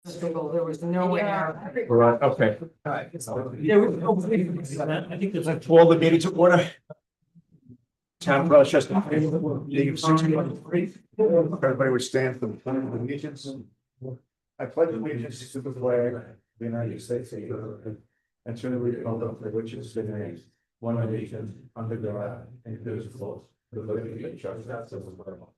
There was no way out. Right, okay. Right. Yeah, I think there's like all the meetings of order. Town of Rochester. Meeting of 6:23. Everybody would stand for the pledge of allegiance. I pledge allegiance to the flag of the United States and to the republic for which it stands, one nation, under God, indivisible, with liberty and justice for all.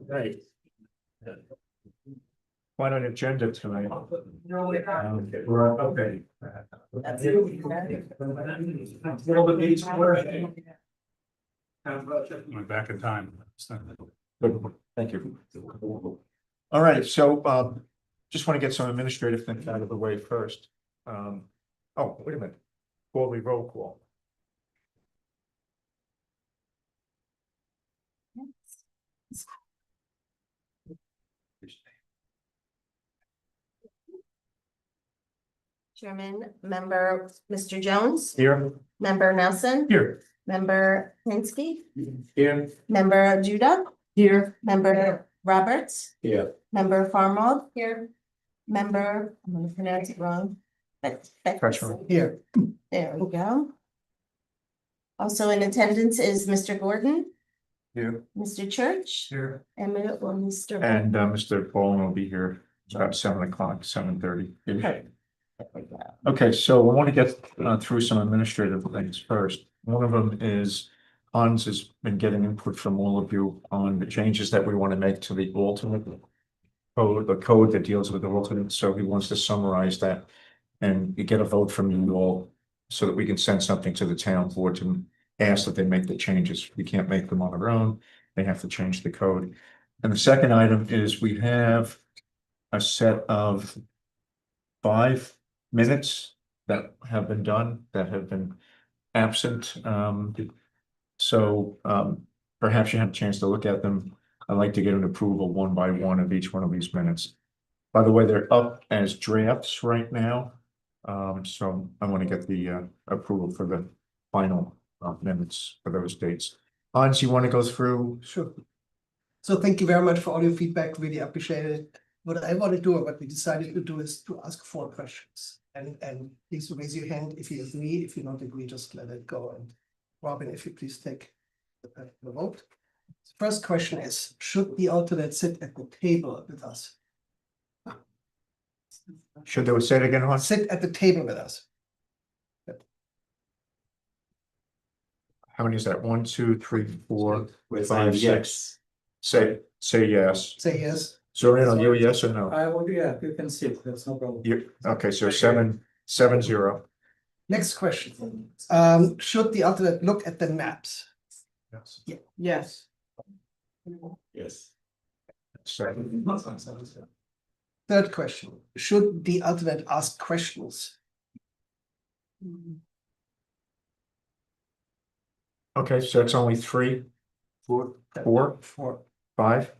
Right. Quite an agenda tonight. Okay. That's it. All the meetings were. Went back in time. Good, thank you. All right, so just want to get some administrative things out of the way first. Oh, wait a minute. Quarterly roll call. Chairman, member Mr. Jones, Here. member Nelson, Here. member Pinsky, Here. member Judah, Here. member Roberts, Here. member Farmold here, member, I'm gonna pronounce it wrong, but Freshman. Here. there we go. Also in attendance is Mr. Gordon, Here. Mr. Church, Here. and Mr. And Mr. Bowling will be here about 7 o'clock, 7:30. Okay, so I want to get through some administrative things first. One of them is Hans has been getting input from all of you on the changes that we want to make to the alternate code, the code that deals with the alternate. So he wants to summarize that and get a vote from you all so that we can send something to the town board to ask that they make the changes. We can't make them on our own. They have to change the code. And the second item is we have a set of 5 minutes that have been done, that have been absent. So perhaps you have a chance to look at them. I'd like to get an approval one by one of each one of these minutes. By the way, they're up as drafts right now. So I want to get the approval for the final minutes for those dates. Hans, you want to go through? Sure. So thank you very much for all your feedback. Really appreciate it. What I want to do, or what we decided to do, is to ask 4 questions. And please raise your hand if you agree. If you don't agree, just let it go. And Robin, if you please take the vote. First question is, should the alternate sit at the table with us? Should they say it again, Hans? Sit at the table with us. How many is that? 1, 2, 3, 4, With 5, 6. Say yes. Say yes. Zorino, you a yes or no? I will, yeah, you can sit, that's no problem. Okay, so 7-0. Next question. Should the alternate look at the maps? Yes. Yes. Yes. Second. Third question. Should the alternate ask questions? Okay, so it's only 3, 4, 5.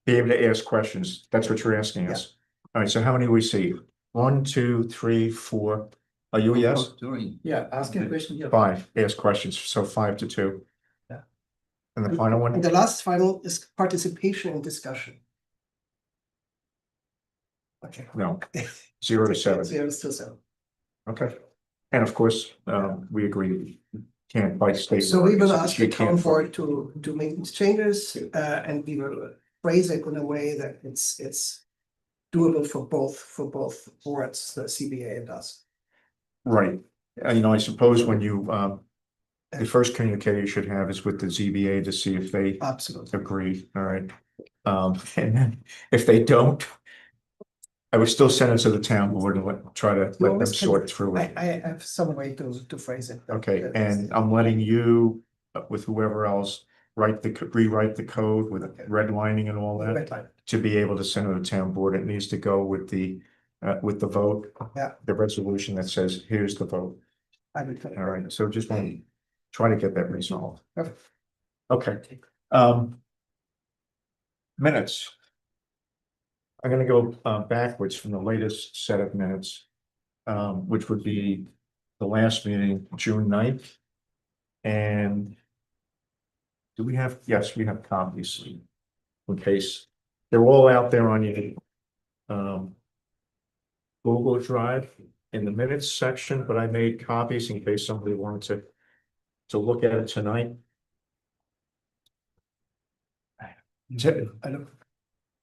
Be able to ask questions. That's what you're asking us. All right, so how many do we see? 1, 2, 3, 4. Are you a yes? Yeah, asking a question, yeah. 5, ask questions, so 5-2. Yeah. And the final one? And the last final is participation in discussion. Okay. No, 0-7. 0-7. Okay. And of course, we agree, can't by state. So we will ask You the town can't board to make these changes, and we will phrase it in a way that it's doable for both boards, the CBA and us. Right, I suppose when you, the first communique you should have is with the ZBA to see if they Absolutely. agree, all right? And then if they don't, I would still send it to the town board and try to let them sort through it. I have some way to phrase it. Okay, and I'm letting you, with whoever else, rewrite the code with redlining and all that, Red line. to be able to send it to the town board. It needs to go with the vote. Yeah. The resolution that says, here's the vote. I will tell you. All right, so just want to try to get that resolved. Perfect. Okay. Minutes. I'm gonna go backwards from the latest set of minutes, which would be the last meeting, June 9th. And do we have, yes, we have copies in case they're all out there on your Google Drive in the minutes section, but I made copies in case somebody wanted to look at it tonight. I look,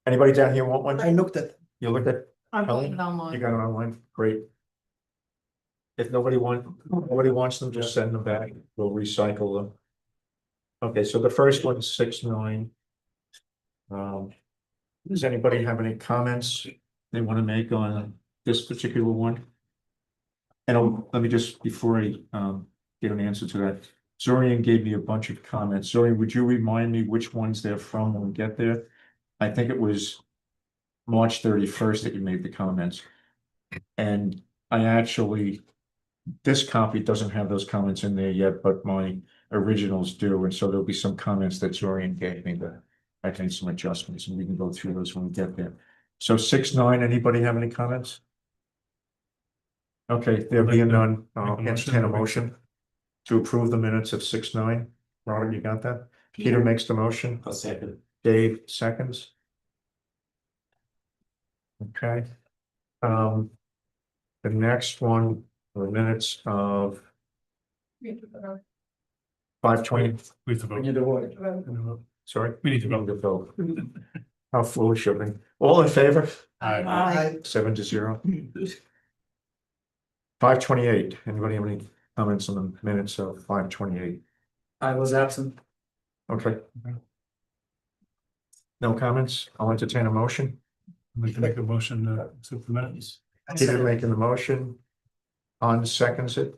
Anybody down here want one? I looked at, You looked at, I'm Helen? putting it on you mine. got it online, great. If nobody wants them, just send them back, we'll recycle them. Okay, so the first one is 6-9. Does anybody have any comments they want to make on this particular one? And let me just, before I get an answer to that, Zorian gave me a bunch of comments. Zorian, would you remind me which ones they're from when we get there? I think it was March 31st that you made the comments. And I actually, this copy doesn't have those comments in there yet, but my originals do. And so there'll be some comments that Zorian gave me that I made some adjustments, and we can go through those when we get there. So 6-9, anybody have any comments? Okay, there being none, I'll entertain a motion to approve the minutes of 6-9. Robert, you got that? Peter makes the motion. A second. Dave seconds. Okay. The next one, the minutes of 5:20, We need to vote. sorry. We need to Wrong to vote. How foolish of me. All in favor? I, 7-0. 5:28, anybody have any comments on the minutes of 5:28? I was absent. Okay. No comments? I'll entertain a motion. I'd like to make a motion to accept the minutes. Peter making the motion. On seconds it.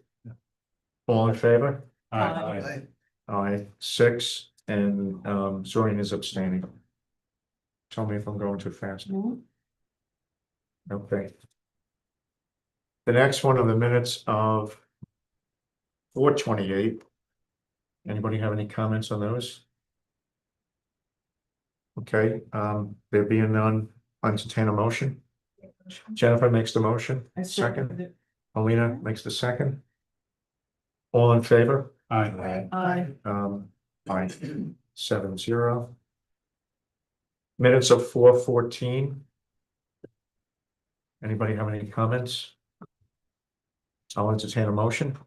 All in favor? I, Aye, 6, and Zorian is abstaining. Tell me if I'm going too fast. Okay. The next one of the minutes of 4:28. Anybody have any comments on those? Okay, there being none, entertain a motion. Jennifer makes the motion, I second. seconded it. Alina makes the second. All in favor? Aye. Aye. Aye, 7-0. Minutes of 4:14. Anybody have any comments? I'll entertain a motion.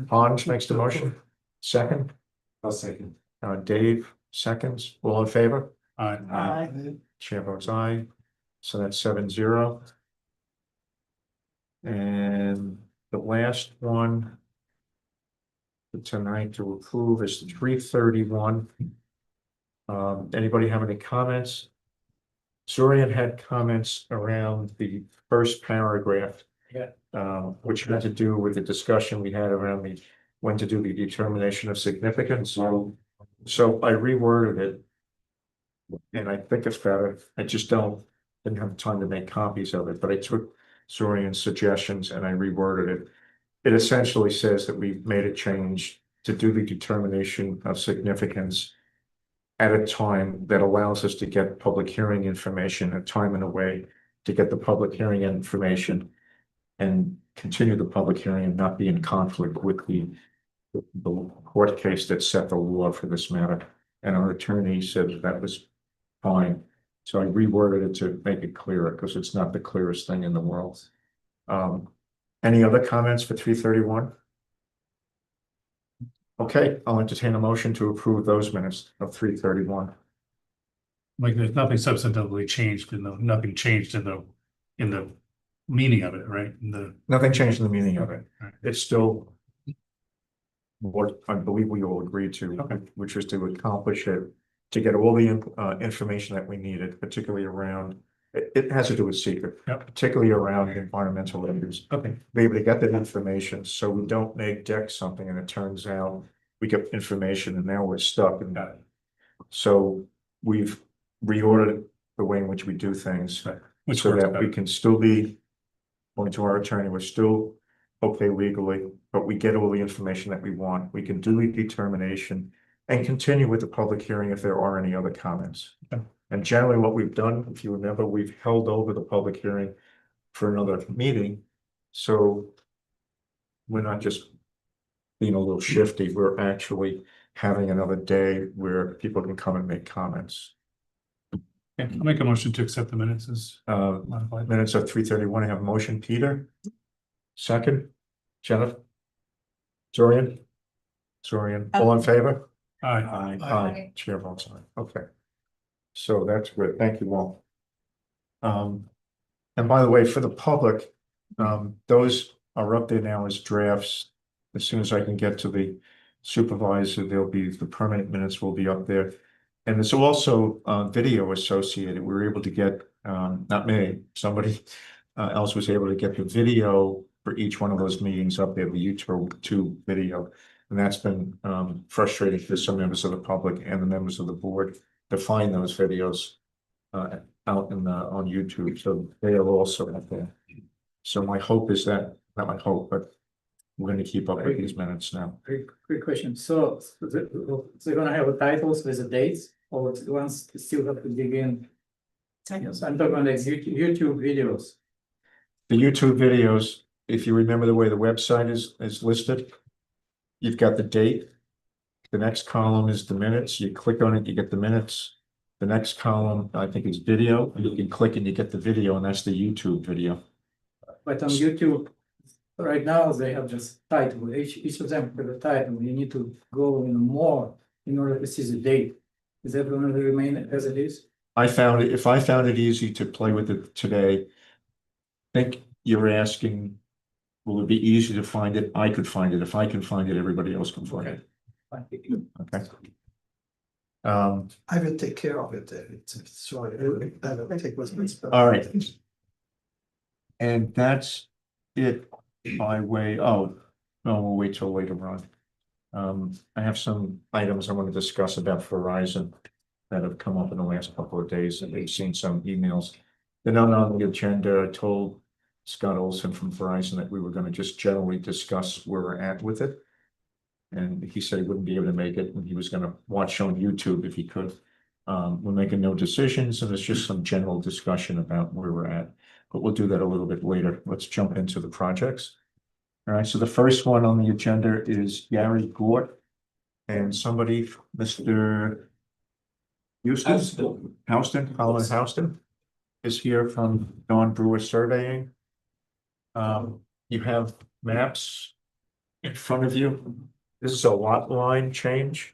Hans makes the motion, second. A second. Dave seconds, all in favor? Aye. Aye. Chair votes aye, so that's 7-0. And the last one for tonight to approve is 3:31. Anybody have any comments? Zorian had comments around the first paragraph. Yeah. Which had to do with the discussion we had around the, when to do the determination of significance. So I reworded it. And I think it's better. I just didn't have time to make copies of it, but I took Zorian's suggestions and I reworded it. It essentially says that we've made a change to do the determination of significance at a time that allows us to get public hearing information, a time and a way to get the public hearing information and continue the public hearing and not be in conflict with the court case that set the law for this matter. And our attorney said that was fine. So I reworded it to make it clearer because it's not the clearest thing in the world. Any other comments for 3:31? Okay, I'll entertain a motion to approve those minutes of 3:31. Like there's nothing substantively changed nothing changed in the meaning of it, right? Nothing changed in the meaning of it. Right. It's still what I believe we all agreed to, which was to accomplish it, to get all the information that we needed, particularly around, it has to do with secret, particularly around environmental issues. Okay. Be able to get that information so we don't make deck something and it turns out we get information and now we're stuck. And so we've reordered the way in which we do things Which so works that we better. can still be going to our attorney, we're still okay legally, but we get all the information that we want. We can do the determination and continue with the public hearing if there are any other comments. Okay. And generally what we've done, if you remember, we've held over the public hearing for another meeting. So we're not just being a little shifty, we're actually having another day where people can come and make comments. Okay, I'll make a motion to accept the minutes as Uh, modified. minutes of 3:31, I have a motion, Peter. Second, Jennifer. Zorian. Zorian, all in favor? Aye. Aye, chair votes aye, okay. So that's good, thank you all. And by the way, for the public, those are up there now as drafts. As soon as I can get to the supervisor, there'll be, the permanent minutes will be up there. And there's also video associated. We were able to get, not me, somebody else was able to get the video for each one of those meetings up there, the YouTube video. And that's been frustrating for some members of the public and the members of the board to find those videos out in on YouTube, so they are also out there. So my hope is that, not my hope, but we're gonna keep up with these minutes now. Quick question. So they're gonna have a titles with the dates, or ones still have to dig in? Yes, I'm talking about the YouTube videos. The YouTube videos, if you remember the way the website is listed, you've got the date. The next column is the minutes. You click on it, you get the minutes. The next column, I think, is video. You can click and you get the video, and that's the YouTube video. But on YouTube, right now, they have just title, each of them have a title, you need to go in more in order to see the date. Is that going to remain as it is? If I found it easy to play with it today, I think you're asking, will it be easy to find it? I could find it. If I can find it, everybody else can find it. Okay. I will take care of it. Sorry, I will take responsibility. All right. And that's it by way, no, we'll wait till later on. I have some items I want to discuss about Verizon that have come up in the last couple of days, and we've seen some emails. They're not on the agenda. I told Scott Olson from Verizon that we were going to just generally discuss where we're at with it. And he said he wouldn't be able to make it, and he was gonna watch on YouTube if he could. We're making no decisions, and it's just some general discussion about where we're at, but we'll do that a little bit later. Let's jump into the projects. All right, so the first one on the agenda is Gary Gort and somebody, Mr. Houston, Colin Houston is here from Dawn Brewer Surveying. You have maps in front of you. This is a lot line change.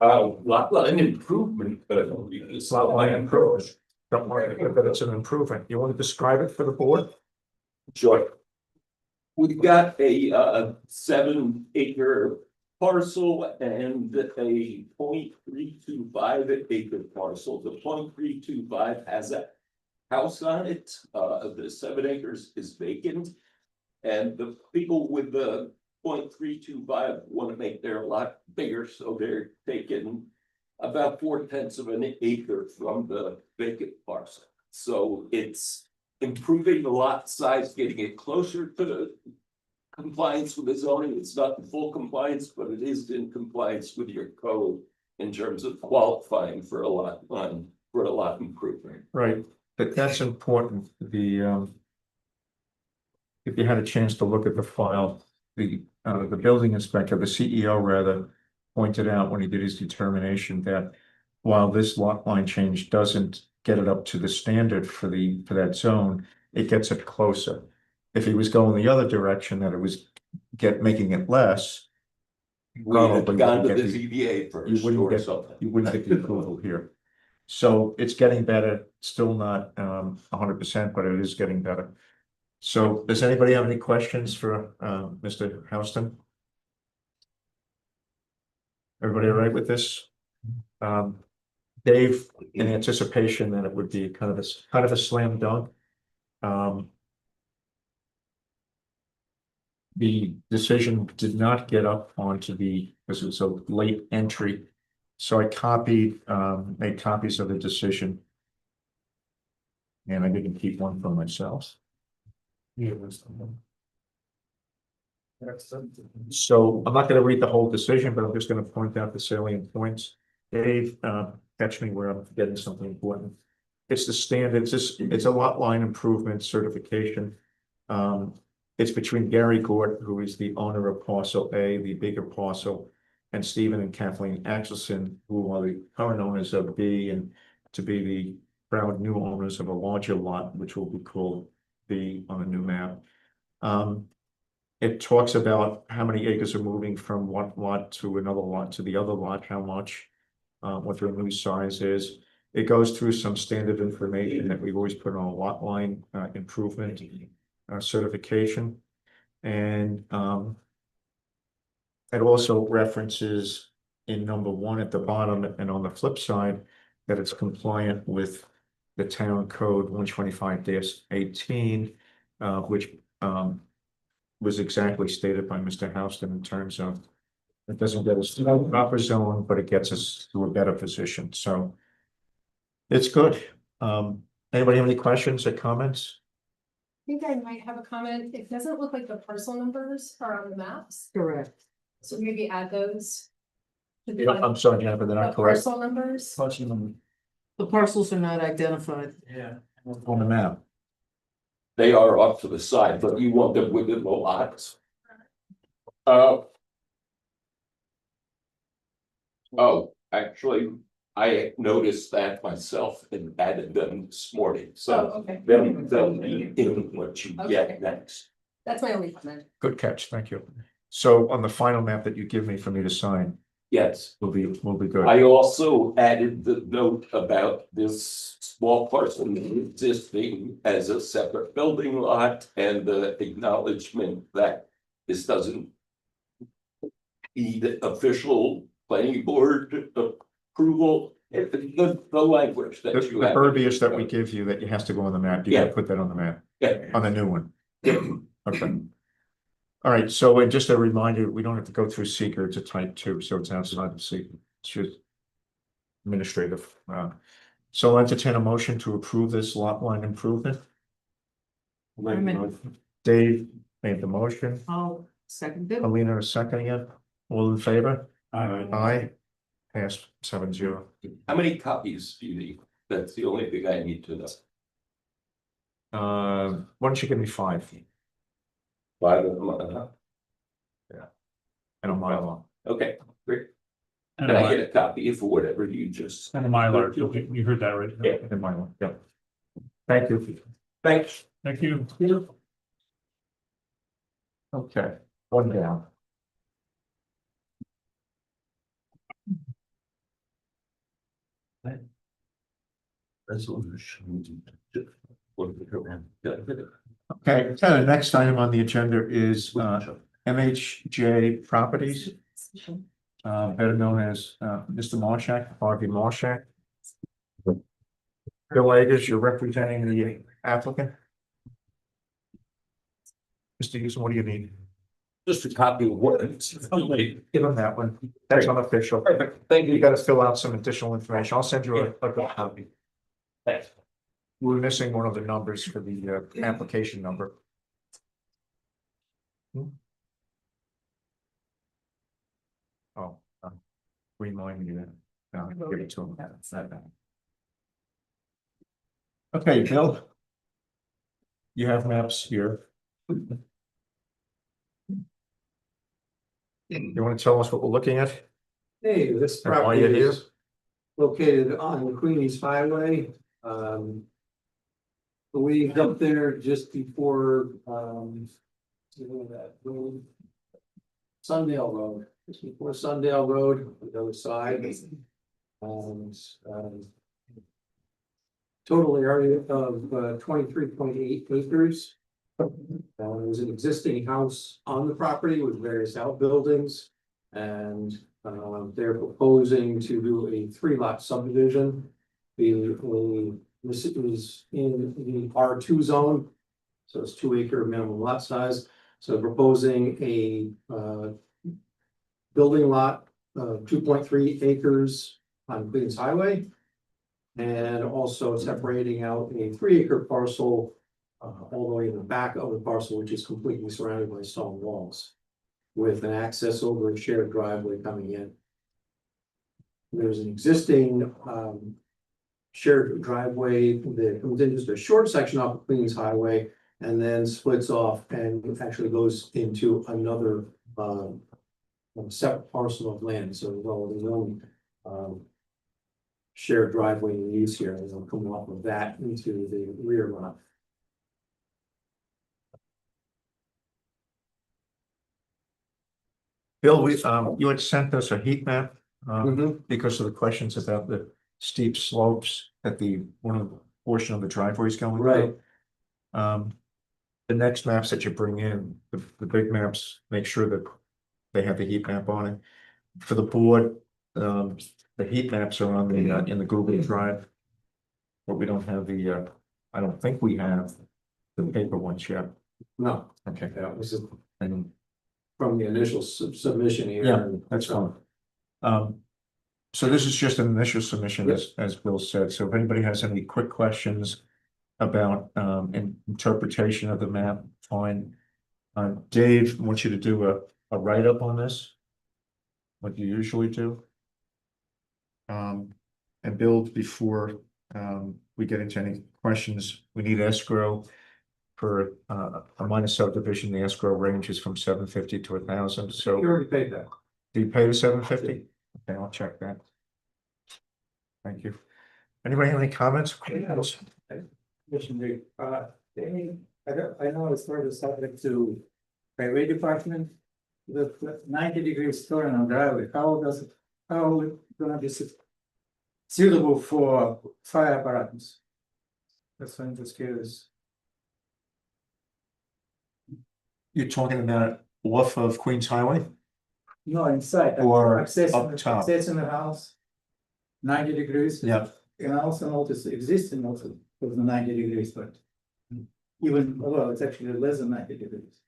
Lot line improvement, but it's Lot line improvement. Don't worry, but it's an improvement. You want to describe it for the board? Sure. We've got a 7-acre parcel and a 0.325 acre parcel. The 0.325 has a house on it. The 7 acres is vacant. And the people with the 0.325 want to make their lot bigger, so they're taking about 4/10 of an acre from the vacant parcel. So it's improving the lot size, getting it closer to the compliance with the zoning. It's not the full compliance, but it is in compliance with your code in terms of qualifying for a lot line, for a lot improvement. Right, but that's important. If you had a chance to look at the file, the building inspector, the CEO rather, pointed out when he did his determination that while this lot line change doesn't get it up to the standard for that zone, it gets it closer. If he was going the other direction, that it was making it less. We had probably gone to wouldn't the get ZBA first you wouldn't or get- something. You wouldn't get the approval here. So it's getting better, still not 100%, but it is getting better. So does anybody have any questions for Mr. Houston? Everybody all right with this? Dave, in anticipation that it would be kind of a slam dunk. The decision did not get up onto because it was a late entry. So I made copies of the decision. And I didn't keep one for myself. So I'm not gonna read the whole decision, but I'm just gonna point out the salient points. Dave, catch me where I'm forgetting something important. It's the standards, it's a lot line improvement certification. It's between Gary Gort, who is the owner of parcel A, the bigger parcel, and Stephen and Kathleen Axelson, who are the current owners of B, and to be the proud new owners of a larger lot, which will be called B on a new map. It talks about how many acres are moving from one lot to another lot to the other lot, how much, what their new size is. It goes through some standard information that we've always put on a lot line, improvement, certification. And, it also references in number one at the bottom and on the flip side, that it's compliant with the town code 125-18, which, was exactly stated by Mr. Houston in terms of it doesn't get us to the proper zone, but it gets us to a better position. So it's good. Anybody have any questions or comments? I think I might have a comment. It doesn't look like the parcel numbers are on the maps, Correct. so maybe add those. to the I'm sorry, Jennifer, they're the not correct parcel numbers. The parcels are not identified. Yeah. on the map. They are off to the side, but you want them within the lots. Oh, actually, I noticed that myself and added them this morning, Oh, so okay. they'll be in what you get next. That's my only comment. Good catch, thank you. So on the final map that you give me for me to sign, Yes, will be good. I also added the note about this small parcel existing as a separate building lot and the acknowledgement that this doesn't need official planning board approval. The language that The you have. verbiage that we give you that has to go on the map, you gotta Yeah. put that on the map, Yeah. on the new one. Yeah. Okay. All right, so just a reminder, we don't have to go through seeker, it's a type 2, so it's outside the seeker, it's just administrative. So I'll entertain a motion to approve this lot line improvement. Dave made the motion, I'll second it. Alina is seconding it, all in favor? Aye. Passed 7-0. How many copies do you need? That's the only thing I need to know. Why don't you give me 5 Five of them, and a Mylar? okay, great. And Can a I get a copy for whatever you just? Mylar, you heard that right? Yeah. And Mylar, yeah. Thank you. Thanks. Thank you. Okay, one down. Resolution. Okay, next item on the agenda is MHJ Properties, better known as Mr. Marshak, Harvey Marshak. Bill Eggers, you're representing the applicant. Mr. Houston, what do you need? Just a copy of what. Give him that one. That's unofficial. Perfect, thank You you. gotta fill out some additional information. I'll send you a good copy. Thanks. We're missing one of the numbers for the application number. Oh, remind me that. Give it to him. Okay, Bill. You have maps here. You want to tell us what we're looking at? Hey, this And why property you're here? is located on Queenies Highway. We up there just before, that road. Sundale Road, just before Sundale Road, on the other side. Total area of 23.8 acres. There's an existing house on the property with various outbuildings. And they're proposing to do a 3-lot subdivision. This is in the R2 zone. So it's 2-acre minimum lot size. So proposing a building lot of 2.3 acres on Queens Highway. And also separating out a 3-acre parcel all the way in the back of the parcel, which is completely surrounded by stone walls, with an access over a shared driveway coming in. There's an existing shared driveway that comes in just a short section off of Queens Highway and then splits off and actually goes into another, separate parcel of land, so there's no, shared driveway in use here, and they'll come off of that into the rear lot. Bill, you had sent us a heat map, Mhm. because of the questions about the steep slopes that one of the portion of the driveway is going through. Right. The next maps that you bring in, the big maps, make sure that they have the heat map on it. For the board, the heat maps are on the, in the Google Drive. But we don't have the, I don't think we have the paper ones yet. No, Okay, that was and from the initial submission here. yeah, that's fine. So this is just an initial submission, as Bill said, so if anybody has any quick questions about interpretation of the map, fine. Dave wants you to do a write-up on this. What you usually do. And Bill, before we get into any questions, we need escrow. For a minor subdivision, the escrow ranges from $750 to $1,000, so. You already paid that. Do you pay the $750? Okay, I'll check that. Thank you. Anybody have any comments? Commission, I know it's sort of subject to highway department. The 90-degree turn on driveway, how it gonna be suitable for fire apparatus? That's what I'm just curious. You're talking about off of Queens Highway? No, inside. Or Access up top? Access in the house. 90 degrees. Yeah. And I also notice existing also with the 90 degrees, but even, well, it's actually less than 90 degrees.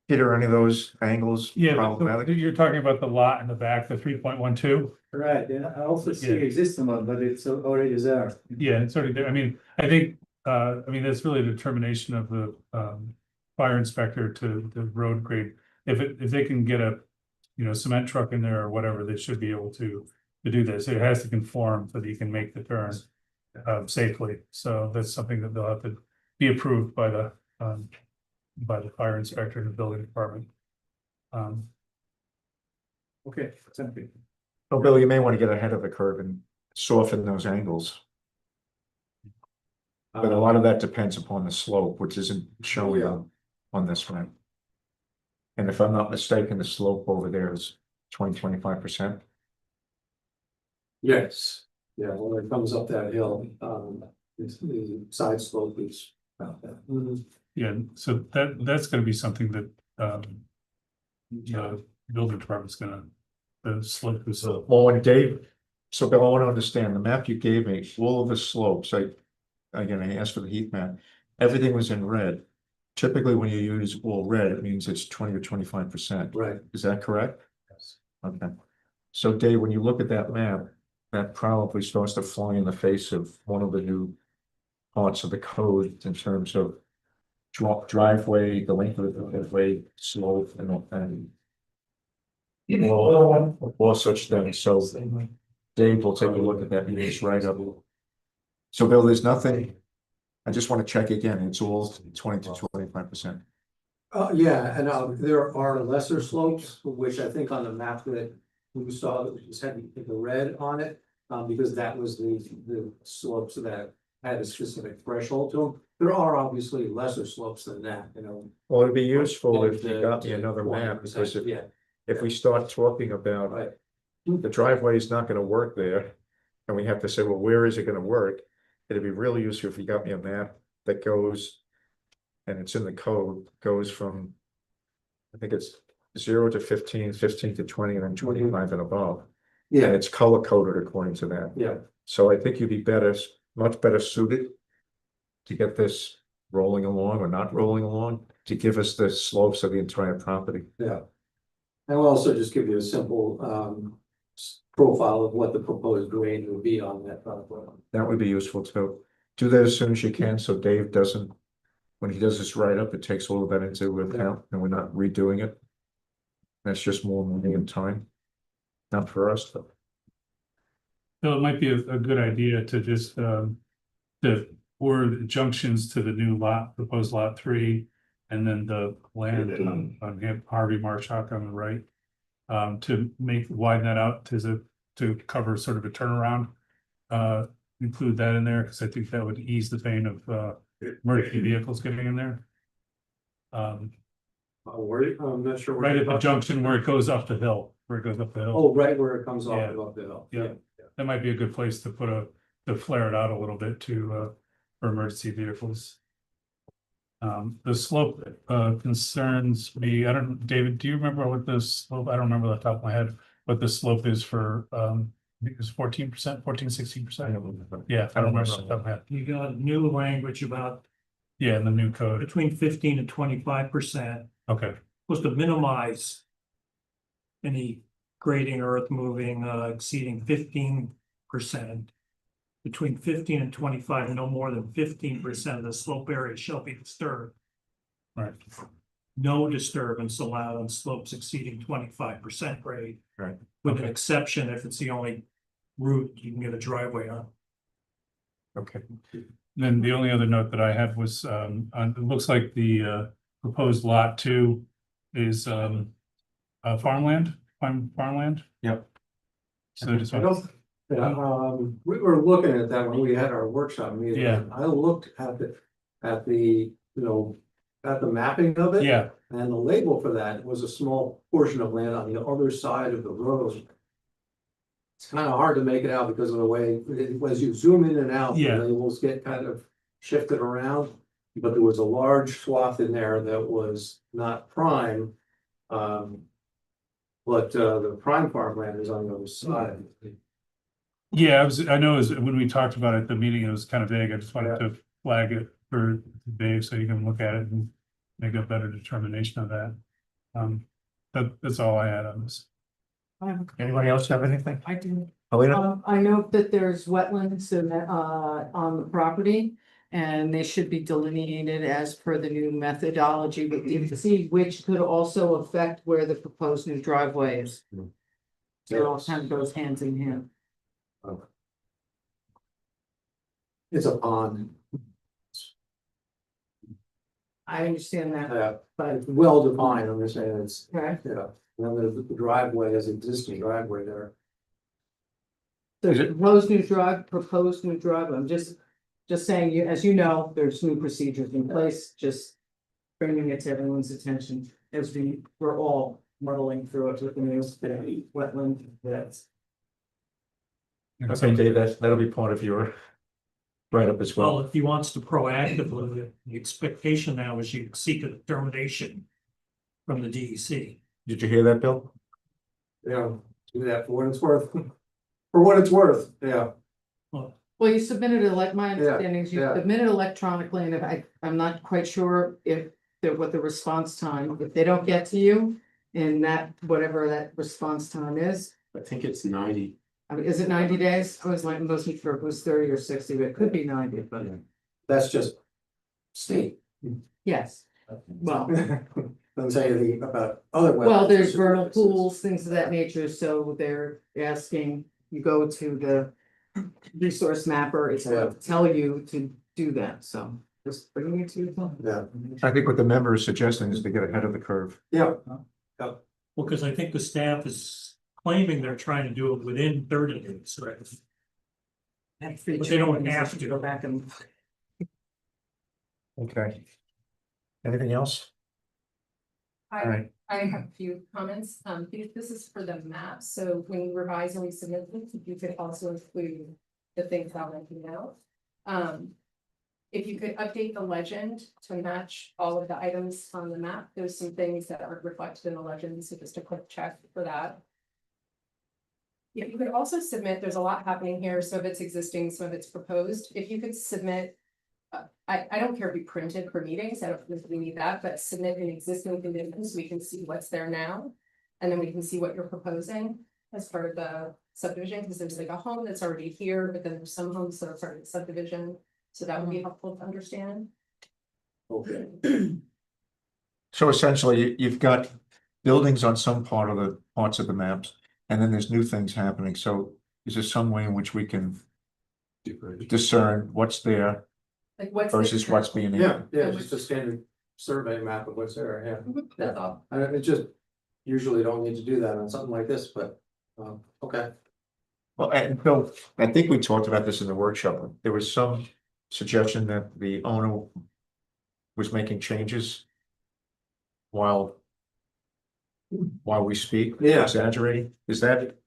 Peter, any of those angles Yeah, problematic? you're talking about the lot in the back, the 3.12. Right, and I also see Yeah. existing one, but it's already there. Yeah, it's already there. I mean, I think, that's really a determination of the fire inspector to the road grade. If they can get a, cement truck in there or whatever, they should be able to do this. It has to conform so that you can make the turn safely. So that's something that they'll have to be approved by the fire inspector and the building department. Okay, thank you. Oh, Bill, you may want to get ahead of the curve and soften those angles. But a lot of that depends upon the slope, which isn't showing on this one. And if I'm not mistaken, the slope over there is 25%. Yes, yeah, when it comes up that hill, the side slope is about that. Yeah, so that's gonna be something that the building department's gonna slope this up. Well, when Dave, so Bill, I want to understand the map you gave me, all of the slopes, I asked for the heat map, everything was in red. Typically, when you use all red, it means it's 20 or 25%. Right. Is that correct? Yes. Okay. So Dave, when you look at that map, that probably starts to fly in the face of one of the new parts of the code in terms of driveway, the length of the driveway, slope, and all such things. So Dave will take a look at that and it's right up. So Bill, there's nothing. I just want to check again. It's all 20 to 25%. Yeah, and there are lesser slopes, which I think on the map that we saw, that we just had the red on it. Because that was the slopes that had a specific threshold to them. There are obviously lesser slopes than that, Well, it'd be useful if you got me another map, because if we start talking about Right. the driveway is not gonna work there, and we have to say, well, where is it gonna work? It'd be really useful if you got me a map that goes, and it's in the code, goes from, I think it's 0 to 15, 15 to 20, and then 25 and above. And it's color coded according to that. Yeah, So I think you'd be much better suited to get this rolling along or not rolling along, to give us the slopes of the entire property. yeah. And we'll also just give you a simple profile of what the proposed grade would be on that property. That would be useful too. Do that as soon as you can, so Dave doesn't, when he does this write-up, it takes all of that into account, and we're not redoing it. That's just more money and time. Not for us, though. So it might be a good idea to just to or the junctions to the new lot, proposed lot 3, and then the land on Harvey Marshak on the right. To widen that out to cover sort of a turnaround. Include that in there, because I think that would ease the pain of emergency vehicles getting in there. I'm not sure. Right at the junction where it goes up the hill, Oh, right where it comes off Yeah. above the hill. Yeah. That might be a good place to to flare it out a little bit to, for emergency vehicles. The slope, concerns me, David, do you remember what the slope, I don't remember off the top of my head, what the slope is for, I think it's 14%, 16%. Yeah, I don't remember off the top of my head. You got new language about Yeah, in the new code. between 15 and 25%, Okay, was to minimize any grading, earth moving, exceeding 15%. Between 15 and 25, no more than 15% of the slope area shall be disturbed. right. No disturbance allowed on slopes exceeding 25% grade. Right. With an Okay. exception if it's the only route you can get a driveway on. Okay. Then the only other note that I had was, it looks like the, proposed lot 2 is, farmland. Yep. So just I don't, we were looking at that when we had our workshop meeting. Yeah. I looked at the, at the mapping of it. yeah, And the label for that was a small portion of land on the other side of the road. It's kind of hard to make it out because of the way, as you zoom in and out, the Yeah. labels get kind of shifted around. But there was a large swath in there that was not prime. But the prime farmland is on the other side. yeah, I know when we talked about it at the meeting, it was kind of vague. I just wanted to flag it for Dave so you can look at it and make a better determination of that. That's all I had on this. Anybody else have anything? I do. Alina? I know that there's wetlands on the property. And they should be delineated as per the new methodology with DEC, which could also affect where the proposed new driveway is. So it all kind of goes hands in hand. It's a pond, I understand that, but it's well defined, I'm just saying it's, okay? then the driveway is existing driveway there. The proposed new drive, I'm just saying, as you know, there's new procedures in place, just bringing it to everyone's attention as we're all muddling through it with the new wetland. That's Okay, Dave, that'll be part of your write-up as Well, well. if he wants to proactively, the expectation now is you seek a determination from the DEC. Did you hear that, Bill? Yeah, do that for what it's worth. For what it's worth, yeah. Well, you submitted my understanding is you yeah. submitted electronically, and I'm not quite sure what the response time, if they don't get to you. In that, whatever that response time is, I think it's 90. I mean, is it 90 days? I was like, mostly sure it was 30 or 60, but it could be 90, but That's just state. yes. Well, Doesn't say anything about other. well, wetlands. there's vernal pools, things of that nature, so they're asking, you go to the resource mapper, it's going to tell you to do that, so just bringing it to you. Yeah, I think what the member is suggesting is to get ahead of the curve. yeah, Well, because I think the staff is claiming they're trying to do it within 30 days, right? But they don't have to. go back and. Okay. Anything else? All right. I have a few comments. This is for the map, so when you revise and resubmit them, you could also include the things I'll let you know. If you could update the legend to match all of the items on the map, there's some things that aren't reflected in the legend, so just a quick check for that. If you could also submit, there's a lot happening here, some of it's existing, some of it's proposed. If you could submit, I don't care if we print it for meetings, I don't think we need that, but submit an existing condition so we can see what's there now. And then we can see what you're proposing as part of the subdivision, because there's like a home that's already here, but then there's some homes that are part of the subdivision. So that would be helpful to understand. okay. So essentially, you've got buildings on some parts of the maps, and then there's new things happening. So is there some way in which we can discern what's there Like what's. the versus what's being. Yeah, just a standard survey map of what's there, yeah. That's all. It just, usually don't need to do that on something like this, but, okay. Well, and Bill, I think we talked about this in the workshop. There was some suggestion that the owner was making changes while we speak, Yeah. exaggerating. Is that,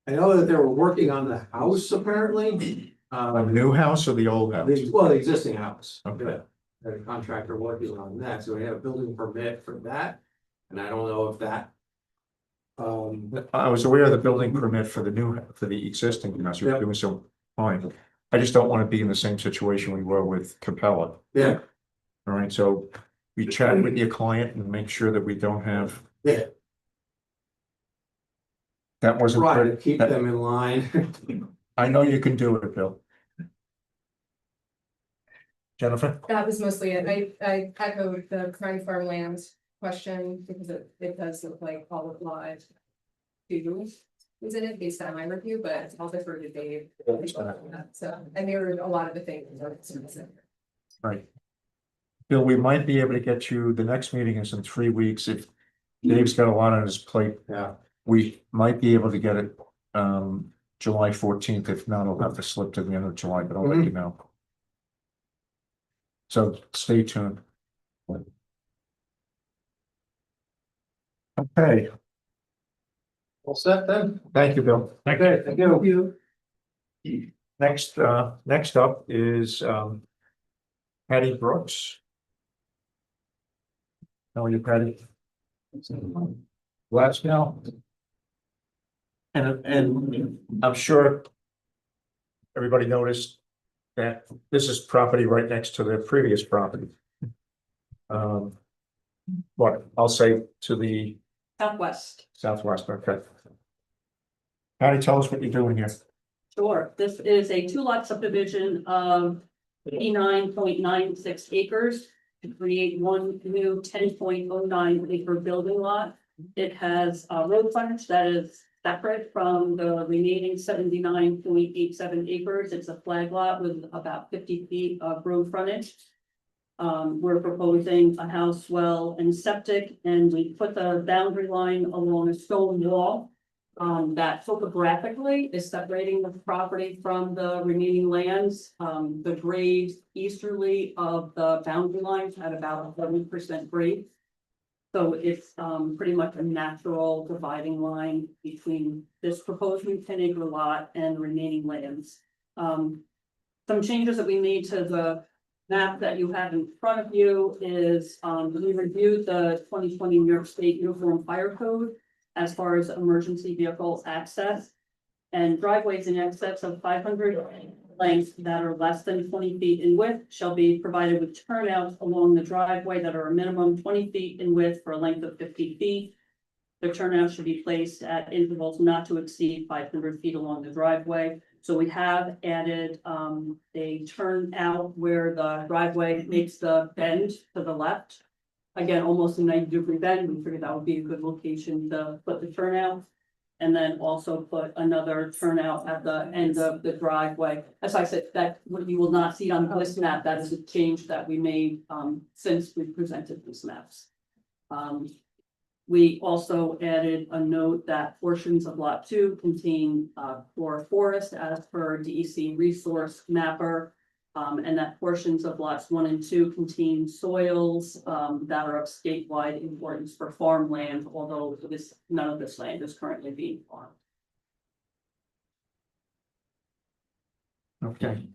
I know that they were working on the house apparently. a new house or the old house? The existing house. Okay. Yeah. The contractor working on that, so we have a building permit for that, and I don't know if that. I was aware of the building permit for the existing house. You're Yeah. doing so fine. I just don't want to be in the same situation we were with Capella. Yeah, All right, so we chat with your client and make sure that we don't have. Yeah. That wasn't. try to keep them in line. I know you can do it, Bill. Jennifer? That was mostly it. I echoed the Crown Farmland question because it does look like all of lot two is in it based on my review, but I'll defer to Dave. So, and there were a lot of the things. Right. Bill, we might be able to get you, the next meeting is in 3 weeks. If Dave's got a lot on his plate, Yeah, we might be able to get it July 14th. If not, I'll have to slip to the end of July, but I'll let you know. So stay tuned. Okay, all set then? thank you, Bill. Okay, thank you. Next up is Patty Brooks. How are you, Patty? Last now. And I'm sure everybody noticed that this is property right next to their previous property. What I'll say to the Southwest. southwest, okay. Patty, tell us what you're doing here. Sure, this is a 2-lot subdivision of 89.96 acres to create one new 10.09 acre building lot. It has a road frontage that is separate from the remaining 79.87 acres. It's a flag lot with about 50 feet of road frontage. We're proposing a house, well, and septic, and we put the boundary line along a stone wall. That topographically is separating the property from the remaining lands. The grade easterly of the boundary lines at about 11% grade. So it's pretty much a natural dividing line between this proposed new 10-acre lot and the remaining lands. Some changes that we made to the map that you have in front of you is we reviewed the 2020 New York State Uniform Fire Code as far as emergency vehicle access and driveways in excess of 500 lengths that are less than 20 feet in width shall be provided with turnouts along the driveway that are a minimum 20 feet in width for a length of 50 feet. The turnout should be placed at intervals not to exceed 500 feet along the driveway. So we have added a turnout where the driveway makes the bend to the left. Again, almost a 90-degree bend. We figured that would be a good location to put the turnout. And then also put another turnout at the end of the driveway. As I said, that what you will not see on this map, that is a change that we made since we presented these maps. We also added a note that portions of lot 2 contain core forest as per DEC resource mapper. And that portions of lots 1 and 2 contain soils that are of statewide importance for farmland, although none of this land is currently being farmed. Okay.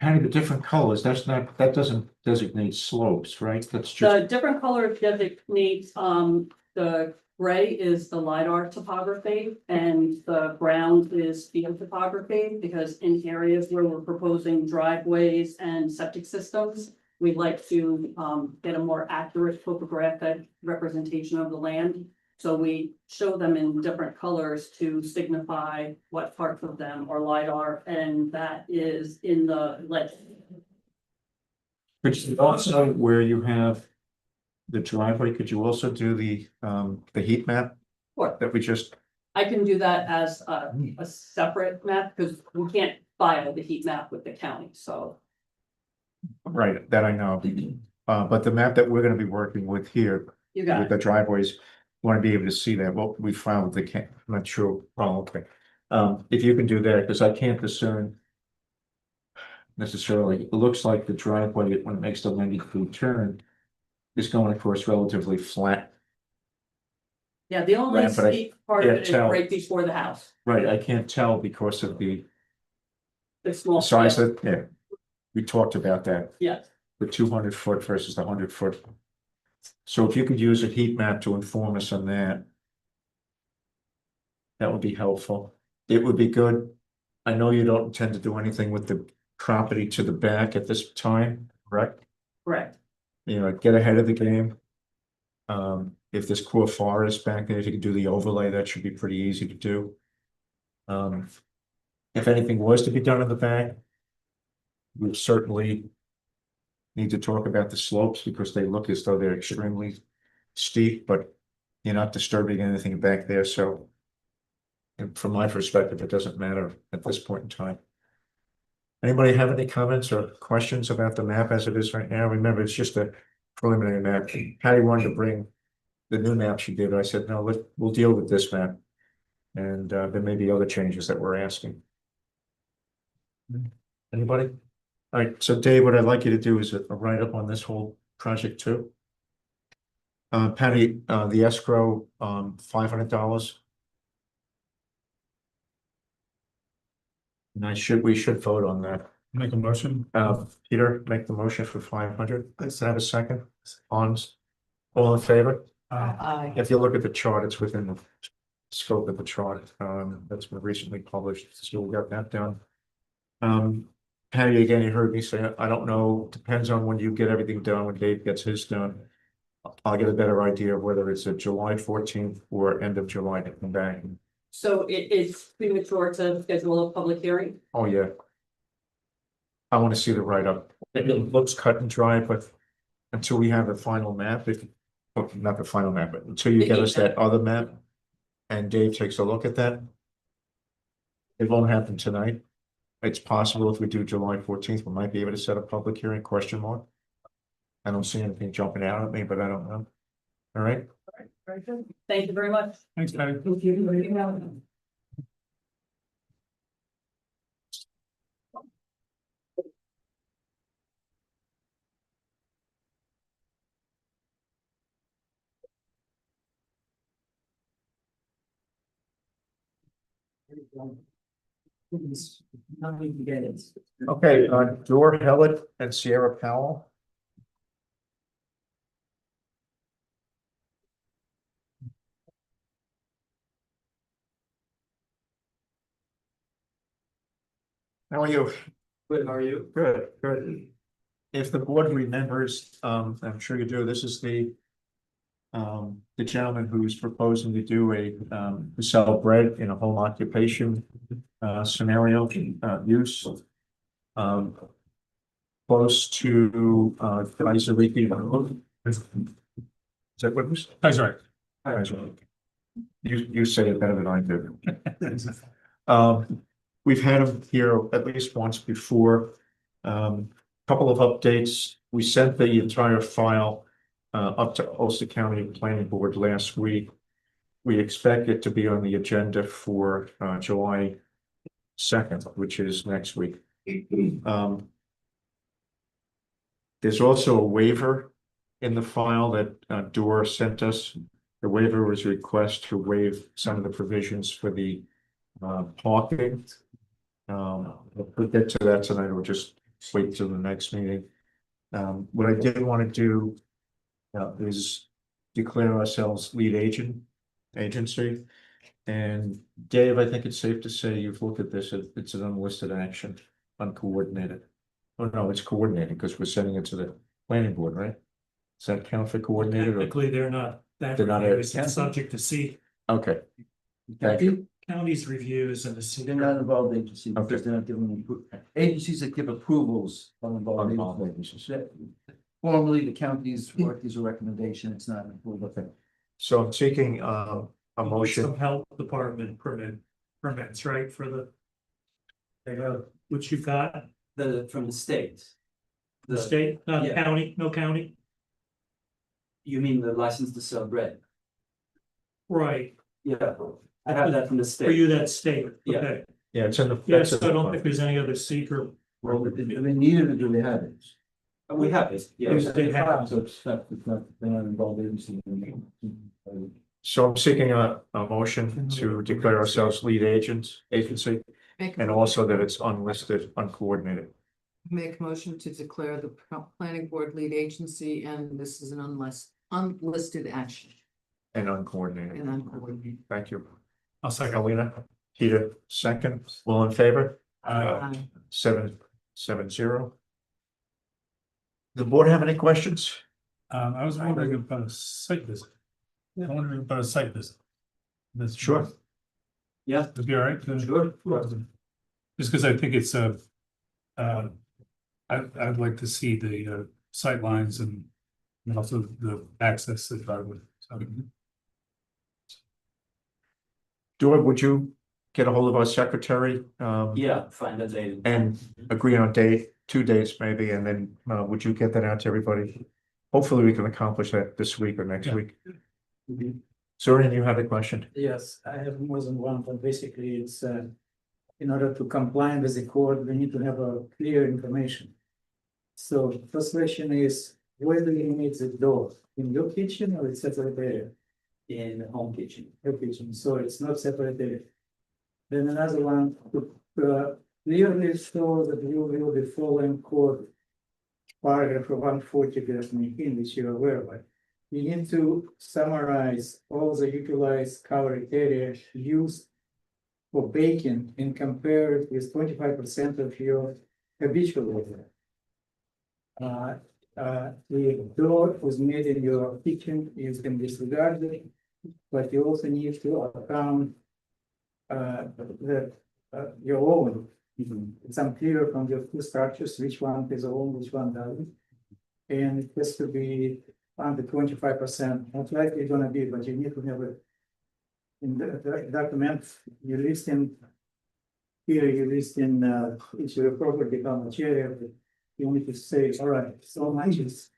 Patty, the different colors, that doesn't designate slopes, right? That's just, The different color designates, the gray is the LiDAR topography and the brown is field topography, because in areas where we're proposing driveways and septic systems, we'd like to get a more accurate topographic representation of the land. So we show them in different colors to signify what parts of them are LiDAR, and that is in the list. which is also where you have the driveway, could you also do the heat map? Sure. That we just, I can do that as a separate map, because we can't file the heat map with the county, so. Right, that I know. But the map that we're gonna be working with here, You got with it. the driveways, want to be able to see that, what we found with the I'm not sure, oh, okay. If you can do that, because I can't discern necessarily, it looks like the driveway, when it makes the 90-degree turn, is going across relatively flat. Yeah, the only Right, but I steep part of can't it is tell. right before the house, Right, I can't tell because of the the small. size yeah, of, yeah. We talked about that, Yes, the 200-foot versus the 100-foot. So if you could use a heat map to inform us on that. That would be helpful. It would be good. I know you don't intend to do anything with the property to the back at this time, correct? correct. You know, get ahead of the game. If there's core forest back there, if you can do the overlay, that should be pretty easy to do. If anything was to be done in the back, we certainly need to talk about the slopes because they look as though they're extremely steep, but you're not disturbing anything back there, so and from my perspective, it doesn't matter at this point in time. Anybody have any comments or questions about the map as it is right now? Remember, it's just a preliminary map. Patty wanted to bring the new map she did. I said, no, we'll deal with this map. And there may be other changes that we're asking. Anybody? All right, so Dave, what I'd like you to do is a write-up on this whole project too. Patty, the escrow, $500. And we should vote on that. Make a motion. Peter, make the motion for 500. Let's have a second. Hans, all in favor? Aye. If you look at the chart, it's within the scope of the chart, that's been recently published, so we got that down. Patty, again, you heard me say, I don't know, depends on when you get everything done, when Dave gets his done. I'll get a better idea of whether it's a July 14th or end of July to come back. So it is premature to schedule a public hearing. Oh, yeah. I want to see the write-up. It looks cut and dry, but until we have a final map, not the final map, but until you get us that other map and Dave takes a look at that, it won't happen tonight. It's possible if we do July 14th, we might be able to set a public hearing, question mark. I don't see anything jumping out at me, but I don't know. All right, Very good. Thank you very much. Thanks, Patty. okay, Dor Hellett and Sierra Powell. How are you? Good, how are you? Good, good. If the board remembers, I'm sure you do, this is the gentleman who's proposing to do to sell bread in a home occupation scenario, use. Close to Kaiseriki Road. Is that what it was? That's right. You say it better than I do. We've had him here at least once before. Couple of updates. We sent the entire file up to Ulster County Planning Board last week. We expect it to be on the agenda for July 2nd, which is next week. There's also a waiver in the file that Dor sent us. The waiver was a request to waive some of the provisions for the parking. We'll get to that tonight. We'll just wait till the next meeting. What I did want to do is declare ourselves lead agency. And Dave, I think it's safe to say you've looked at this, it's an unlisted action, uncoordinated. Oh, no, it's coordinated because we're sending it to the planning board, right? Does that count for coordinated? Or- Technically, they're not, that They're not review a- is subject to see Okay. Thank you. county's reviews and the. They're not involved agency Okay. because they're not giving, agencies that give approvals are involved. Involved agencies. Formally, the county's work is a recommendation, it's not an approval. Okay. So I'm seeking a motion. Some health department permits, right, for the. They have, which you got, From the state. the state, not yeah. county, no county? You mean the license to sell bread? Right, Yeah, I have that from the for state. you, that's state, Yeah. okay. Yeah, it's in the. Yes, I don't think there's any other seeker. Well, we needed to do the habits. We have it, yeah. Yes, they have. So I'm seeking a motion to declare ourselves lead agency, Make, and also that it's unlisted, uncoordinated. make a motion to declare the planning board lead agency, and this is an unlisted action And uncoordinated. and uncoordinated. Thank you. I'll second. Alina, Peter, second, all in favor? Aye. 7-0. The board have any questions? I was wondering about a site visit. I wondering about a site visit. This. Sure. Yeah. It'd be all right. Sure. Just because I think it's I'd like to see the sight lines and also the access to the driveway. So, Dora, would you get a hold of our secretary? Yeah, find a date. And agree on a date, 2 dates maybe, and then would you get that out to everybody? Hopefully we can accomplish that this week or next Yeah. week. Zoran, you have a question? Yes, I have more than one, but basically it's, in order to comply with the code, we need to have a clear information. So the first question is, where do you need the door? In your kitchen or it's separate area? In the home kitchen. Your kitchen, so it's not separate area. Then another one, clearly show that you will be following code. Paragraph 140, which you're aware of. You need to summarize all the utilized covered area used for baking and compare it with 25% of your habitual area. The door was made in your kitchen, you can disregard it, but you also need to account that your own. It's unclear from your two structures, which one is own, which one doesn't. And it has to be under 25%, most likely gonna be, but you need to have it. In the document, you list in. Here you list in, each of the property, how much area, you need to say, all right, so much is.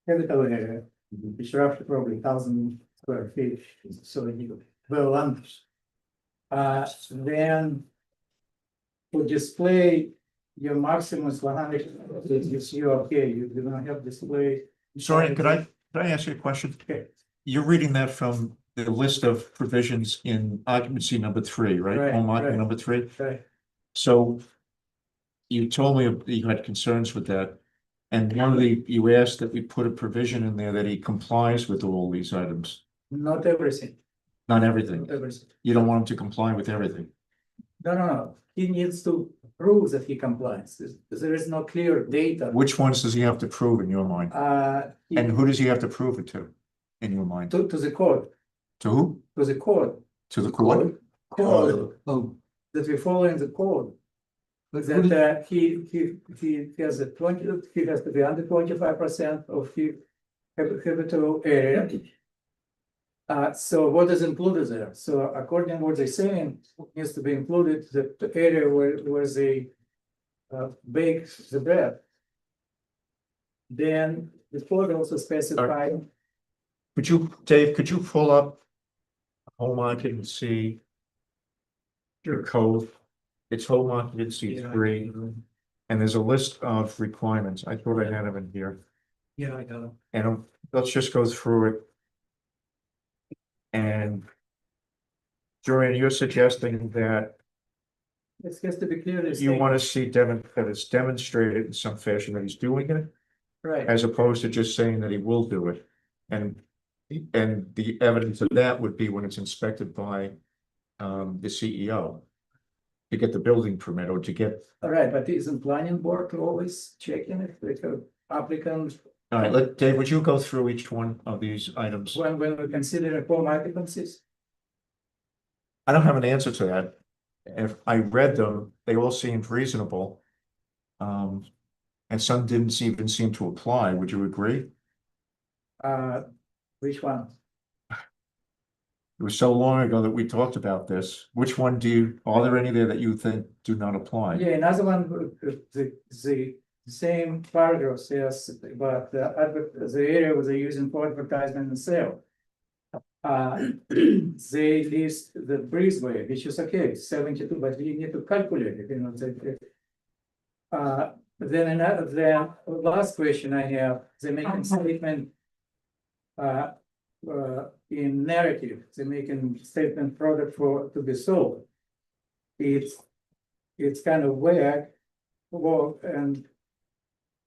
Habitable area, which roughly probably 1,000 square feet, so you well under. Then. To display your maximum is 100, you see, okay, you do not have display. Zoran, could I ask you a question? Okay. You're reading that from the list of provisions in occupancy number 3, right? Right, Home occupancy right. number 3. Okay. So you told me that you had concerns with that. And you asked that we put a provision in there that he complies with all these items, Not everything, not everything. not everything. You don't want him to comply with everything. No, he needs to prove that he complies, there is no clear data. Which ones does he have to prove in your mind? He- And who does he have to prove it to in your mind? to the code, To who? to the code. To the court? Code, that we follow in the code. That he has a 20, he has to be under 25% of the habitable area. So what is included there? So according to what they're saying, needs to be included the area where they bake the bread. Then the code also specify, Dave, could you pull up home occupancy? Your code, it's home occupancy 3, and there's a list of requirements. I thought I had them in here. Yeah, I got it. And let's just go through it. And Joanne, you're suggesting that it has to be clearly you stated. want to see that it's demonstrated in some fashion that he's doing it, Right, as opposed to just saying that he will do it. And the evidence of that would be when it's inspected by the CEO to get the building permit or to get. all right, but isn't planning board always checking if the applicant, All right, Dave, would you go through each one of these items? when we consider home occupancies? I don't have an answer to that. If I read them, they all seemed reasonable. And some didn't even seem to apply. Would you agree? Which one? It was so long ago that we talked about this. Which one are there any there that you think do not apply? Yeah, another one, the same paragraph says, but the area where they're using for advertisement and sale. They list the breezeway, which is okay, 72, but you need to calculate it, you know, then last question I have, they make a statement. In narrative, they make a statement product to be sold. It's kind of vague, well, and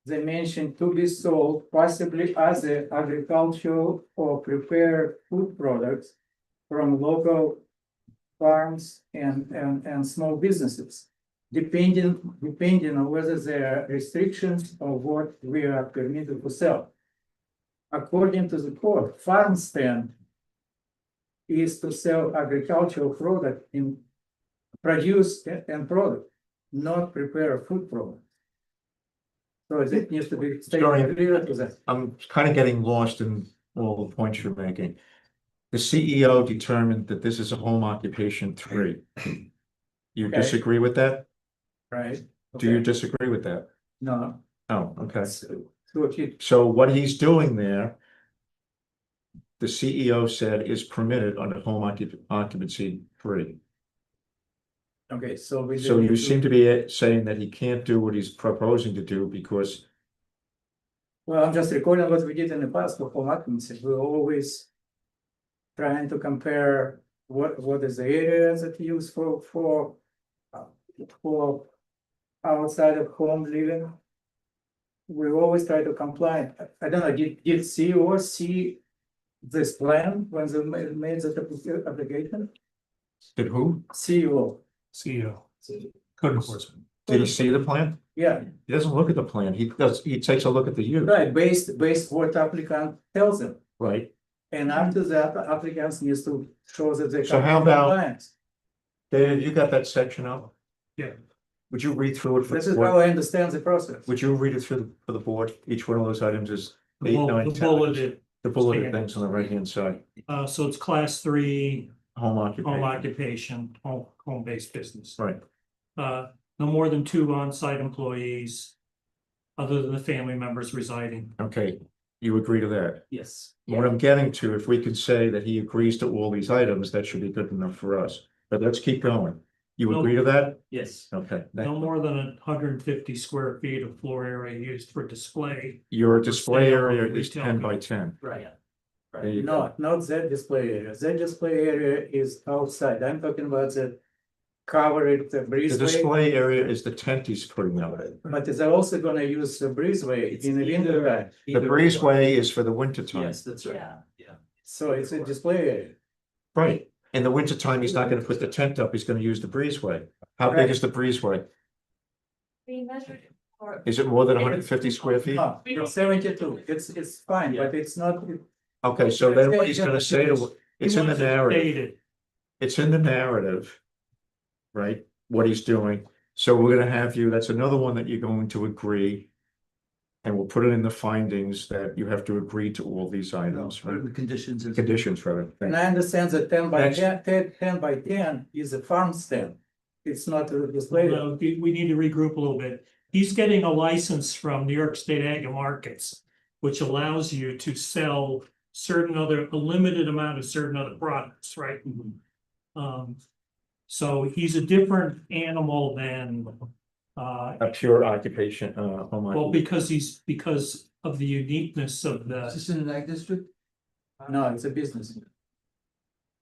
they mention to be sold possibly as a agricultural or prepared food products from local farms and small businesses, depending on whether there are restrictions or what we are permitted to sell. According to the court, farm stand is to sell agricultural product in produce and product, not prepare food product. So it needs to be stated clear to that. I'm kind of getting lost in all the points you're making. The CEO determined that this is a home occupation 3. You Okay. disagree with that? Right? Do you Okay. disagree with that? No. Oh, okay. So if you, So what he's doing there, the CEO said is permitted under home occupancy 3. okay, so we. So you seem to be saying that he can't do what he's proposing to do because, Well, I'm just recording what we did in the past for home occupancy. We're always trying to compare what is the area that used for outside of home living. We always try to comply. I don't know, did CEO see this plan when they made the application? did who? CEO, CEO, code enforcement. Did he see the plan? yeah, He doesn't look at the plan. He takes a look at the use, right, based what applicant tells them. right? And after that, applicants needs to show that they. So come how in about- compliance. David, you got that section up? Yeah. Would you read through it for This the is how board? I understand the process. Would you read it through for the board? Each one of those items is The 8, bull- 9, the 10. bulleted, The bulleted things on the right-hand side, so it's class 3, home home occupation, occupation, home-based business. right? No more than 2 on-site employees, other than the family members residing. Okay, you agree to that? Yes. What I'm getting to, if we could say that he agrees to all these items, that should be good enough for us. But let's keep going. You No. agree to that? Yes. Okay. No more than 150 square feet of floor area used for display. Your display sale area of is retail 10 by goods. 10. Right. There you go. Not that display area. That display area is outside. I'm talking about the covered The breezeway. display area is the tent he's putting out. But they're also gonna use the breezeway in the winter time. The breezeway is for the winter time. that's Yeah. So it's a display area. Right. In the winter time, he's not gonna put the tent up, he's gonna use the breezeway. How big is the breezeway? We measured it for. Is it more than 150 square feet? No, it's 72. It's fine, but it's not. Okay, so then what he's gonna say, it's in the narrative. Stated. It's in the narrative. Right, what he's doing, so we're gonna have you, that's another one that you're going to agree. And we'll put it in the findings that you have to agree to all these items, right? The conditions. Conditions, rather. And I understand that 10 by Next. 10 by 10 is a farm stand. It's not a display. area. No, we need to regroup a little bit. He's getting a license from New York State Ag and Markets, which allows you to sell a limited amount of certain other products, right? So he's a different animal than, A pure occupation, home well, occupation. because of the uniqueness of the, in the ag district? No, it's a business.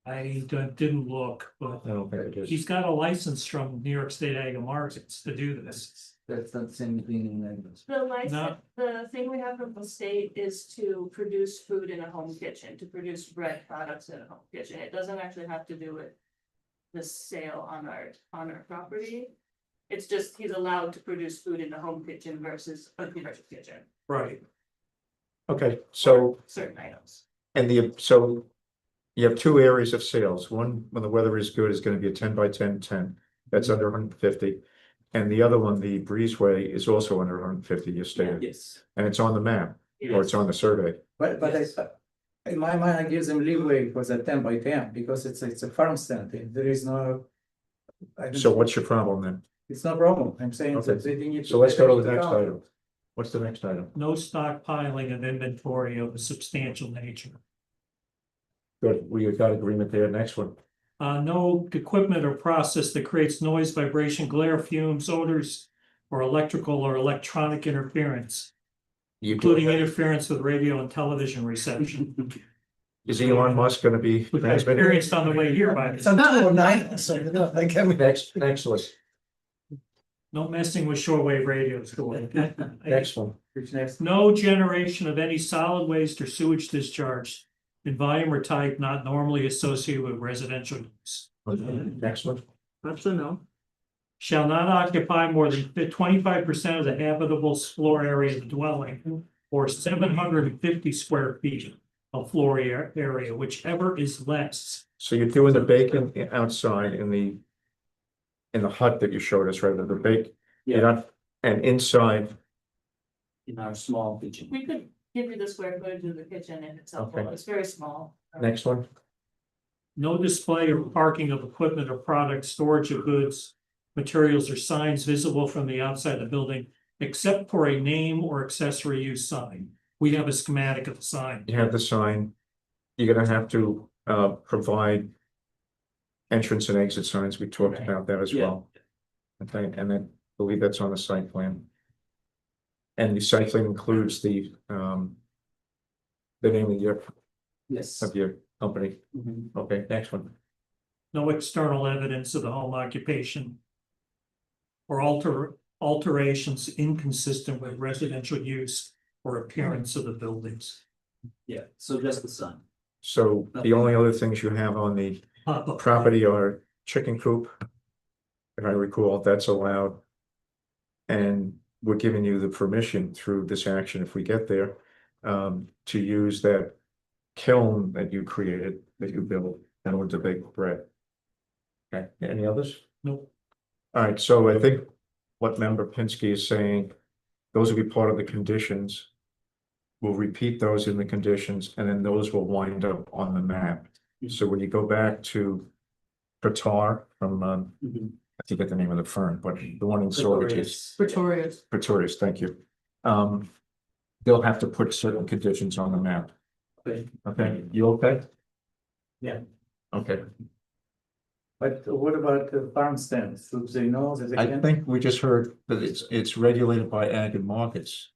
didn't look, but I don't think it is. he's got a license from New York State Ag and Markets to do this. That's not the same thing in ag district. The license, No. the thing we have from the state is to produce food in a home kitchen, to produce bread products in a home kitchen. It doesn't actually have to do with the sale on our property. It's just he's allowed to produce food in the home kitchen versus a commercial kitchen, Right. Okay, so, certain items. so. You have 2 areas of sales, one, when the weather is good, is gonna be a 10 by 10 tent, that's under 150. And the other one, the breezeway, is also under 150, you stated, Yes. and it's on the map, or it's on the survey. But in my mind, I give them leeway for the 10 by 10 because it's a farm stand. There is no. I don't- So what's your problem then? It's no problem. I'm saying Okay. that they need. So let's go to the they need next count. item. What's the next item? No stockpiling of inventory of a substantial nature. Good, we got agreement there. Next one. No equipment or process that creates noise, vibration, glare, fumes, odors, or electrical or electronic interference, You including interference with radio and television reception. Is Elon Musk gonna be Which I transmitting? experienced on the way here by It's on 209, so you know, like, Next list, no messing with shortwave radios. next one. Which next? No generation of any solid waste or sewage discharge in volume or type not normally associated with residential use. Next one. That's a no. Shall not occupy more than 25% of the habitable floor area of the dwelling or 750 square feet of floor area, whichever is less. So you're doing the bacon outside in the hut that you showed us, right? The bake, you're not, and inside, In our small kitchen. We could give you the square footage of the kitchen and it's helpful, Okay. it's very small. next one. No display or parking of equipment or products, storage of goods, materials or signs visible from the outside of the building, except for a name or accessory use sign. We have a schematic of the sign. You have the sign. You're gonna have to provide entrance and exit signs. We talked about that as well. Okay, and then I believe that's on the site plan. And the site plan includes the name Yes. of your company. Mhm. Okay, next one. No external evidence of the home occupation. Or alterations inconsistent with residential use or appearance of the buildings. Yeah, so just the sun. So the only other things you have on the property are chicken coop. If I recall, that's allowed. And we're giving you the permission through this action, if we get there, to use that kiln that you created, that you built in order to bake bread. Okay, any others? Nope. All right, so I think what member Pinsky is saying, those will be part of the conditions. We'll repeat those in the conditions, and then those will wind up on the map. So when you go back to Qatar from, I forget the name of the firm, but the one in Saugus, Pretorius. Pretorius, thank you. They'll have to put certain conditions on the map. Okay. Okay, you okay? Yeah. Okay, But what about the farm stands? Do they know that they I can? think we just heard that it's regulated by Ag and Markets.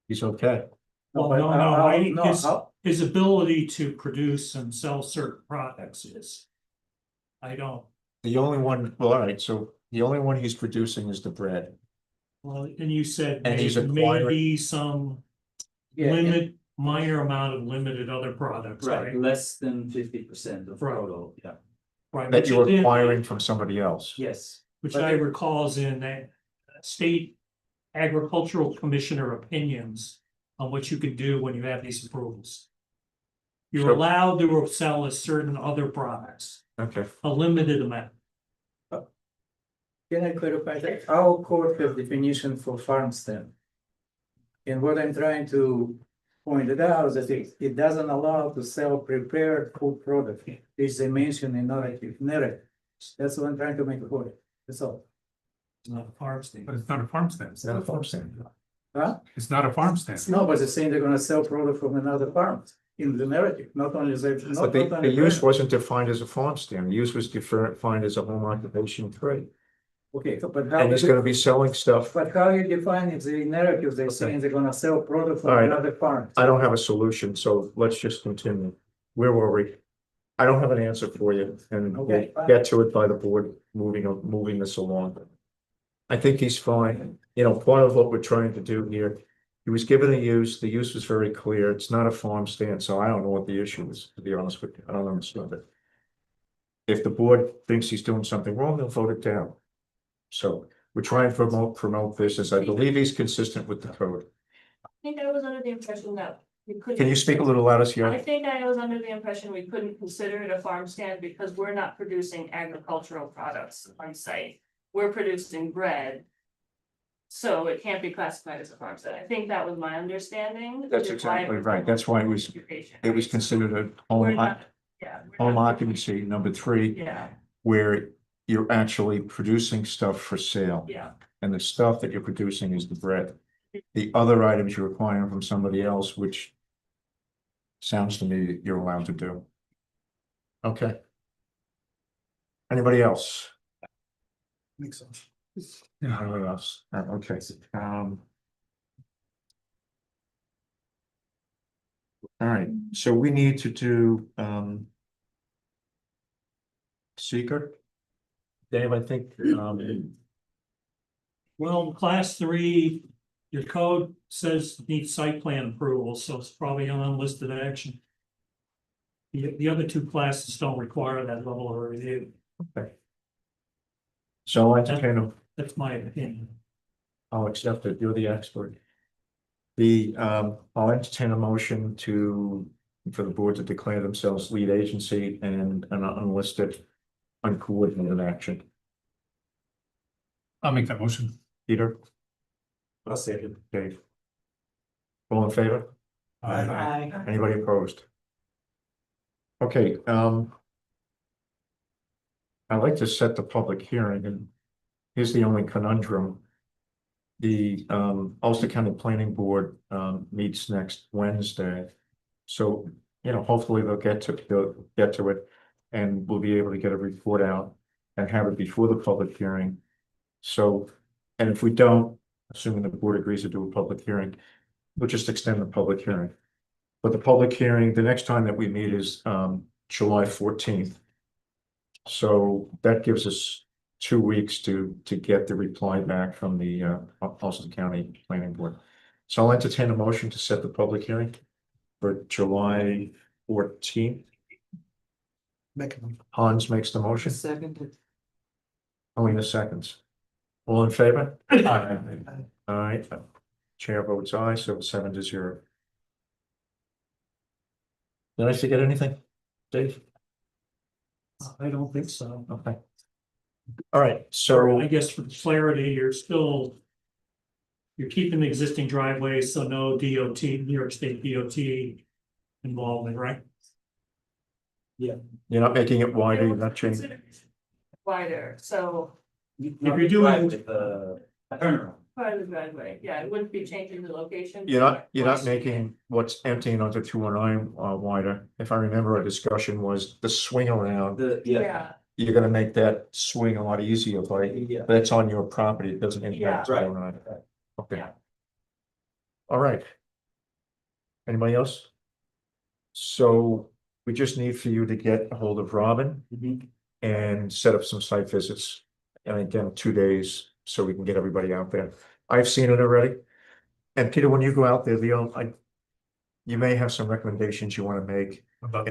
He's okay. Well, but no, how- no, no, how- his ability to produce and sell certain products is. I don't, The only one, well, all right, so the only one he's producing is the bread. well, and you said And he's maybe acquiring- some Yeah, minor amount of limited other products, right? less than 50% of Right. total, yeah. Right, That which you're is in- acquiring from somebody else. Yes. Which But I it- recall is in a state agricultural commissioner opinions on what you can do when you have these approvals. You're Sure. allowed to sell a certain other products, Okay, a limited amount. Can I clarify that? Our code has definition for farm stand. And what I'm trying to point it out is that it doesn't allow to sell prepared food product, which they mention in narrative. That's what I'm trying to make a point. That's all. It's not a farm stand. But it's not a farm stand. it's not a farm stand. Huh? It's not a farm stand. No, but they're saying they're gonna sell product from another farm in the narrative, not only they. But the use wasn't defined as a farm stand, the use was defined as a home occupation trade. Okay, but how, And he's gonna be selling stuff. but how you define if the narrative, they're saying they're gonna sell product from All right. another farm? I don't have a solution, so let's just continue. Where were we? I don't have an answer for you, and we'll Okay, fine. get to it by the board moving this along. I think he's fine. You know, part of what we're trying to do here, he was given a use, the use was very clear. It's not a farm stand, so I don't know what the issue is, to be honest with you. I don't understand it. If the board thinks he's doing something wrong, they'll vote it down. So we're trying to promote this, as I believe he's consistent with the code. I think I was under the impression that we couldn't. Can you speak a little louder, I Sierra? think I was under the impression we couldn't consider it a farm stand because we're not producing agricultural products on site. We're producing bread. So it can't be classified as a farmstead. I think that was my understanding. That's which is why it exactly was right. That's why it was, occupation, it was right? considered a We're home, not- Yeah. we're home not- occupancy, number 3, Yeah, where you're actually producing stuff for sale. yeah. And the stuff that you're producing is the bread. The other items you're acquiring from somebody else, which sounds to me that you're allowed to do. Okay. Anybody else? Makes sense. Anybody else? Okay, all right, so we need to do, seeker. Dave, I think, Well, class 3, your code says needs site plan approval, so it's probably an unlisted action. The other 2 classes don't require that level of review. so I entertain That's my opinion. I'll accept it, you're the expert. I'll entertain a motion for the board to declare themselves lead agency and an unlisted, uncoordinated action. I'll make that motion. Peter? I'll say it. Dave? All in favor? Aye. Anybody opposed? Okay, I'd like to set the public hearing, and here's the only conundrum. The Ulster County Planning Board meets next Wednesday. So, hopefully they'll get to it, and we'll be able to get a report out and have it before the public hearing. So, and if we don't, assuming the board agrees to do a public hearing, we'll just extend the public hearing. But the public hearing, the next time that we meet is July 14th. So that gives us 2 weeks to get the reply back from the Ulster County Planning Board. So I'll entertain a motion to set the public hearing for July 14th. Hans makes the motion. Seconded. Only seconds. All in favor? Aye. All right, chair votes aye, so 7-0. Did I forget anything, Dave? I don't think so. Okay. All right, so I guess for clarity, you're keeping the existing driveways, so no DOT, New York State DOT involvement, right? you're not making it wider, you're not changing. Wider, so If you're doing, The turnaround. part of the driveway, yeah, it wouldn't be changing the location. You're not making what's emptying onto 209 wider. If I remember, our discussion was the swing around. Yeah, You're gonna make that swing a lot easier, but that's on your property, it doesn't impact. Yeah, right. 209. Okay. Yeah. All right. Anybody else? So we just need for you to get a hold of Robin and set up some site visits. And again, 2 days, so we can get everybody out there. I've seen it already. And Peter, when you go out there, you may have some recommendations you want to make About the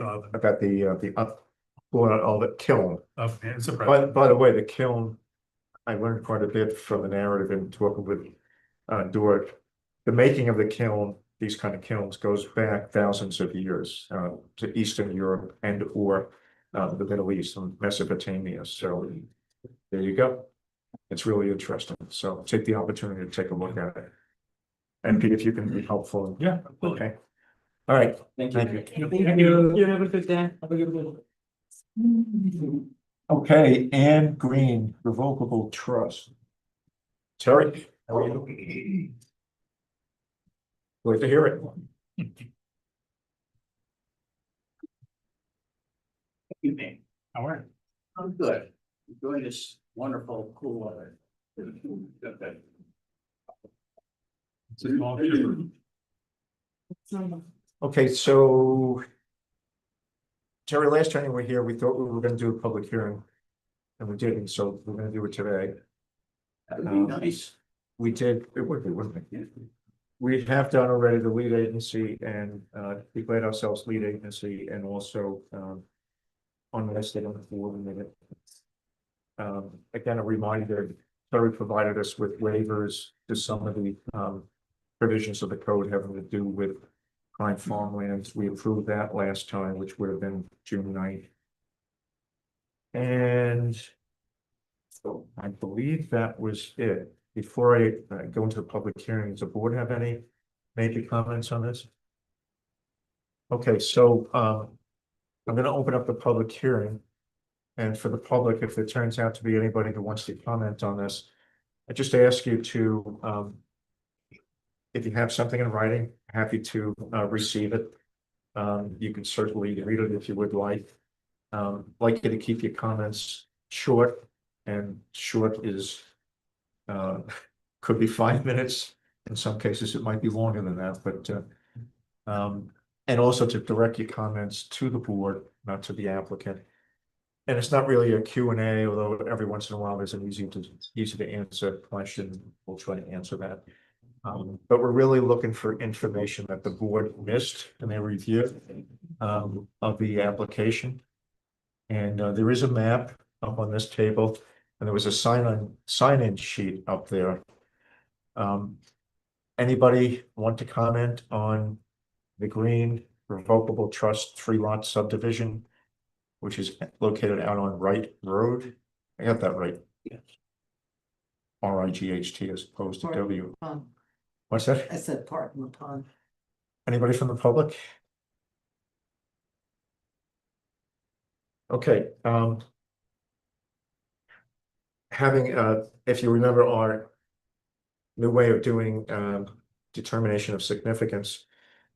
kiln. it's a. By the way, the kiln, I learned quite a bit from the narrative and talking with Dort. The making of the kiln, these kind of kilns, goes back thousands of years to Eastern Europe and or the Middle East and Mesopotamia. So there you go. It's really interesting. So take the opportunity to take a look at it. And Pete, if you can be helpful. Yeah. Okay. All right. Thank Thank you. you. Thank you. You have a good day. Have a good one. Okay, Anne Green, revocable trust. Terry, how are you? Glad to hear it. Evening. All right. I'm good. Enjoying this wonderful, cool weather. It's a small group. Okay, so Terry, last time you were here, we thought we were gonna do a public hearing. And we didn't, so we're gonna do it today. That'd be nice. We did, it would be, wouldn't it? We have done already the lead agency and declared ourselves lead agency and also unlisted on the board minute. Again, a reminder, Terry provided us with waivers to some of the provisions of the code having to do with prime farmlands. We approved that last time, which would have been June 9th. And so I believe that was it. before I go into the public hearing, does the board have any major comments on this? Okay, so I'm gonna open up the public hearing. And for the public, if there turns out to be anybody who wants to comment on this, I just ask you to if you have something in writing, happy to receive it. You can certainly read it if you would like. Like you to keep your comments short, and short is could be 5 minutes. In some cases, it might be longer than that, but and also to direct your comments to the board, not to the applicant. And it's not really a Q&A, although every once in a while there's an easy to answer question. We'll try to answer that. But we're really looking for information that the board missed in their review of the application. And there is a map up on this table, and there was a sign-in sheet up there. Anybody want to comment on the Green Revocable Trust 3-lot subdivision, which is located out on Wright Road? I got that right. Yes. R-I-G-H-T as opposed to W. Pond. What's that? I said park in the pond. Anybody from the public? Okay, if you remember our new way of doing determination of significance,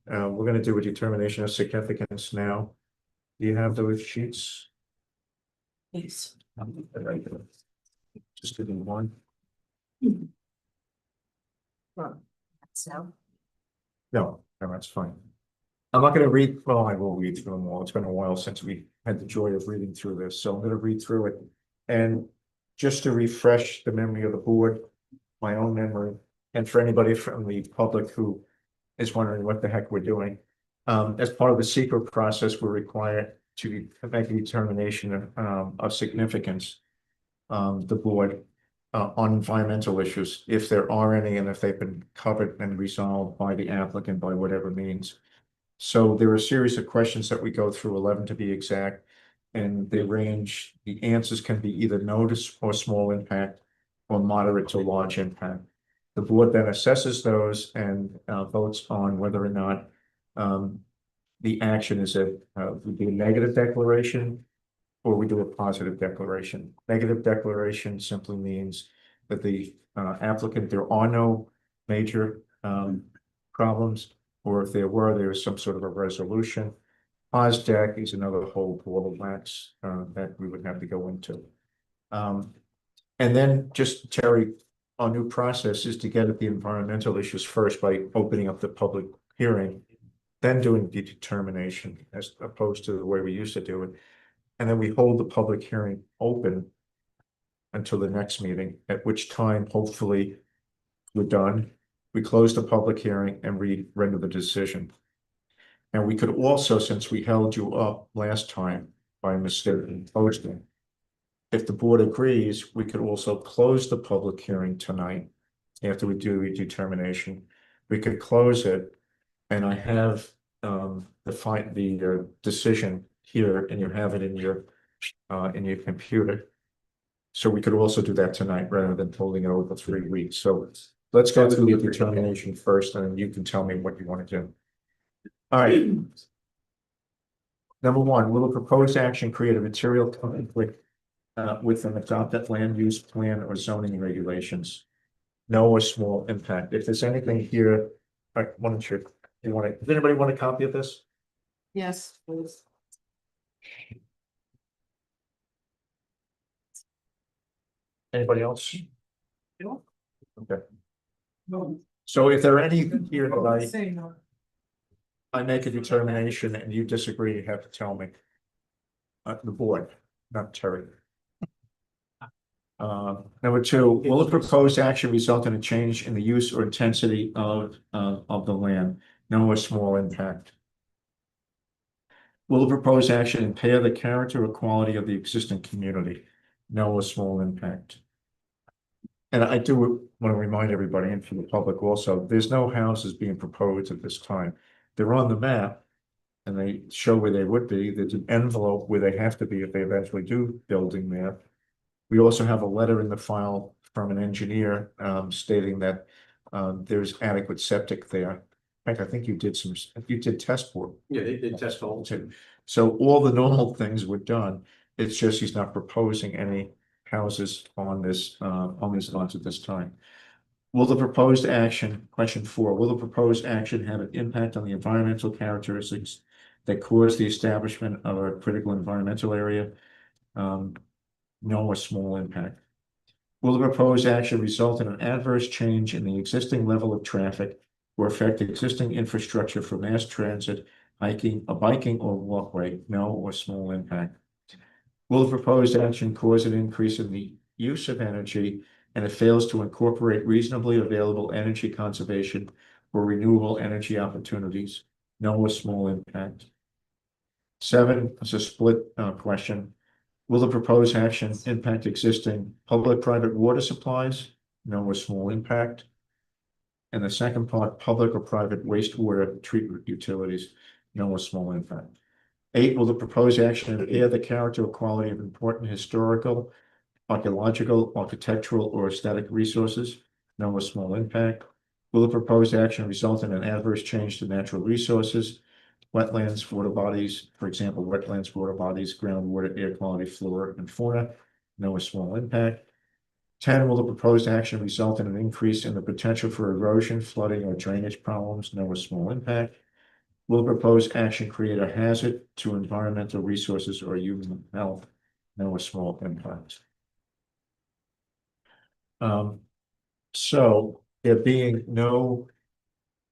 we're gonna do a determination of significance now. Do you have those sheets? Yes. Just do one. So. No, that's fine. I'm not gonna read, well, I will read through them all. It's been a while since we had the joy of reading through this, so I'm gonna read through it. And just to refresh the memory of the board, my own memory, and for anybody from the public who is wondering what the heck we're doing. As part of the secret process, we're required to make a determination of significance. The board on environmental issues, if there are any, and if they've been covered and resolved by the applicant by whatever means. So there are a series of questions that we go through, 11 to be exact, and they range, the answers can be either notice or small impact or moderate to large impact. The board then assesses those and votes on whether or not the action is would be a negative declaration or we do a positive declaration. Negative declaration simply means that the applicant, there are no major problems, or if there were, there is some sort of a resolution. Pos deck is another whole ball of wax that we would have to go into. And then just, Terry, our new process is to get at the environmental issues first by opening up the public hearing, then doing the determination as opposed to the way we used to do it. And then we hold the public hearing open until the next meeting, at which time, hopefully, we're done. We close the public hearing and we render the decision. And we could also, since we held you up last time by mistake in posting, if the board agrees, we could also close the public hearing tonight after we do the determination. We could close it, and I have the decision here, and you have it in your computer. So we could also do that tonight rather than holding it over 3 weeks. So let's go through the determination first, and then you can tell me what you want to do. All right. Number one, will the proposed action create a material conflict with an adopted land use plan or zoning regulations? No or small impact. If there's anything here, why don't you want to, does anybody want a copy of this? Yes, please. Anybody else? Okay. So if there are any here that I make a determination and you disagree, you have to tell me. The board, not Terry. Number two, will the proposed action result in a change in the use or intensity of the land? No or small impact. Will the proposed action impair the character or quality of the existing community? No or small impact. And I do want to remind everybody, and for the public also, there's no houses being proposed at this time. They're on the map and they show where they would be. There's an envelope where they have to be if they eventually do building there. We also have a letter in the file from an engineer, stating that, there's adequate septic there. In fact, I think you did test work. Yeah, they did test holes. So all the normal things were done. It's just he's not proposing any houses on this lot at this time. Will the proposed action, question 4, will the proposed action have an impact on the environmental characteristics that cause the establishment of a critical environmental area? No or small impact. Will the proposed action result in an adverse change in the existing level of traffic or affect existing infrastructure for mass transit, biking or walkway? No or small impact. Will the proposed action cause an increase in the use of energy and it fails to incorporate reasonably available energy conservation or renewable energy opportunities? No or small impact. 7 is a split question. Will the proposed action impact existing public-private water supplies? No or small impact. And the second part, public or private wastewater treatment utilities? No or small impact. 8, will the proposed action impair the character or quality of important historical, archaeological, architectural, or aesthetic resources? No or small impact. Will the proposed action result in an adverse change to natural resources, wetlands, water bodies, for example, wetlands, water bodies, groundwater, air quality, flora, and fauna? No or small impact. 10, will the proposed action result in an increase in the potential for erosion, flooding, or drainage problems? No or small impact. Will the proposed action create a hazard to environmental resources or human health? No or small impact. So there being no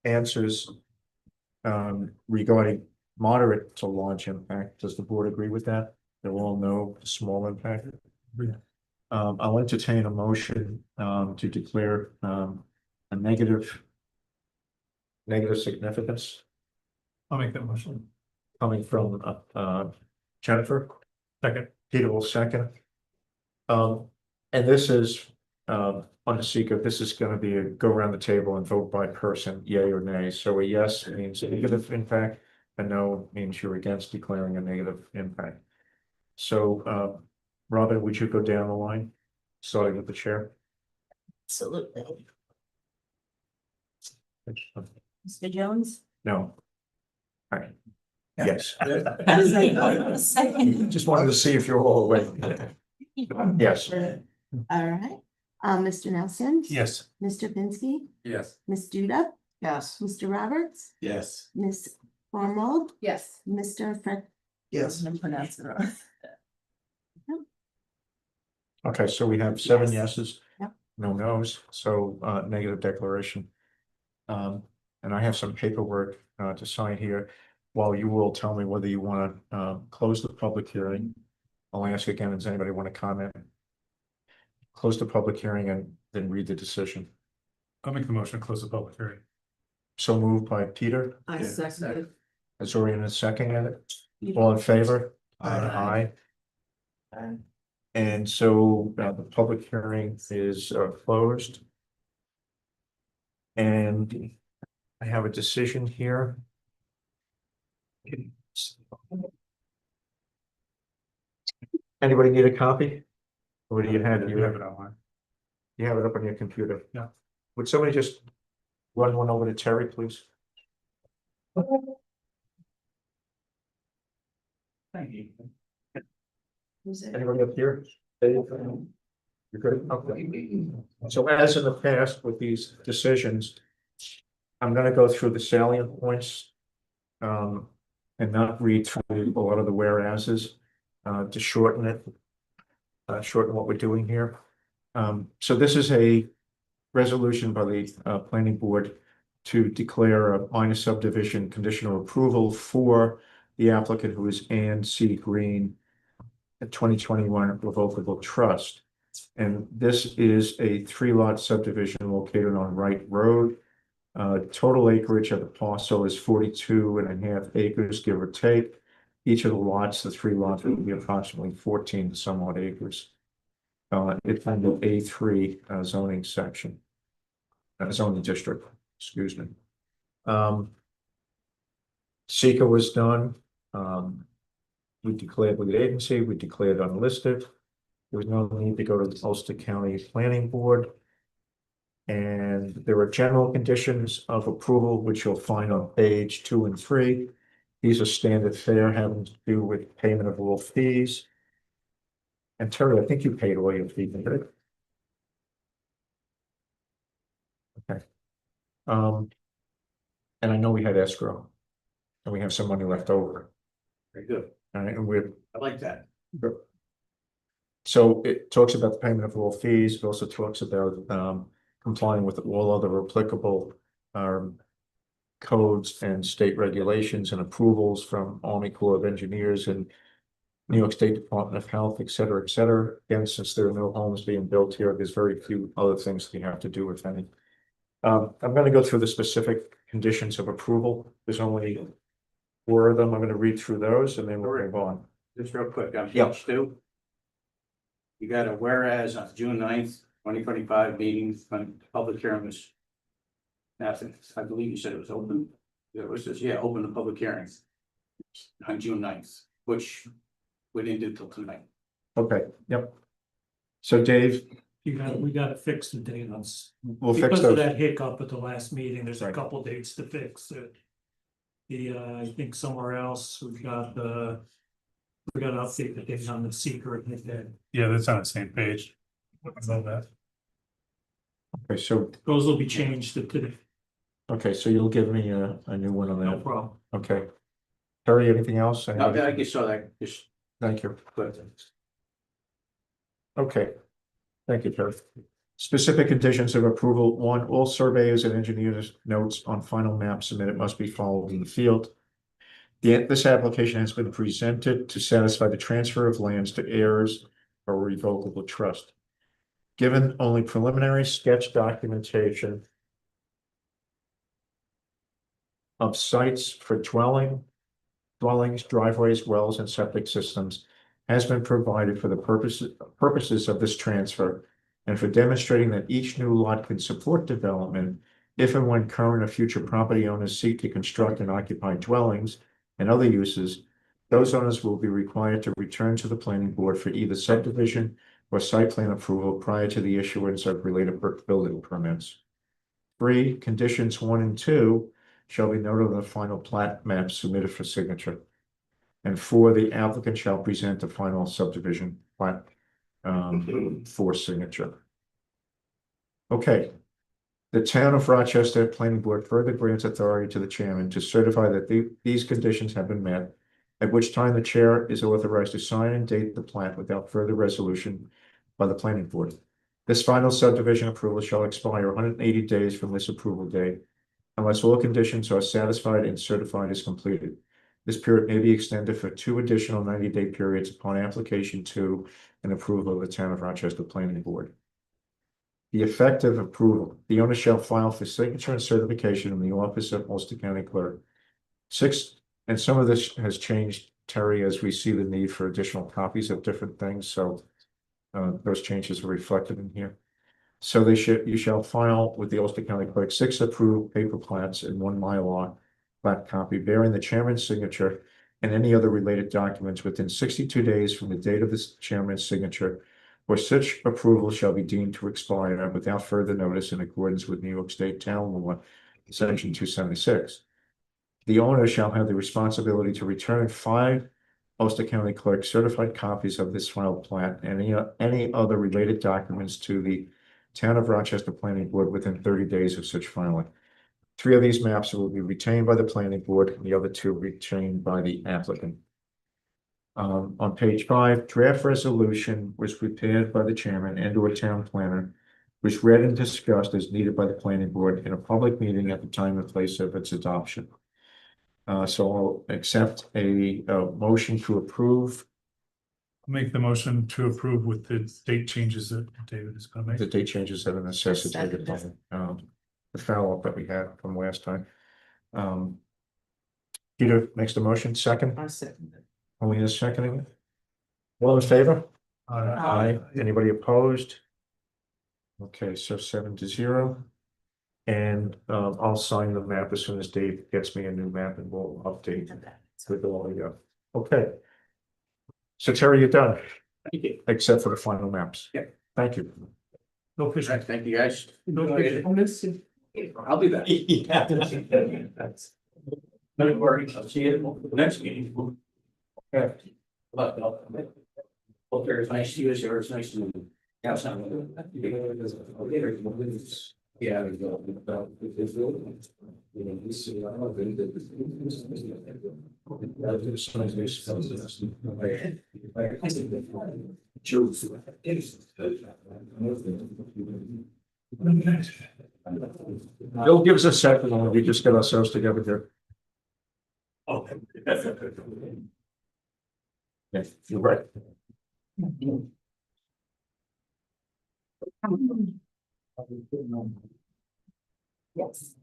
answers regarding moderate to large impact, does the board agree with that? There will no small impact. I'll entertain a motion to declare a negative significance I'll make that motion. coming from Jennifer. Second. Peter will second. And this is on the seeker, this is going to be a go around the table and vote by person, yay or nay. So a yes means negative impact, a no means you're against declaring a negative impact. So Robin, would you go down the line, starting with the chair? Absolutely. Mr. Jones? No. All right. Yes. Second. Just wanted to see if you're all awake. Yes. All right. Mr. Nelson? Yes. Mr. Pinsky? Yes. Ms. Duda? Yes. Mr. Roberts? Yes. Ms. Cornwall? Yes. Mr. Fred? Yes. I'm pronouncing it wrong. Okay, so we have 7 Yes. yeses. Yep. No nos, so negative declaration. And I have some paperwork to sign here. While you will tell me whether you want to close the public hearing. I'll ask again, does anybody want to comment? Close the public hearing and then read the decision. I'll make the motion to close the public hearing. So moved by Peter. I seconded. Is Orion seconding it? All in favor? Aye. Aye. And so the public hearing is closed. And I have a decision here. Anybody need a copy? Or do you have You have it online. You have it up on your computer? Yeah. Would somebody just run one over to Terry, please? Thank you. Anybody up here? You're good? Okay. So as in the past with these decisions, I'm gonna go through the salient points. And not read through a lot of the whereases, to shorten it. Shorten what we're doing here. So this is a resolution by the planning board to declare a minor subdivision conditional approval for the applicant, who is Ann C. Green, a 2021 revocable trust. And this is a 3-lot subdivision located on Wright Road. Total acreage of the parcel is 42.5 acres, give or take. Each of the lots, the 3 lots, will be approximately 14 some odd acres. It's in the A3 zoning section. Zoning district, excuse me. Seeker was done. We declared lead agency, we declared unlisted. There was no need to go to the Ulster County Planning Board. And there are general conditions of approval, which you'll find on page 2 and 3. These are standard fare having to do with payment of all fees. And Terry, I think you paid all your fees, right? Okay. And I know we had escrow. And we have some money left over. Very good. All right, and we're, I like that. so it talks about the payment of all fees. It also talks about complying with all other applicable codes and state regulations and approvals from Army Corps of Engineers and New York State Department of Health, et cetera, et cetera. Again, since there are no homes being built here, there's very few other things that you have to do, if any. I'm going to go through the specific conditions of approval. There's only 4 of them. I'm going to read through those and then we'll move on. Just real quick, on Yeah. page 2. You got a whereas on June 9th, 2025 meeting, on public hearing was. Nothing, I believe you said it was open. It was just, yeah, open the public hearings. On June 9th, which we didn't do till tonight. Okay, yep. So Dave, We gotta fix the date on. we'll fix Because of those. that hiccup at the last meeting, there's a Right. couple dates to fix it. I think somewhere else, we got to update the date on the secret, and then Yeah, that's on the same page. I love that. Okay, so, those will be changed to today, okay, so you'll give me a new one on no that. problem. Okay. Terry, anything else? No, I just saw that, just, Thank you. but Okay. Thank you, Terry. Specific conditions of approval. 1, all surveyors and engineers' notes on final map submitted must be followed in the field. This application has been presented to satisfy the transfer of lands to heirs or revocable trust. Given only preliminary sketch documentation of sites for dwellings, driveways, wells, and septic systems has been provided for the purposes of this transfer and for demonstrating that each new lot can support development if and when current or future property owners seek to construct and occupy dwellings and other uses, those owners will be required to return to the planning board for either subdivision or site plan approval prior to the issuance of related building permits. 3, conditions 1 and 2 shall be noted on the final plat map submitted for signature. And 4, the applicant shall present the final subdivision plat for signature. Okay. The Town of Rochester Planning Board further grants authority to the chairman to certify that these conditions have been met, at which time the chair is authorized to sign and date the plat without further resolution by the planning board. This final subdivision approval shall expire 180 days from this approval date, unless all conditions are satisfied and certified as completed. This period may be extended for 2 additional 90-day periods upon application to and approval of the Town of Rochester Planning Board. The effective approval, the owner shall file for signature and certification in the office of Ulster County Clerk. 6, and some of this has changed, Terry, as we see the need for additional copies of different things, so those changes are reflected in here. So you shall file with the Ulster County Clerk 6 approved paper plats and 1 Mylar plat copy bearing the chairman's signature and any other related documents within 62 days from the date of the chairman's signature, or such approval shall be deemed to expire without further notice in accordance with New York State Town Law, Section 276. The owner shall have the responsibility to return 5 Ulster County Clerk certified copies of this filed plat and any other related documents to the Town of Rochester Planning Board within 30 days of such filing. 3 of these maps will be retained by the planning board, and the other 2 retained by the applicant. On page 5, draft resolution was prepared by the chairman and/or town planner, was read and discussed as needed by the planning board in a public meeting at the time and place of its adoption. So I'll accept a motion to approve. Make the motion to approve with the date changes that David is gonna The make. date changes that are necessitated by the follow-up that we had from last time. Peter makes the motion, second. I second it. Alina seconding it. All in favor? Aye. Anybody opposed? Okay, so 7-0. And I'll sign the map as soon as Dave gets me a new map and we'll update with all the, okay. So Terry, you're done. except for the final maps. Yeah. Thank you. No fishing. Thank you, guys. No fishing. I'll be back. No worries, I'll see you at the next meeting. Okay. But, well, very nice to you, sir, it's nice to meet you. Yeah, Yeah. Bill, give us a second while we just get ourselves together here. Yeah, you're right. Yes.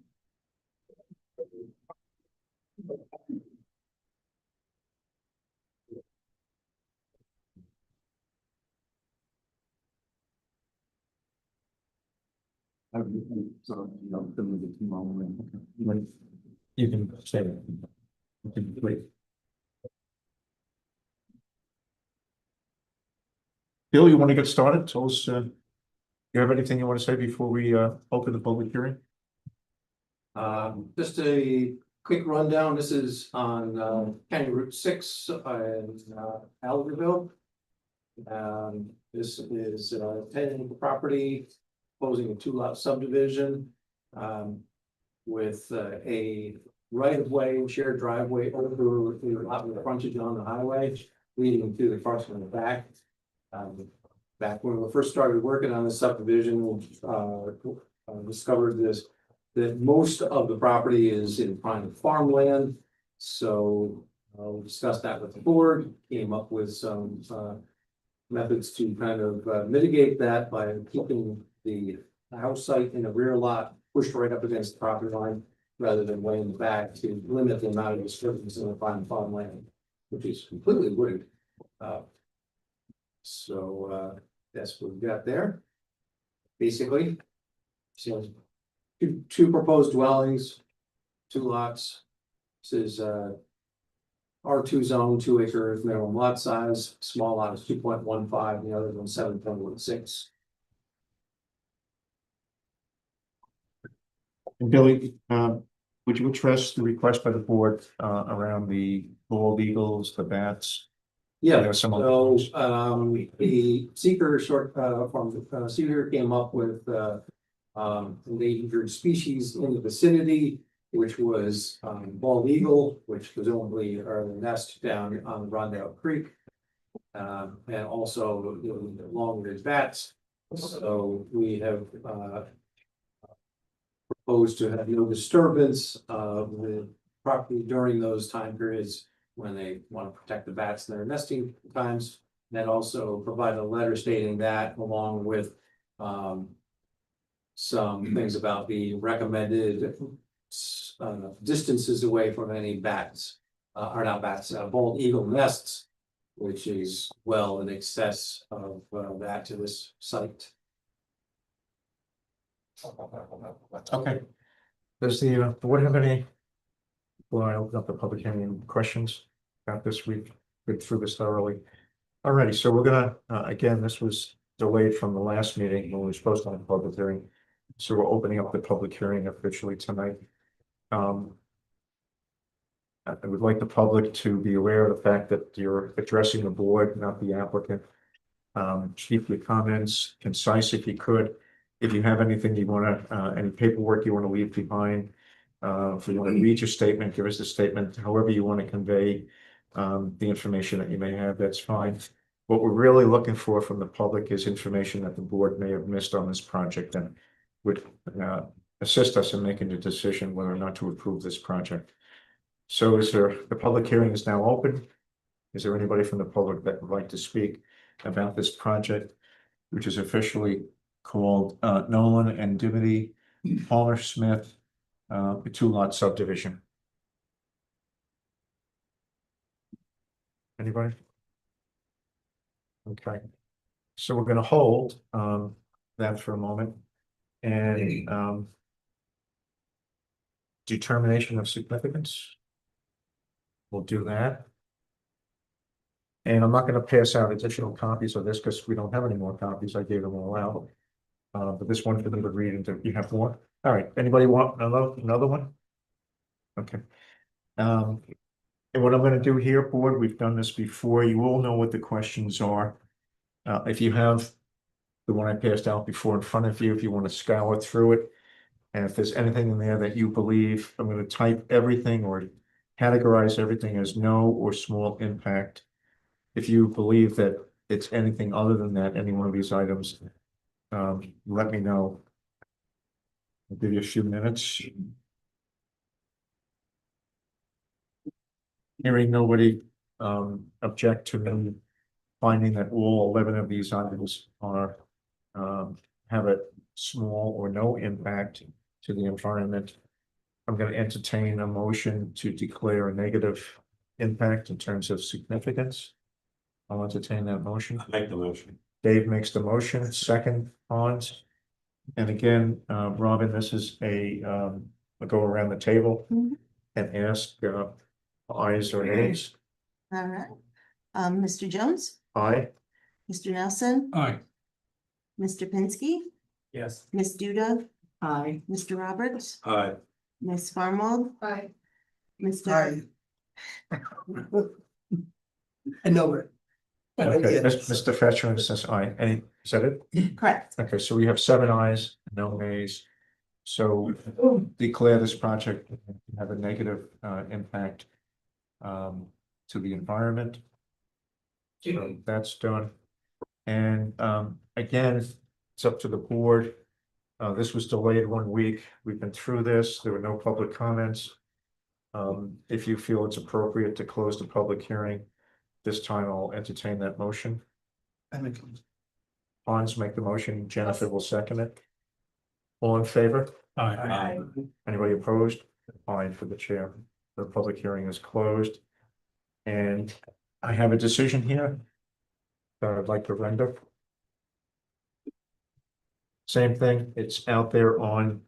You can say it. You can wait. Bill, you want to get started? Tell us, you have anything you want to say before we open the public hearing? Just a quick rundown. This is on County Route 6 in Albertville. This is a 10-acre property, proposing a 2-lot subdivision. With a right-of-way, shared driveway over the lot with frontage on the highway, leading to the front and the back. Back when we first started working on the subdivision, we discovered that most of the property is in private farmland. So we discussed that with the board, came up with some methods to kind of mitigate that by keeping the house site in the rear lot pushed right up against the property line, rather than way in the back, to limit the amount of disturbance in the private farmland, which is completely wooded. So that's what we've got there. Basically, so two proposed dwellings, 2 lots. This is R2 zone, 2 acre minimum lot size. Small lot is 2.15, the other one 7.16. And Billy, would you address the request by the board around the bald eagles, the bats? Yeah, There are some other so, ones. the seeker from seeker came up with, endangered species in the vicinity, which was, bald eagle, which presumably are the nest down on Rondell Creek. And also the long-eared bats. So we have, proposed to have no disturbance of the property during those time periods when they want to protect the bats in their nesting times. And also provide a letter stating that, along with some things about the recommended distances away from any bats, or not bats, bald eagle nests, which is well in excess of that to this site. Okay. Does the board have any? Well, I open up the public hearing, any questions about this? We've been through this thoroughly. Alrighty, so we're gonna, again, this was delayed from the last meeting when we were supposed to have a public hearing. So we're opening up the public hearing officially tonight. I would like the public to be aware of the fact that you're addressing the board, not the applicant. Keep your comments concise if you could. If you have anything you wanna, any paperwork you wanna leave behind. If you wanna read your statement, give us the statement, however you wanna convey the information that you may have, that's fine. What we're really looking for from the public is information that the board may have missed on this project and would assist us in making the decision whether or not to approve this project. So the public hearing is now open. Is there anybody from the public that would like to speak about this project, which is officially called Nolan and Dimity Palmer Smith, a 2-lot subdivision? Anybody? Okay, so we're gonna hold that for a moment. And determination of significance. We'll do that. And I'm not gonna pass out additional copies of this because we don't have any more copies. I gave them all out. But this one for them to read and you have more? All right, anybody want another one? Okay. And what I'm gonna do here, board, we've done this before. You all know what the questions are. If you have the one I passed out before in front of you, if you want to scour through it. And if there's anything in there that you believe, I'm gonna type everything or categorize everything as no or small impact. If you believe that it's anything other than that, any one of these items, let me know. I'll give you a few minutes. Hearing nobody, object to me finding that all 11 of these items are, have a small or no impact to the environment. I'm gonna entertain a motion to declare a negative impact in terms of significance. I'll entertain that motion. Make the motion. Dave makes the motion, second, Hans. And again, Robin, this is I'll go around the table Mhm. and ask, ayes or nays. All right. Mr. Jones, Aye. Mr. Nelson, Aye. Mr. Pinsky, Yes. Ms. Duda, Aye. Mr. Roberts, Aye. Ms. Farmold, Bye. Mr. I know it. Okay, Yeah. Mr. Fetchman says aye. Is that it? Correct. Okay, so we have 7 ayes, no nays. So declare this project to have a negative impact to the environment. So that's done. And again, it's up to the board. This was delayed 1 week. We've been through this. There were no public comments. If you feel it's appropriate to close the public hearing, this time I'll entertain that motion. Hans make the motion, Jennifer will second it. All in favor? Aye. Anybody opposed? Aye for the chair. The public hearing is closed. And I have a decision here that I'd like to render. Same thing, it's out there on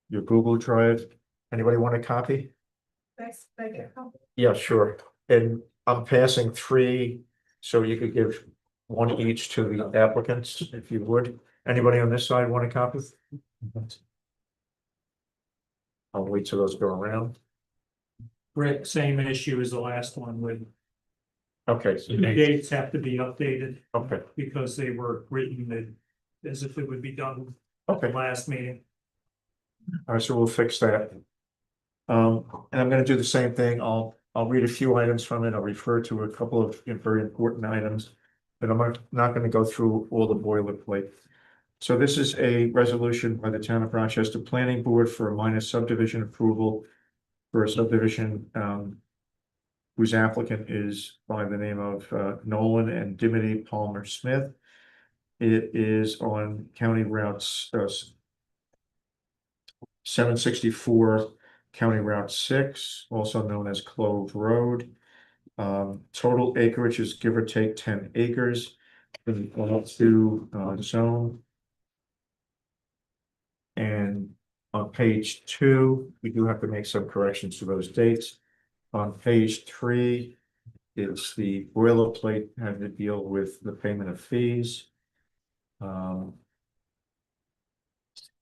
your Google Drive. Anybody want a copy? Thanks, thank you. Yeah, sure. And I'm passing 3, so you could give 1 each to the applicants, if you would. Anybody on this side want a copy? I'll wait till those go around. Rick, same issue as the last one with Okay, the dates have to be updated okay, because they were written as if it would be done at the okay. last meeting. All right, so we'll fix that. And I'm gonna do the same thing. I'll read a few items from it. I'll refer to a couple of very important items. But I'm not gonna go through all the boilerplate. So this is a resolution by the Town of Rochester Planning Board for a minor subdivision approval for a subdivision whose applicant is by the name of Nolan and Dimity Palmer Smith. It is on County Routes 764 County Route 6, also known as Clove Road. Total acreage is give or take 10 acres. To zone. And on page 2, we do have to make some corrections to those dates. On page 3, it's the boilerplate having to deal with the payment of fees.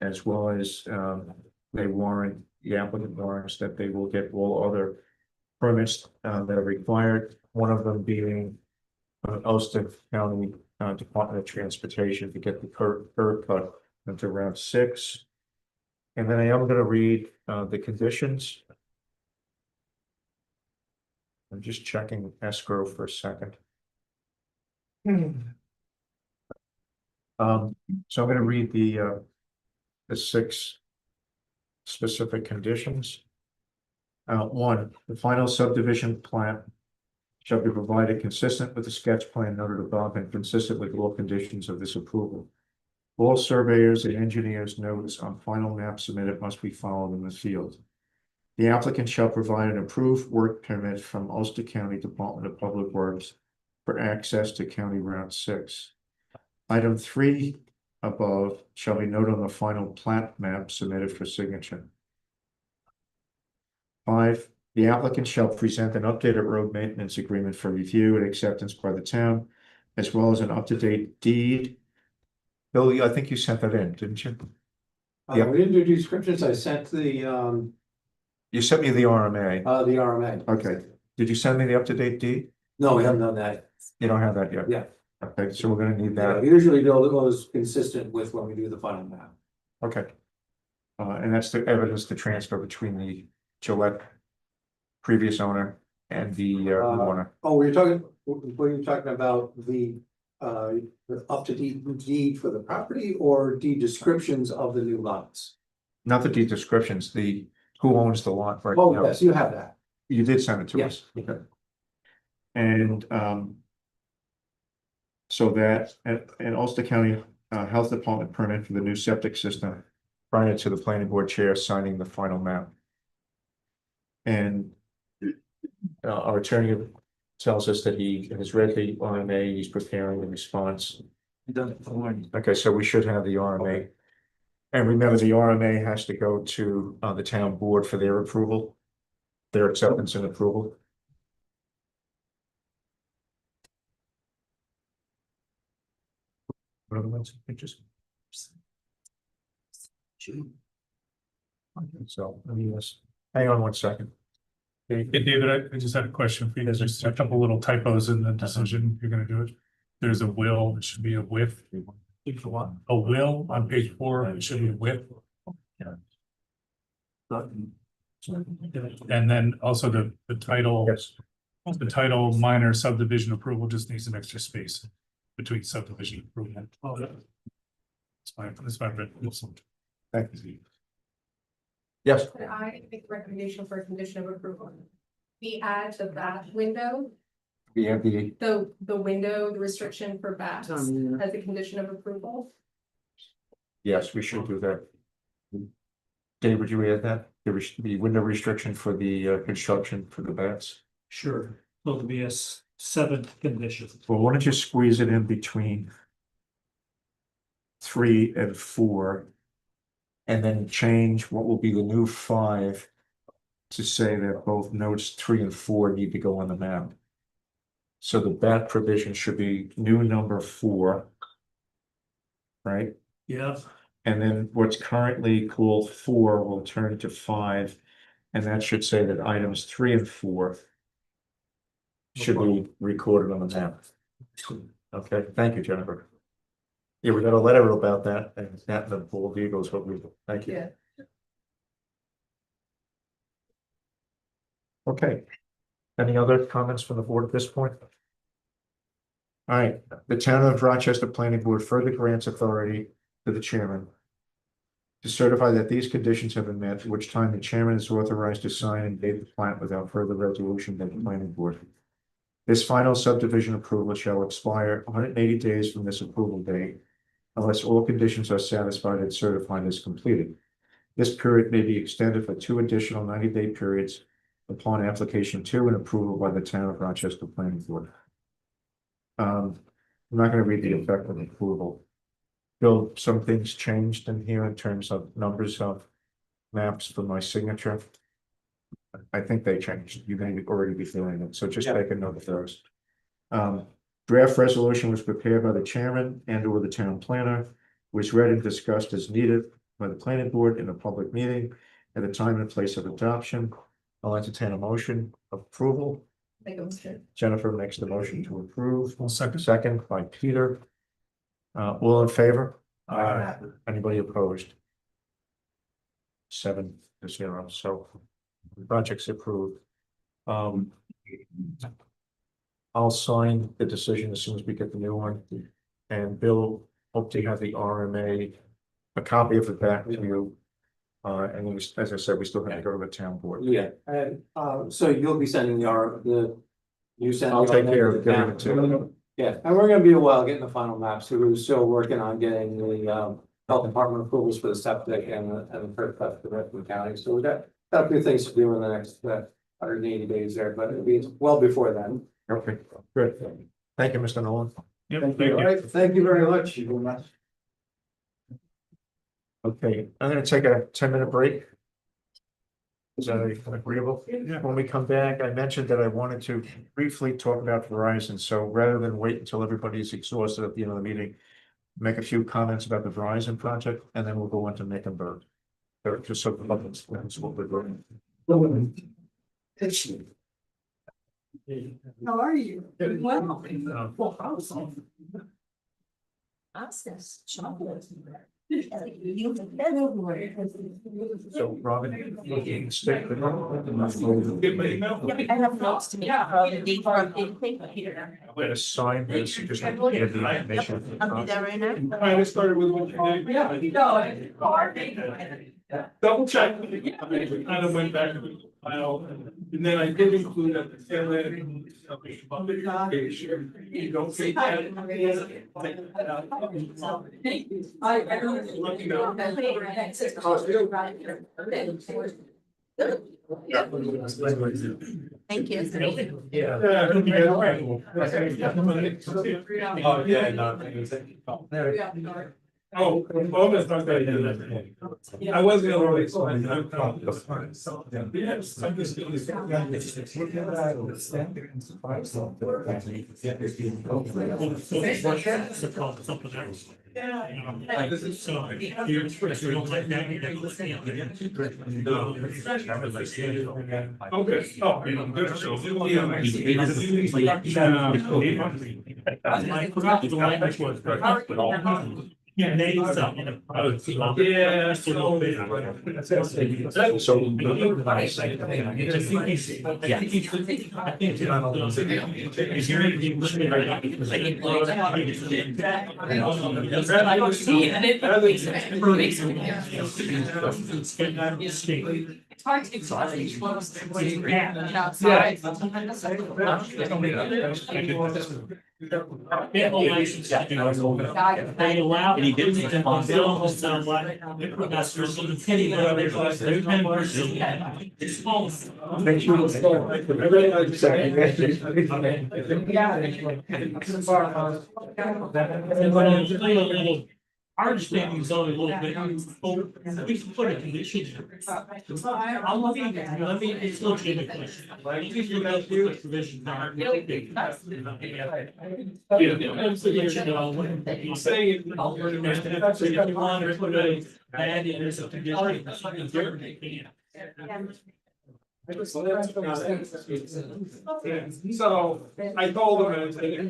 As well as they warrant, the applicant warrants that they will get all other permits that are required, one of them being Ulster County Department of Transportation to get the curb cut into Route 6. And then I am gonna read the conditions. I'm just checking escrow for a second. So I'm gonna read the 6 specific conditions. 1, the final subdivision plan shall be provided consistent with the sketch plan noted above and consistent with all conditions of this approval. All surveyors and engineers' notes on final map submitted must be followed in the field. The applicant shall provide an approved work permit from Ulster County Department of Public Works for access to County Route 6. Item 3 above shall be noted on the final plat map submitted for signature. 5, The applicant shall present an updated road maintenance agreement for review and acceptance by the town, as well as an up-to-date deed. Bill, I think you sent that in, didn't you? Yeah. We didn't do descriptions, I sent the You sent me the RMA. RMA. Okay. Did you send me the up-to-date deed? No, we haven't done that. You don't have that yet? Yeah. Okay, so we're gonna need Yeah, that. usually those consistent with when we do the final map. Okay. And that's the evidence to transfer between the Gillette previous owner and the new owner. Oh, were you talking about the up-to-date deed for the property or deed descriptions of the new lots? Not the deed descriptions, the who owns the lot right Oh, now. yes, you have that. You did send it to Yes. us. Okay. And so that, and Ulster County Health Department permit for the new septic system prior to the planning board chair signing the final map. And our attorney tells us that he has read the RMA, he's preparing the response. Okay, so we should have the RMA. And remember, the RMA has to go to the town board for their approval, their acceptance and approval. What other ones, pictures? So, let me just, hang on one second. Hey, David, I just had a question for you. There's just a couple little typos in the decision. You're gonna do it. There's a will, it should be a with. A will on page 4, it should be a with. And then also the title. Yes. The title minor subdivision approval just needs an extra space between subdivision approval. It's fine, it's fine. Thank you. Yes, Could I make a recommendation for a condition of approval? We add to that window, we have the, the window, the restriction for bats as a condition of approval. yes, we should do that. Dave, would you add that? The window restriction for the construction for the bats? Sure, so it'll be a seventh condition. Well, why don't you squeeze it in between 3 and 4? And then change what will be the new 5 to say that both notes 3 and 4 need to go on the map. So the bat provision should be new number 4. Right? Yeah, And then what's currently called 4 will turn to 5. And that should say that items 3 and 4 should be recorded on the map. Okay, thank you, Jennifer. Yeah, we got a letter about that, and that and the Bull Eagles, what we, thank you. Yeah. Okay. Any other comments from the board at this point? All right, the Town of Rochester Planning Board further grants authority to the chairman to certify that these conditions have been met, at which time the chairman is authorized to sign and date the plat without further resolution by the planning board. This final subdivision approval shall expire 180 days from this approval date, unless all conditions are satisfied and certified as completed. This period may be extended for 2 additional 90-day periods upon application 2 and approval by the Town of Rochester Planning Board. I'm not going to read the effect of the approval. Bill, some things changed in here in terms of numbers of maps for my signature. I think they changed. You may already be feeling it, so just take a note of those. Draft resolution was prepared by the chairman and or the town planner, was read and discussed as needed by the planning board in a public meeting at the time and place of adoption. I'll entertain a motion of approval. Make a motion. Jennifer makes the motion to approve. Well, second. Second by Peter. All in favor? Anybody opposed? 7-0, so the project's approved. I'll sign the decision as soon as we get the new one. And Bill, hope to have the RMA, a copy of it back to you. And then as I said, we still have to go to the town board. Yeah, and so you'll be sending you send. I'll take care of the getting it to you. Yeah, and we're gonna be a while getting the final maps, so we're still working on getting the health department approvals for the septic and the first cut for the rest of the county, so we got a few things to do in the next 180 days there, but it'll be well before then. Okay, good. Thank you, Mr. Nolan. Yep, All thank you. right, thank you very much. Okay, I'm gonna take a 10-minute break. Is that agreeable? Yeah. When we come back, I mentioned that I wanted to briefly talk about Verizon, so rather than wait until everybody's exhausted at the end of the meeting. Make a few comments about the Verizon project, and then we'll go into Mecklenburg. Or just so the public knows what we're doing. How are you? Well. Process, chocolate. So Robin, you can stick with. I have notes to make, the date from Peter. I'm gonna sign this, just to get the information. I'll do that right now. I started with what you did. Double check. I kind of went back to the file, and then I did include at the tail end. You don't say that. Thank you. Oh, yeah, no. Oh, almost not that. I was gonna really explain. Yes, I'm just doing Yeah, they use that. Yeah. It's hard to exhaust each one of those. They allow. And he didn't. Sound like. That's for some penny. They're 10%. It's small. Thank you. Our understanding is only a little bit. We can put a condition. I'm looking at, I mean, it's still a question. If you guys do a provision. Saying. If you want to put a bad in as a condition, that's something different, they can. So I told them. And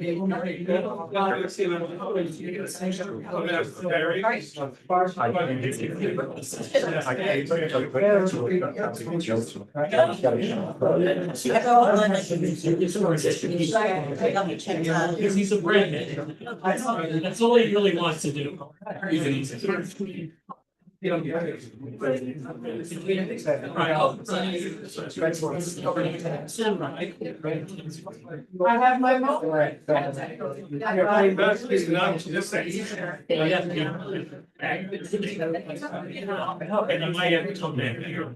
Because he's a brand man. That's all he really wants to do. I have my mom. And I might have to come back here.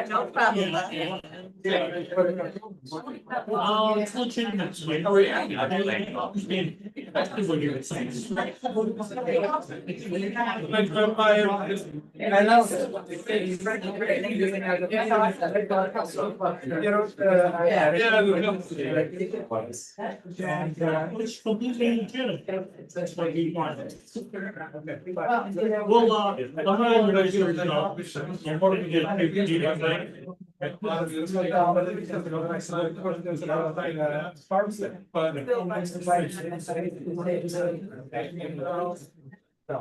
No problem. Oh, it's legitimate. That's what you're saying. I know. It's completely legitimate. That's what he wanted. Well, I'm not gonna do it now. I'm going to get people.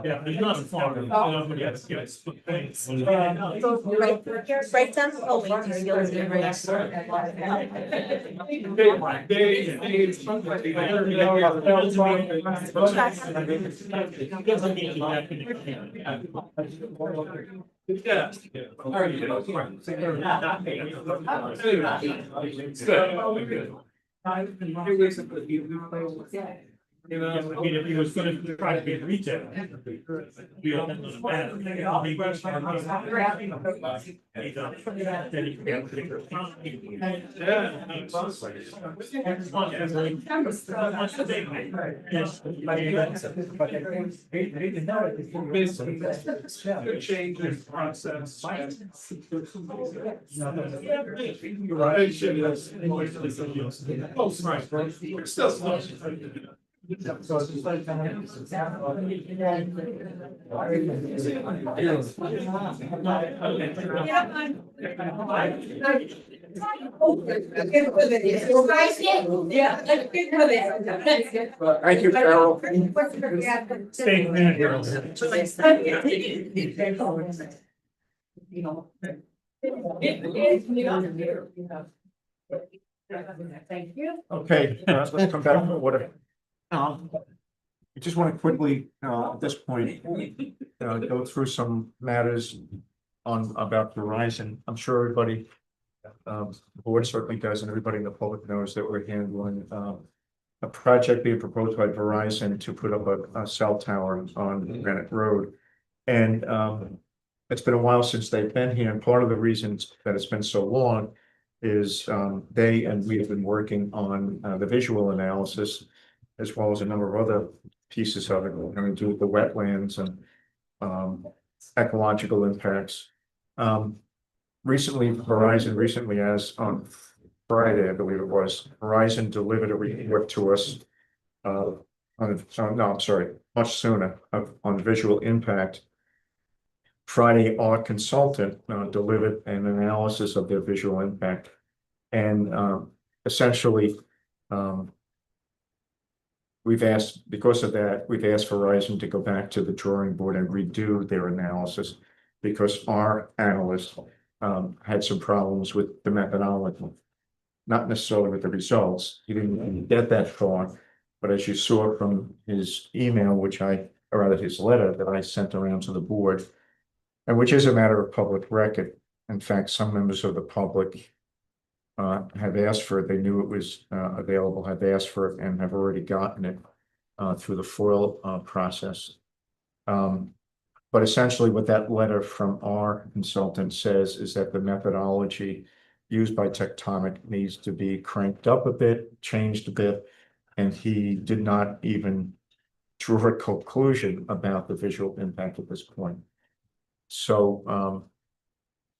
Yeah, there's not a farm. Yes, yes. Right down the hallway to skills and race. Yeah. You know, I mean, if he was gonna try to get retail. We all know that. Then he can take her. Changes process. You're right. Thank you, Carol. Stay a minute here. Thank you. Okay, let's come back to order. I just want to quickly, at this point, go through some matters about Verizon. I'm sure everybody, the board certainly does, and everybody in the public knows that we're handling, a project being proposed by Verizon to put up a cell tower on Granite Road. And, it's been a while since they've been here, and part of the reasons that it's been so long is, they and we have been working on, the visual analysis as well as a number of other pieces of it, having to do with the wetlands and ecological impacts. Recently, as on Friday, I believe it was, Verizon delivered a report to us much sooner on visual impact. Friday, our consultant delivered an analysis of their visual impact, and essentially, because of that, we've asked Verizon to go back to the drawing board and redo their analysis because our analyst had some problems with the methodology, not necessarily with the results. He didn't get that far, but as you saw from his email, or rather his letter that I sent around to the board, and which is a matter of public record. In fact, some members of the public have asked for it. They knew it was available, have asked for it, and have already gotten it through the FOIL process. But essentially what that letter from our consultant says is that the methodology used by Tectonic needs to be cranked up a bit, changed a bit, and he did not even draw a conclusion about the visual impact at this point. So,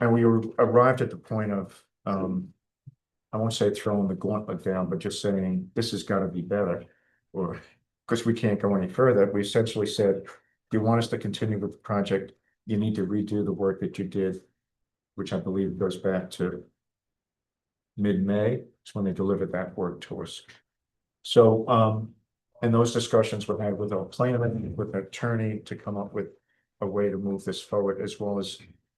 and we arrived at the point of, I won't say throwing the gauntlet down, but just saying, this has got to be better, or because we can't go any further. We essentially said, if you want us to continue with the project, you need to redo the work that you did, which I believe goes back to mid-May. It's when they delivered that work to us. So, and those discussions were had with our planner, with an attorney to come up with a way to move this forward, as well as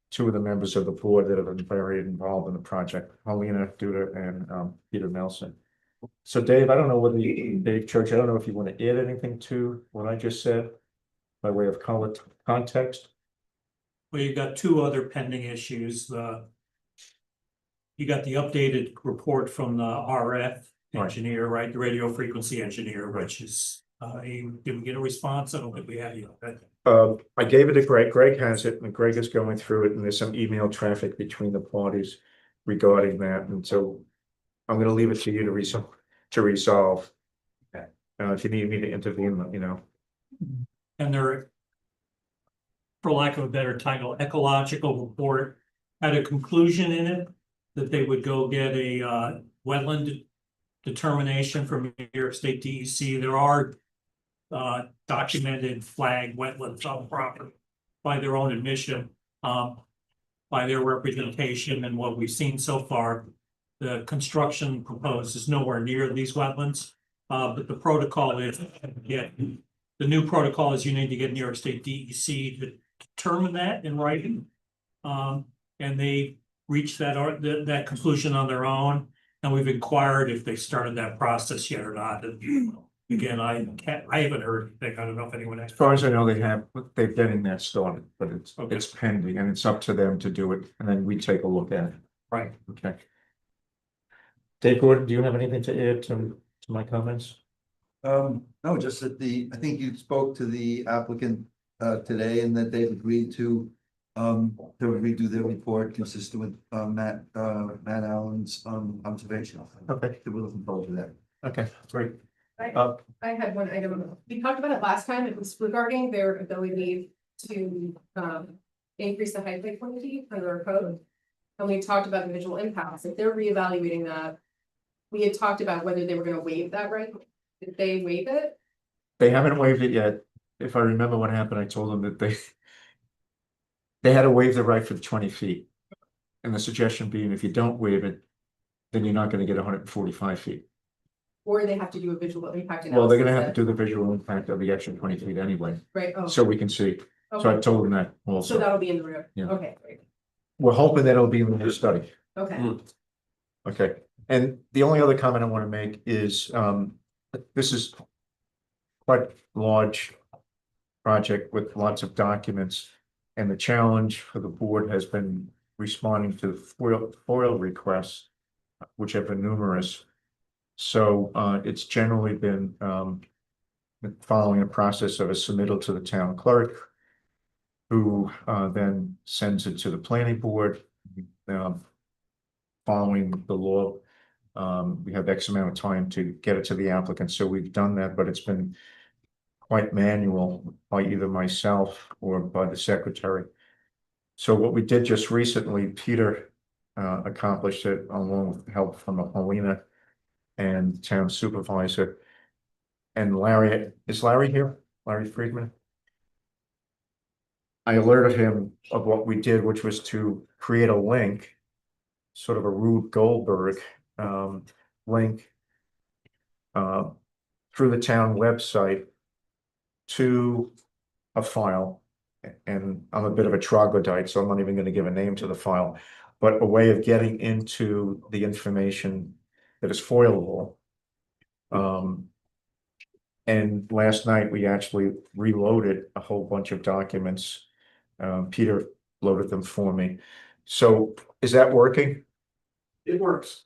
two of the members of the board that have been very involved in the project, Paulina Duda and Peter Nelson. So Dave, I don't know whether Dave Church, I don't know if you want to add anything to what I just said by way of context. Well, you've got two other pending issues. You got the updated report from the RF engineer, right? The radio frequency engineer, which is, did we get a response? I don't think we have yet. I gave it to Greg. Greg has it, and Greg is going through it, and there's some email traffic between the parties regarding that. And so I'm going to leave it to you to resolve. If you need me to intervene, let me know. And there, for lack of a better title, ecological report had a conclusion in it that they would go get a wetland determination from New York State DEC. There are documented flag wetlands on the property by their own admission, by their representation, and what we've seen so far. The construction proposed is nowhere near these wetlands, but the protocol is the new protocol is you need to get New York State DEC to determine that in writing, and they reached that conclusion on their own. And we've inquired if they started that process yet or not. And again, I haven't heard anything. I don't know if anyone has. As far as I know, they're getting that started, but it's pending, and it's up to them to do it, and then we take a look at it. Right. Okay. Dave Gordon, do you have anything to add to my comments? No, just that I think you spoke to the applicant today and that they've agreed to redo their report consistent with Matt Allen's observation. Okay, We're looking forward to that. okay, great. I had one item, we talked about it last time, it was regarding their ability to increase the height of quantity under our code. And we talked about the visual impacts, if they're reevaluating that. We had talked about whether they were gonna waive that, right? Did they waive it? They haven't waived it yet. If I remember what happened, I told them that they had to waive the right for the 20 feet. And the suggestion being, if you don't waive it, then you're not gonna get 145 feet. Or they have to do a visual impact analysis? Well, they're gonna have to that- do the visual impact of the extra 20 feet anyway, Right, oh, so we can see. So I okay, told them that so also. that'll be in the room, Yeah. okay, great, We're hoping that it'll be in the new study. okay. Okay, and the only other comment I want to make is, this is quite a large project with lots of documents. And the challenge for the board has been responding to FOIL requests, which have been numerous. So, it's generally been, following a process of a submittal to the town clerk, who, then sends it to the planning board. Following the law, we have X amount of time to get it to the applicant, so we've done that, but it's been quite manual by either myself or by the secretary. So what we did just recently, Peter accomplished it along with help from Helena and town supervisor. And Larry, is Larry here? Larry Friedman? I alerted him of what we did, which was to create a link, sort of a Rube Goldberg link through the town website to a file. And I'm a bit of a troglodyte, so I'm not even going to give a name to the file, but a way of getting into the information that is foilable. And last night we actually reloaded a whole bunch of documents. Peter loaded them for me. So is that working? It works.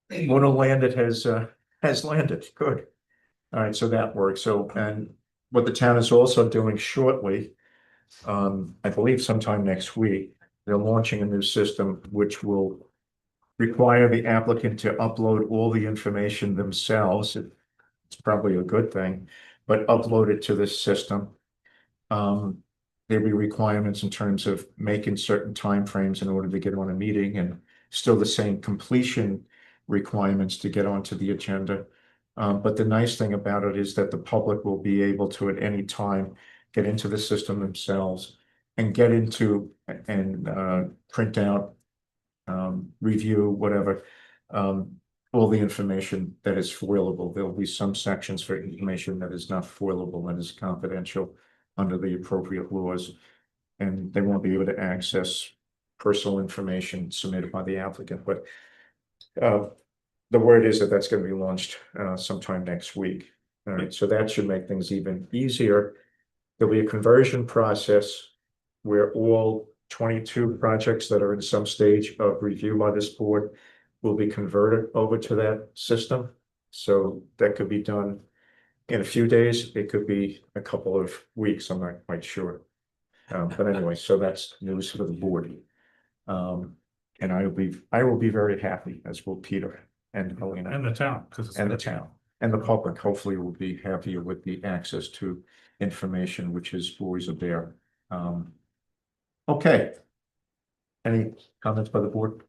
Lunar landed has landed, good. All right, so that works, so, and what the town is also doing shortly, I believe sometime next week, they're launching a new system which will require the applicant to upload all the information themselves. It's probably a good thing, but upload it to this system. There'll be requirements in terms of making certain timeframes in order to get on a meeting, and still the same completion requirements to get onto the agenda. But the nice thing about it is that the public will be able to at any time get into the system themselves and get into and print out, review, whatever, all the information that is foilable. There'll be some sections for information that is not foilable and is confidential under the appropriate laws. And they won't be able to access personal information submitted by the applicant, but the word is that that's going to be launched sometime next week. All right, so that should make things even easier. There'll be a conversion process where all 22 projects that are in some stage of review by this board will be converted over to that system. So that could be done in a few days. It could be a couple of weeks. I'm not quite sure. But anyway, so that's news for the board. And I will be very happy, as will Peter and Helena. And the town, because. And the town, and the public hopefully will be happier with the access to information, which is always a bear. Okay. Any comments by the board?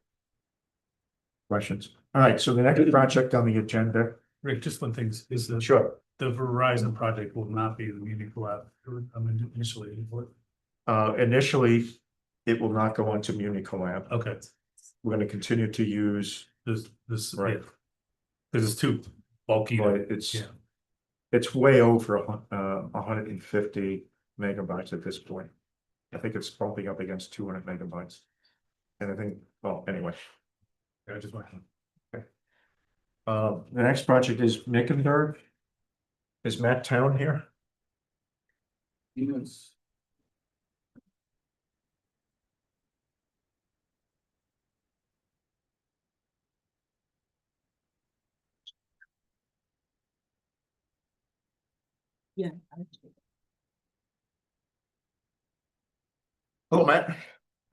Questions? All right, so the next project on the agenda. Rick, just one thing is the Sure. Verizon project will not be the Munich lab. I mean, initially. Initially, it will not go onto Muni Collab. Okay, We're going to continue to use, this, Right. because it's too bulky. but it's way over 150 megabytes at this point. I think it's bumping up against 200 megabytes. And I think, well, anyway. I just want. The next project is Mickenberg. Is Matt Town here? Yes. Yeah. Hello, Matt.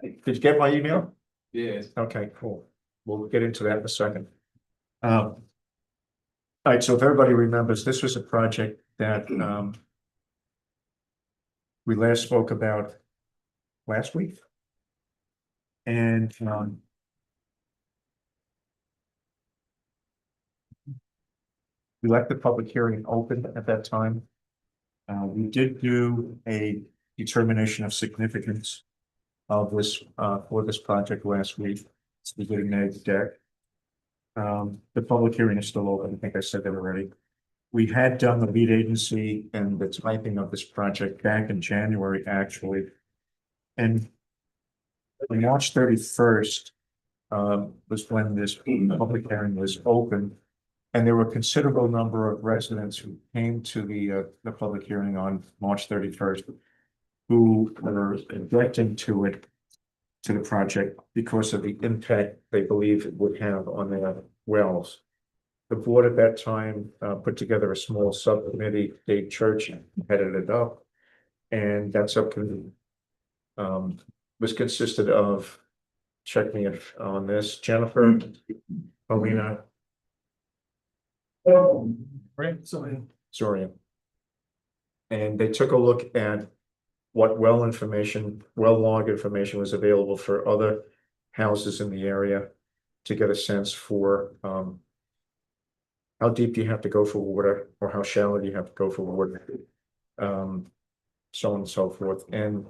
Did you get my email? Yes. Okay, cool. We'll get into that in a second. All right, so if everybody remembers, this was a project that we last spoke about last week. And we left the public hearing open at that time. We did do a determination of significance of this for this project last week. So we did a neg deck. The public hearing is still open. I think I said that already. We had done the lead agency and the typing of this project back in January, actually. And on March 31st was when this public hearing was open. And there were a considerable number of residents who came to the public hearing on March 31st who were objecting to it, to the project, because of the impact they believe it would have on their wells. The board at that time put together a small subcommittee. Dave Church headed it up, and that subcommittee was consisted of, check me if on this, Jennifer, Alina, Zorian. And they took a look at what well log information was available for other houses in the area to get a sense for how deep do you have to go for water, or how shallow do you have to go for water, so on and so forth. And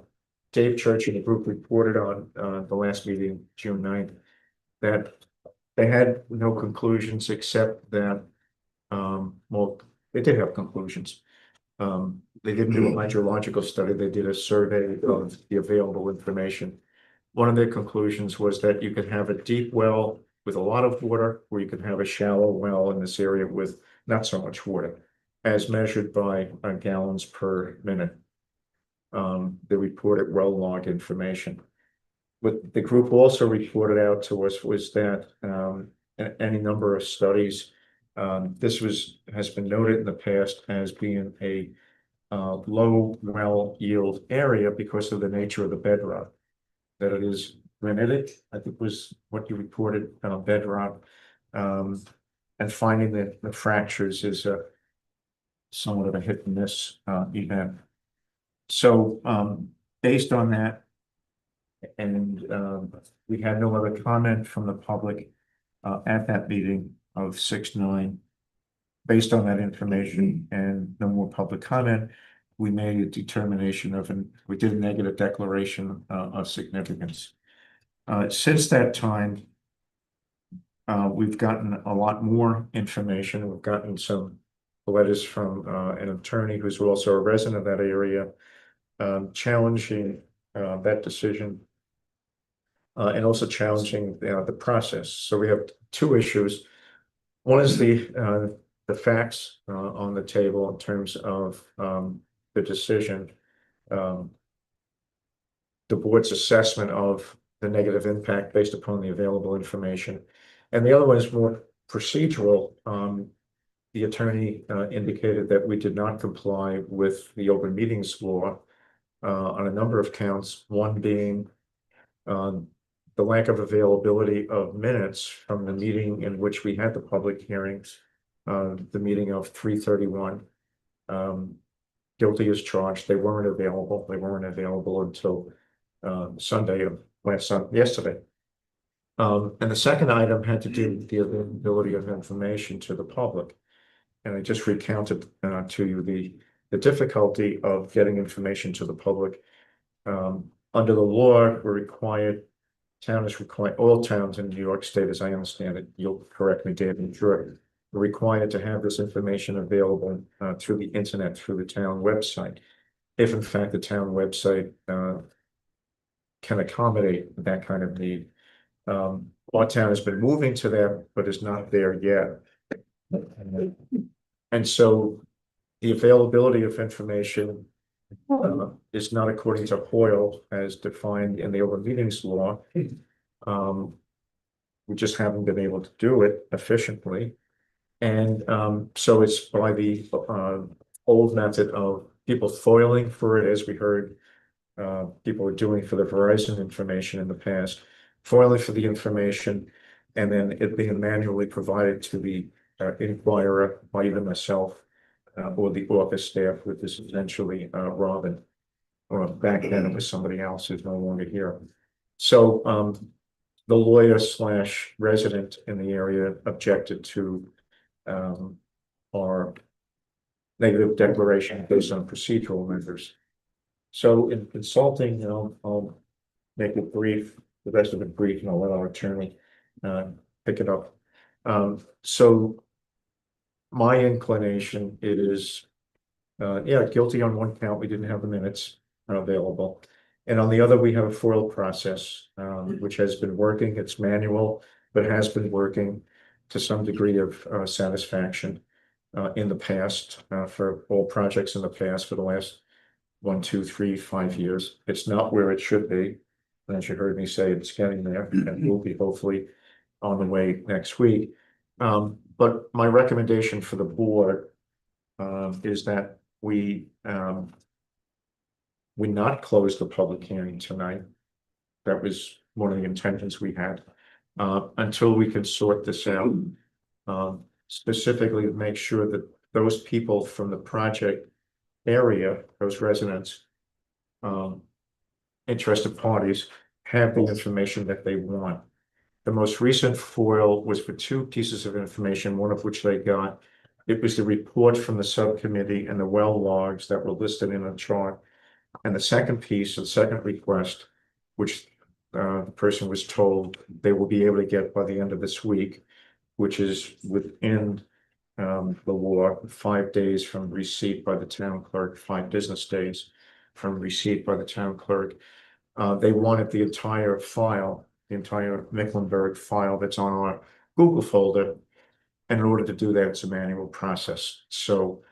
Dave Church and the group reported on the last meeting, June 9th, that they had no conclusions except that, well, they did have conclusions. They didn't do a hydrological study. They did a survey of the available information. One of their conclusions was that you could have a deep well with a lot of water, or you could have a shallow well in this area with not so much water, as measured by gallons per minute. They reported well log information. What the group also reported out to us was that any number of studies, this has been noted in the past as being a low well yield area because of the nature of the bedrock, that it is granitic, I think was what you reported, bedrock. And finding that the fractures is a somewhat of a hit and miss event. So based on that, and we had no other comment from the public at that meeting of 6/9. Based on that information and no more public comment, we made a determination we did a negative declaration of significance. Since that time, we've gotten a lot more information. We've gotten some letters from an attorney who's also a resident of that area, challenging that decision, and also challenging the process. So we have two issues. One is the facts on the table in terms of the decision, the board's assessment of the negative impact based upon the available information. And the other one is more procedural. The attorney indicated that we did not comply with the open meetings law on a number of counts, one being the lack of availability of minutes from the meeting in which we had the public hearings, the meeting of 3/31. Guilty as charged. They weren't available. They weren't available until Sunday of yesterday. And the second item had to do with the availability of information to the public. And I just recounted to you the difficulty of getting information to the public. Under the law, we're required, all towns in New York State, as I understand it, you'll correct me, David, sure, we're required to have this information available through the internet, through the town website. If in fact the town website can accommodate that kind of need. Our town has been moving to that, but is not there yet. And so the availability of information is not according to Hoyle as defined in the open meetings law. We just haven't been able to do it efficiently. And so it's by the old method of people foiling for it, as we heard. People were doing for the Verizon information in the past, foiling for the information, and then it being manually provided to the inquirer by either myself or the office staff, which is essentially Robin. Or back then it was somebody else who's no longer here. So the lawyer slash resident in the area objected to our negative declaration based on procedural measures. So in consulting, I'll make it brief, the rest of it brief, and I'll let our attorney pick it up. So my inclination, it is, yeah, guilty on one count. We didn't have the minutes available. And on the other, we have a FOIL process, which has been working. It's manual, but has been working to some degree of satisfaction in the past, for all projects in the past for the last 1, 2, 3, 5 years. It's not where it should be. And as you heard me say, it's getting there and will be hopefully on the way next week. But my recommendation for the board is that we not close the public hearing tonight. That was one of the intentions we had, until we can sort this out. Specifically to make sure that those people from the project area, those residents, interested parties, have the information that they want. The most recent FOIL was for 2 pieces of information, one of which they got. It was the report from the subcommittee and the well logs that were listed in a chart. And the second piece, the second request, which the person was told they will be able to get by the end of this week, which is within the law, 5 days from receipt by the town clerk, 5 business days from receipt by the town clerk. They wanted the entire file, the entire Mecklenburg file that's on our Google folder. And in order to do that, it's a manual process. So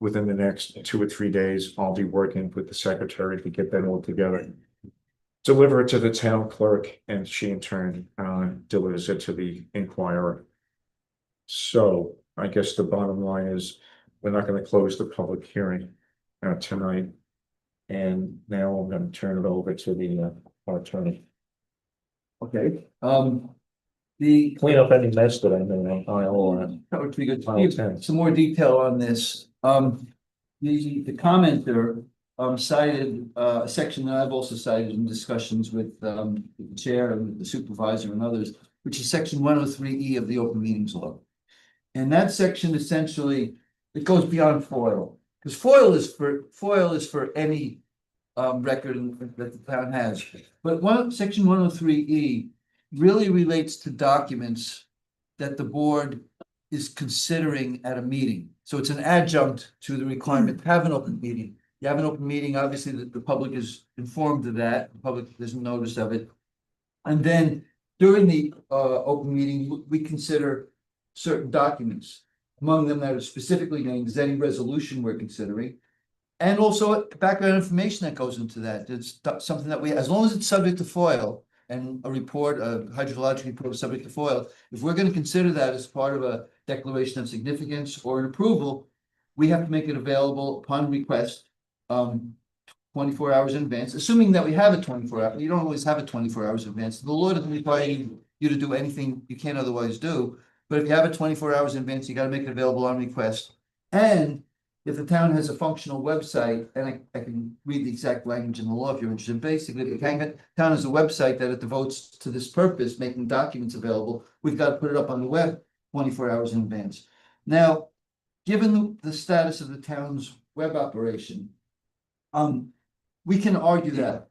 within the next 2 or 3 days, I'll be working with the secretary to get that all together. Deliver it to the town clerk, and she in turn delivers it to the inquirer. So I guess the bottom line is we're not going to close the public hearing tonight. And now I'm going to turn it over to the our attorney. Okay, Clean up any mess that I made on aisle. that would be good. File 10. Some more detail on this. The commenter cited a section that I've also cited in discussions with the chair and the supervisor and others, which is section 103E of the Open Meetings Law. And that section essentially, it goes beyond FOIL, because FOIL is for any record that the town has. But section 103E really relates to documents that the board is considering at a meeting. So it's an adjunct to the requirement to have an open meeting. You have an open meeting, obviously the public is informed of that, the public doesn't notice of it. And then during the open meeting, we consider certain documents. Among them that are specifically named is any resolution we're considering. And also background information that goes into that. It's something that as long as it's subject to FOIL, and a report, a hydrologic report is subject to FOIL, if we're going to consider that as part of a declaration of significance or an approval, we have to make it available upon request 24 hours in advance, assuming that we have a 24-hour. You don't always have a 24 hours in advance. The law doesn't require you to do anything you can't otherwise do. But if you have it 24 hours in advance, you got to make it available on request. And if the town has a functional website, and I can read the exact language in the law if you're interested. Basically, if the town has a website that it devotes to this purpose, making documents available, we've got to put it up on the web 24 hours in advance. Now, given the status of the town's web operation, we can argue that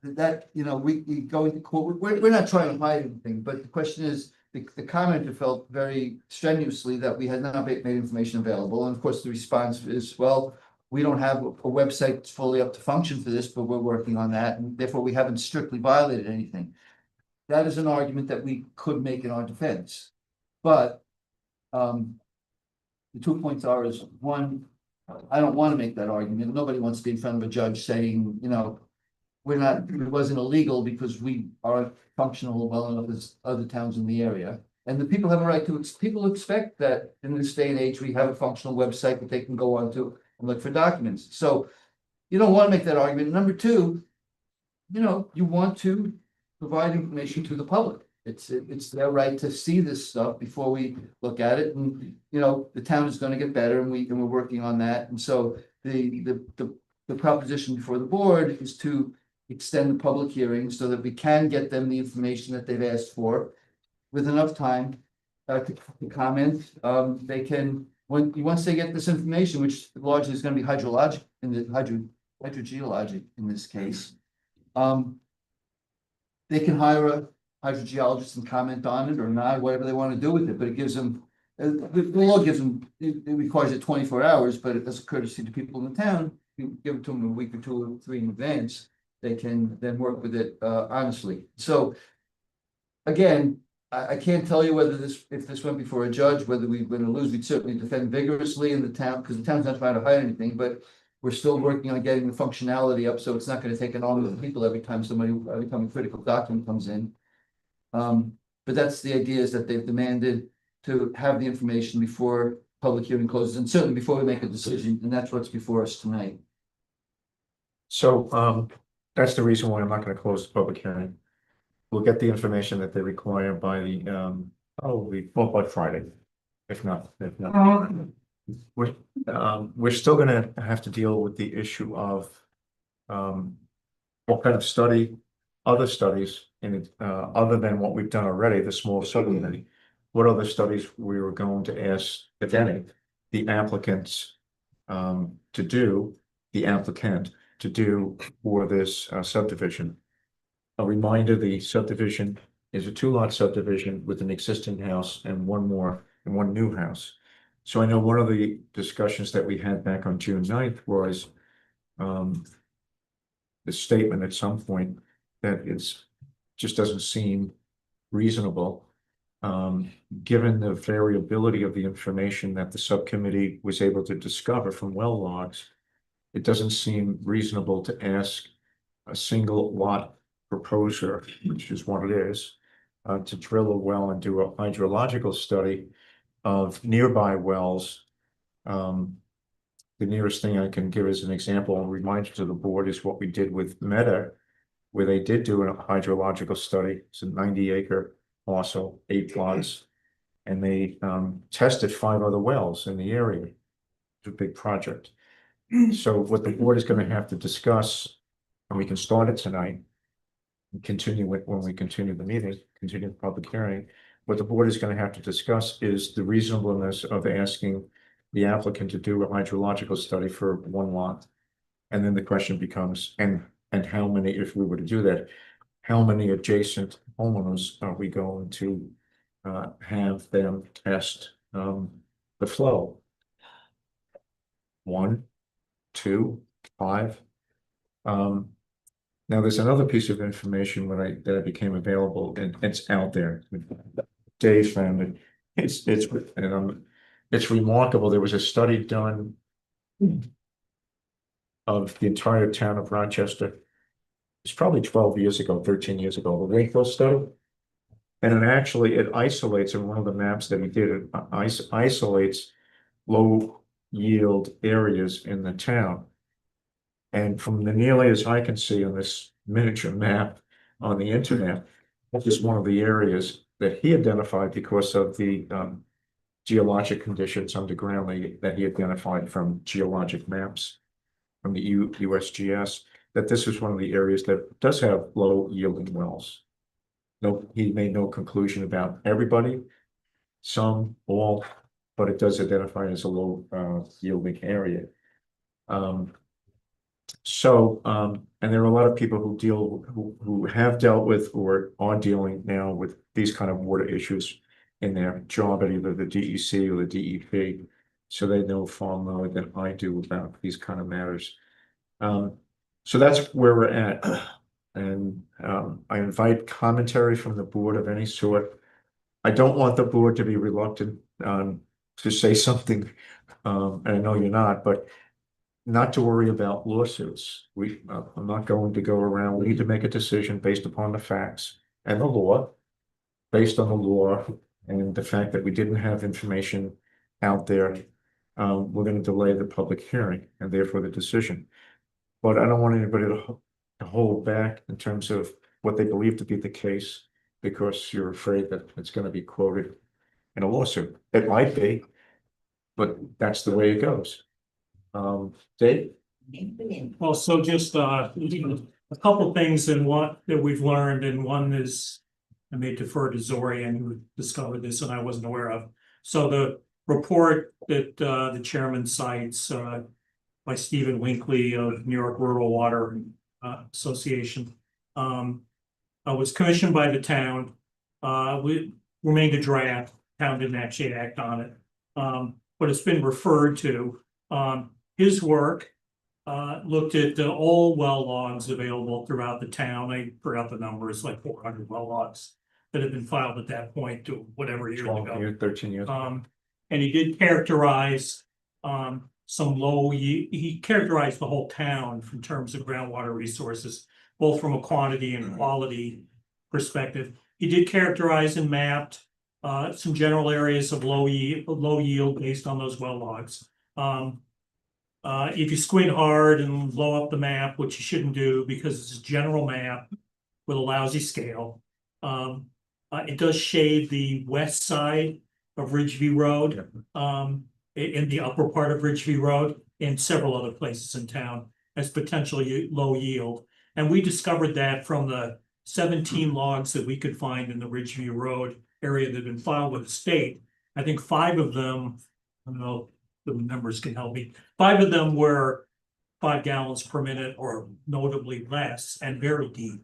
we go into court. We're not trying to hide anything, but the question is, the commenter felt very strenuously that we had not made information available. And of course, the response is, well, we don't have a website that's fully up to function for this, but we're working on that. And therefore, we haven't strictly violated anything. That is an argument that we could make in our defense. But the 2 points are is, one, I don't want to make that argument. Nobody wants to be in front of a judge saying, it wasn't illegal because we are functional well enough as other towns in the area. And the people have a right to, people expect that in this day and age, we have a functional website that they can go onto and look for documents. So you don't want to make that argument. Number two, you want to provide information to the public. It's their right to see this stuff before we look at it. And, the town is going to get better and we're working on that. And so the proposition before the board is to extend the public hearing so that we can get them the information that they've asked for with enough time to comment. They can, once they get this information, which largely is going to be hydrologic in the hydrogeologic in this case, they can hire a hydrogeologist and comment on it or not, whatever they want to do with it, but it gives them, the law gives them, it requires it 24 hours, but as a courtesy to people in the town, you give it to them a week or 2 or 3 in advance, they can then work with it honestly. So again, I can't tell you whether if this went before a judge, whether we win or lose, we'd certainly defend vigorously in the town, because the town's not trying to hide anything, but we're still working on getting the functionality up, so it's not going to take an army of people every time a critical document comes in. But that's the idea, is that they've demanded to have the information before public hearing closes, and certainly before we make a decision, and that's what's before us tonight. So, that's the reason why I'm not gonna close the public hearing. We'll get the information that they require by the, by Friday, if not. We're still gonna have to deal with the issue of, what kind of study, other studies in it, other than what we've done already, the small subcommittee. What other studies we were going to ask, if any, the applicants, to do, the applicant to do for this subdivision. A reminder, the subdivision is a 2-lot subdivision with an existing house and one new house. So I know one of the discussions that we had back on June 9th was the statement at some point that just doesn't seem reasonable, given the variability of the information that the subcommittee was able to discover from well logs. It doesn't seem reasonable to ask a single lot proposer, which is what it is, to drill a well and do a hydrological study of nearby wells. The nearest thing I can give as an example and reminder to the board is what we did with Meta, where they did do a hydrological study. It's a 90-acre parcel, 8 plots, and they tested 5 other wells in the area. It's a big project. So what the board is going to have to discuss, and we can start it tonight, and continue it when we continue the meeting, continue the public hearing. What the board is going to have to discuss is the reasonableness of asking the applicant to do a hydrological study for 1 lot. And then the question becomes, and how many, if we were to do that, how many adjacent homeowners are we going to have them test the flow? 1, 2, 5. Now there's another piece of information that became available, and it's out there. Dave found it. It's remarkable. There was a study done of the entire town of Rochester. It's probably 12 years ago, 13 years ago, the Wakefield study. And it isolates in one of the maps that we did, it isolates low yield areas in the town. And from the nearly as I can see on this miniature map on the internet, that is one of the areas that he identified because of the geologic conditions underground that he identified from geologic maps from the USGS, that this is one of the areas that does have low yielding wells. No, he made no conclusion about everybody, some, all, but it does identify as a low yielding area. And there are a lot of people who have dealt with or are dealing now with these kind of water issues in their job at either the DEC or the DEP. So they know far more than I do about these kind of matters. So that's where we're at. And I invite commentary from the board of any sort. I don't want the board to be reluctant to say something, and I know you're not, but not to worry about lawsuits. I'm not going to go around. We need to make a decision based upon the facts and the law, based on the law and the fact that we didn't have information out there we're gonna delay the public hearing and therefore the decision. But I don't want anybody to hold back in terms of what they believe to be the case, because you're afraid that it's gonna be quoted in a lawsuit. It might be, but that's the way it goes. Dave? Well, so just a couple things and what that we've learned, and one is I may defer to Zorian, who discovered this and I wasn't aware of. So the report that the chairman cites by Stephen Winkley of New York Rural Water Association was commissioned by the town. We remained a draft. Town didn't actually act on it, but it's been referred to. His work looked at all well logs available throughout the town. I forgot the numbers, like 400 well logs that had been filed at that point to whatever years 12 ago. years, 13 years. And he did characterize some he characterized the whole town in terms of groundwater resources, both from a quantity and quality perspective. He did characterize and mapped some general areas of low yield based on those well logs. If you squint hard and blow up the map, which you shouldn't do because it's a general map with a lousy scale, it does shade the west side of Ridgeview Road, in the upper part of Ridgeview Road, and several other places in town as potentially low yield. And we discovered that from the 17 logs that we could find in the Ridgeview Road area that had been filed with the state. I think 5 of them, I don't know, the numbers can help me. 5 of them were 5 gallons per minute or notably less and very deep,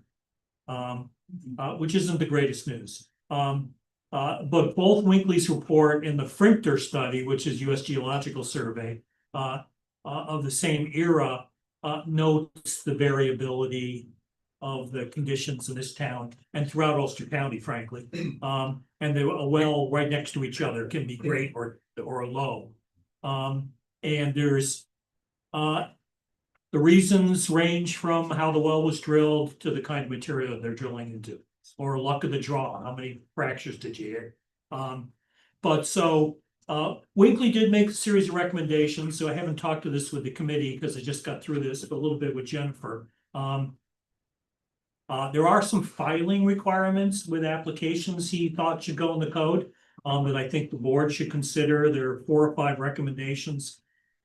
which isn't the greatest news. But both Winkley's report and the Frimpter study, which is U.S. Geological Survey of the same era, notes the variability of the conditions in this town and throughout Ulster County, frankly. And a well right next to each other can be great or low. And there's the reasons range from how the well was drilled to the kind of material they're drilling into, or luck of the draw. How many fractures did you hit? But so Winkley did make a series of recommendations. So I haven't talked to this with the committee because I just got through this a little bit with Jennifer. There are some filing requirements with applications he thought should go in the code that I think the board should consider. There are 4 or 5 recommendations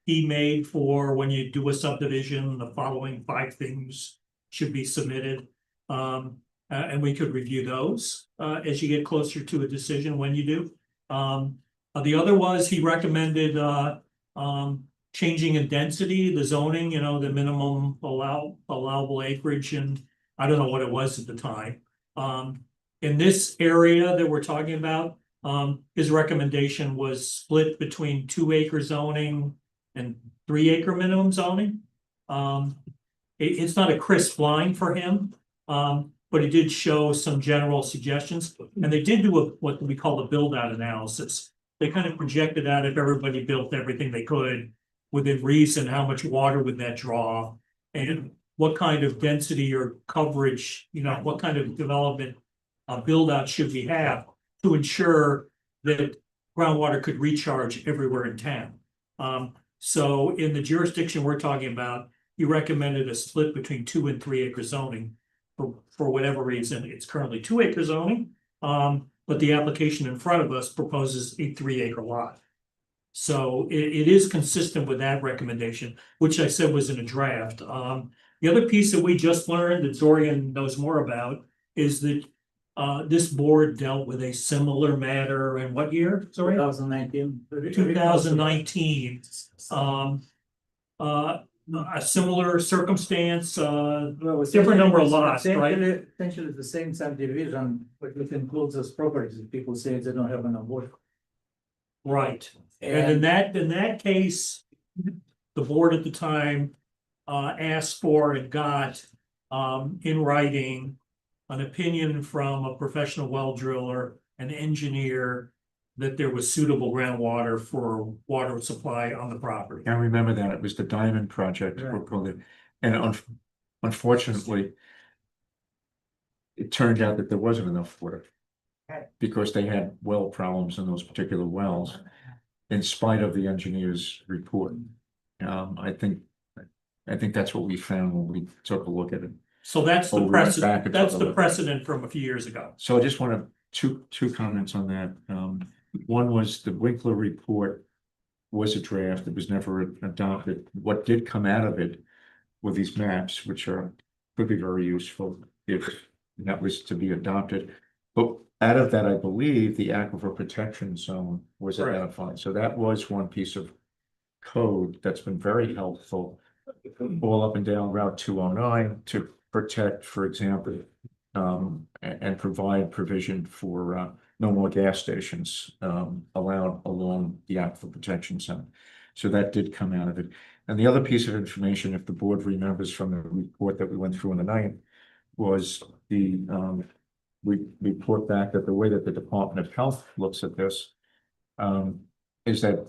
he made for when you do a subdivision. The following 5 things should be submitted. And we could review those as you get closer to a decision when you do. The other was he recommended changing in density, the zoning, the minimum allowable acreage, and I don't know what it was at the time. In this area that we're talking about, his recommendation was split between 2-acre zoning and 3-acre minimum zoning. It's not a crisp line for him, but it did show some general suggestions. And they did do what we call the build-out analysis. They kind of projected out if everybody built everything they could within reason, how much water would that draw, and what kind of density or coverage, what kind of development build-out should we have to ensure that groundwater could recharge everywhere in town. So in the jurisdiction we're talking about, he recommended a split between 2 and 3-acre zoning. For whatever reason, it's currently 2-acre zoning, but the application in front of us proposes a 3-acre lot. So it is consistent with that recommendation, which I said was in a draft. The other piece that we just learned that Zorian knows more about is that this board dealt with a similar matter in what year? Sorry, 2019. 2019. A similar circumstance, different number of lots, right? Essentially the same subdivision, but it includes those properties. People say they don't have enough water. Right. And in that case, the board at the time asked for and got in writing an opinion from a professional well driller, an engineer, that there was suitable groundwater for water supply on the property. I remember that. It was the Diamond Project. Right. We're called it. And unfortunately, it turned out that there wasn't enough water because they had well problems in those particular wells. in spite of the engineer's report. I think that's what we found when we took a look at it. So that's the Over and back precedent, and that's forth. the precedent from a few years ago. So I just want two comments on that. One was the Winkler report was a draft, it was never adopted. What did come out of it were these maps, which could be very useful if that was to be adopted. But out of that, I believe the aquifer protection zone was Correct. identified. So that was one piece of code that's been very helpful all up and down Route 209 to protect, for example, and provide provision for no more gas stations allowed along the aquifer protection zone. So that did come out of it. And the other piece of information, if the board remembers from the report that we went through on the 9th, was the we report back that the way that the Department of Health looks at this is that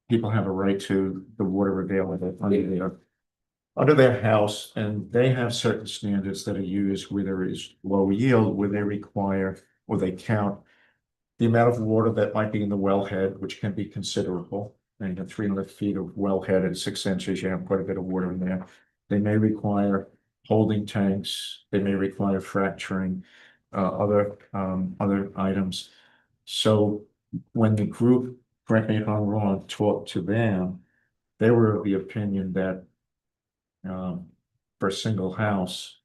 people have a right to the water available under their house, and they have certain standards that are used where there is low yield, where they require or they count the amount of water that might be in the wellhead, which can be considerable. And 300 feet of wellhead at 6 inches, you have quite a bit of water in there. They may require holding tanks, they may require fracturing, other items. So when the group, correct me if I'm wrong, talked to them, they were of the opinion that for a single house,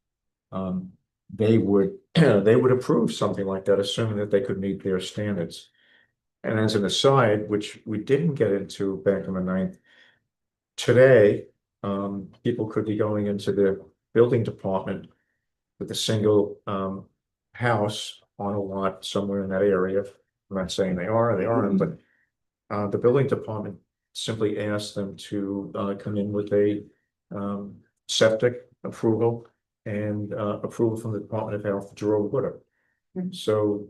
they would approve something like that, assuming that they could meet their standards. And as an aside, which we didn't get into back on the 9th, today, people could be going into the building department with a single house on a lot somewhere in that area. I'm not saying they are or they aren't, but the building department simply asked them to come in with a septic approval and approval from the Department of Health to draw water. So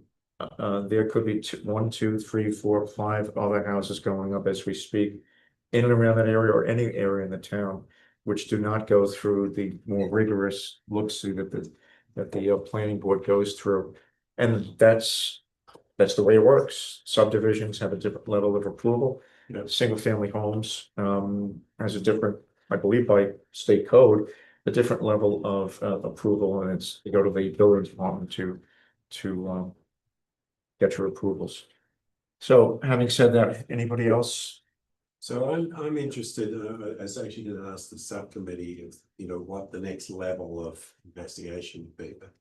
there could be 1, 2, 3, 4, 5 other houses going up as we speak in and around that area or any area in the town, which do not go through the more rigorous look-see that the planning board goes through. And that's the way it works. Subdivisions have a different level of approval. Single family homes has a different, I believe by state code, a different level of approval, and it's you go to the building department to get your approvals. So having said that, anybody else? So I'm interested, I was actually gonna ask the subcommittee if, what the next level of investigation would be, but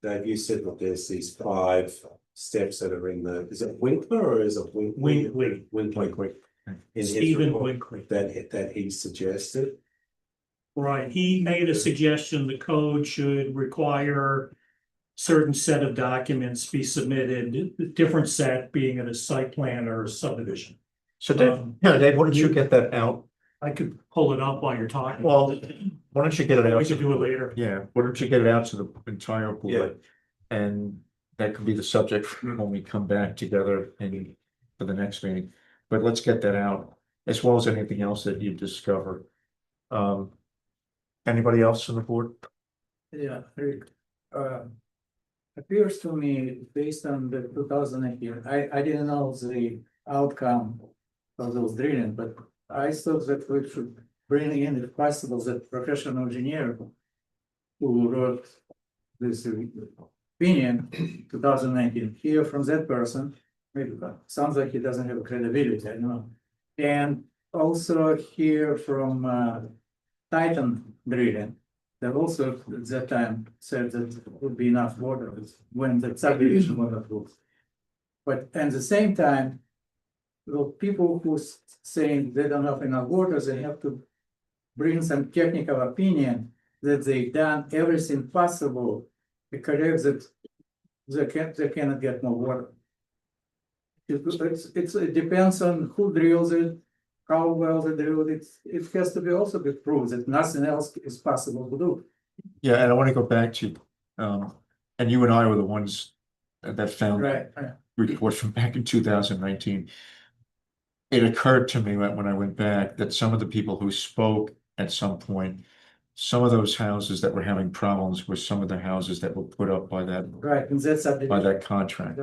Dave, you said that there's these 5 steps that are in is it Winkler or is it Winkler? Winkley. In his Stephen report Winkley. that he suggested. Right, he made a suggestion the code should require certain set of documents be submitted, a different set being in a site plan or a subdivision. So Dave, Dave, why don't you get that out? I could pull it up while you're talking. Well, why don't you get it out? We could do it later. Yeah, why don't you get it out to the entire board? And that could be the subject when we come back together for the next meeting. But let's get that out, as well as anything else that you discover. Anybody else on the board? Yeah, Rick, appears to me, based on the 2018, I didn't know the outcome of those drilling, but I thought that we should bring in, if possible, that professional engineer who wrote this opinion 2019, hear from that person, maybe sounds like he doesn't have credibility, I don't know. And also hear from Titan Drilling, that also at that time said that would be enough water when the subdivision was approved. But at the same time, the people who saying they don't have enough water, they have to bring some technical opinion that they done everything possible to correct that they cannot get more water. It depends on who drills it, how well they drilled it. It has to be also be proved that nothing else is possible to do. Yeah, and I want to go back to, and you and I were the ones that found Right. report from back in 2019. It occurred to me when I went back that some of the people who spoke at some point, some of those houses that were having problems were some of the houses that were put up by that Right, and that's by that contract.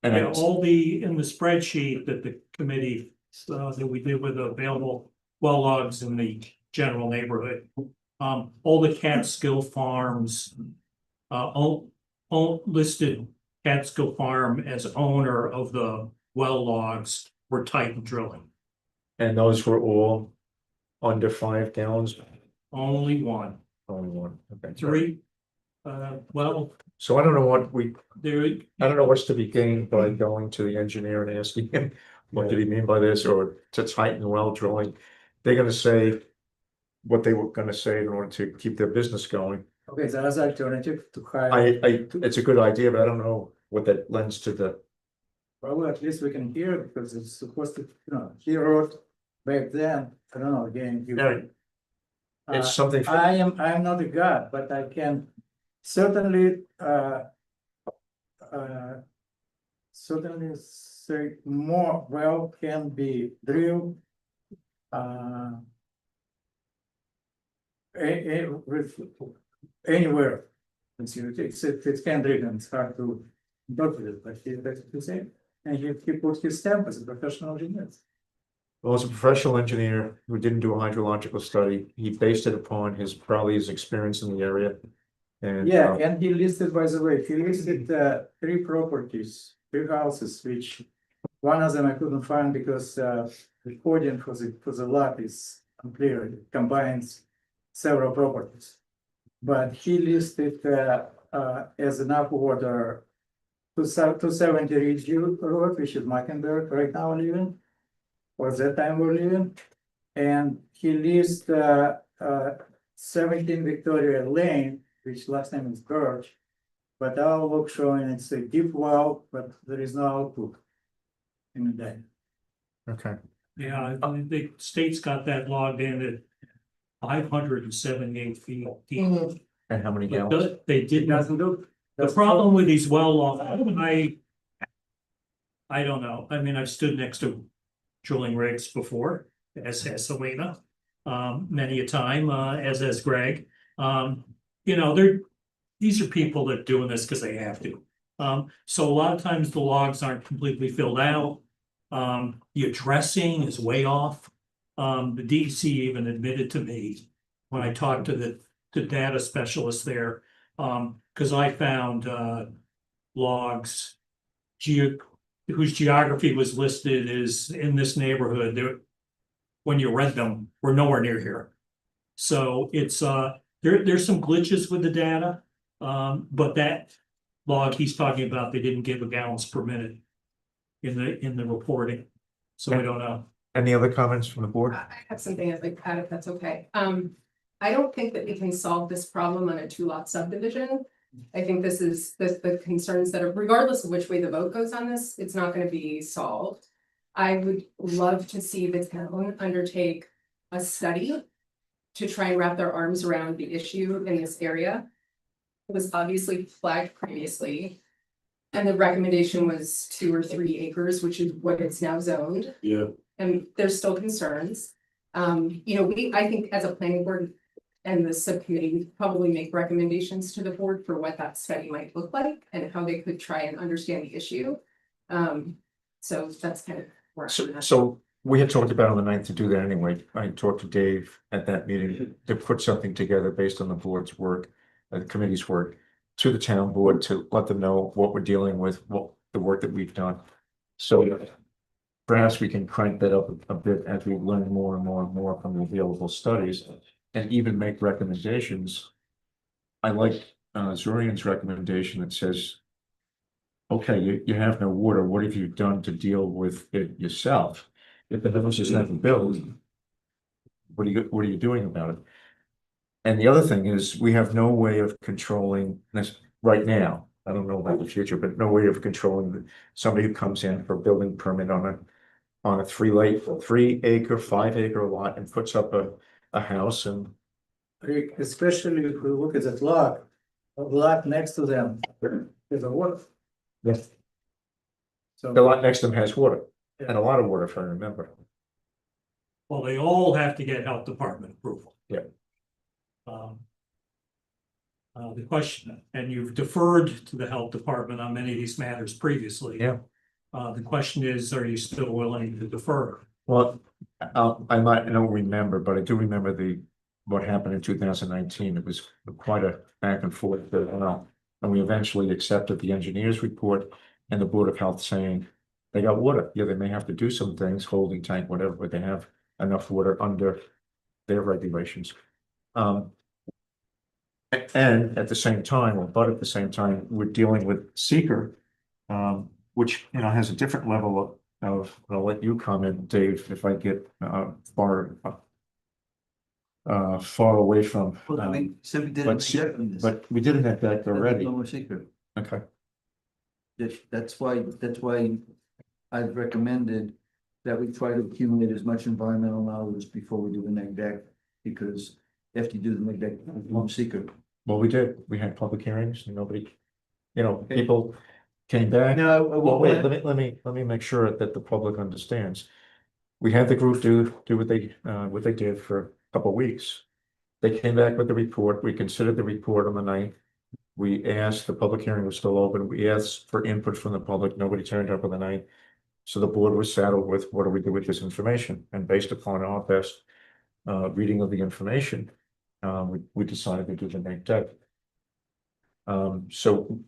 And Yeah, it's- all in the spreadsheet that the committee, that we did with available well logs in the general neighborhood. All the Catskill farms, all listed Catskill Farm as owner of the well logs were Titan Drilling. and those were all under 5 gallons, Only one, only one, okay. 3. Well, So I don't know what there, I don't know what's to be gained by going to the engineer and asking him, what did he mean by this, or to tighten well drilling? They're gonna say what they were gonna say in order to keep their business going. Okay, the other alternative to hire, It's a good idea, but I don't know what that lends to the, well, at least we can hear because it's supposed to, he wrote back then, I don't know, again. Yeah. It's something. I am not a god, but I can certainly, certainly say more well can be drilled. With anywhere. It's handwritten, it's hard to interpret it, but that's what he said. And he put his stamp as a professional engineer. Well, as a professional engineer who didn't do a hydrological study, he based it upon probably his experience in the area. And Yeah, and he listed, by the way, he listed 3 properties, 3 houses, which one of them I couldn't find because the coding for the lot is unclear. It combines several properties. But he listed as an upwater 270 Ridge Road, which is Mockingbird right now living, or that time we're living. And he lists 17 Victoria Lane, which last name is Birch. But our log showing it's a deep well, but there is no output in the day. okay, yeah, the state's got that logged in at 578 feet deep. and how many But gallons? They It didn't. doesn't do. The problem with these well logs, I don't know. I mean, I've stood next to drilling rigs before, as has Selena, many a time, as has Greg. These are people that are doing this because they have to. So a lot of times the logs aren't completely filled out. The addressing is way off. The DEC even admitted to me when I talked to the data specialist there, because I found logs whose geography was listed is in this neighborhood. When you read them, we're nowhere near here. So it's there's some glitches with the data, but that log he's talking about, they didn't give a gallons per minute in the reporting, so we don't know. Any other comments from the board? I have something I'd like to add, if that's okay. I don't think that we can solve this problem on a 2-lot subdivision. I think this is the concerns that are, regardless of which way the vote goes on this, it's not gonna be solved. I would love to see the town undertake a study to try and wrap their arms around the issue in this area. It was obviously flagged previously. And the recommendation was 2 or 3 acres, which is what it's now zoned. Yeah. And there's still concerns. I think as a planning board and the subcommittee, we could probably make recommendations to the board for what that study might look like and how they could try and understand the issue. So that's kind of where I'm at. So we had talked about on the 9th to do that anyway. I talked to Dave at that meeting to put something together based on the board's work, the committee's work, to the town board to let them know what we're dealing with, what the work that we've done. So perhaps we can crank that up a bit as we learn more and more and more from the available studies and even make recommendations. I like Zorian's recommendation that says, okay, you have no water. What have you done to deal with it yourself? If the house is never built, what are you doing about it? And the other thing is, we have no way of controlling this right now. I don't know about the future, but no way of controlling somebody who comes in for a building permit on a 3 acre, 5 acre lot and puts up a house and. Rick, especially if we look at that lot next to them, there's a water. Yes. So. The lot next to them has water, and a lot of water, if I remember. Well, they all have to get health department approval. Yeah. The question, and you've deferred to the health department on many of these matters previously. Yeah. The question is, are you still willing to defer? Well, I don't remember, but I do remember what happened in 2019. It was quite a back and forth, and we eventually accepted the engineer's report and the Board of Health saying they got water. Yeah, they may have to do some things, holding tank, whatever, but they have enough water under their regulations. And at the same time, we're dealing with seeker, which, has a different level of, I'll let you comment, Dave, if I get far away from. Well, we said we did but it se- reject on this. But we did it at that already. No more secret. Okay, That's why I've recommended that we try to accumulate as much environmental knowledge before we do the neg deck, because after you do the neg deck, no secret. well, we did. We had public hearings and nobody, people came back. No, Well, wait, let me make sure that the public understands. We had the group do what they did for a couple of weeks. They came back with the report. We considered the report on the 9th. We asked, the public hearing was still open. We asked for input from the public. Nobody turned up on the 9th. So the board was saddled with, what do we do with this information? And based upon our best reading of the information, we decided to do the neg deck. So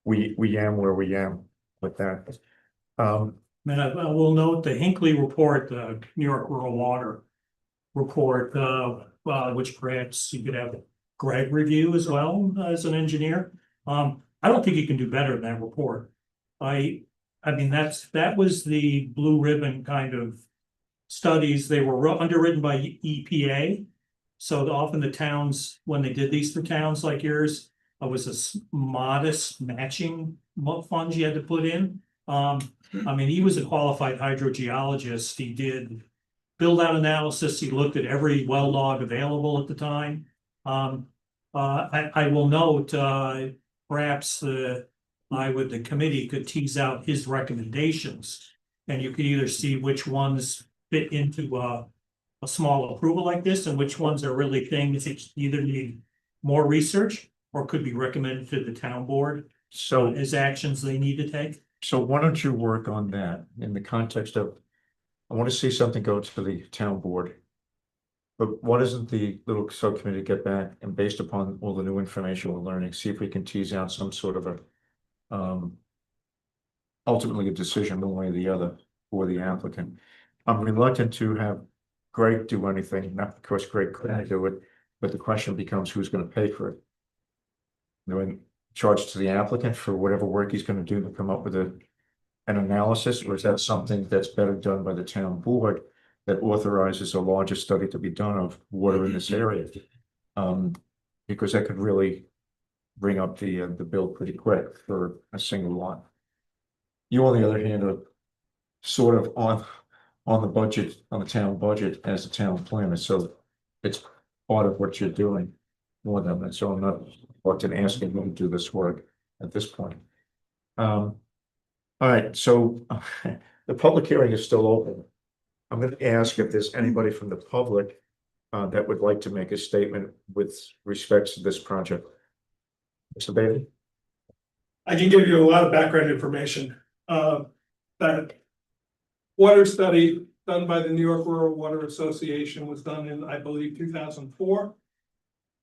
we am where we am with that. And I will note the Hinckley report, the New York Rural Water report, which perhaps you could have Greg review as well as an engineer. I don't think you can do better than that report. I mean, that was the blue ribbon kind of studies. They were underwritten by EPA. So often the towns, when they did these for towns like yours, it was a modest matching funds you had to put in. I mean, he was a qualified hydrogeologist. He did build out analysis. He looked at every well log available at the time. I will note, perhaps the committee could tease out his recommendations. And you could either see which ones fit into a small approval like this and which ones are really things that either need more research or could be recommended to the town board So, as actions they need to take. so why don't you work on that in the context of, I want to see something go to the town board. But why doesn't the little subcommittee get back and based upon all the new information we're learning, see if we can tease out some sort of a ultimately a decision one way or the other for the applicant. I'm reluctant to have Greg do anything, not because Greg couldn't do it, but the question becomes who's going to pay for it. Doing charge to the applicant for whatever work he's going to do to come up with an analysis, or is that something that's better done by the town board that authorizes a larger study to be done of water in this area? Because that could really bring up the bill pretty quick for a single lot. You, on the other hand, are sort of on the budget, on the town budget as a town planner, so it's part of what you're doing more than that. So I'm not often asking you to do this work at this point. All right, so the public hearing is still open. I'm going to ask if there's anybody from the public that would like to make a statement with respect to this project. Mr. Bailey? I can give you a lot of background information. That water study done by the New York Rural Water Association was done in, I believe, 2004.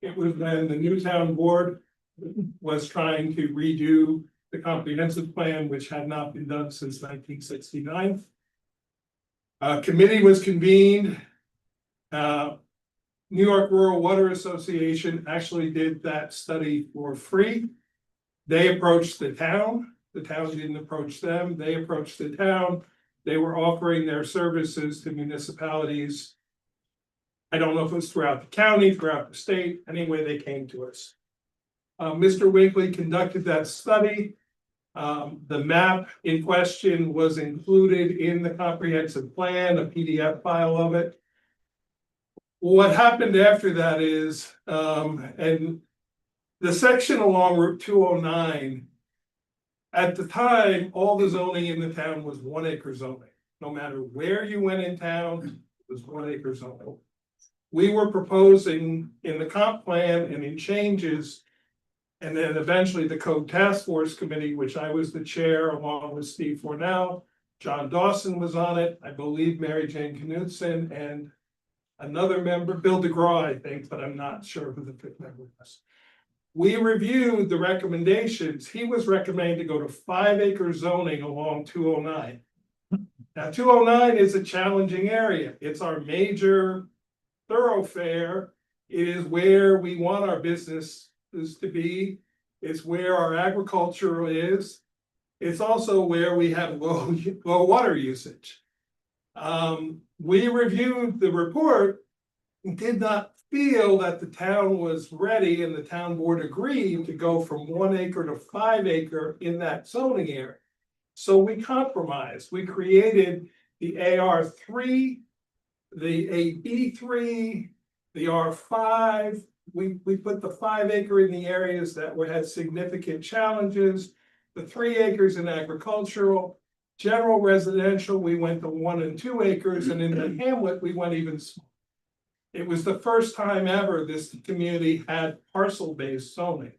It was when the new town board was trying to redo the comprehensive plan, which had not been done since 1969. A committee was convened. New York Rural Water Association actually did that study for free. They approached the town didn't approach them, they approached the town. They were offering their services to municipalities. I don't know if it was throughout the county, throughout the state, anyway, they came to us. Mr. Winkley conducted that study. The map in question was included in the comprehensive plan, a PDF file of it. What happened after that is, and the section along Route 209, at the time, all the zoning in the town was 1 acre zoning. No matter where you went in town, it was 1 acre zoning. We were proposing in the comp plan and in changes And then eventually the Code Task Force Committee, which I was the chair along with Steve Fornell. John Dawson was on it, I believe Mary Jane Knudsen and another member, Bill DeGraw, I think, but I'm not sure who the fifth member was. We reviewed the recommendations. He was recommending to go to 5-acre zoning along 209. Now, 209 is a challenging area. It's our major thoroughfare. It is where we want our businesses to be. It's where our agriculture is. It's also where we have low water usage. We reviewed the report and did not feel that the town was ready, and the town board agreed to go from 1 acre to 5 acre in that zoning area. So we compromised. We created the AR3, the AB3, the R5. We put the 5 acre in the areas that had significant challenges, the 3 acres in agricultural, general residential, we went to 1 and 2 acres, and in the hamlet, we went even smaller. It was the first time ever this community had parcel-based zoning.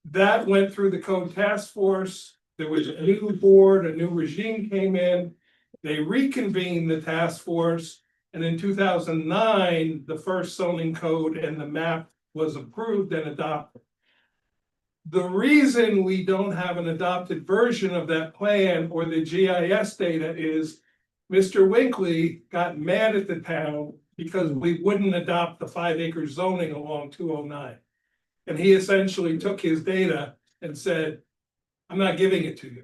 That went through the Code Task Force. There was a new board, a new regime came in. They reconvened the task force. And in 2009, the first zoning code and the map was approved and adopted. The reason we don't have an adopted version of that plan or the GIS data is Mr. Winkley got mad at the town because we wouldn't adopt the 5-acre zoning along 209. And he essentially took his data and said, I'm not giving it to you.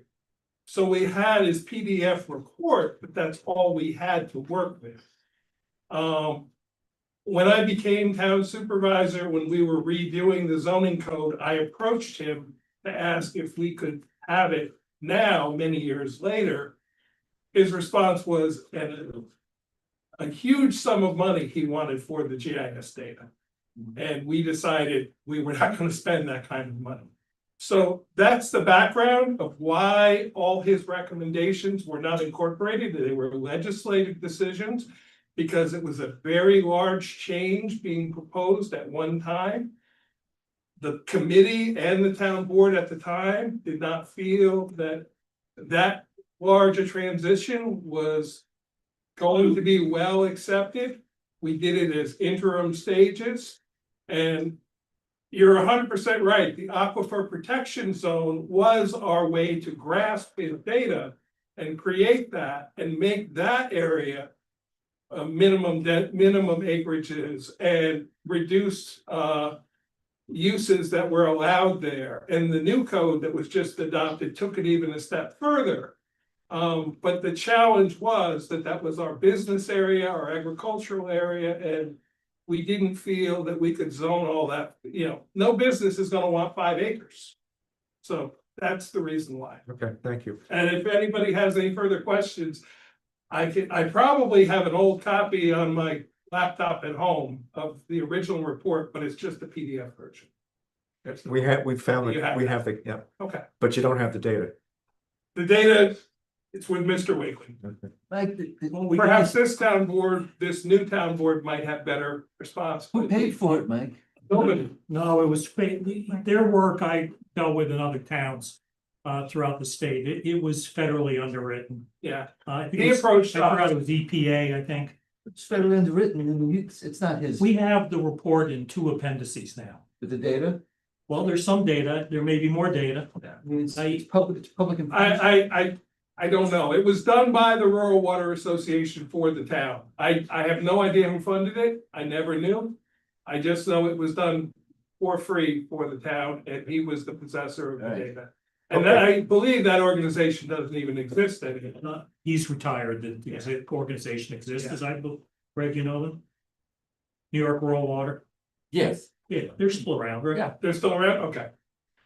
So we had his PDF report, but that's all we had to work with. When I became town supervisor, when we were redoing the zoning code, I approached him to ask if we could have it now, many years later. His response was a huge sum of money he wanted for the GIS data. And we decided we were not going to spend that kind of money. So that's the background of why all his recommendations were not incorporated. They were legislative decisions because it was a very large change being proposed at one time. The committee and the town board at the time did not feel that that large a transition was going to be well accepted. We did it as interim stages. And you're 100% right. The Aquifer Protection Zone was our way to grasp his data and create that and make that area a minimum acreages and reduce uses that were allowed there. And the new code that was just adopted took it even a step further. But the challenge was that was our business area, our agricultural area, and we didn't feel that we could zone all that. No business is going to want 5 acres. So that's the reason why. Okay, thank you. And if anybody has any further questions, I probably have an old copy on my laptop at home of the original report, but it's just a PDF version. We found it, we have the, yeah, Okay, but you don't have the data. the data, it's with Mr. Wakely. Mike, Perhaps this town board, this new town board might have better response. who paid for it, Mike? Nobody. No, it was their work I dealt with in other towns throughout the state. It was federally underwritten. Yeah, I think he it was- approached I forgot us. it was EPA, I think. It's federally underwritten, and it's not his. We have the report in 2 appendices now. With the data, Well, there's some data, there may be more data. I mean, it's public, it's public. information. I don't know. It was done by the Rural Water Association for the town. I have no idea who funded it. I never knew. I just know it was done for free for the town, and he was the possessor of the Right. data. And then I believe that organization doesn't even exist anymore. He's retired, the organization exists, as I believe. Greg, you know them? New York Rural Water, Yes. yeah, they're still around, right? Yeah. They're still around? Okay.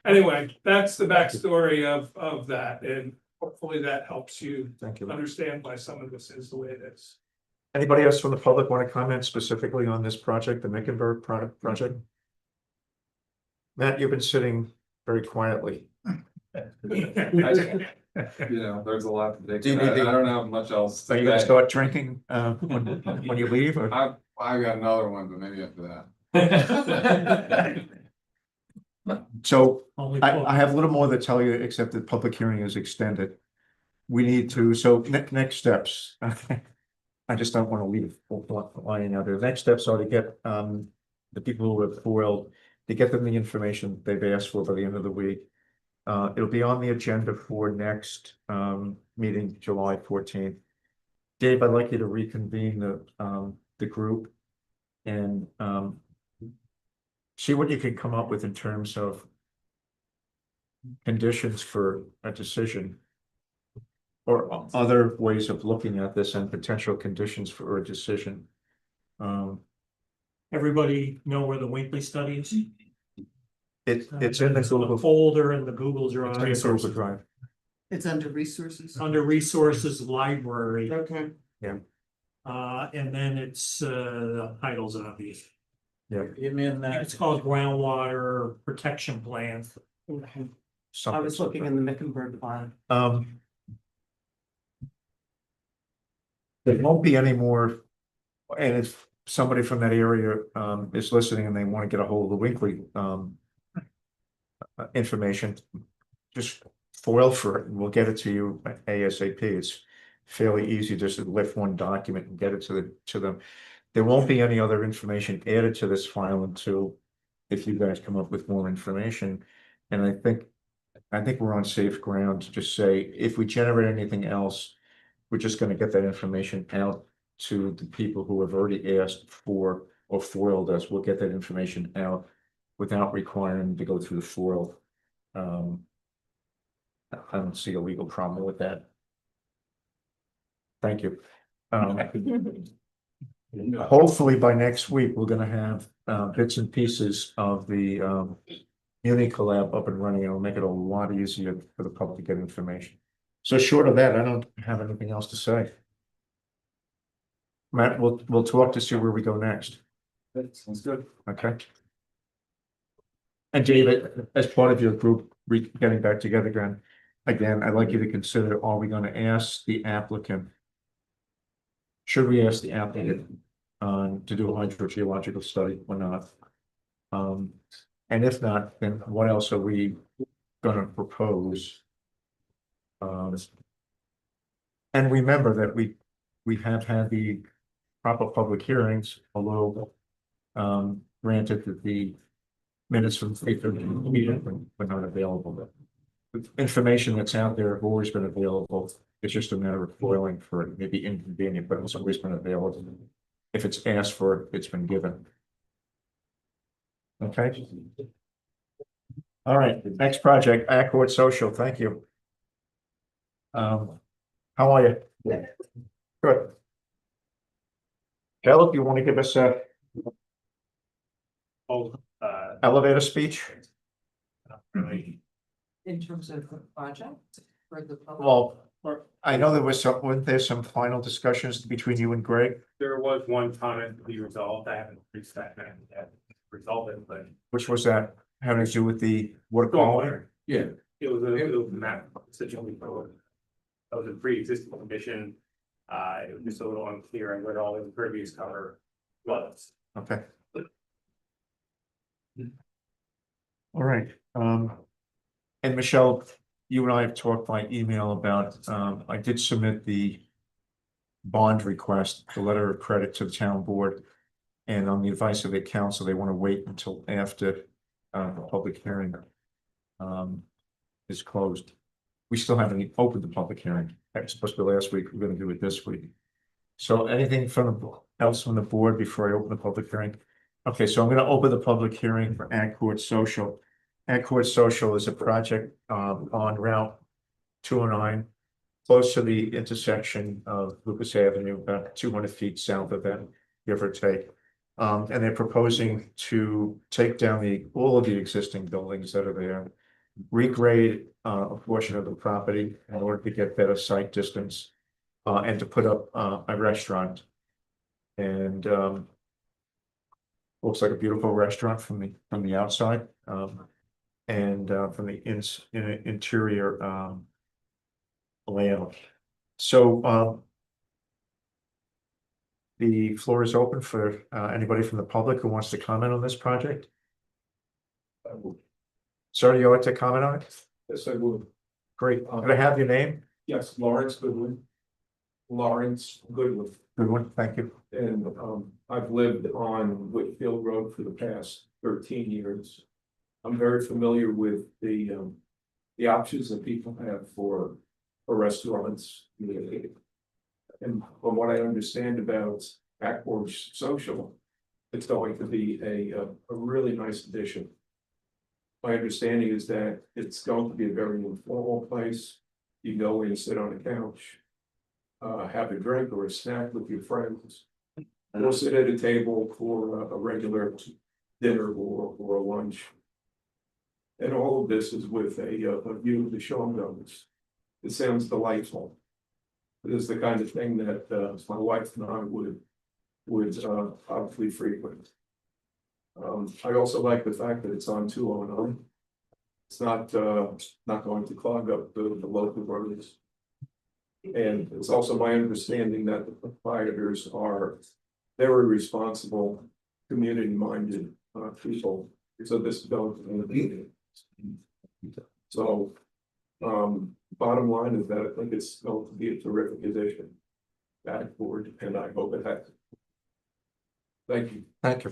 Anyway, that's the backstory of that, and hopefully that helps you Thank you. understand why some of this is the way it is. Anybody else from the public want to comment specifically on this project, the Mecklenburg project? Matt, you've been sitting very quietly. There's a lot to dig. Do you I need to- don't have much else. Are you gonna start drinking when you leave, or? I got another one, but maybe after that. So Only I have a little more to tell you, except the public hearing is extended. We need to, so next steps. I just don't want to leave lying out there. Next steps are to get the people who have foiled, to get them the information they've asked for by the end of the week. It'll be on the agenda for next meeting, July 14th. Dave, I'd like you to reconvene the group and see what you can come up with in terms of conditions for a decision or other ways of looking at this and potential conditions for a decision. Everybody know where the Winkley study is? It's in the Google folder in the Google it's in the Drive, Google Drive. It's under resources. under resources library, Okay. and then it's, the title's obvious. You mean that? It's called groundwater protection plan. I was looking in the Mickenberg file. There won't be any more, and if somebody from that area is listening and they want to get a hold of the Winkley information, just foil for it and we'll get it to you ASAP. It's fairly easy just to lift one document and get it to them. There won't be any other information added to this file until if you guys come up with more information. And I think we're on safe ground to just say, if we generate anything else, we're just going to get that information out to the people who have already asked for or foiled us. We'll get that information out without requiring them to go through the foil. I don't see a legal problem with that. Thank you. Hopefully by next week, we're gonna have bits and pieces of the Muni Collab up and running. It'll make it a lot easier for the public to get information. So short of that, I don't have anything else to say. Matt, we'll talk to see where we go next. That sounds good. Okay. And David, as part of your group, getting back together again, I'd like you to consider, are we going to ask the applicant? Should we ask the applicant to do a hydrogeological study or not? And if not, then what else are we going to propose? And remember that we have had the proper public hearings, although granted that the minutes from the 8:30 meeting were not available. The information that's out there have always been available. It's just a matter of foiling for it. Maybe inconvenient, but it's always been available. If it's asked for, it's been given. Okay. All right, next project, Accord Social, thank you. How are you? Good. Caleb, you want to give us a elevator speech? In terms of the project for the public. Well, I know weren't there some final discussions between you and Greg? There was one comment to be resolved. I haven't reached that yet. Resolved it, but Which was that having to do with the water quality? yeah, it was a map situation. That was a pre-existing condition. It was just a little unclear and what all the impervious cover was. Okay. All right, and Michelle, you and I have talked by email about, I did submit the bond request, the letter of credit to the town board. And on the advice of the council, they want to wait until after the public hearing is closed. We still haven't opened the public hearing. That was supposed to be last week. We're going to do it this week. So anything else from the board before I open the public hearing? Okay, so I'm going to open the public hearing for Accord Social. Accord Social is a project on Route 209, close to the intersection of Lucas Avenue, about 200 feet south of that, give or take. And they're proposing to take down all of the existing buildings that are there, regrade a portion of the property in order to get better sight distance, and to put up a restaurant. And looks like a beautiful restaurant from the outside, and from the interior layout. So the floor is open for anybody from the public who wants to comment on this project. Sir, you like to comment on it? Yes, I would. Great. Could I have your name? Yes, Lawrence Goodwin. Lawrence Goodwin. Good one, thank you. And I've lived on Whitfield Road for the past 13 years. I'm very familiar with the options that people have for restaurants. And from what I understand about Backboard Social, it's going to be a really nice addition. My understanding is that it's going to be a very informal place. You go in, sit on a couch, have a drink or a snack with your friends. And we'll sit at a table for a regular dinner or a lunch. And all of this is with a view of the Shawangums. It sounds delightful. It is the kind of thing that my wife and I would probably frequent. I also like the fact that it's on 209. It's not going to clog up the local roads. And it's also my understanding that the proprietors are very responsible, community-minded people. So this is going to be. So, bottom line is that I think it's going to be a terrific addition. Backboard, and I hope it happens. Thank you. Thank you.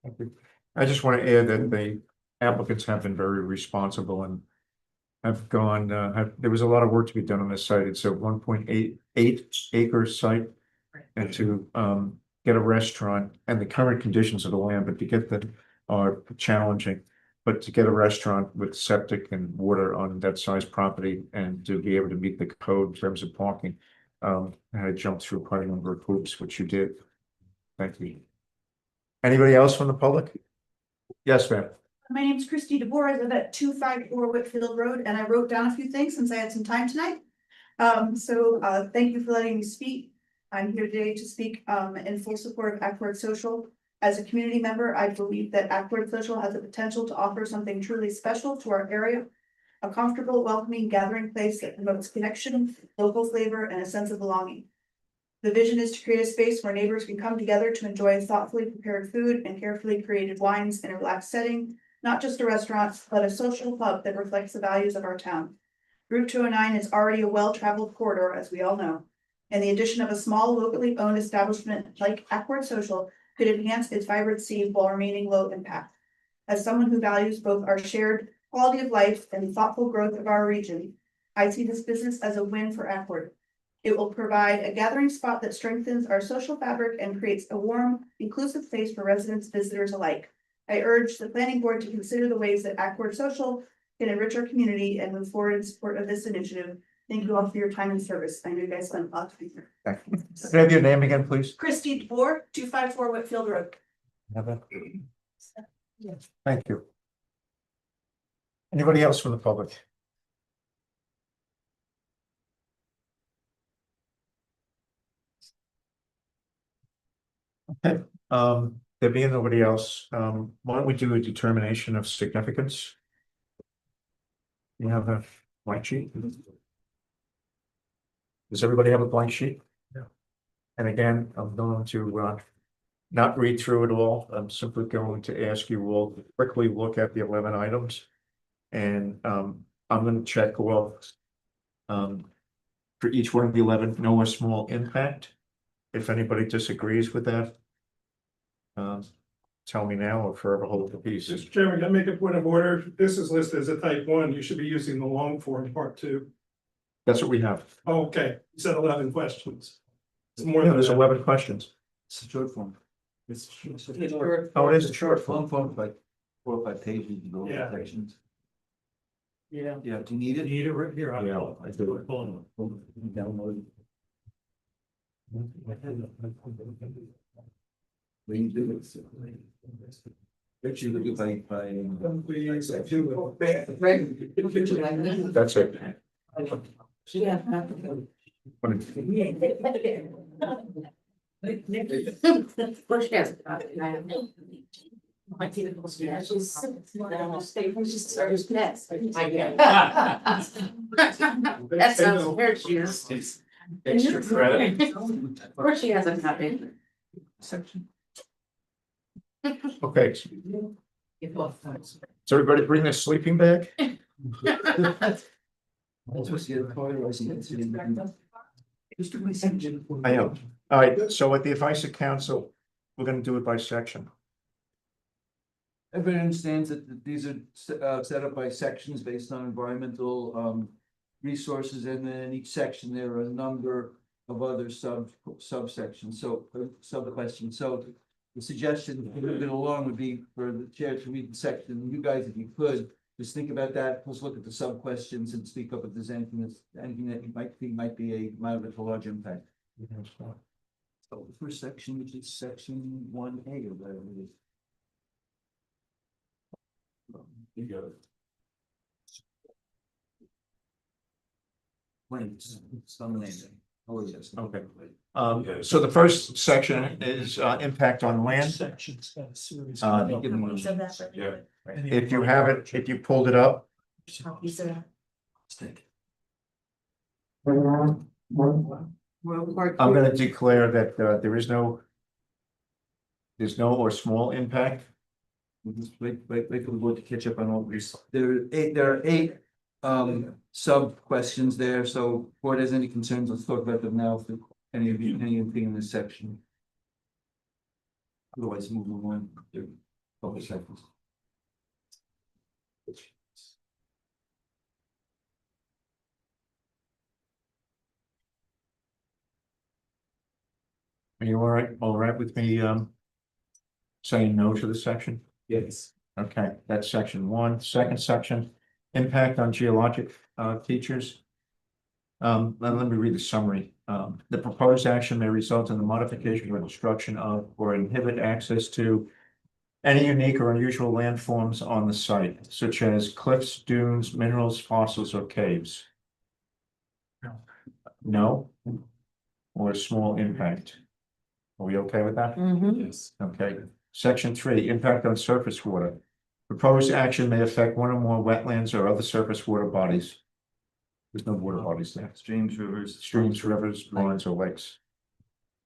Thank you. I just want to add that the applicants have been very responsible and have gone, there was a lot of work to be done on this site. It's a 1.88 acre site. And to get a restaurant and the current conditions of the land, but to get that are challenging. But to get a restaurant with septic and water on that size property and to be able to meet the code in terms of parking, I had to jump through quite a number of hoops, which you did. Thank you. Anybody else from the public? Yes, ma'am. My name is Christy DeBoer. I live at 254 Whitfield Road, and I wrote down a few things since I had some time tonight. Thank you for letting me speak. I'm here today to speak in full support of Accord Social. As a community member, I believe that Accord Social has the potential to offer something truly special to our area. A comfortable, welcoming gathering place that promotes connection, local flavor, and a sense of belonging. The vision is to create a space where neighbors can come together to enjoy thoughtfully prepared food and carefully created wines in a relaxed setting, not just a restaurant, but a social hub that reflects the values of our town. Route 209 is already a well-traveled corridor, as we all know, and the addition of a small locally owned establishment like Accord Social could enhance its vibrancy while remaining low impact. As someone who values both our shared quality of life and thoughtful growth of our region, I see this business as a win for Accord. It will provide a gathering spot that strengthens our social fabric and creates a warm, inclusive place for residents, visitors alike. I urge the planning board to consider the ways that Accord Social can enrich our community and move forward in support of this initiative. Thank you all for your time and service. I know you guys spent a lot of time here. Thank you. Can I have your name again, please? Christy DeBoer, 254 Whitfield Road. Thank you. Anybody else from the public? Okay, there being nobody else, why don't we do a determination of significance? You have a blank sheet? Does everybody have a blank sheet? Yeah. And again, I'm going to not read through it all. I'm simply going to ask you all to quickly look at the 11 items. And I'm going to check well for each one of the 11, no or small impact. If anybody disagrees with that, tell me now or forever hold the peace. Mr. Chairman, can I make a point of order? This is listed as a type 1. You should be using the long form part 2. That's what we have. Okay, you said 11 questions. It's more Yeah, than there's that. 11 questions. It's a short form. It's Oh, it is a short form. long form, like 4 or 5 pages, you know, Yeah. sections. Yeah. Yeah, do you need it? Need it right here. Yeah, I do. Download. When you do it. Bet you look by. That's it. Yeah. Well, she has. That sounds weird. She is. Extra credit. Of course, she hasn't happened. Okay. Does everybody bring their sleeping bag? That's what's the polarizing incident. I am. All right, so with the advice of council, we're gonna do it by section. Everybody understands that these are set up by sections based on environmental resources, and then in each section, there are a number of other subsections, so sub-questions. So the suggestion, to move it along, would be for the chair to read the section, and you guys, if you could, just think about that, let's look at the sub-questions and speak up if there's anything that you might think might have a large impact. So the first section, which is section 1A or whatever it is. You got it. Planes, some name. Oh, yes. Okay. So the first section is impact on land. Sections got a series. Copies of that for Yeah. everyone. If you have it, if you pulled it up, Copies of that. Stick. Well, I'm gonna declare that there's no or small impact. We'll just wait for the board to catch up on all these. There are eight sub-questions there, so if board has any concerns, let's talk about them now, if anything in this section. Otherwise, move on to couple seconds. Are you all right with me saying no to this section? Yes. Okay, that's section 1. Second section, impact on geologic features. Let me read the summary. The proposed action may result in the modification or destruction of or inhibit access to any unique or unusual landforms on the site, such as cliffs, dunes, minerals, fossils, or caves. No? Or a small impact? Are we okay with that? Yes. Okay. Section 3, impact on surface water. Proposed action may affect one or more wetlands or other surface water bodies. There's no water bodies there. Streams, Rivers, ponds, or lakes.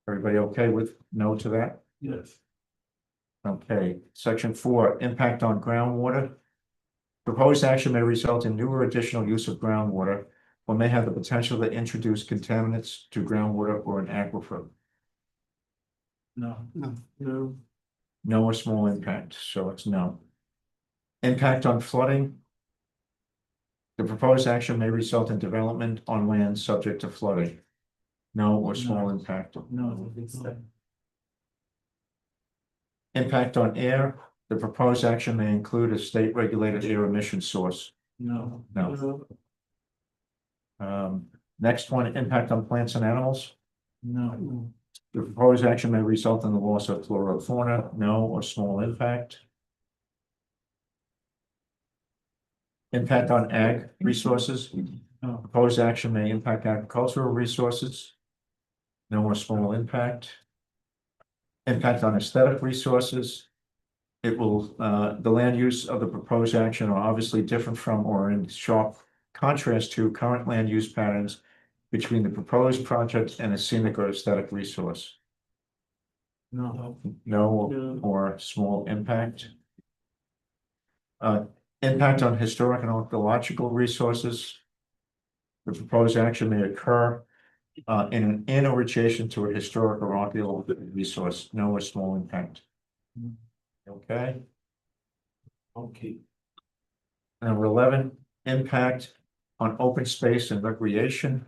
Everybody okay with no to that? Yes. Okay, section 4, impact on groundwater. Proposed action may result in new or additional use of groundwater or may have the potential to introduce contaminants to groundwater or an aquifer. No. No or small impact, so it's no. Impact on flooding. The proposed action may result in development on land subject to flooding. No or small impact. No. Impact on air. The proposed action may include a state regulated air emission source. No. No. Next one, impact on plants and animals. No. The proposed action may result in the loss of flora or fauna. No or small impact. Impact on ag resources. No. Proposed action may impact agricultural resources. No or small impact. Impact on aesthetic resources. It will, the land use of the proposed action are obviously different from or in sharp contrast to current land use patterns between the proposed project and a scenic or aesthetic resource. No. No or small impact. Impact on historic and archaeological resources. The proposed action may occur in or adjacent to a historic or archaeological resource. No or small impact. Okay. Okay. Number 11, impact on open space and recreation.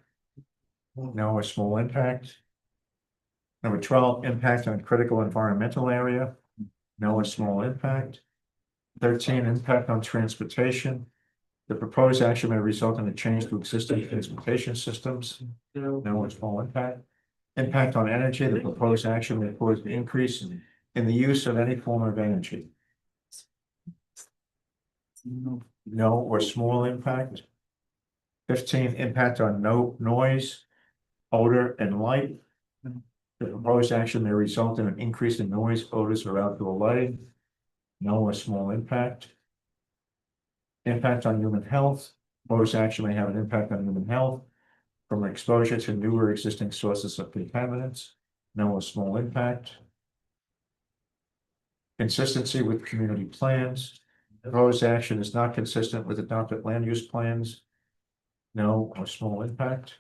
No or small impact. Number 12, impact on critical environmental area. No or small impact. 13, impact on transportation. The proposed action may result in a change to existing transportation systems. No or small impact. Impact on energy. The proposed action may cause an increase in the use of any form of energy. No or small impact. 15, impact on noise, odor, and light. The proposed action may result in an increase in noise, odors, or outdoor lighting. No or small impact. Impact on human health. Proposed action may have an impact on human health from exposure to new or existing sources of contaminants. No or small impact. Consistency with community plans. Proposed action is not consistent with adopted land use plans. No or small impact.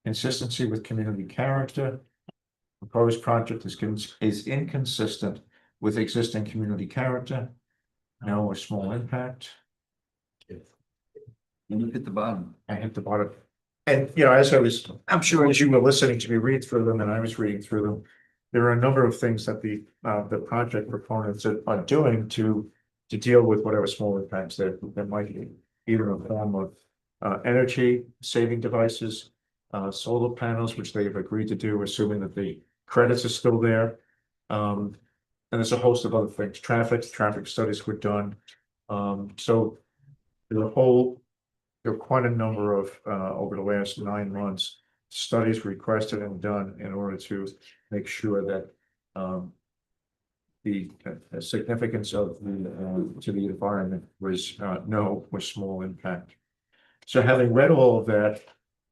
Consistency with community character. Proposed project is inconsistent with existing community character. No or small impact. And look at the bottom. I hit the bottom. And, you know, I'm sure as you were listening to me read through them and I was reading through them, there are a number of things that the project proponents are doing to deal with whatever small impacts there might be, either in the form of energy saving devices, solar panels, which they've agreed to do, assuming that the credits are still there. And there's a host of other things. Traffic studies were done. So there are quite a number of over the last 9 months studies requested and done in order to make sure that the significance of the to the environment was small impact. So having read all of that,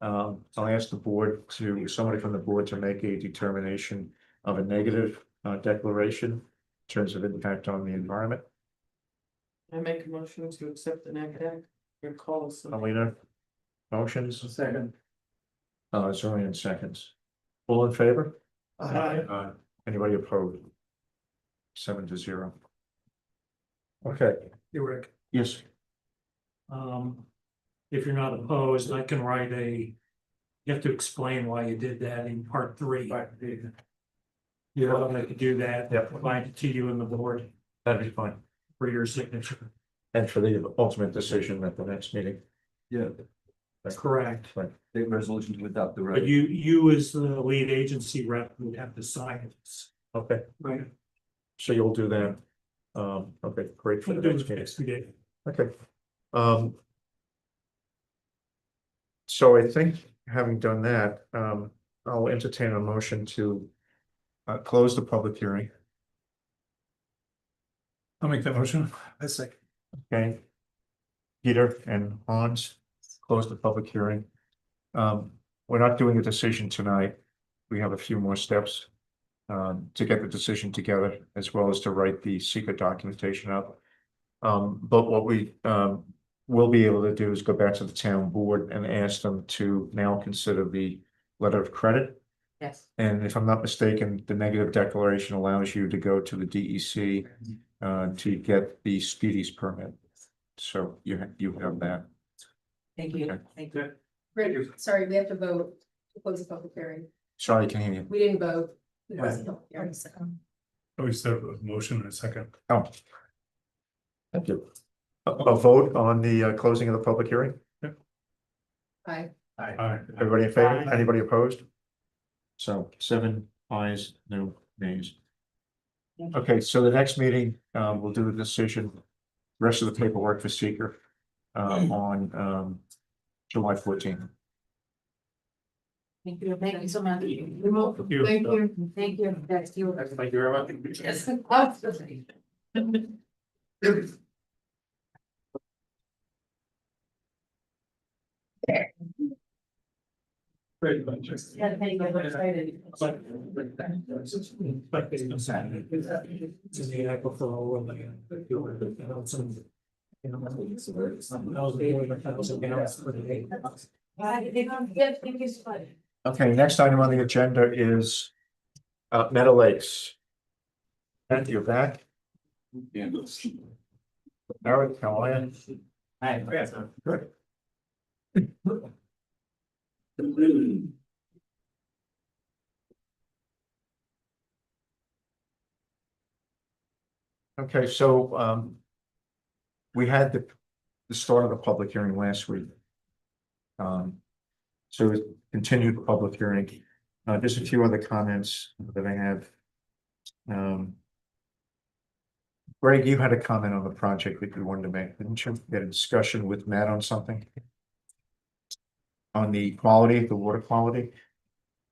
I'll ask somebody from the board to make a determination of a negative declaration in terms of impact on the environment. I make a motion to accept the negative. Your call. Alina, motions? Second. Zillion seconds. All in favor? Aye. Anybody opposed? 7-0. Okay, Hey, Rick, yes, if you're not opposed, I can write you have to explain why you did that in part 3. You know, I could do that. Yep. Provide it to you and the board that'd be fine. for your signature. And for the ultimate decision at the next meeting. Yeah, That's correct. Right. take resolution to adopt the But right. you as the lead agency rep would have to sign it. Okay, Right. so you'll do that. Okay, great for the next meeting. Okay. So I think having done that, I'll entertain a motion to close the public hearing. I'll make that motion. A second. Okay. Peter and Hans, close the public hearing. We're not doing a decision tonight. We have a few more steps to get the decision together, as well as to write the secret documentation up. But what we will be able to do is go back to the town board and ask them to now consider the letter of credit. Yes. And if I'm not mistaken, the negative declaration allows you to go to the DEC to get the speedies permit. So you have that. Thank you. Okay. Thank you. Great, sorry, we have to vote to close the public hearing. Sorry, I can't hear you. We didn't vote. Right. We said a motion in a second. Oh. Thank you. A vote on the closing of the public hearing? Aye. Aye. Everybody in favor? Aye. Anybody opposed? So 7 ayes, no nays. Okay, so the next meeting, we'll do the decision, rest of the paperwork for seeker on July 14th. Thank you so much. Thank you. Thank you. That's you. Thank you very much. Yes. Very much. Yeah, thank you. I'm excited. But it's no Saturday. It's in the aquifer overlay. Thank you so much. Okay, next item on the agenda is Meadow Lakes. And you're back. Eric, how are you? Hi. Good. Okay, so we had the start of the public hearing last week. So we continued the public hearing. Just a few other comments that I have. Greg, you had a comment on the project that you wanted to make, didn't you? You had a discussion with Matt on something? On the quality, the water quality?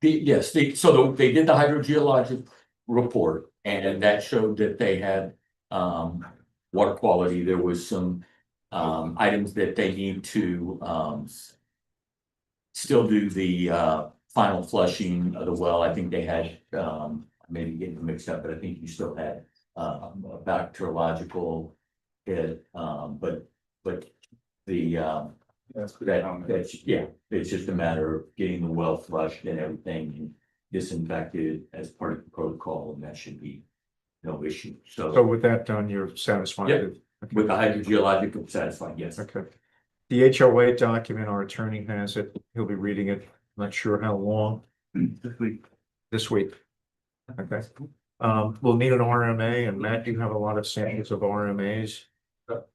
Yes, they did the hydrogeologic report, and that showed that they had water quality. There was some items that they need to still do the final flushing of the well. I think they had maybe getting mixed up, but I think you still had a bacteriological hit, but the that's, yeah, it's just a matter of getting the well flushed and everything and disinfected as part of the protocol, and that should be no issue. So with that done, you're satisfied? Yep. with- okay. With the hydrogeologic, I'm satisfied, yes. Okay. The HOA document, our attorney has it. He'll be reading it. Not sure how long. This week. This week. Okay. We'll need an RMA, and Matt, you have a lot of samples of RMAs.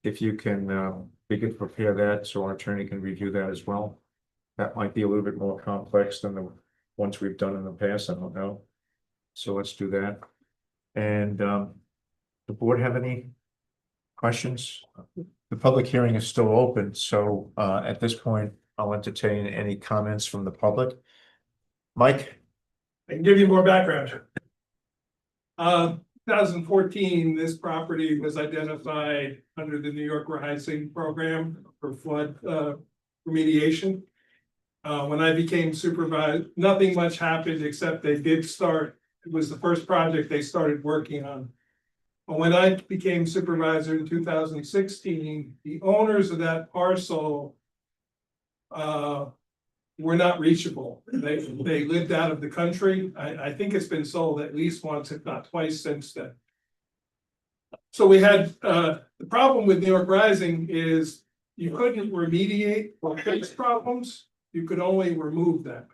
If you can, we could prepare that so our attorney can review that as well. That might be a little bit more complex than the ones we've done in the past. I don't know. So let's do that. And the board have any questions? The public hearing is still open, so at this point, I'll entertain any comments from the public. Mike? I can give you more background. 2014, this property was identified under the New York Rising program for flood remediation. When I became supervisor, nothing much happened except they did start, it was the first project they started working on. But when I became supervisor in 2016, the owners of that parcel were not reachable. They lived out of the country. I think it's been sold at least once, if not twice since then. So we had, the problem with New York Rising is you couldn't remediate or fix problems, you could only remove them.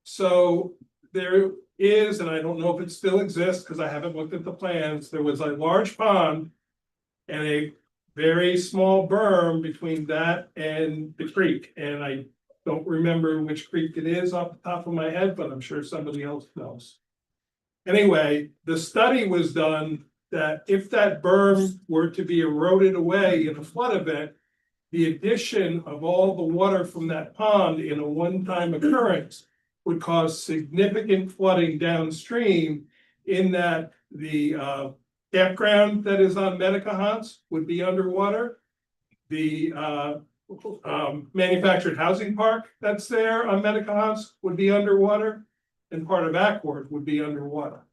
So there is, and I don't know if it still exists, because I haven't looked at the plans, there was a large pond and a very small berm between that and the creek, and I don't remember which creek it is off the top of my head, but I'm sure somebody else knows. Anyway, the study was done that if that berm were to be eroded away in a flood event, the addition of all the water from that pond in a one-time occurrence would cause significant flooding downstream, in that the campground that is on Medicahans would be underwater. The manufactured housing park that's there on Medicahans would be underwater, and part of Accord would be underwater.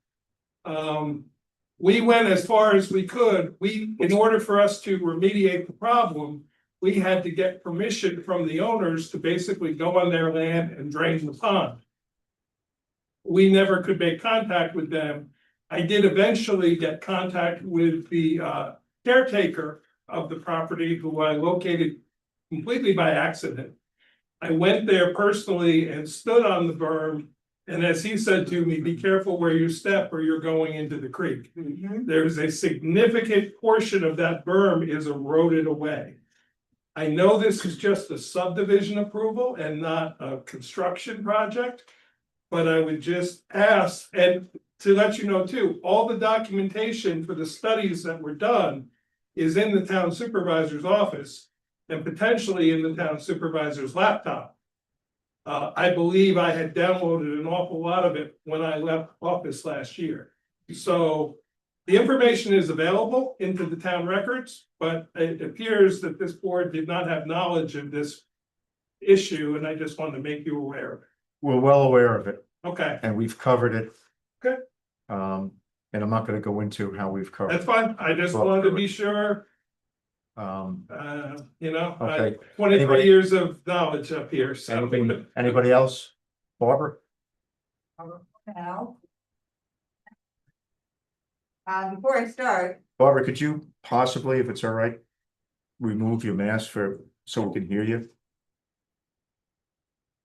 We went as far as we could. In order for us to remediate the problem, we had to get permission from the owners to basically go on their land and drain the pond. We never could make contact with them. I did eventually get contact with the caretaker of the property, who I located completely by accident. I went there personally and stood on the berm, and as he said to me, be careful where you step or you're going into the creek. There's a significant portion of that berm is eroded away. I know this is just a subdivision approval and not a construction project, but I would just ask, and to let you know too, all the documentation for the studies that were done is in the town supervisor's office and potentially in the town supervisor's laptop. I believe I had downloaded an awful lot of it when I left office last year. So the information is available into the town records, but it appears that this board did not have knowledge of this issue, and I just wanted to make you aware of it. We're well aware of it. Okay. And we've covered it. Okay. And I'm not gonna go into how we've covered. That's fine. I just wanted to be sure, Okay. 23 Anybody- years of knowledge up here, so. Anybody else? Barbara? Now. Before I start, Barbara, could you possibly, if it's all right, remove your mask so we can hear you?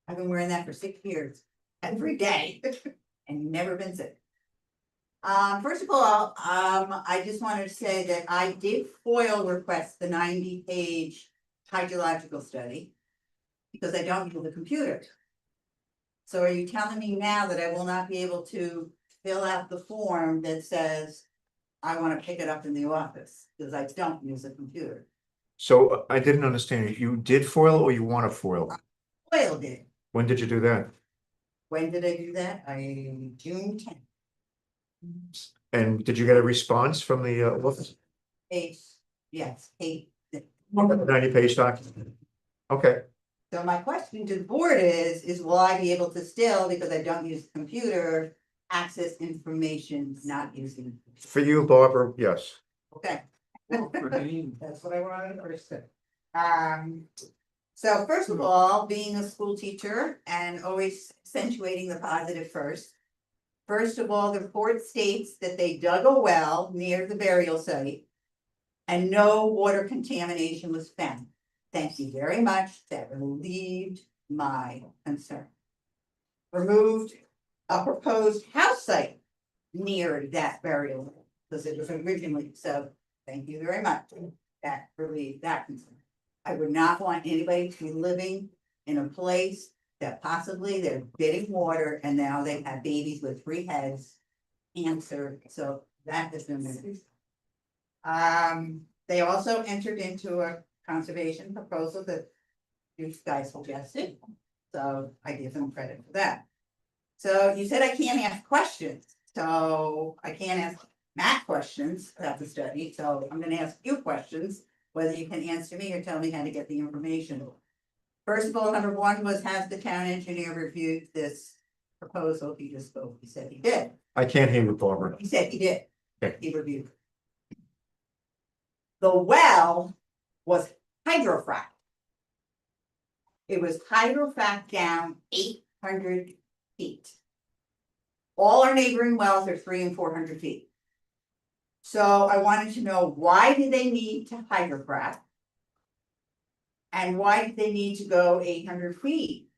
I've been wearing that for 6 years, every day, and never been sick. First of all, I just wanted to say that I did FOIL request the 90-page hydrological study, because I don't use the computer. So are you telling me now that I will not be able to fill out the form that says I want to pick it up in the office, because I don't use a computer? So I didn't understand. You did FOIL or you want to FOIL? FOIL did. When did you do that? When did I do that? June 10th. And did you get a response from the office? Yes, 90-page document? Okay, So my question to the board is will I be able to still, because I don't use the computer, access information not using. For you, Barbara, yes. Okay. That's what I wanted to understand. So first of all, being a school teacher and always accentuating the positive first. First of all, the report states that they dug a well near the burial site. And no water contamination was found. Thank you very much. That relieved my concern. Removed a proposed house site near that burial, because it was originally, so thank you very much. That relieved that concern. I would not want anybody to be living in a place that possibly they're getting water and now they have babies with 3 heads. Answer, so that has been removed. They also entered into a conservation proposal that you guys suggested, so I give them credit for that. So you said I can't ask questions, so I can't ask Matt questions about the study, so I'm gonna ask you questions, whether you can answer me or tell me how to get the information. First of all, number 1 was, has the town engineer reviewed this proposal? He just spoke, he said he did. I can't hear you, Barbara. He said he did. Okay. He reviewed. The well was hydrofracked. It was hydrofracked down 800 feet. All our neighboring wells are 300 and 400 feet. So I wanted to know, why do they need to hydrofrack? And why did they need to go 800 feet?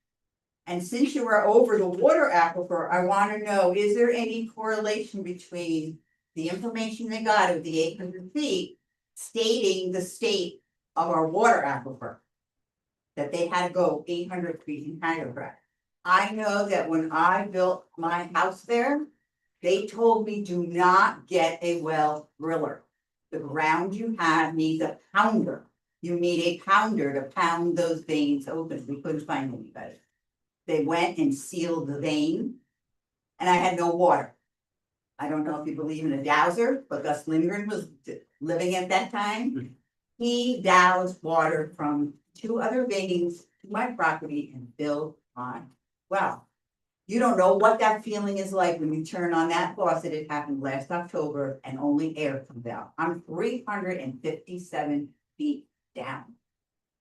And since you were over the water aquifer, I want to know, is there any correlation between the information they got of the 800 feet stating the state of our water aquifer? That they had to go 800 feet in hydrofrack. I know that when I built my house there, they told me, do not get a well driller. The ground you have needs a pounder. You need a pounder to pound those veins open. We couldn't find anybody. They went and sealed the vein, and I had no water. I don't know if you believe in a dowser, but Gus Lindgren was living at that time. He doused water from 2 other veins to my property and filled my well. You don't know what that feeling is like when you turn on that faucet. It happened last October and only air comes out. I'm 357 feet down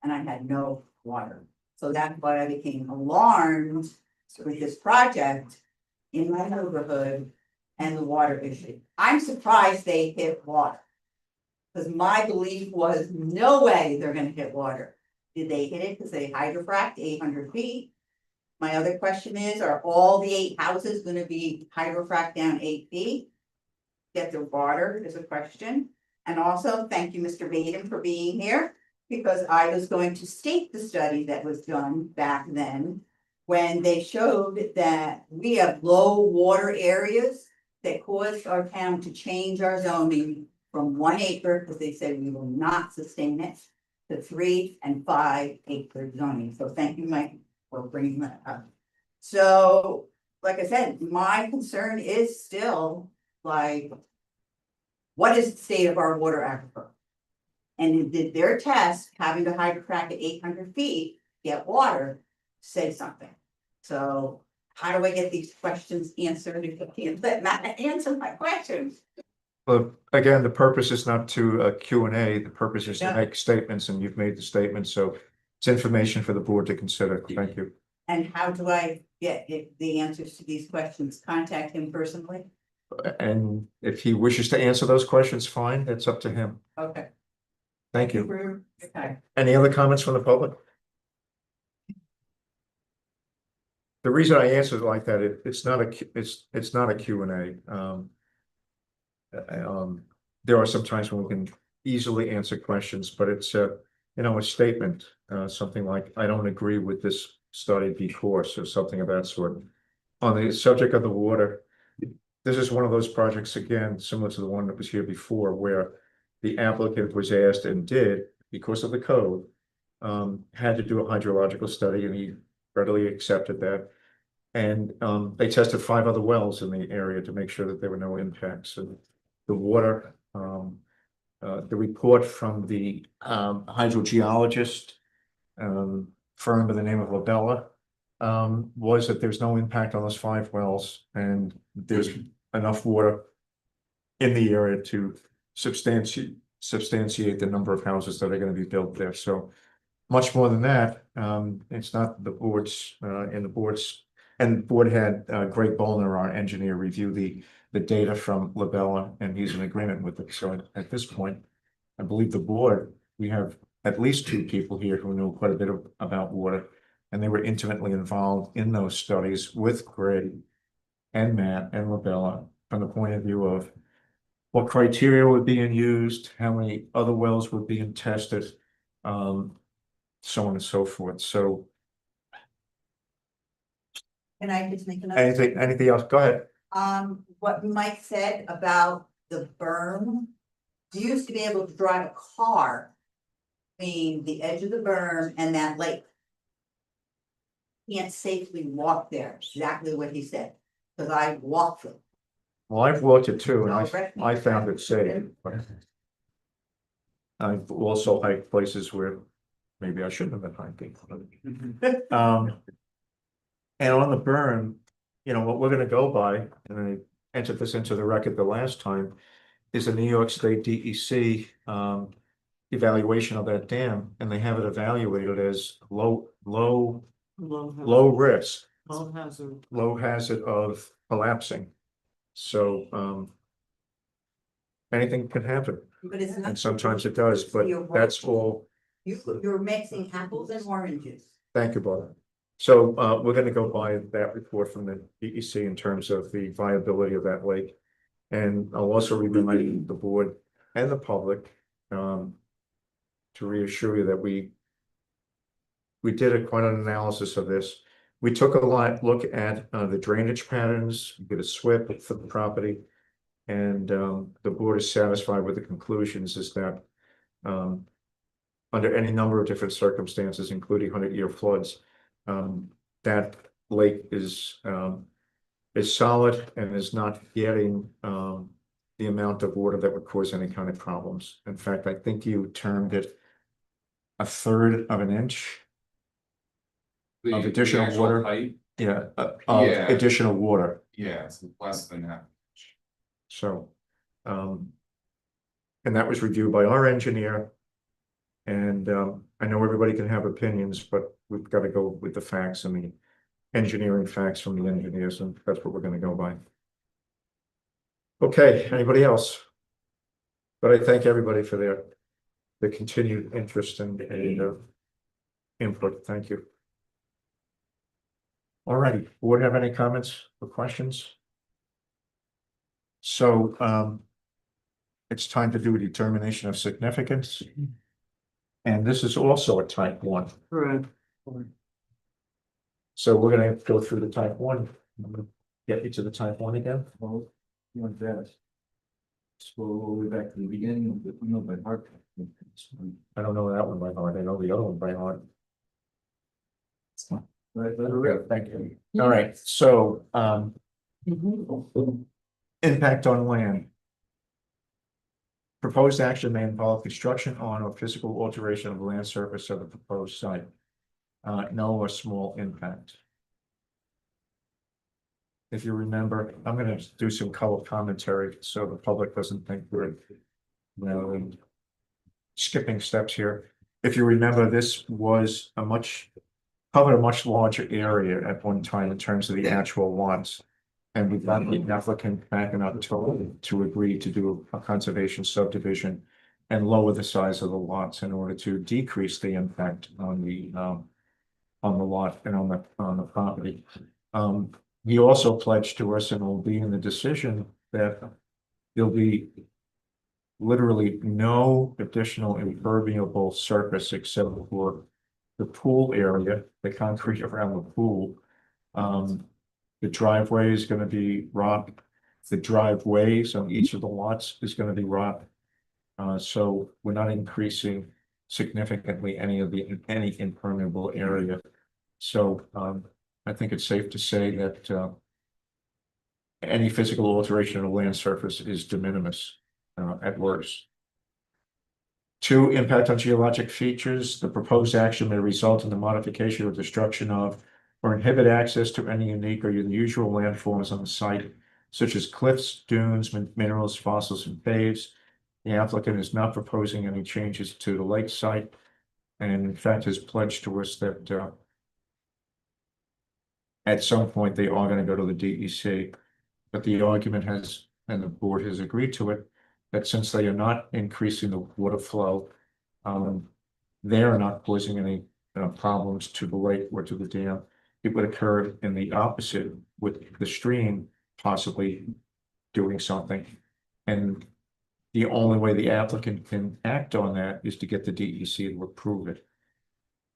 and I had no water. So that's why I became alarmed with this project in my neighborhood and the water issue. I'm surprised they hit water. Because my belief was, no way they're gonna hit water. Did they hit it because they hydrofracked 800 feet? My other question is, are all the 8 houses gonna be hydrofracked down 8 feet? Get their water is a question. And also, thank you, Mr. Baden, for being here, because I was going to state the study that was done back then when they showed that we have low water areas that caused our town to change our zoning from 1 acre, because they said we will not sustain it, to 3 and 5 acre zoning. So thank you, Mike, for bringing that up. So, like I said, my concern is still like, what is the state of our water aquifer? And did their test, having to hydrofrack at 800 feet, get water, say something? So how do I get these questions answered if you can't let Matt answer my questions? But again, the purpose is not to Q&A, the purpose is to Yeah. make statements, and you've made the statement, so it's information for the board to consider. Thank you. And how do I get the answers to these questions? Contact him personally? And if he wishes to answer those questions, fine, it's up to him. Okay. Thank you. Okay. Any other comments from the public? The reason I answered it like that, it's not a Q&A. There are some times when we can easily answer questions, but it's a statement, something like, I don't agree with this study because, or something of that sort. On the subject of the water, this is one of those projects, again, similar to the one that was here before, where the applicant was asked and did, because of the code, had to do a hydrological study, and he readily accepted that. And they tested 5 other wells in the area to make sure that there were no impacts. And the water, the report from the hydrogeologist firm by the name of Labella was that there's no impact on those 5 wells and there's enough water in the area to substantiate the number of houses that are gonna be built there, so much more than that, it's not the board's, and the board had, Greg Bolner, our engineer, review the data from Labella, and he's in agreement with it, so at this point, I believe the board, we have at least 2 people here who know quite a bit about water, and they were intimately involved in those studies with Greg and Matt and Labella from the point of view of what criteria were being used, how many other wells were being tested, so on and so forth. So Can I just make another? anything else? Go ahead. What Mike said about the berm, you used to be able to drive a car between the edge of the berm and that lake. Can't safely walk there, exactly what he said, because I walked it. Well, I've walked it too, and No, I found it safe. But I've also hiked places where maybe I shouldn't have been hiking. And on the berm, you know, what we're gonna go by, and I entered this into the record the last time, is the New York State DEC evaluation of that dam, and they have it evaluated as low risk, low hazard of collapsing. So anything can happen, But it's not. and sometimes it does, but that's all. You're mixing apples and oranges. Thank you, Bob. So we're gonna go by that report from the DEC in terms of the viability of that lake. And I'll also remind the board and the public to reassure you that we did quite an analysis of this. We took a look at the drainage patterns, did a SWIP for the property. And the board is satisfied with the conclusions is that under any number of different circumstances, including 100-year floods, that lake is solid and is not getting the amount of water that would cause any kind of problems. In fact, I think you termed it 1/3 of an inch of additional water. Height? Yeah, Yeah. additional water. Yeah, it's less than that. So, and that was reviewed by our engineer. And I know everybody can have opinions, but we've got to go with the facts and the engineering facts from the engineers, and that's what we're going to go by. Okay, anybody else? But I thank everybody for their continued interest and input. Thank you. All righty, board have any comments or questions? So it's time to do a determination of significance. And this is also a type 1. Right. So we're gonna go through the type 1. I'm gonna get you to the type 1 again. Well, you want that? Let's go all the way back to the beginning of the, by heart. I don't know that one by heart. I know the other one by heart. Right, Okay, thank you. All right, so impact on land. Proposed action may involve construction on or physical alteration of the land surface of the proposed site. No or small impact. If you remember, I'm gonna do some color commentary so the public doesn't think we're, skipping steps here. If you remember, this was covered a much larger area at one time in terms of the actual lots. And we got the applicant back in October to agree to do a conservation subdivision and lower the size of the lots in order to decrease the impact on the lot and on the property. He also pledged to us, and will be in the decision, that there'll be literally no additional impermeable surface except for the pool area, the concrete around the pool. The driveway is gonna be rock. The driveways on each of the lots is gonna be rock. So we're not increasing significantly any impermeable area. So I think it's safe to say that any physical alteration of land surface is de minimis at worst. 2, impact on geologic features. The proposed action may result in the modification or destruction of or inhibit access to any unique or unusual landforms on the site, such as cliffs, dunes, minerals, fossils, and caves. The applicant is not proposing any changes to the lake site, and in fact has pledged to us that at some point they are going to go to the DEC. But the argument has, and the board has agreed to it, that since they are not increasing the water flow, they are not causing any problems to the lake or to the dam. It would occur in the opposite, with the stream possibly doing something. And the only way the applicant can act on that is to get the DEC to approve it.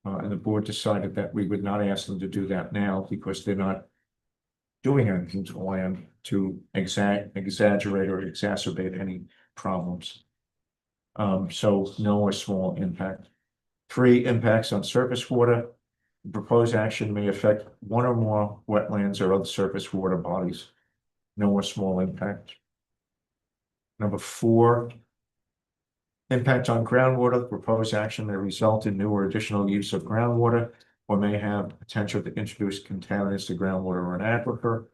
And the board decided that we would not ask them to do that now because they're not doing anything to land to exaggerate or exacerbate any problems. So no or small impact. 3, impacts on surface water. The proposed action may affect one or more wetlands or other surface water bodies. No or small impact. Number 4, impact on groundwater. The proposed action may result in new or additional use of groundwater or may have potential to introduce contaminants to groundwater or an aquifer.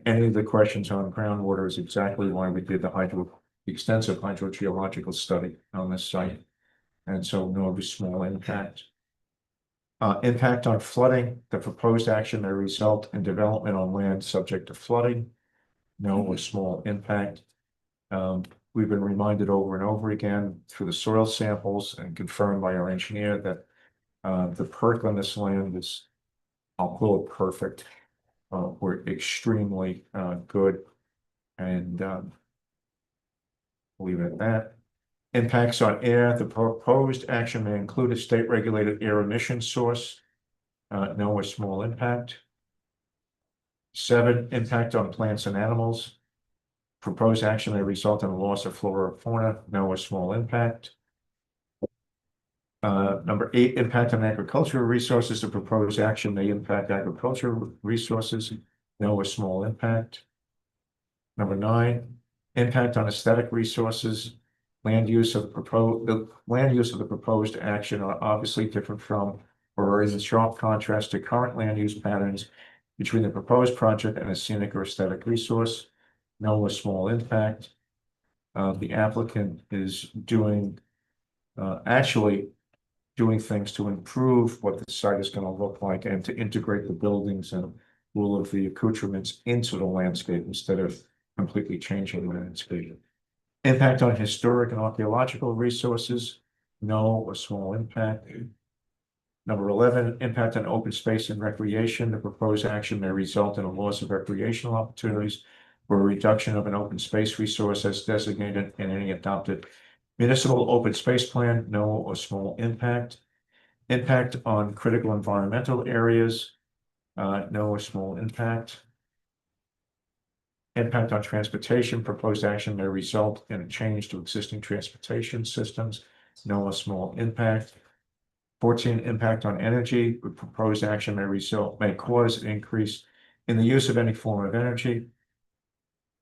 Any of the questions on groundwater is exactly why we did the extensive hydrogeological study on this site. And so no small impact. Impact on flooding. The proposed action may result in development on land subject to flooding. No or small impact. We've been reminded over and over again through the soil samples and confirmed by our engineer that the perk on this land is, I'll call it perfect. We're extremely good, and leave it at that. Impacts on air. The proposed action may include a state-regulated air emission source. No or small impact. 7, impact on plants and animals. Proposed action may result in a loss of flora or fauna. No or small impact. Number 8, impact on agricultural resources. The proposed action may impact agricultural resources. No or small impact. Number 9, impact on aesthetic resources. Land use of the proposed action are obviously different from or is in sharp contrast to current land use patterns between the proposed project and a scenic or aesthetic resource. No or small impact. The applicant is doing actually doing things to improve what the site is going to look like and to integrate the buildings and all of the accoutrements into the landscape instead of completely changing the landscape. Impact on historic and archaeological resources. No or small impact. Number 11, impact on open space and recreation. The proposed action may result in a loss of recreational opportunities or a reduction of an open space resource as designated in any adopted municipal open space plan. No or small impact. Impact on critical environmental areas. No or small impact. Impact on transportation. Proposed action may result in a change to existing transportation systems. No or small impact. 14, impact on energy. The proposed action may cause an increase in the use of any form of energy.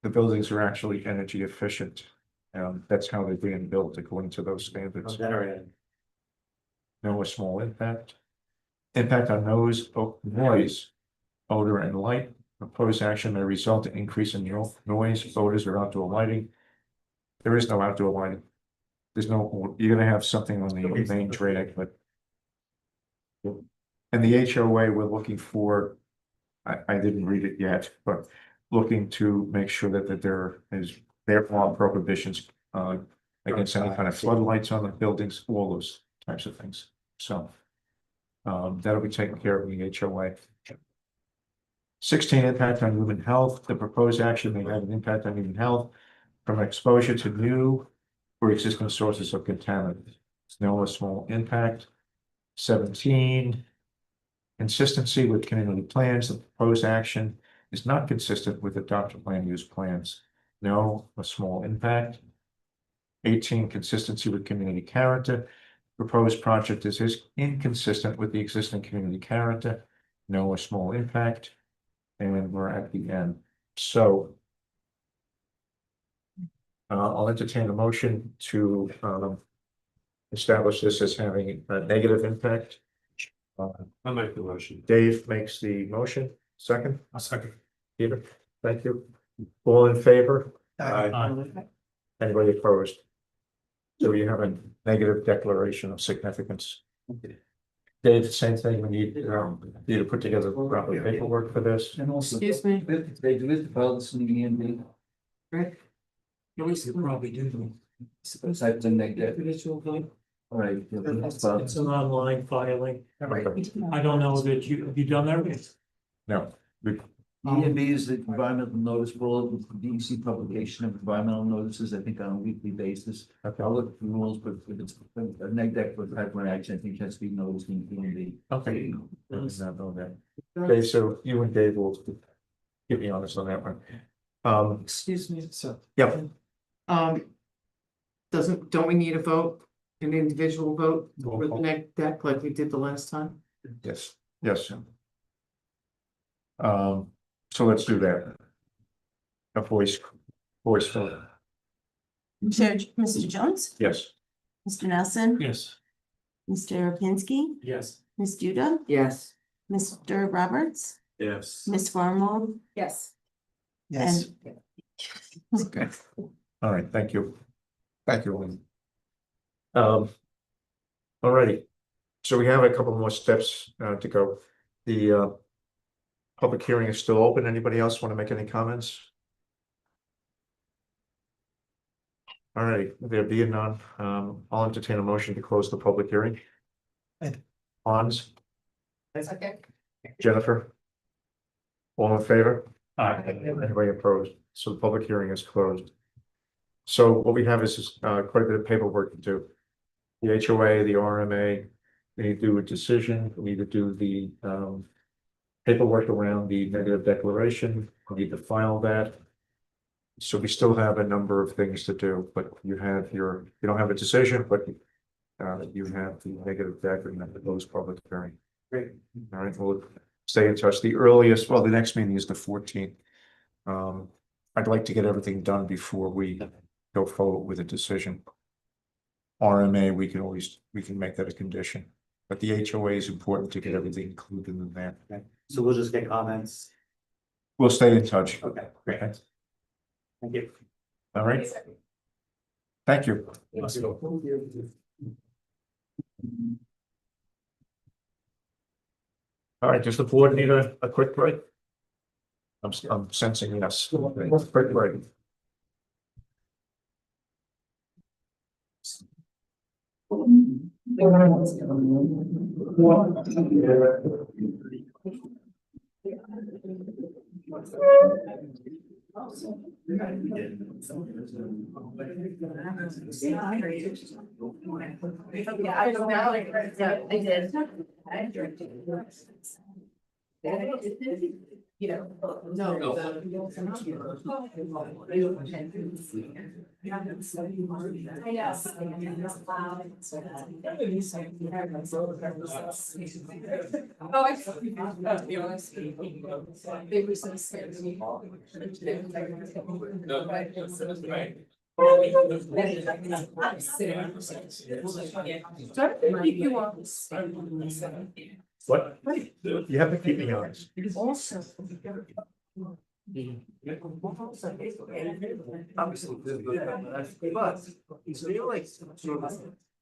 The buildings are actually energy efficient. That's how they're being built according to those standards. No or small impact. Impact on noise, odor, and light. Proposed action may result in increase in noise, odors, or outdoor lighting. There is no outdoor lighting. There's no, you're gonna have something on the main drag, but. And the HOA, we're looking for, I didn't read it yet, but looking to make sure that there are prohibitions against any kind of floodlights on the buildings, all those types of things. So that'll be taken care of in the HOA. 16, impact on human health. The proposed action may have an impact on human health from exposure to new or existing sources of contaminants. No or small impact. 17, consistency with community plans. The proposed action is not consistent with adopted land use plans. No or small impact. 18, consistency with community character. Proposed project is inconsistent with the existing community character. No or small impact. And we're at the end. So I'll entertain a motion to establish this as having a negative impact. I make the motion. Dave makes the motion, second, A second. Peter, thank you. All in favor? Aye. Anybody opposed? So you have a negative declaration of significance. Dave, same thing, we need you to put together proper paperwork for this. And also. Excuse me? They do it, file this in the EMD. Rick? We should probably do. Suppose I have to make that. Individual vote? All right. It's an online filing. I don't know that have you done that? No, EMB is the environmental notice bulletin, DEC publication of environmental notices, I think on a weekly basis. okay, I'll look at the rules, but if it's a neg deck for type one action, I think it has to be noticed in EMB. okay. I did not know that. Dave, so you and Dave will keep me honest on that one. Excuse me, so. Yeah, Don't we need a vote, an individual vote for the next deck like we did the last time? yes, yes. So let's do that. A voice vote, Mr. Jones, yes. Mr. Nelson, Yes. Mr. Pinsky, Yes. Ms. Duda, Yes. Mr. Roberts, Yes. Ms. Farmold, Yes. Yes. Okay. All right, thank you. Thank you, Lynn. Alrighty. So we have a couple more steps to go. The public hearing is still open. Anybody else want to make any comments? All right, there being none, I'll entertain a motion to close the public hearing. Ed. Hans, Okay. Jennifer? All in favor? Aye. Anybody opposed? So the public hearing is closed. So what we have is quite a bit of paperwork to do. The HOA, the RMA, they need to do a decision, we need to do the paperwork around the negative declaration, we need to file that. So we still have a number of things to do, but you don't have a decision, but you have the negative deck and the proposed public hearing. Great. All right, we'll stay in touch. The earliest, well, the next meeting is the 14th. I'd like to get everything done before we go forward with a decision. RMA, we can make that a condition, but the HOA is important to get everything included in that. So we'll just get comments. We'll stay in touch. Okay, great. Okay. Thank you. All right. Thank you. All right, does the board need a quick break? I'm sensing yes. Quick break. You know, Oh, I to be honest, they were so scared of me. What? You have to keep me honest. Also. Obviously, but it's feel like.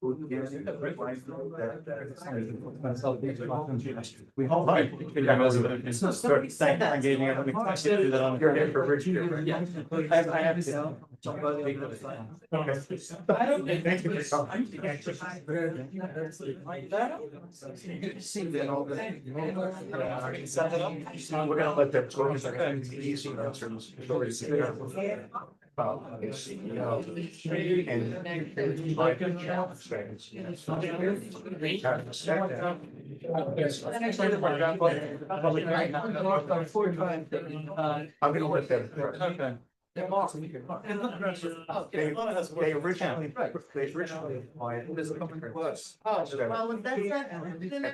We hold on. It's not start saying I gave you. I should do that on here for Richard. Yeah. I have to. Okay. Thank you for coming. We're gonna let them talk. Easy answers. I'm gonna let them. Okay. They originally applied. Oh, well, if that's that. And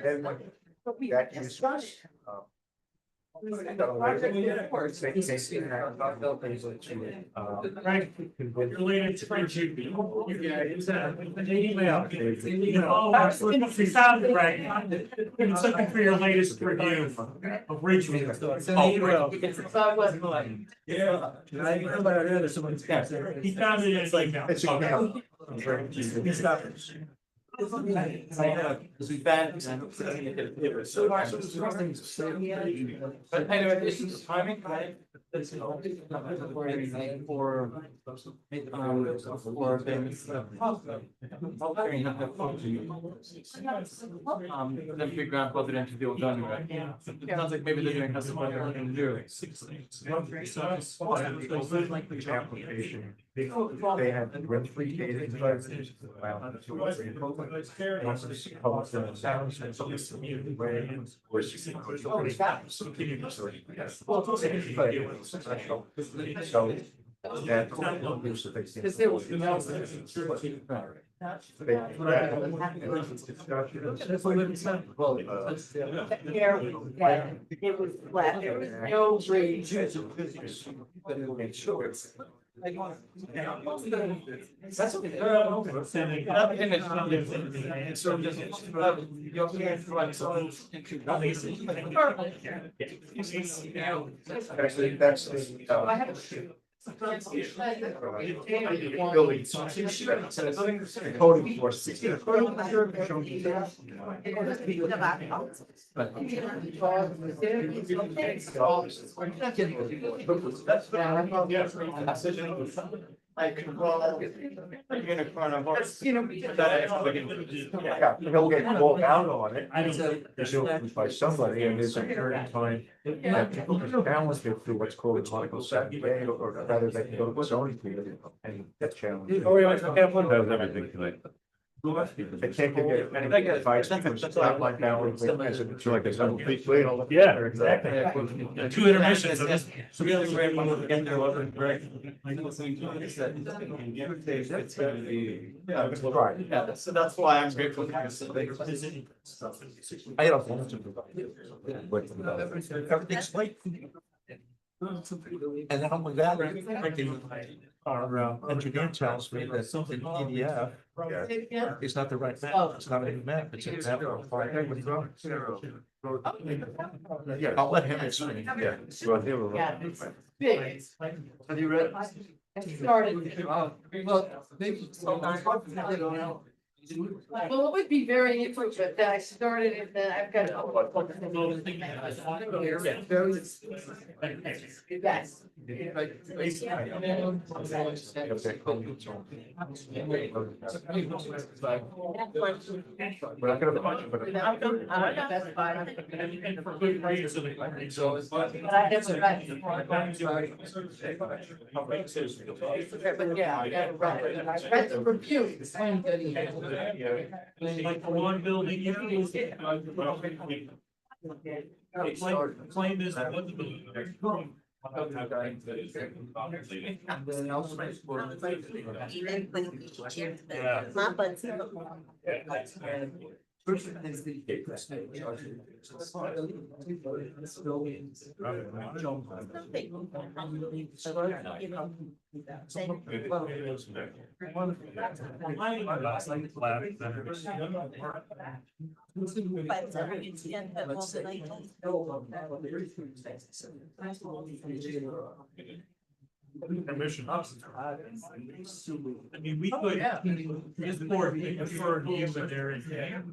then when that is, Related to spreadsheet. It's an email. Oh, that's what it sounded right. It's looking for your latest review of Ridgeview. He found it as like. It's a But anyway, this is timing, right? Then figure out what they're going to do done, right? It sounds like maybe they're doing something they're going to do. application. They have replicated. Because there was no. Here, yeah, it was flat, there was no range. That's okay. Actually, that's the. Coding force. Like, well, unicorn of horse. You know. Yeah, he'll get called out on it. Presumably by somebody, and there's a period of time that people can balance it through what's called Article 7A, or rather they can go to zoning field and get challenged. Oh, yeah, I can't put Does everything tonight. They can't give you any advice because it's not like now, it's like there's no big wait on. Yeah, exactly. Two intermissions. So really great when we get there, wasn't great. It's gonna be, yeah, Right. yeah, so that's why I'm grateful for this. I don't want to. Everything's late. And then only that, our engineer tells me that something PDF is not the right map, it's not a new map, it's a map of Yeah, I'll let him explain, yeah. Well, they were Yeah, right. it's big. Have you read? I started. Well, it would be very interesting, but then I started it, then I've got. Yes. We're not gonna punch, but. But yeah, I got it right. And I read the review. Like the one building. Claim is. Permission. I mean, we could, this board, we prefer to use it there.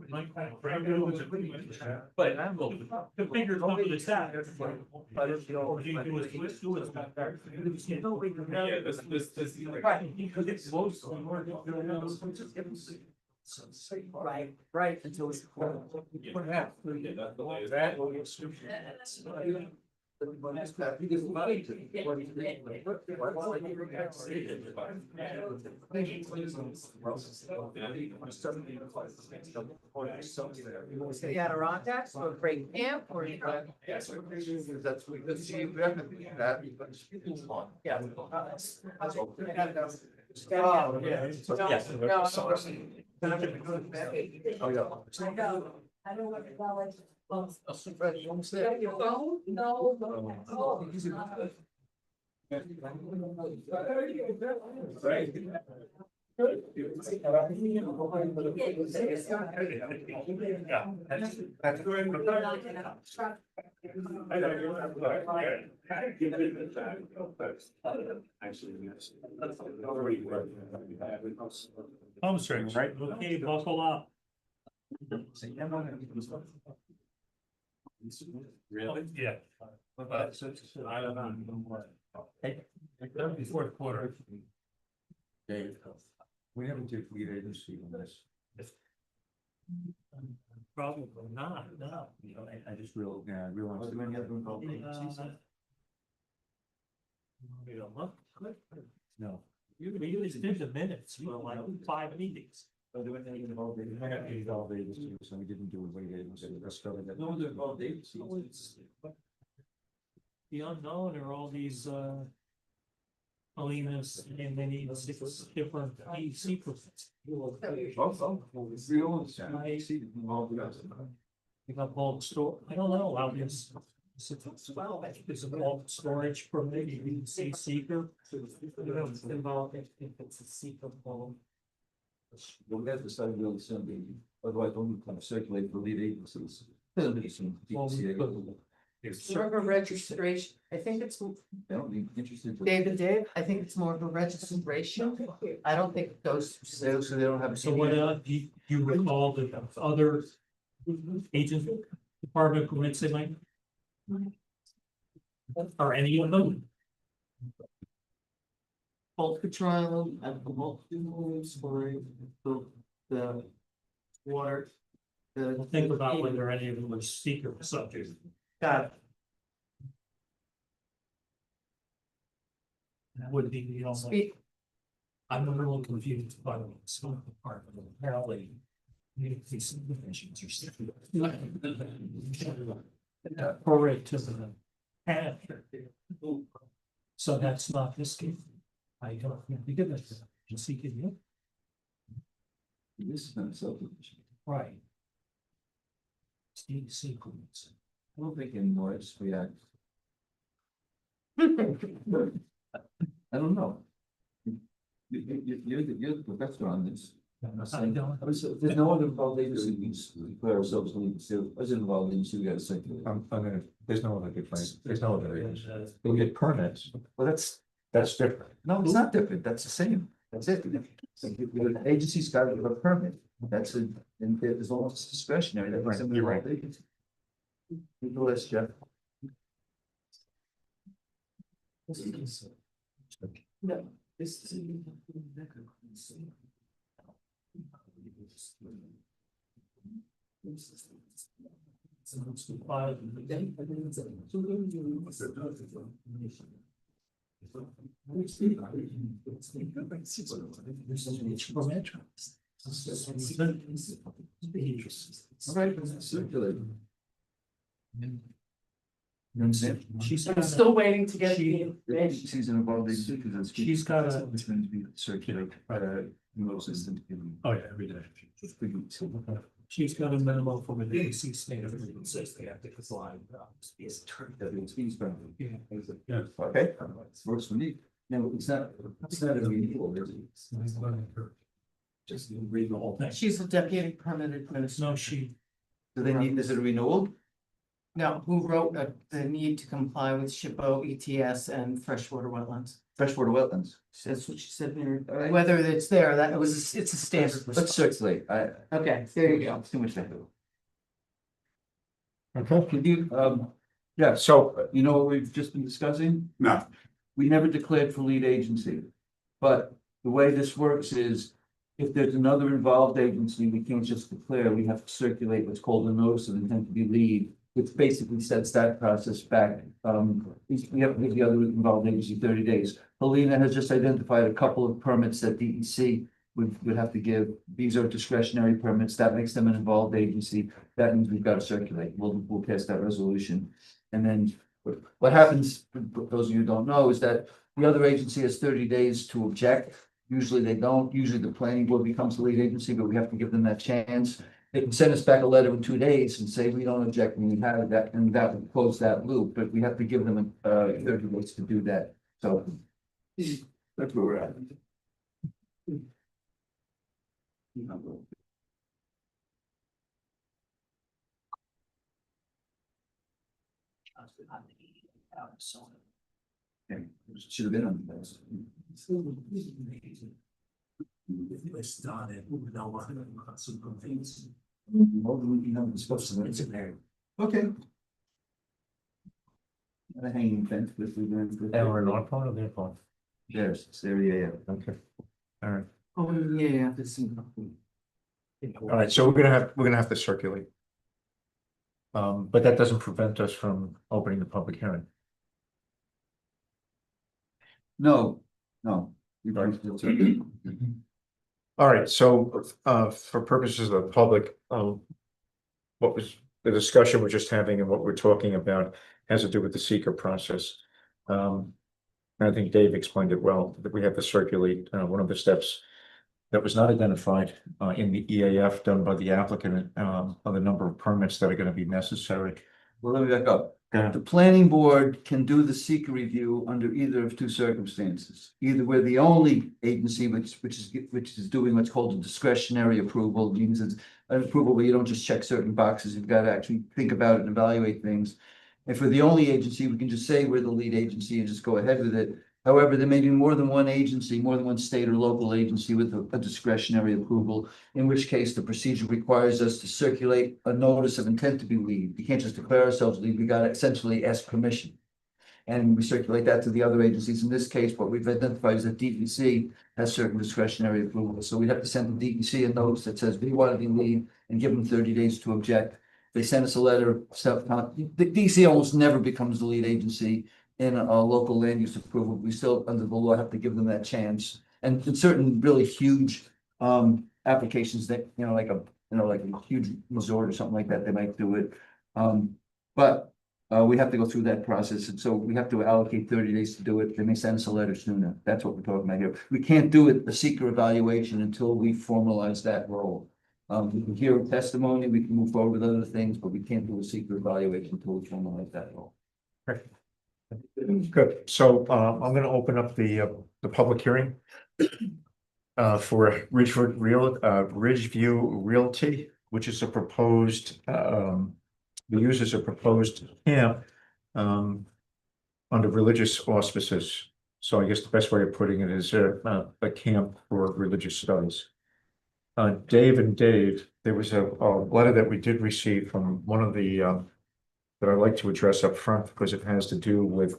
But the figures over the top. Or do you do it? Yeah, this. Right, because it's most. Right, until it's. The Adirondacks or Great Camp or. Yes, that's we could see that. Yeah. Oh, yeah. Yes. No. Oh, yeah. I don't want to. Home stretch, right? Okay, buckle up. Really? Yeah. Fourth quarter. We haven't did lead agency on this. Probably not, no. You know, I just realized. Many other involved agencies? We don't look. No. We usually did the minutes for like 5 meetings. Oh, there were any involved agencies, so we didn't do a lead agency. Let's cover that. No, they're involved agencies. The unknown are all these Alinas, and they need 6 different EC permits. You got bulk store, I don't know, how this. There's a bulk storage permit, you can see seeker. You know, it's involved if it's a seeker bulk. Well, we have to start really soon, baby. Otherwise, don't kind of circulate for lead agencies. There'll be some DCA. It's more of a registration, I think it's, They'll be interested. to- Dave, I think it's more of a registration. I don't think it goes. So they don't have. So what, do you recall the other agent department permits they might? Or any of them? Bulk petroleum and the bulk fuels for the water. Think about whether any of them were seeker subject. Got it. That would be the only. I'm a little confused by the school department, apparently. These subdivisions are still. Prorate to the half. So that's not this case. I don't think it is. Just see it here. This is not subdivision. Right. Steve sequence. I don't think anymore, it's react. I don't know. You're the professor on this. There's no other involved agency, we declare ourselves lead, so as involved agency, we gotta say. I'm gonna, there's no other good place, there's no other agency. They get permits, well, that's different. No, it's not different, that's the same, that's it. The agency's got to give a permit, that's a, and there's almost discretionary, that's something You're right. involved agency. Read the list, Jeff. No, this is. All right, circulate. You understand? I'm still waiting to get the. Agencies and involved agency, because it's. She's got a- It's going to be circulated, most system. Oh, yeah, every day. She's got a memo from an AC standard that says they have to comply. Yeah. Yeah. Okay, works for me. No, it's not a renewal, is it? Just read the whole thing. She's a deputy permit administrator. No, she, Do they need, is it a renewal? No, who wrote the need to comply with SHPO, ETS and freshwater wetlands? Freshwater wetlands. That's what she said there. All right. Whether it's there, that was, it's a standard. Let's circulate, Okay, there you go. it's too much to do. Okay. Could you, Yeah, so, you know what we've just been discussing? no, We never declared for lead agency. But the way this works is, if there's another involved agency, we can't just declare, we have to circulate what's called a notice of intent to be lead, which basically sets that process back. We have to give the other involved agency 30 days. Helena has just identified a couple of permits that DEC would have to give. These are discretionary permits. That makes them an involved agency. That means we've got to circulate. We'll pass that resolution. And then what happens, for those of you who don't know, is that the other agency has 30 days to object. Usually they don't. Usually the planning board becomes the lead agency, but we have to give them that chance. They can send us back a letter in 2 days and say, we don't object, and we have that, and that would close that loop, but we have to give them 30 days to do that, so. That's where we're at. Yeah, should have been on the list. Okay. And a hanging fence with the. And we're not part of their phone. There's, it's there, yeah, yeah. Okay. All right. Oh, yeah, this is. All right, so we're gonna have to circulate. But that doesn't prevent us from opening the public hearing. No, no. You guys still circulate. All right, so for purposes of the public, what was the discussion we're just having and what we're talking about has to do with the seeker process. I think Dave explained it well, that we have to circulate one of the steps that was not identified in the EAF done by the applicant on the number of permits that are going to be necessary. Well, let me back up. The planning board can do the seeker review under either of two circumstances. Either we're the only agency which is doing what's called a discretionary approval, means it's an approval where you don't just check certain boxes, you've got to actually think about it and evaluate things. If we're the only agency, we can just say we're the lead agency and just go ahead with it. However, there may be more than one agency, more than one state or local agency with a discretionary approval, in which case the procedure requires us to circulate a notice of intent to be lead. We can't just declare ourselves lead, we got to essentially ask permission. And we circulate that to the other agencies. In this case, what we've identified is that DEC has certain discretionary approval. So we'd have to send the DEC a notice that says we want to be lead and give them 30 days to object. They send us a letter, the DEC almost never becomes the lead agency in a local land use approval. We still, under the law, have to give them that chance. And in certain really huge applications that, like a huge resort or something like that, they might do it. But we have to go through that process. And so we have to allocate 30 days to do it. They may send us a letter sooner. That's what we're talking about here. We can't do it, a seeker evaluation, until we formalize that role. We can hear testimony, we can move forward with other things, but we can't do a seeker evaluation until we formalize that role. Good, so I'm gonna open up the public hearing for Ridgeview Realty, which is a proposed, the users a proposed camp under religious auspices. So I guess the best way of putting it is a camp for religious studies. Dave, there was a letter that we did receive from one of the that I'd like to address up front because it has to do with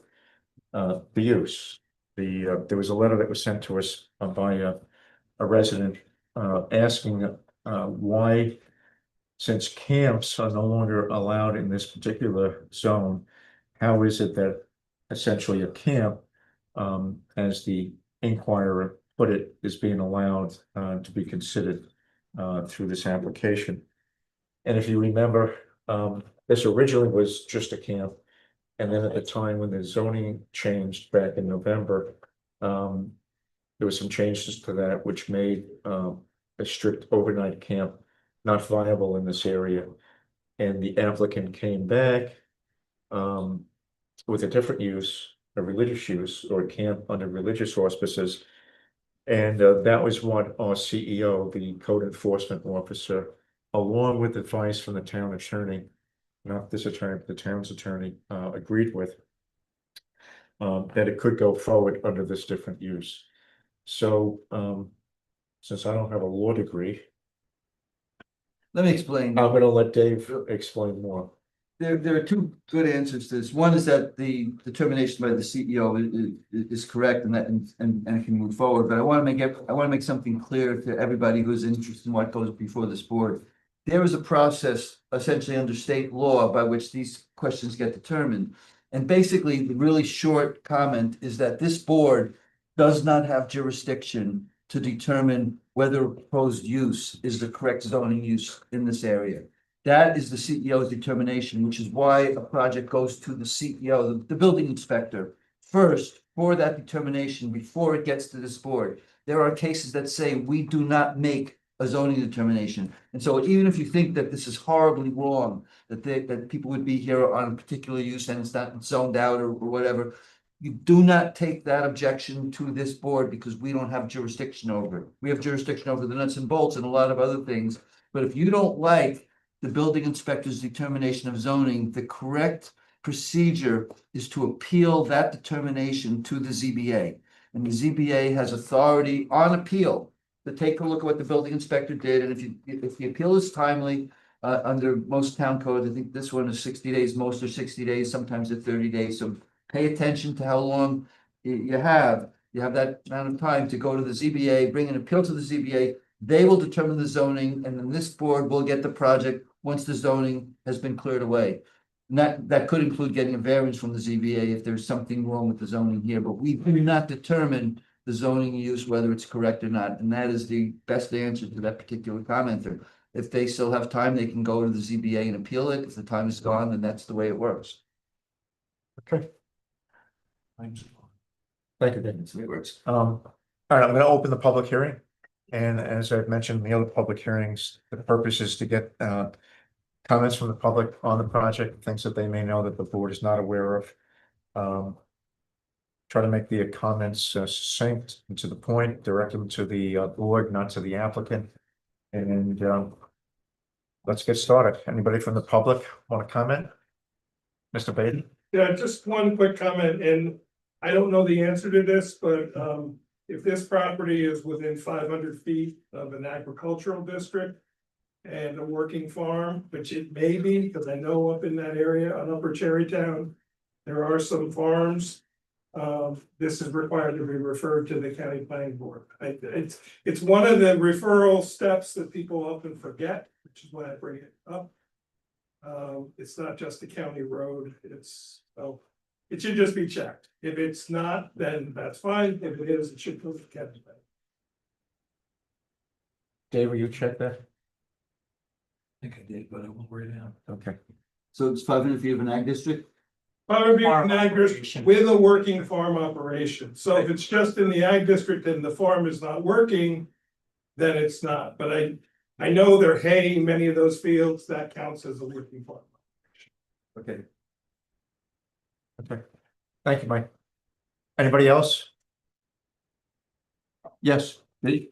the use. There was a letter that was sent to us by a resident asking why, since camps are no longer allowed in this particular zone, how is it that essentially a camp, as the inquirer put it, is being allowed to be considered through this application? And if you remember, this originally was just a camp, and then at the time when the zoning changed back in November, there was some changes to that which made a strict overnight camp not viable in this area. And the applicant came back with a different use, a religious use, or a camp under religious auspices. And that was what our CEO, the code enforcement officer, along with advice from the town attorney, not this attorney, but the town's attorney, agreed with, that it could go forward under this different use. So, since I don't have a law degree, Let me explain. I'm gonna let Dave explain more. There are two good answers to this. One is that the determination by the CEO is correct and that and it can move forward. But I want to make something clear to everybody who's interested in what goes before this board. There is a process essentially under state law by which these questions get determined. And basically, the really short comment is that this board does not have jurisdiction to determine whether a proposed use is the correct zoning use in this area. That is the CEO's determination, which is why a project goes to the CEO, the building inspector, first for that determination before it gets to this board. There are cases that say we do not make a zoning determination. And so even if you think that this is horribly wrong, that people would be here on a particular use and it's not zoned out or whatever, you do not take that objection to this board because we don't have jurisdiction over it. We have jurisdiction over the nuts and bolts and a lot of other things. But if you don't like the building inspector's determination of zoning, the correct procedure is to appeal that determination to the ZBA. And the ZBA has authority on appeal to take a look at what the building inspector did. And if the appeal is timely, under most town codes, I think this one is 60 days, most are 60 days, sometimes they're 30 days. So pay attention to how long you have. You have that amount of time to go to the ZBA, bring an appeal to the ZBA. They will determine the zoning, and then this board will get the project once the zoning has been cleared away. And that could include getting a variance from the ZBA if there's something wrong with the zoning here, but we do not determine the zoning use, whether it's correct or not. And that is the best answer to that particular commenter. If they still have time, they can go to the ZBA and appeal it. If the time is gone, then that's the way it works. Okay. Thank you, Dennis. It works. All right, I'm gonna open the public hearing. And as I've mentioned in the other public hearings, the purpose is to get comments from the public on the project, things that they may know that the board is not aware of. Try to make the comments succinct and to the point, direct them to the board, not to the applicant. And let's get started. Anybody from the public want to comment? Mr. Baden? Yeah, just one quick comment, and I don't know the answer to this, but if this property is within 500 feet of an agricultural district and a working farm, which it may be, because I know up in that area on Upper Cherrytown, there are some farms. This is required to be referred to the county planning board. It's one of the referral steps that people often forget, which is why I bring it up. It's not just a county road, it should just be checked. If it's not, then that's fine. If it is, it should go to the county. Dave, will you check that? I think I did, but I won't write it down. Okay. So it's 500 feet of an ag district? Farm operation with a working farm operation. So if it's just in the ag district and the farm is not working, then it's not. But I know they're haying many of those fields. That counts as a working farm. Okay. Okay. Thank you, Mike. Anybody else? Yes, Lee?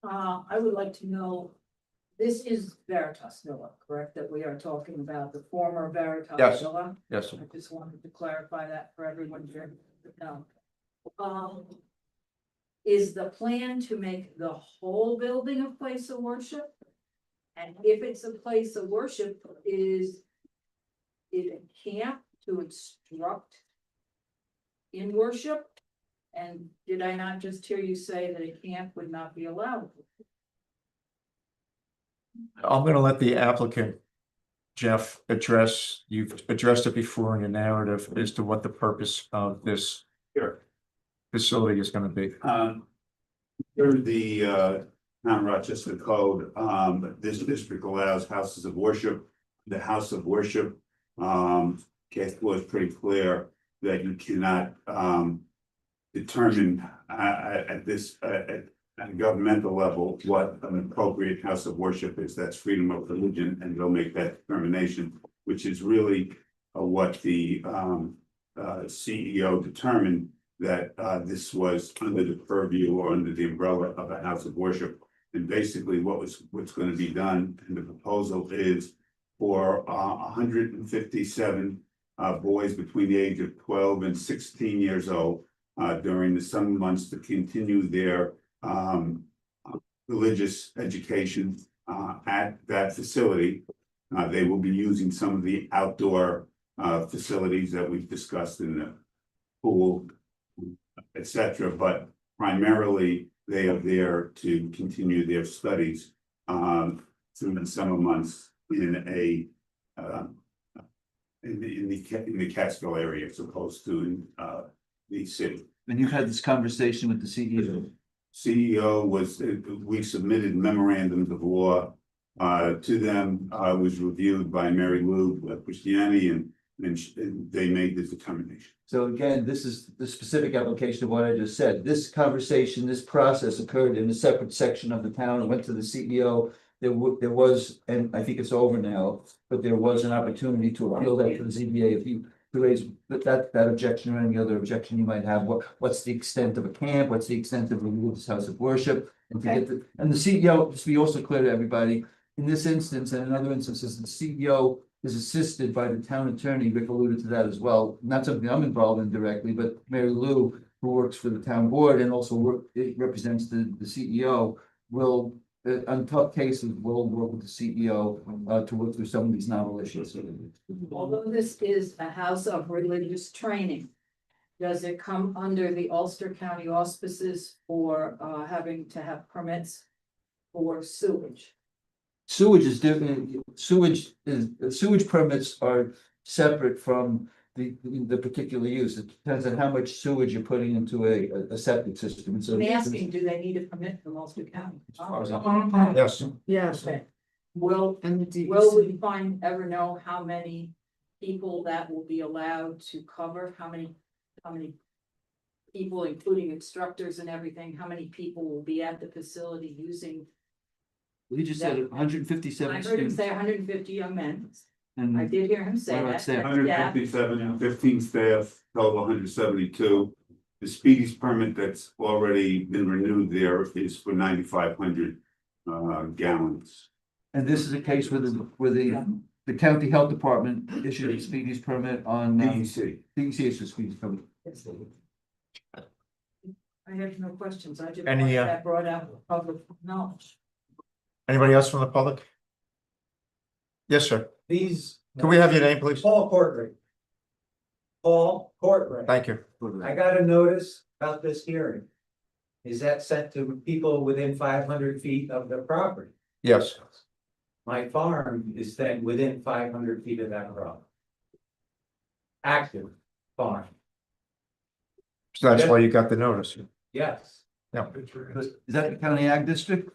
I would like to know, this is Veritas Villa, correct, that we are talking about, the former Veritas Yes. Villa? Yes. I just wanted to clarify that for everyone here. Is the plan to make the whole building a place of worship? And if it's a place of worship, is it a camp to instruct in worship? And did I not just hear you say that a camp would not be allowed? I'm gonna let the applicant, Jeff, address, you've addressed it before in your narrative as to what the purpose of this facility is gonna be. Through the Town Rochester Code, this district allows houses of worship. The house of worship, case law is pretty clear that you cannot determine at a governmental level what an appropriate house of worship is. That's freedom of religion, and they'll make that determination, which is really what the CEO determined, that this was under the purview or under the umbrella of a house of worship. And basically what's going to be done in the proposal is for 157 boys between the age of 12 and 16 years old during the summer months to continue their religious education at that facility. They will be using some of the outdoor facilities that we've discussed in the pool, etc. But primarily they are there to continue their studies through the summer months in the Catskill area as opposed to in the city. And you've had this conversation with the CEO? CEO was, we submitted memorandums of law to them, was reviewed by Mary Lou Christiani, and and they made the determination. So again, this is the specific application of what I just said. This conversation, this process occurred in a separate section of the town. It went to the CEO. There was, and I think it's over now, but there was an opportunity to appeal that to the ZBA if you raise that objection or any other objection you might have. What's the extent of a camp? What's the extent of a religious house of worship? And to get and the CEO, just to be also clear to everybody, in this instance and in other instances, the CEO is assisted by the town attorney. Rick alluded to that as well. Not something I'm involved in directly, but Mary Lou, who works for the town board and also represents the CEO, will, on tough cases, will work with the CEO to work through some of these novel issues. Although this is a house of religious training, does it come under the Ulster County auspices for having to have permits for sewage? Sewage is different. Sewage permits are separate from the particular use. It depends on how much sewage you're putting into a septic system. And so I'm asking, do they need a permit from Ulster County? Yes. Yes. Okay. Will And the we ever know how many people that will be allowed to cover? How many people, including instructors and everything, how many people will be at the facility using? he just said 157 I heard him students. say 150 young men. And I did hear him say What about that. staff? Hundred fifty-seven, 15 staff, total 172. The Speedy's permit that's already been renewed there is for 9,500 gallons. And this is a case where the county health department issued a speedies permit on DEC. DEC issued a speedies permit. I have no questions. I just Any, wanted that brought out for public knowledge. Anybody else from the public? Yes, sir. These. Can we have your name, please? Paul Courtray. Paul Courtray. Thank you. I got a notice about this hearing. Is that sent to people within 500 feet of the property? Yes. My farm is then within 500 feet of that property. Active farm, So that's why you got the notice. yes. No. Is that the county ag district?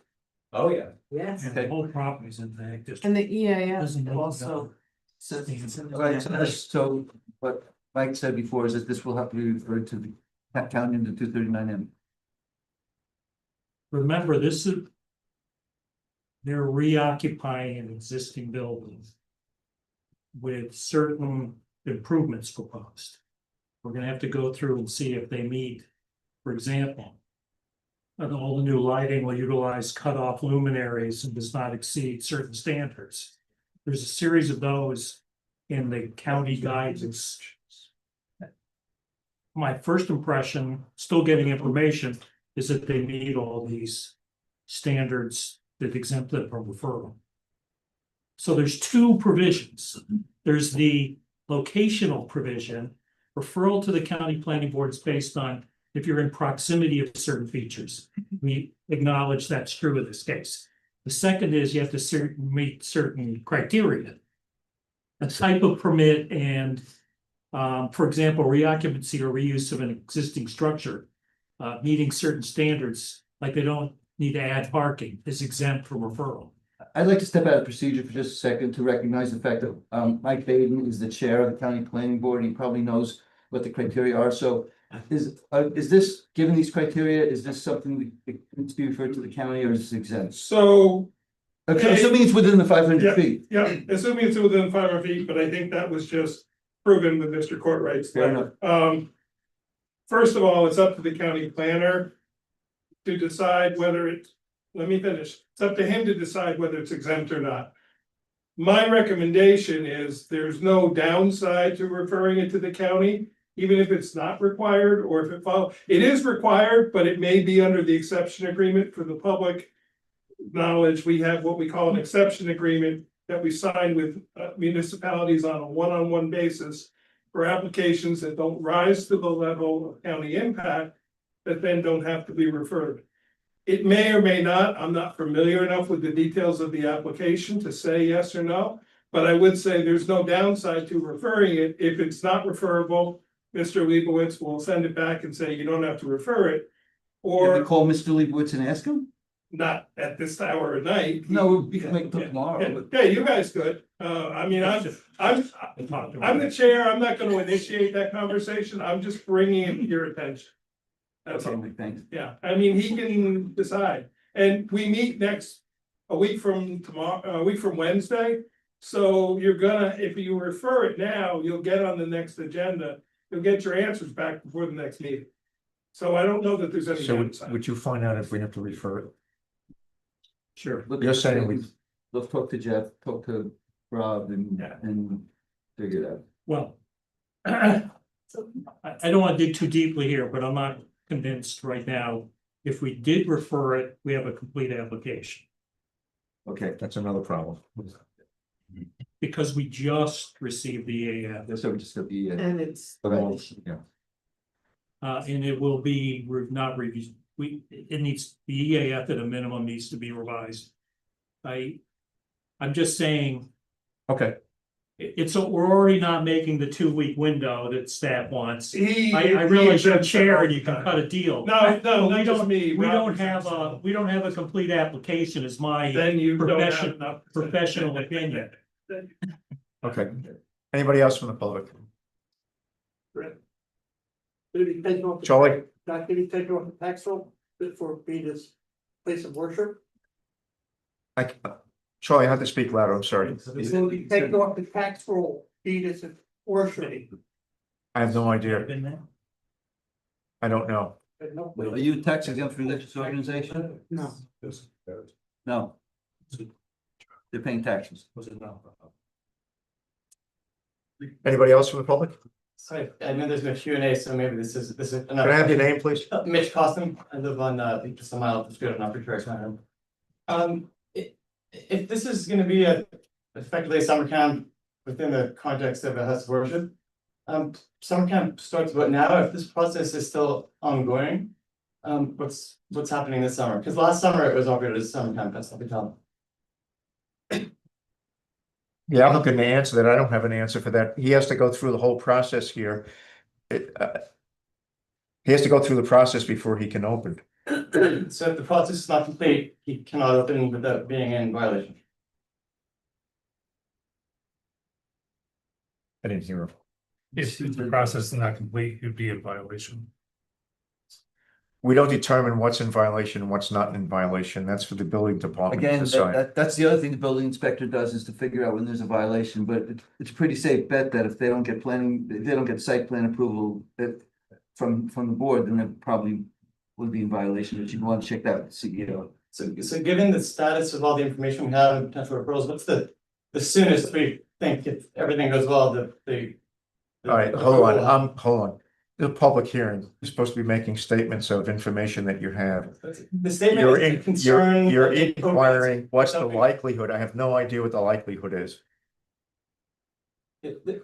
Oh, yeah. Yes. And the whole property's in the district. And the EAF Doesn't know also. Right, so what Mike said before is that this will have to be referred to the county into 239M. Remember, this is. They're reoccupying an existing building. With certain improvements proposed. We're gonna have to go through and see if they meet, for example. All the new lighting will utilize cutoff luminaries and does not exceed certain standards. There's a series of those in the county guidance. My first impression, still getting information, is that they meet all these standards that exempt them from referral. So there's two provisions. There's the locational provision, referral to the county planning board is based on if you're in proximity of certain features. We acknowledge that's true in this case. The second is you have to meet certain criteria. A type of permit and, for example, reoccupancy or reuse of an existing structure, meeting certain standards, like they don't need to add parking, is exempt from referral. I'd like to step out of procedure for just a second to recognize the fact that Mike Baden is the chair of the county planning board. He probably knows what the criteria are. So is this, given these criteria, is this something that needs to be referred to the county or is this exempt? So. Assuming it's within the 500 feet. Yeah, assuming it's within 500 feet, but I think that was just proven with Mr. Courtright's letter. First of all, it's up to the county planner to decide whether it's, let me finish. It's up to him to decide whether it's exempt or not. My recommendation is there's no downside to referring it to the county, even if it's not required or if it follows. It is required, but it may be under the exception agreement. For the public knowledge, we have what we call an exception agreement that we sign with municipalities on a one-on-one basis for applications that don't rise to the level of county impact that then don't have to be referred. It may or may not, I'm not familiar enough with the details of the application to say yes or no, but I would say there's no downside to referring it. If it's not referable, Mr. Leibowitz will send it back and say you don't have to refer it. Can we Or call Mr. Leibowitz and ask him? not at this hour of night. No, we can make it tomorrow. Yeah, you guys could. I mean, I'm the chair, I'm not gonna initiate that conversation, I'm just bringing it to your attention. That's all. Thanks. Yeah, I mean, he can decide, and we meet a week from tomorrow, a week from Wednesday. So you're gonna, if you refer it now, you'll get on the next agenda, you'll get your answers back before the next meeting. So I don't know that there's any So downside. would you find out if we have to refer it? Sure. You're saying we- Let's talk to Jeff, talk to Rob and figure it out. Well. I don't want to dig too deeply here, but I'm not convinced right now. If we did refer it, we have a complete application. Okay. That's another problem. Because we just received the EAF. That's what we just got the. And it's. Yeah. And it will be not reviewed. It needs, the EAF at a minimum needs to be revised. I'm just saying. Okay. We're already not making the 2-week window that staff wants. He- I realize you're he- chair and you can cut a deal. No, But we not just don't, me. we Rob don't is have upset. we don't have a complete application is my Then you don't have enough. professional opinion. Okay. Anybody else from the public? Did he take off? Charlie? Did he take off the tax roll for Peter's place of worship? Charlie, I have to speak louder, I'm sorry. So he take off the tax roll, Peter's worship. I have no idea. Been there? I don't know. Are you a tax exempt religious organization? No. No. They're paying taxes. Anybody else from the public? Sorry, I know there's no Q and A, so maybe this is enough. Can I have your name, please? Mitch Costin, I live on, just a mile up the street, not Victoria Center. If this is gonna be effectively a summer camp within the context of a house of worship. Summer camp starts about now, if this process is still ongoing. What's happening this summer? Because last summer it was operated as summer camp, that's what we tell them. The applicant may answer that. I don't have an answer for that. He has to go through the whole process here. He has to go through the process before he can open. So if the process is not complete, he cannot open without being in violation. I didn't hear him. If the process is not complete, it'd be a violation. We don't determine what's in violation and what's not in violation. That's for the building department to Again, decide. that's the other thing the building inspector does is to figure out when there's a violation, but it's a pretty safe bet that if they don't get site plan approval from the board, then it probably would be in violation, but you'd want to check that with the CEO. So given the status of all the information we have and potential referrals, what's the soonest we think if everything goes well, the. All right, hold on. The public hearing, you're supposed to be making statements of information that you have. The statement is a concern. You're inquiring, what's the likelihood? I have no idea what the likelihood is.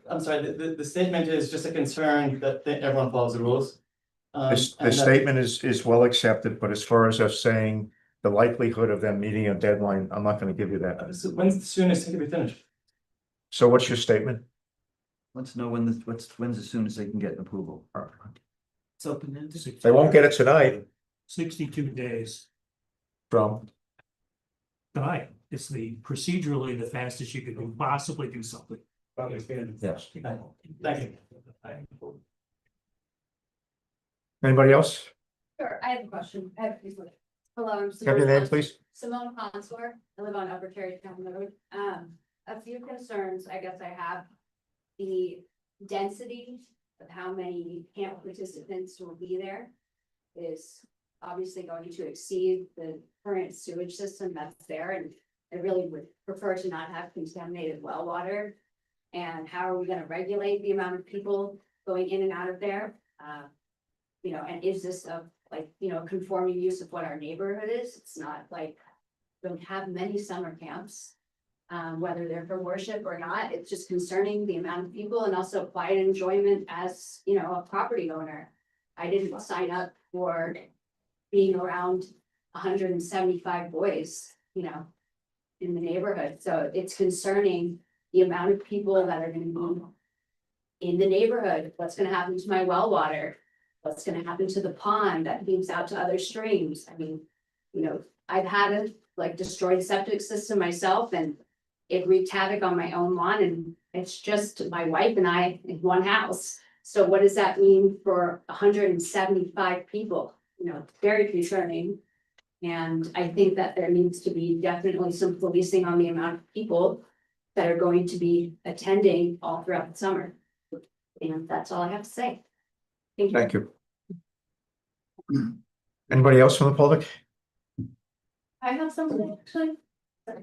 I'm sorry, the statement is just a concern that everyone follows the rules. The statement is well accepted, but as far as us saying the likelihood of them meeting a deadline, I'm not gonna give you that. So when's the soonest it can be finished? So what's your statement? Let's know when's as soon as they can get an approval. It's open ended. They won't get it tonight 62 days. from, Tonight, it's procedurally the fastest you could possibly do something. yes. Thank you. Anybody else? Sure, I have a question. Hello, I'm Have your name, please? Simone Consor. I live on Upper Cherry Town Road. A few concerns I guess I have. The density of how many camp participants will be there is obviously going to exceed the current sewage system that's there, and I really would prefer to not have contaminated well water. And how are we gonna regulate the amount of people going in and out of there? And is this conforming use of what our neighborhood is? It's not like, don't have many summer camps. Whether they're for worship or not, it's just concerning the amount of people and also quiet enjoyment as, a property owner. I didn't sign up for being around 175 boys, in the neighborhood. So it's concerning the amount of people that are gonna be in the neighborhood. What's gonna happen to my well water? What's gonna happen to the pond that feeds out to other streams? I mean, I've had a destroyed septic system myself, and it wreaked havoc on my own lawn, and it's just my wife and I in one house. So what does that mean for 175 people? You know, very concerning. And I think that there needs to be definitely some policing on the amount of people that are going to be attending all throughout the summer. And that's all I have to say. Thank you. Thank you. Anybody else from the public? I have something actually.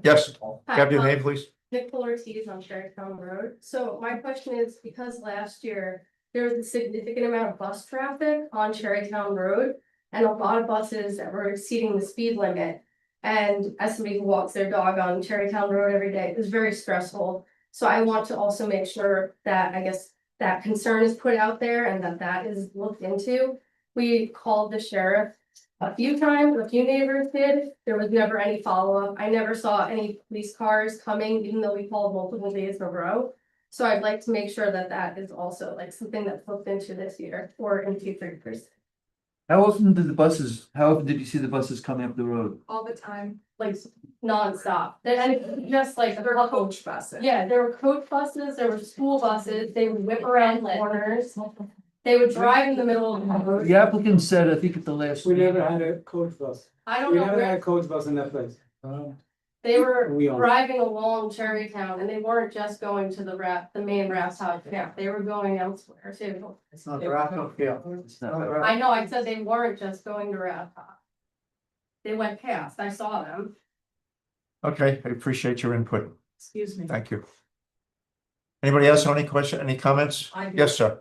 Yes, Hi, have your name, please. Nicole Ortiz on Sherrytown Road. So my question is, because last year there was a significant amount of bus traffic on Sherrytown Road and a lot of buses that were exceeding the speed limit. And as somebody who walks their dog on Sherrytown Road every day, it was very stressful. So I want to also make sure that, I guess, that concern is put out there and that that is looked into. We called the sheriff a few times, a few neighbors did. There was never any follow-up. I never saw any police cars coming, even though we called multiple days in a row. So I'd like to make sure that that is also like something that's looked into this year or in future years. How often did you see the buses coming up the road? All the time, like nonstop. And just like there were coach buses. Yeah, there were coach buses, there were school buses, they would whip around corners. They would drive in the middle of the road. The applicant said, I think at the last. We never had a coach bus. I don't We know never had where a coach bus in that place. they were We are. driving along Cherrytown and they weren't just going to the main Raps House. Yeah, they were going elsewhere too. It's not Rathnow Field. I know, I said they weren't just going to Raps House. They went past, I saw them. Okay, I appreciate your input. Excuse me. Thank you. Anybody else have any question, any comments? I do. Yes, sir.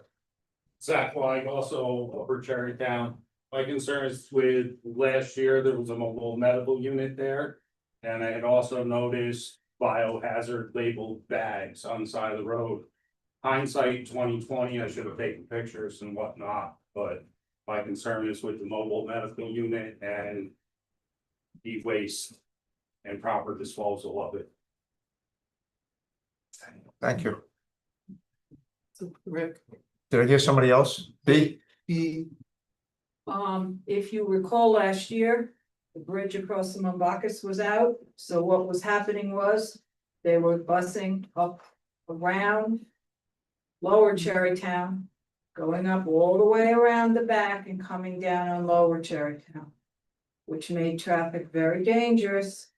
Zach White, also over Cherrytown. My concern is with last year, there was a mobile medical unit there. And I had also noticed biohazard labeled bags on the side of the road. Hindsight 2020, I should have taken pictures and whatnot, but my concern is with the mobile medical unit and the waste and proper disposal of it. Thank you. Rick, Did I hear somebody else? B? If you recall last year, the bridge across the Mumbakis was out, so what was happening was they were busing up around Lower Cherrytown, going up all the way around the back and coming down on Lower Cherrytown, which made traffic very dangerous,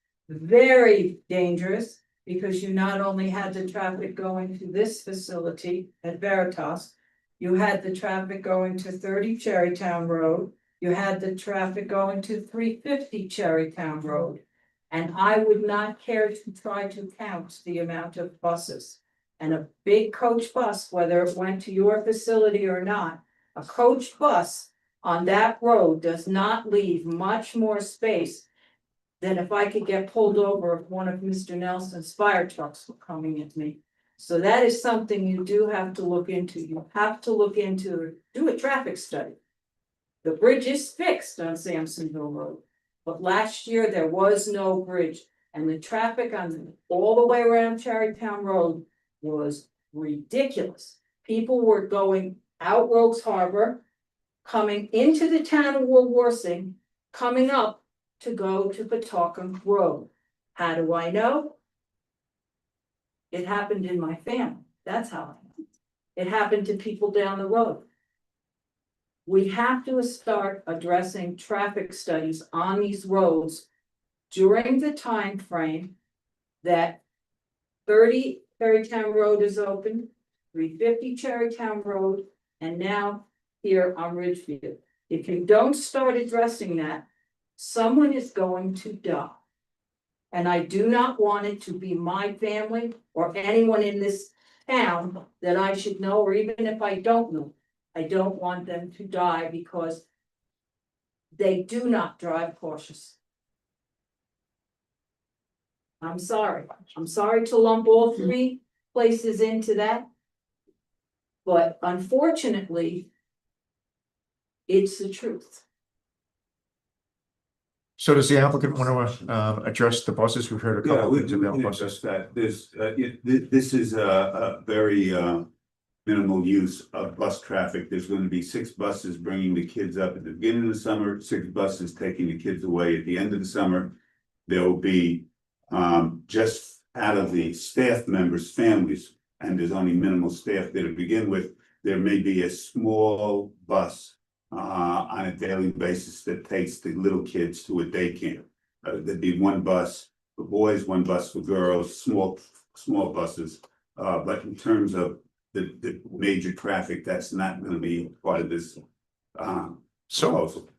because you not only had the traffic going to this facility at Veritas, you had the traffic going to 30 Cherrytown Road, you had the traffic going to 350 Cherrytown Road. And I would not care to try to count the amount of buses. And a big coach bus, whether it went to your facility or not, a coach bus on that road does not leave much more space than if I could get pulled over if one of Mr. Nelson's fire trucks were coming at me. So that is something you do have to look into. You have to look into, do a traffic study. The bridge is fixed on Sampsonville Road, but last year there was no bridge and the traffic on all the way around Cherrytown Road was ridiculous. People were going out Rogues Harbor, coming into the town of Woolworthing, coming up to go to Pawtucket Road. How do I know? It happened in my family. That's how I know. It happened to people down the road. We have to start addressing traffic studies on these roads during the time frame that 30 Cherrytown Road is open, 350 Cherrytown Road, and now here on Ridgeview. If you don't start addressing that, someone is going to die. And I do not want it to be my family or anyone in this town that I should know, or even if I don't know. I don't want them to die because they do not drive cautious. I'm sorry to lump all three places into that. But unfortunately, it's the truth. So does the applicant want to address the buses? We've heard a Yeah, couple we of things about can buses. address that. This is a very minimal use of bus traffic. There's going to be 6 buses bringing the kids up at the beginning of the summer, 6 buses taking the kids away at the end of the summer. There will be just out of the staff members' families, and there's only minimal staff there to begin with, there may be a small bus on a daily basis that takes the little kids to a day camp. There'd be one bus for boys, one bus for girls, small buses. But in terms of the major traffic, that's not gonna be part of this proposal.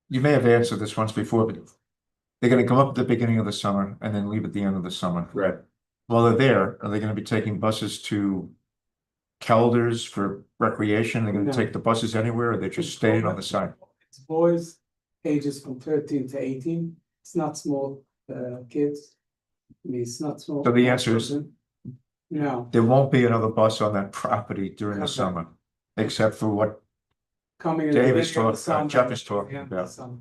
You may have answered this once before, but they're gonna come up at the beginning of the summer and then leave at the end of the summer. Right. While they're there, are they gonna be taking buses to Kelders for recreation? They're gonna No. take the buses anywhere, or they're just staying on the side? It's boys ages from 13 to 18. It's not small kids. I mean, it's not small. So the answer is No, there won't be another bus on that property during the Correct. summer, except for what coming in. the Dave is beginning of the talking, summer, Jeff is talking yeah, about. summer.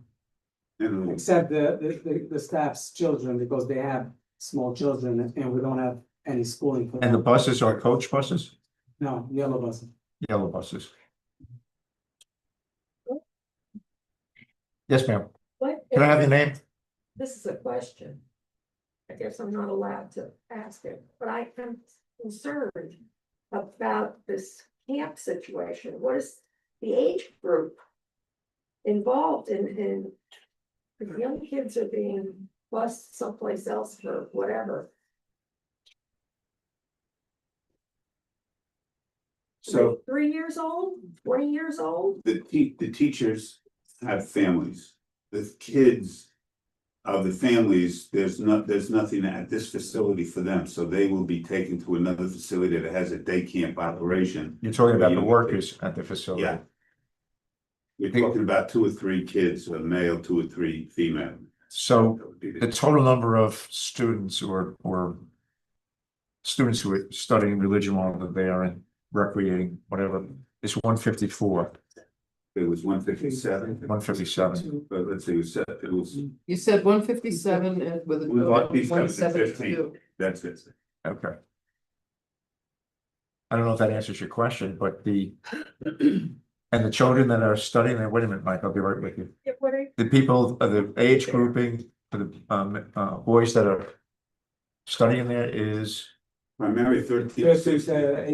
And Except the staff's children, because they have small children and we don't have any schooling for And the them. buses are coach buses, No, yellow bus. yellow buses. Yes, ma'am. What Can I have if- your name? This is a question. I guess I'm not allowed to ask it, but I am concerned about this camp situation. What is the age group involved in the young kids are being bused someplace else for whatever? so 3 years old, 20 years old? the teachers have families. The kids of the families, there's nothing at this facility for them, so they will be taken to another facility that has a day camp operation. You're talking about the You- workers at the facility. Yeah. We're talking about 2 or 3 kids, a male, 2 or 3 female. So the total number of students or students who are studying religion while they're there and recreating, whatever, is 154. It was 157. 157. But let's see, it was. You said 157 and with a We total bought of these up to 172. 15. That's it. Okay. I don't know if that answers your question, but and the children that are studying there, wait a minute, Mike, I'll be right with you. Yeah, what are- The people, the age grouping for the boys that are studying there is Primarily 13. 13 to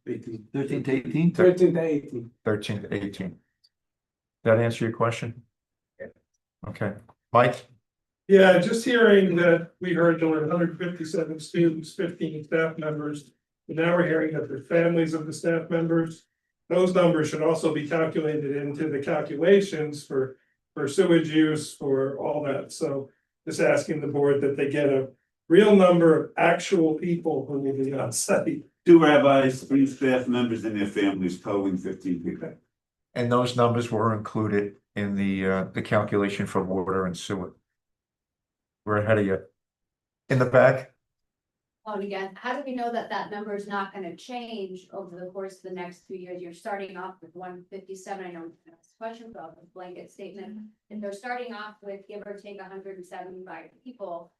18. 13 to 18? 13 to 18. 13 to 18. That answer your question? Okay, Mike? Yeah, just hearing that we heard there were 157 students, 15 staff members. And now we're hearing that the families of the staff members, those numbers should also be calculated into the calculations for sewage use, for all that. So just asking the board that they get a real number of actual people who will be on site. 2 rabbis, 3 staff members and their families, totaling 15 people. And those numbers were included in the calculation for water and sewer. We're ahead of you. In the back, And again, how do we know that that number is not gonna change over the course of the next 2 years? You're starting off with 157. I know that's a question about the blanket statement. If they're starting off with give or take 175 people,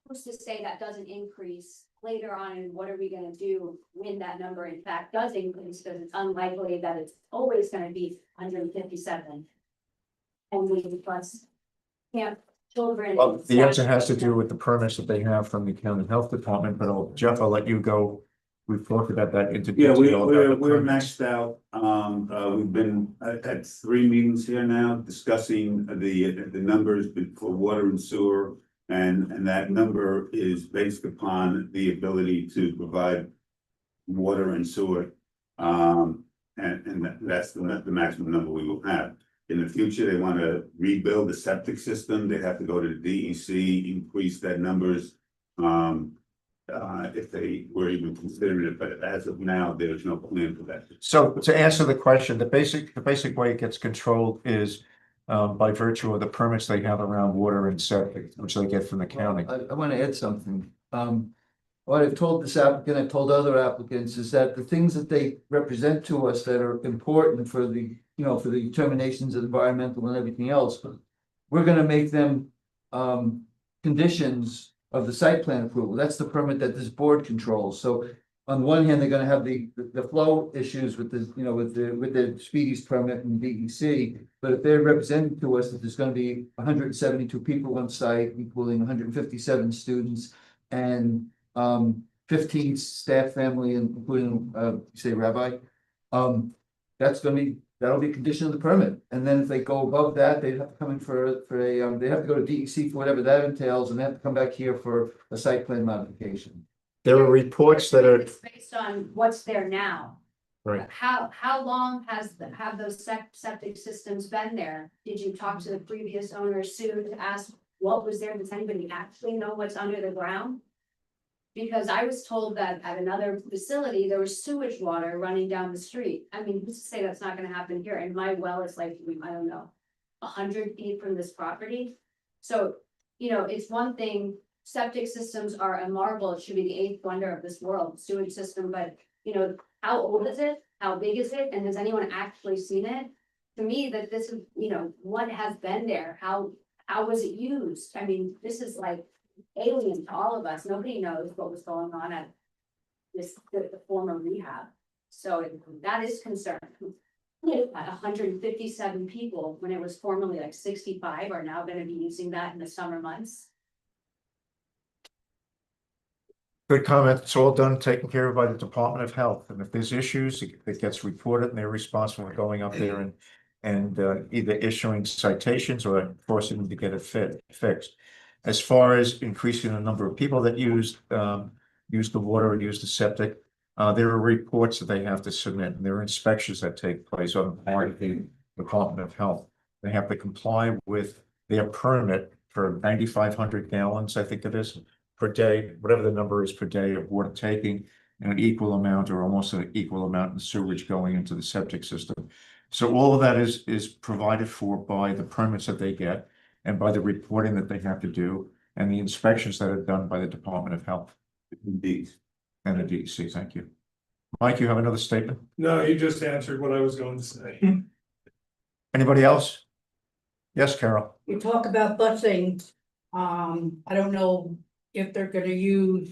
who's to say that doesn't increase later on, and what are we gonna do when that number in fact does increase? Because it's unlikely that it's always gonna be 157. And we plus camp children. well, the answer has to do with the permits that they have from the county health department, but Jeff, I'll let you go. We've talked about that into Yeah, detail. about the we're permits. maxed out. We've been at 3 meetings here now discussing the numbers for water and sewer. And that number is based upon the ability to provide water and sewer. And that's the maximum number we will have. In the future, they want to rebuild the septic system. They have to go to the DEC, increase that numbers. If they were even considering it, but as of now, there's no plan for that. So to answer the question, the basic way it gets controlled is by virtue of the permits they have around water and septic, which they get from the county. I want to add something. What I've told this applicant, I've told other applicants, is that the things that they represent to us that are important for the, for the determinations of environmental and everything else, we're gonna make them conditions of the site plan approval. That's the permit that this board controls. So on one hand, they're gonna have the flow issues with the, with the Speedy's permit and DEC. But if they're representing to us that there's gonna be 172 people on site equaling 157 students, and 15 staff, family, including, say rabbi. That's gonna be, that'll be condition of the permit, and then if they go above that, they'd have to come in for a, they have to go to DEC for whatever that entails, and they have to come back here for a site plan modification. There are reports that are, It's based on what's there now. right, How long have those septic systems been there? Did you talk to the previous owner, Sue, to ask what was there? Does anybody actually know what's under the ground? Because I was told that at another facility, there was sewage water running down the street. I mean, who's to say that's not gonna happen here? And my well is like, I don't know, 100 feet from this property. So, you know, it's one thing, septic systems are a marvel. It should be the 8th wonder of this world, sewage system, but you know, how old is it? How big is it? And has anyone actually seen it? To me, that this is, you know, what has been there? How was it used? I mean, this is like alien to all of us. Nobody knows what was going on at the former rehab. So that is concerning. 157 people, when it was formerly like 65, are now gonna be using that in the summer months. good comment. It's all done, taken care of by the Department of Health, and if there's issues, it gets reported and they're responsible for going up there and either issuing citations or forcing them to get it fixed. As far as increasing the number of people that use the water or use the septic, there are reports that they have to submit, and there are inspections that take place on the part of the Department of Health. They have to comply with their permit for 9,500 gallons, I think it is, per day, whatever the number is per day of water taking, and an equal amount or almost an equal amount in sewage going into the septic system. So all of that is provided for by the permits that they get and by the reporting that they have to do and the inspections that are done by the Department of Health. Indeed. And the DEC, thank you. Mike, you have another statement? No, you just answered what I was going to say. Anybody else? Yes, Carol? You talk about busing, I don't know if they're gonna use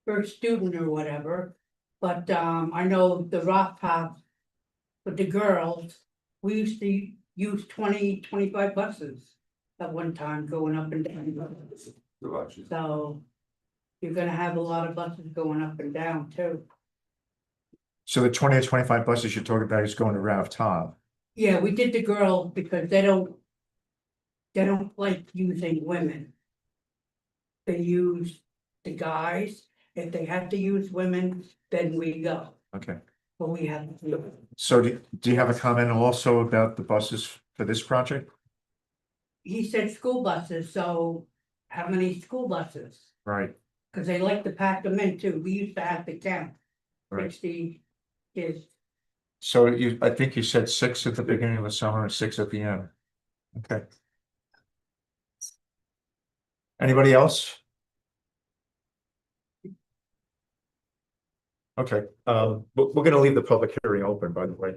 per student or whatever, but, I know the Rock Top with the girls, we used to use 20-25 buses at one time going up and down. So you're gonna have a lot of buses going up and down too. So the 20 or 25 buses you're talking about is going to Rav Top. Yeah, we did the girls because they don't like using women. They use the guys. If they have to use women, then we go. Okay. But we have. So do you have a comment also about the buses for this project? He said school buses, so how many school buses? Right. Cause they like to pack them in too. We used to have to count. Right. 60 kids. So I think you said 6 at the beginning of the summer and 6 at the end. Okay. Anybody else? Okay, we're gonna leave the public hearing open, by the way.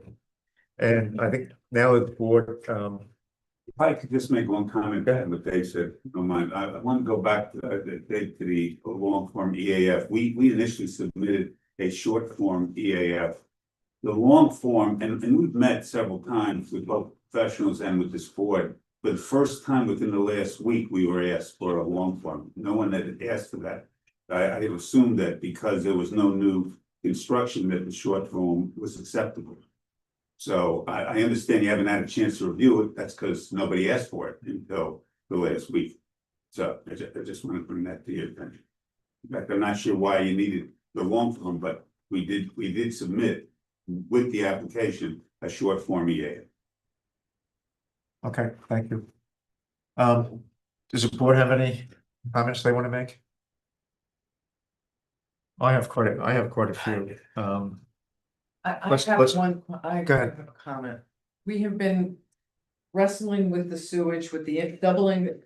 And I think now the board, If I could just make one comment on what Dave said, if you don't mind, I want to go back to the long form EAF. We initially submitted a short form EAF. The long form, and we've met several times with both professionals and with this board. For the first time within the last week, we were asked for a long form. No one had asked for that. I had assumed that because there was no new construction that the short form was acceptable. So I understand you haven't had a chance to review it. That's because nobody asked for it until the last week. So I just want to bring that to your attention. In fact, I'm not sure why you needed the long form, but we did submit with the application a short form EA. okay, thank you. Does the board have any comments they want to make? I have quite a few. I Let's- have let's- one, I go ahead. have a comment. We have been wrestling with the sewage, with the doubling,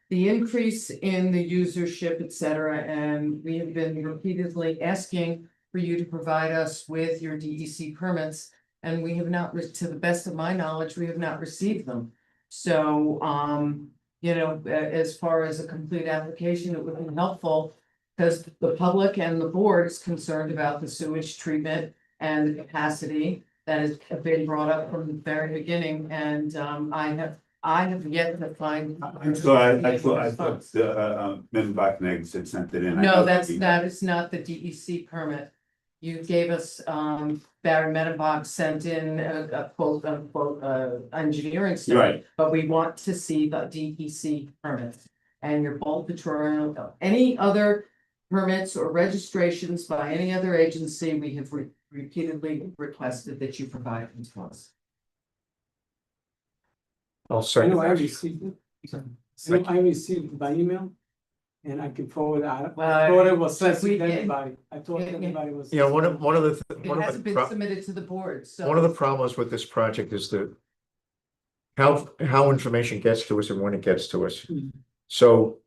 the increase in the usership, et cetera, and we have been repeatedly asking for you to provide us with your DEC permits, and we have not, to the best of my knowledge, we have not received them. So, you know, as far as a complete application, it would be helpful, because the public and the board is concerned about the sewage treatment and the capacity that has been brought up from the very beginning, and I have I have yet to find. So I thought, Member Buckner had sent it in. I No, know that is not the DEC permit. You gave us, Barry Metabach sent in a quote unquote, engineering study. Right. But we want to see the DEC permit. And your bulk petroleum, any other permits or registrations by any other agency, we have repeatedly requested that you provide them to us. I'll I say. know I received it. I received it by email. And I can forward, I thought it was sent to everybody. I thought everybody was. Yeah, one of the. It hasn't been submitted to the board, so. One of the problems with this project is that how information gets to us and when it gets to us. So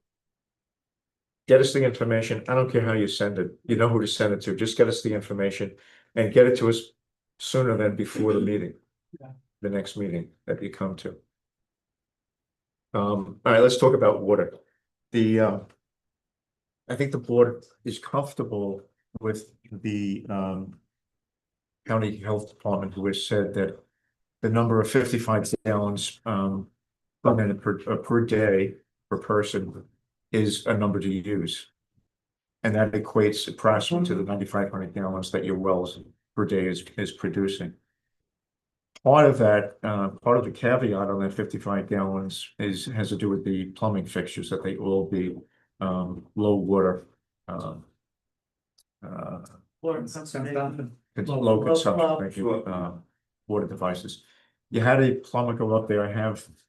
get us the information. I don't care how you send it. You know who to send it to. Just get us the information and get it to us sooner than before the meeting. Yeah. The next meeting that you come to. All right, let's talk about water. I think the board is comfortable with the county health department who has said that the number of 55 gallons per minute per day per person is a number to use. And that equates approximately to the 9,500 gallons that your wells per day is producing. Part of that, part of the caveat on that 55 gallons has to do with the plumbing fixtures, that they all be low water. Low consumption, thank you, water devices. You had a plumber go up there.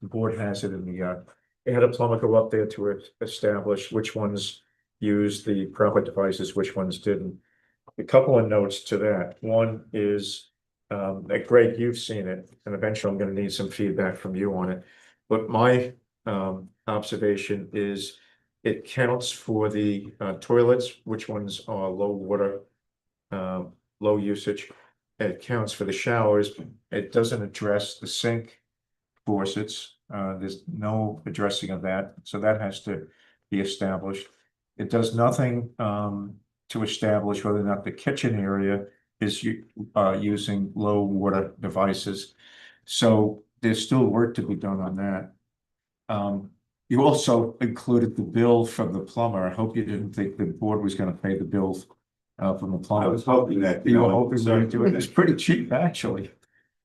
The board has it in the, they had a plumber go up there to establish which ones used the proper devices, which ones didn't. A couple of notes to that. One is, Greg, you've seen it, and eventually I'm gonna need some feedback from you on it. But my observation is it counts for the toilets, which ones are low water, low usage. It counts for the showers. It doesn't address the sink faucets. There's no addressing of that, so that has to be established. It does nothing to establish whether or not the kitchen area is using low water devices. So there's still work to be done on that. You also included the bill from the plumber. I hope you didn't think the board was gonna pay the bill from the plumber. I was hoping that. You were hoping we would do it. It's pretty cheap, actually.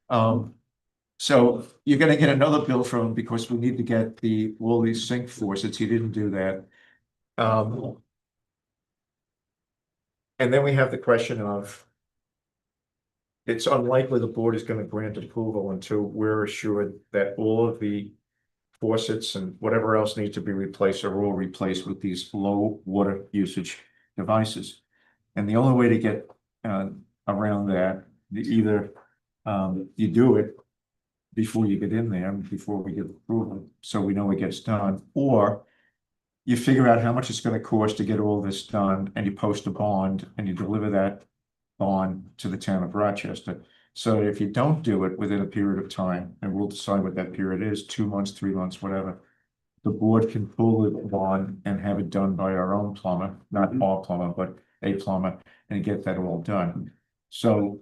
So you're gonna get another bill from him because we need to get all these sink faucets. He didn't do that. And then we have the question of, it's unlikely the board is gonna grant approval until we're assured that all of the faucets and whatever else needs to be replaced are all replaced with these low water usage devices. And the only way to get around that, either you do it before you get in there, before we get approval, so we know it gets done, or you figure out how much it's gonna cost to get all this done, and you post a bond, and you deliver that bond to the town of Rochester. So if you don't do it within a period of time, and we'll decide what that period is, 2 months, 3 months, whatever, the board can pull it on and have it done by our own plumber, not our plumber, but a plumber, and get that all done. So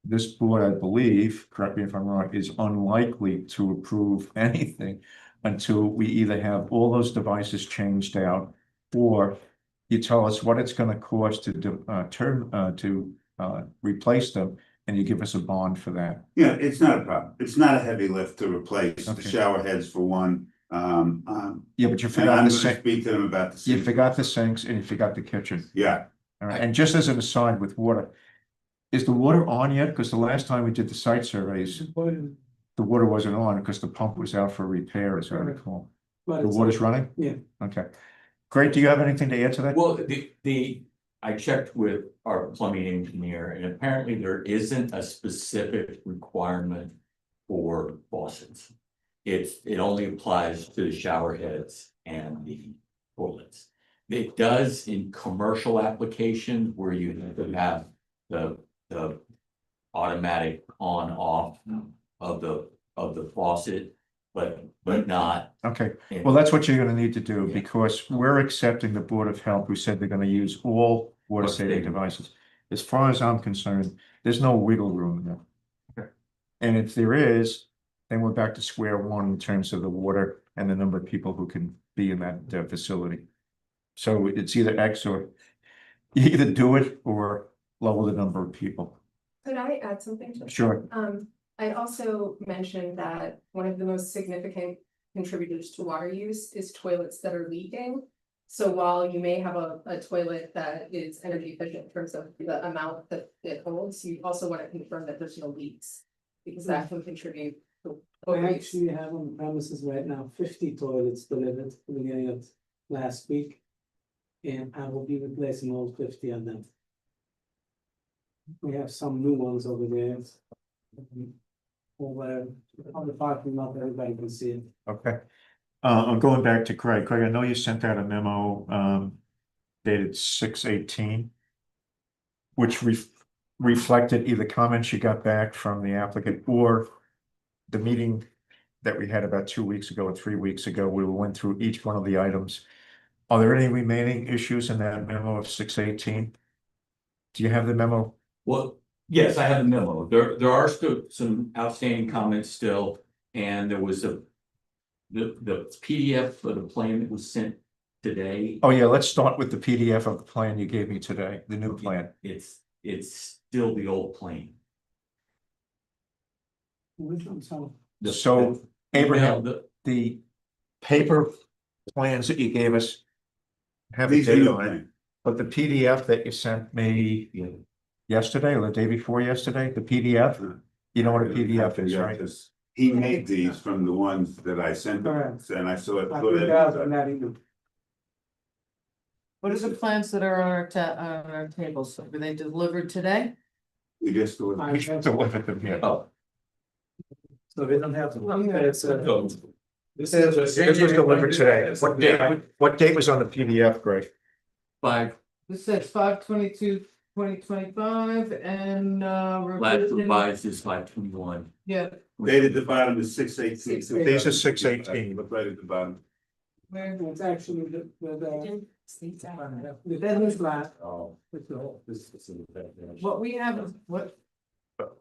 this board, I believe, correct me if I'm wrong, is unlikely to approve anything until we either have all those devices changed out, or you tell us what it's gonna cost to replace them, and you give us a bond for that. Yeah, it's not a problem. It's not a heavy lift to replace the Okay. shower heads for one. Yeah, but you And forgot I'm the gonna sink. speak to them about the. You sink. forgot the sinks and you forgot the kitchen. Yeah. All right, and just as an aside with water, is the water on yet? Because the last time we did the site surveys, the water wasn't on because the pump was out for repair, as I recall. But The it's water's on. running? Yeah. Okay. Great, do you have anything to add to that? Well, I checked with our plumbing engineer, and apparently there isn't a specific requirement for faucets. It only applies to the shower heads and the toilets. It does in commercial applications where you have the automatic on off of the faucet, but not. Okay, well, that's what you're gonna need to do, because we're accepting the Board of Health, who said they're gonna use all water saving devices. As far as I'm concerned, there's no wiggle room there. And if there is, then we're back to square one in terms of the water and the number of people who can be in that facility. So it's either X or you either do it or lower the number of people. Could I add something to that? Sure. I also mentioned that one of the most significant contributors to water use is toilets that are leaking. So while you may have a toilet that is energy efficient in terms of the amount that it holds, you also want to confirm that there's no leaks. Because that can contribute to I overuse. actually have on the premises right now 50 toilets delivered at the beginning of last week. And I will be replacing all 50 of them. We have some new ones over there. Over on the parking lot, everybody can see it. Okay. I'm going back to Craig. Craig, I know you sent out a memo dated 6/18, which reflected either comments you got back from the applicant or the meeting that we had about 2 weeks ago or 3 weeks ago, where we went through each one of the items. Are there any remaining issues in that memo of 6/18? Do you have the memo? Well, yes, I have the memo. There are still some outstanding comments still, and there was the PDF for the plan that was sent today. Oh, yeah, let's start with the PDF of the plan you gave me today, the new plan. It's still the old plan. Which one, so? So Abraham, the paper plans that you gave us have a These are date new on it, plans. but the PDF that you sent me yesterday or the day before yesterday, the PDF, you know what a PDF is, right? He made these from the ones that I sent him, Correct. and I saw it. I think I was on that email. What are the plans that are on our tables? Were they delivered today? We just do I it. just- Delivered them here. Oh. So we don't have to. This was delivered today. What date was on the PDF, Greg? This says 5/22/2025 and Last revision- revised is 5/21. Yeah, Dated the bottom is 6/18. These are 6/18. Look right at the bottom. Where it's actually the deadline's last. Oh. what we have is what,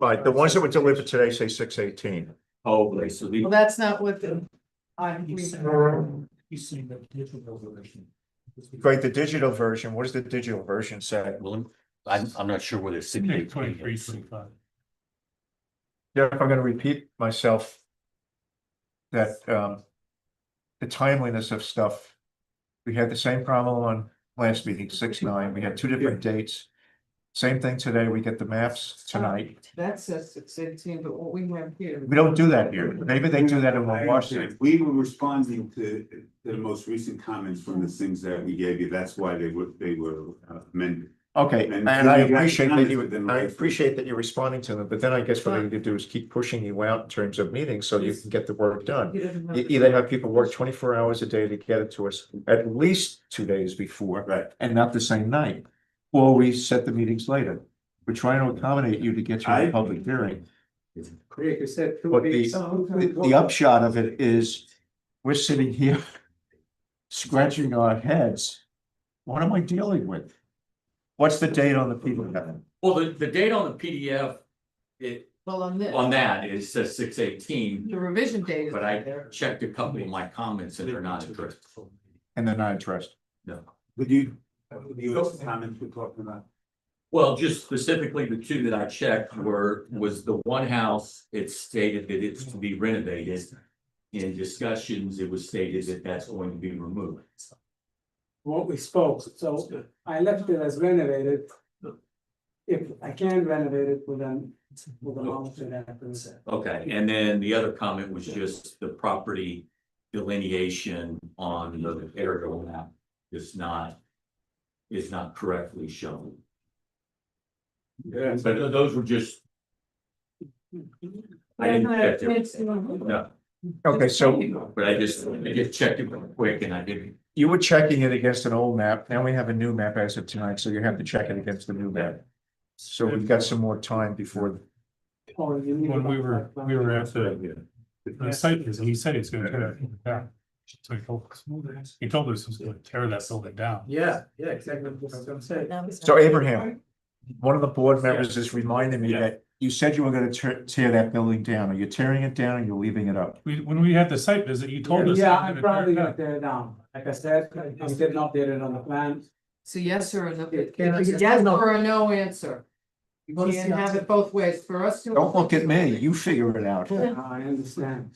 Right, the ones that were delivered today say 6/18. Oh, okay, so well, that's not what the. He's saying that digital version. Right, the digital version, what does the digital version say? Well, I'm not sure whether it's 23, 25. Yeah, I'm gonna repeat myself. That the timeliness of stuff. We had the same problem on last meeting, 6/9, we had two different dates. Same thing today, we get the maps tonight. That says 6/18, but what we have here. We don't do that here, maybe they do that in Washington. We were responding to the most recent comments from the things that we gave you. That's why they were amended. Okay, And and I we got appreciate that comments you, within I like- appreciate that you're responding to them, but then I guess what I need to do is keep pushing you out in terms of meetings so you can get the work done. You either have people work 24 hours a day to get it to us at least 2 days before. Right. And not the same night, or we set the meetings later. We're trying to accommodate you to get you a public hearing. Create, you said. But the upshot of it is, we're sitting here scratching our heads. What am I dealing with? What's the date on the PDF? Well, the date on the PDF, Well, on this. on that, it says 6/18, The revision date is but right I there. checked a couple of my comments and they're not addressed. And they're not addressed. No. Would you, those comments we're talking about? Well, just specifically the two that I checked was the one house, it stated that it's to be renovated. In discussions, it was stated that that's going to be removed. What we spoke, so I left it as renovated. If I can renovate it with an amount that happens. Okay, and then the other comment was just the property delineation on the aerial map is not correctly shown. Yeah. But those were just. I didn't check it. No, Okay, so but I just checked it real quick and I didn't. you were checking it against an old map, now we have a new map as of tonight, so you have to check it against the new map. So we've got some more time before. When we were at the site visit, he said he's gonna tear that down. So he told us he's gonna tear that building down. Yeah, exactly what I was gonna say. So Abraham, one of the board members is reminding me that You said you were gonna tear that building down. Are you tearing it down or you're leaving it up? When we had the site visit, you told us. Yeah, you I'm were probably tear gonna it down. tear it down. Like I said, I'm still not there on the plan. So yes or a no? It's Yes or a no answer. You wanna see can't have us- it both ways. For us to. Don't look at me. You figure it out. I understand.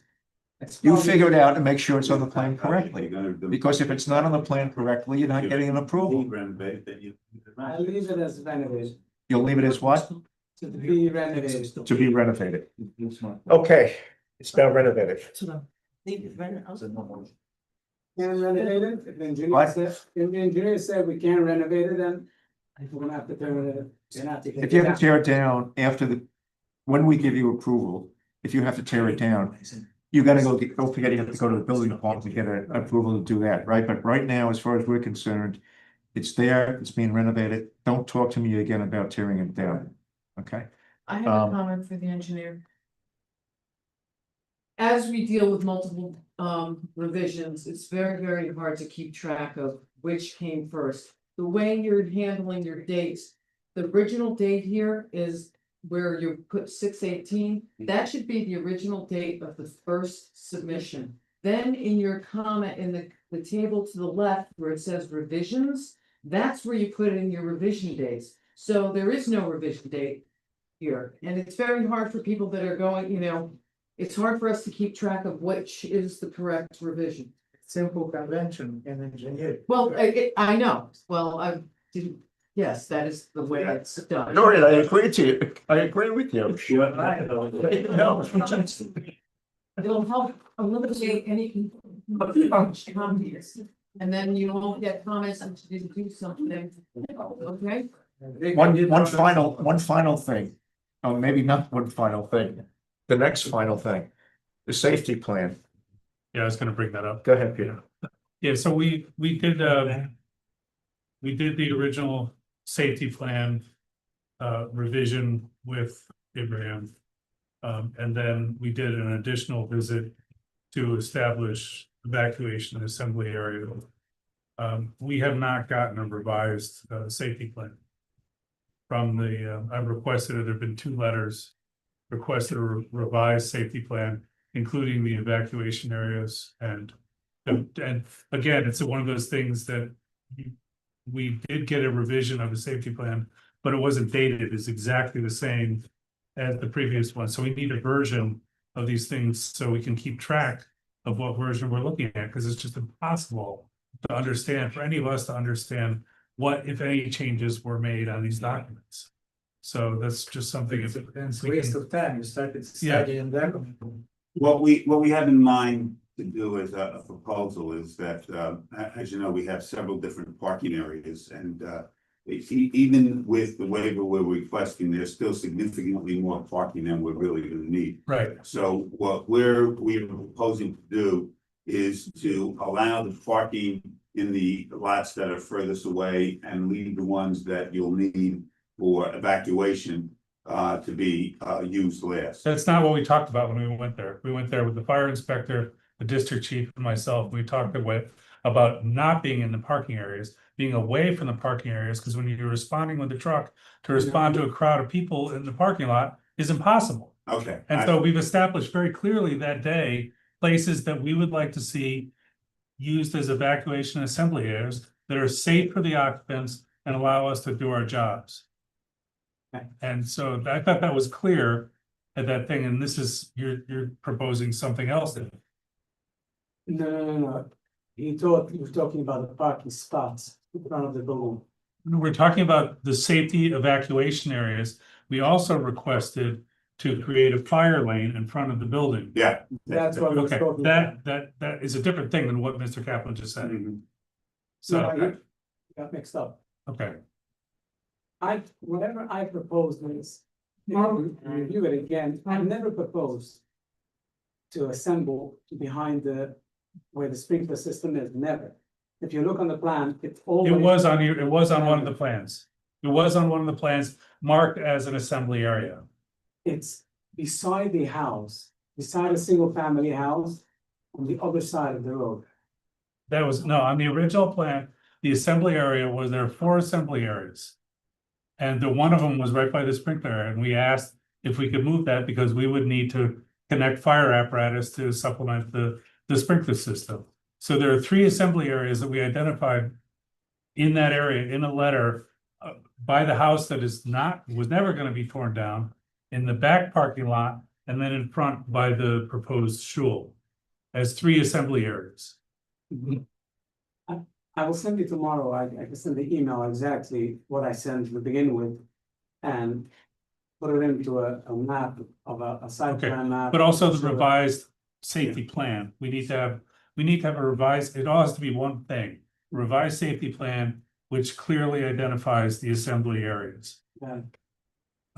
You figure it out and make sure it's on the plan correctly. Because if it's not on the plan correctly, you're not getting an approval. I'll leave it as renovated, You'll leave it as what? to be renovated. To be renovated. Okay, it's now renovated. Can renovate it, if the engineer What? says, if the engineer said we can't renovate it, then we're gonna have to turn it, you're gonna have to. take If you it have to down. tear it down after when we give you approval, if you have to tear it down, you gotta don't forget you have to go to the building department to get an approval to do that, right? But right now, as far as we're concerned, it's there, it's being renovated. Don't talk to me again about tearing it down, okay? I have a comment for the engineer. As we deal with multiple revisions, it's very hard to keep track of which came first. The way you're handling your dates, the original date here is where you put 6/18. That should be the original date of the first submission. Then in your comment in the table to the left where it says revisions, that's where you put in your revision dates. So there is no revision date here, and it's very hard for people that are going, it's hard for us to keep track of which is the correct revision. Simple convention and engineer. Well, I know, well, I didn't, yes, that is the way it's done. Dorian, I agree to you. I agree with you. It'll help eliminate any comments, and then you won't get comments until you do something, okay? One final thing. Oh, maybe not one final thing. The next final thing, the safety plan. Yeah, I was gonna bring that up. Go ahead, Peter. Yeah, so we did the original safety plan revision with Abraham. And then we did an additional visit to establish evacuation and assembly area. We have not gotten a revised safety plan. From I've requested it, there've been 2 letters, requested a revised safety plan, including the evacuation areas and again, it's one of those things that we did get a revision of the safety plan, but it wasn't dated. It's exactly the same as the previous one. So we need a version of these things so we can keep track of what version we're looking at, because it's just impossible to understand, for any of us to understand what, if any, changes were made on these documents. So that's just something. It's a waste of time, you started studying them. What we have in mind to do as a proposal is that, as you know, we have several different parking areas and even with the waiver we're requesting, there's still significantly more parking than we're really gonna need. Right. So what we're proposing to do is to allow the parking in the lots that are furthest away and leave the ones that you'll need for evacuation to be used last. That's not what we talked about when we went there. We went there with the fire inspector, the district chief, and myself. We talked about not being in the parking areas, being away from the parking areas, because when you're responding with the truck, to respond to a crowd of people in the parking lot is impossible. Okay. And so we've established very clearly that day, places that we would like to see used as evacuation assembly areas that are safe for the occupants and allow us to do our jobs. And so I thought that was clear at that thing, and this is, you're proposing something else. No. He was talking about the parking spots in front of the building. We're talking about the safety evacuation areas. We also requested to create a fire lane in front of the building. Yeah. That's what we're Okay, talking that is a different thing than what Mr. Kaplan just said. So, Got mixed up. okay, Whatever I proposed is, review it again, I never proposed to assemble behind where the sprinkler system is, never. If you look on the plan, it's always. it was on one of the plans. It was on one of the plans marked as an assembly area. It's beside the house, beside a single family house, on the other side of the road. That was, no, on the original plan, the assembly area there are 4 assembly areas. And one of them was right by the sprinkler area, and we asked if we could move that, because we would need to connect fire apparatus to supplement the sprinkler system. So there are 3 assembly areas that we identified in that area, in a letter, by the house that was never gonna be torn down, in the back parking lot, and then in front by the proposed shul, as 3 assembly areas. I will send you tomorrow, I can send the email exactly what I sent to begin with. And put it into a map of a site Okay, plan map. but also the so that- revised safety plan, we need to have a revised, it all has to be one thing. Revised safety plan, which clearly identifies the assembly areas. Yeah.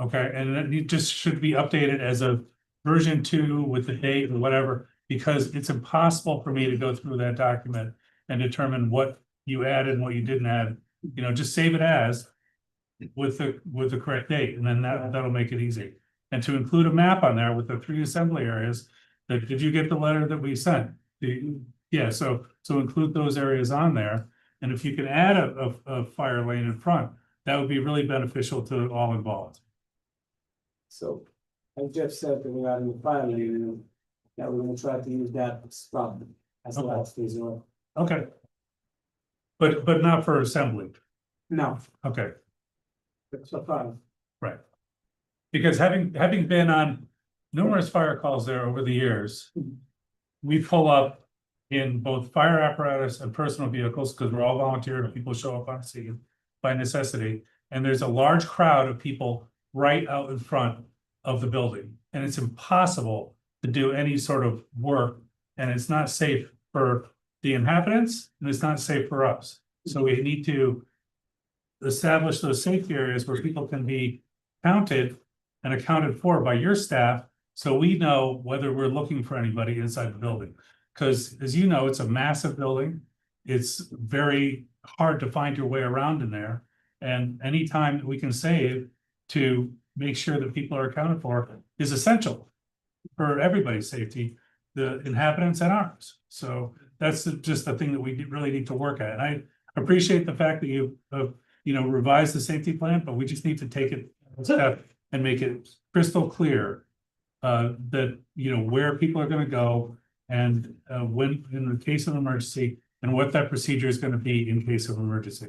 Okay, and then it just should be updated as a version 2 with the date or whatever, because it's impossible for me to go through that document and determine what you added and what you didn't add. You know, just save it as with the correct date, and then that'll make it easy. And to include a map on there with the 3 assembly areas, did you get the letter that we sent? Yeah, so include those areas on there, and if you can add a fire lane in front, that would be really beneficial to all involved. So, as Jeff said, regarding the fire lane, that we're gonna try to use that spot as Okay. last resort. Okay. But not for assembly, No, okay, it's a fire. right. Because having been on numerous fire calls there over the years, we pull up in both fire apparatus and personal vehicles, because we're all volunteer and people show up on scene by necessity. And there's a large crowd of people right out in front of the building, and it's impossible to do any sort of work, and it's not safe for the inhabitants, and it's not safe for us. So we need to establish those safety areas where people can be counted and accounted for by your staff, so we know whether we're looking for anybody inside the building. Because as you know, it's a massive building. It's very hard to find your way around in there. And any time that we can save to make sure that people are accounted for is essential for everybody's safety, the inhabitants and ours. So that's just the thing that we really need to work at. And I appreciate the fact that you revised the safety plan, but we just need to take it a step and make it crystal clear that, where people are gonna go and when, in the case of emergency, and what that procedure is gonna be in case of emergency.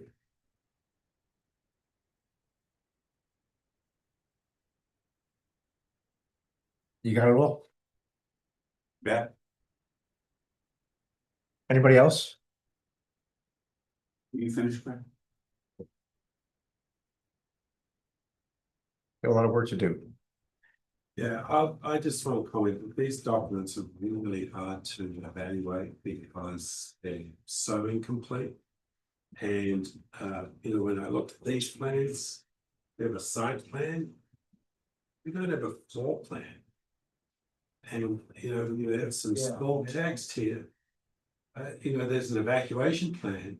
You got it all? Yeah. Anybody else? You finished, Frank? Got a lot of work to do. Yeah, I just want to comment that these documents are really hard to evaluate because they're so incomplete. And, when I looked at these plans, they have a site plan. We don't have a floor plan. And, you have some small text here. There's an evacuation plan,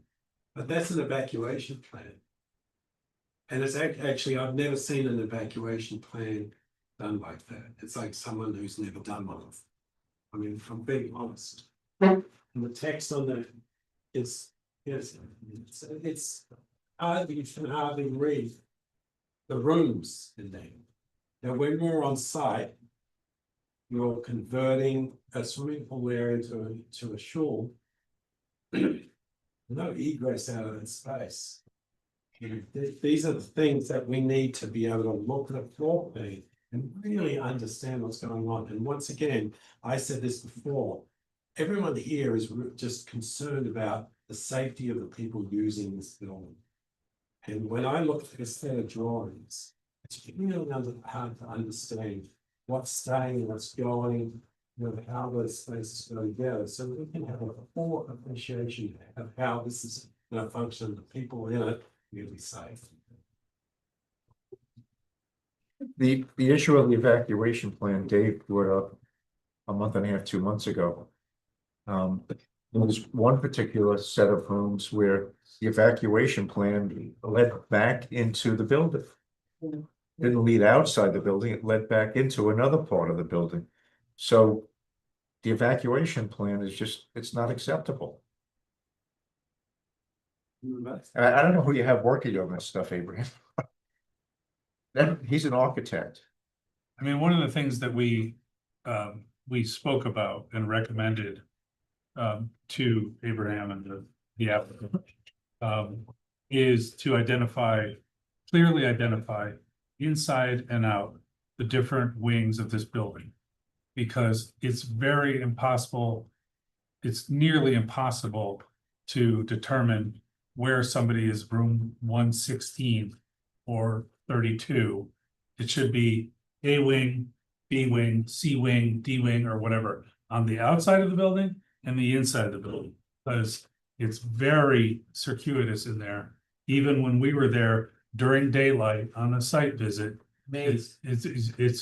but that's an evacuation plan. And it's actually, I've never seen an evacuation plan done like that. It's like someone who's never done one. I mean, if I'm being honest. And the text on the, it's hardly, you can hardly read the rooms in there. Now, when we're on site, you're converting a swimming pool area to a shul. No egress out of that space. These are the things that we need to be able to look at a floor plan and really understand what's going on. And once again, I said this before, everyone here is just concerned about the safety of the people using this building. And when I look at this set of drawings, it's really hard to understand what's staying, what's going, how those spaces go together. So we can have a full appreciation of how this is going to function, the people in it really safe. The issue of the evacuation plan, Dave brought up a month and a half, 2 months ago. There was one particular set of rooms where the evacuation plan led back into the building. Didn't lead outside the building, it led back into another part of the building. So the evacuation plan is just, it's not acceptable. I don't know who you have working on this stuff, Abraham. He's an architect. I mean, one of the things that we spoke about and recommended to Abraham and the applicant is to clearly identify inside and out the different wings of this building. Because it's very impossible, it's nearly impossible to determine where somebody is room 116 or 32. It should be A wing, B wing, C wing, D wing, or whatever, on the outside of the building and the inside of the building. Because it's very circuitous in there. Even when we were there during daylight on a site visit, it's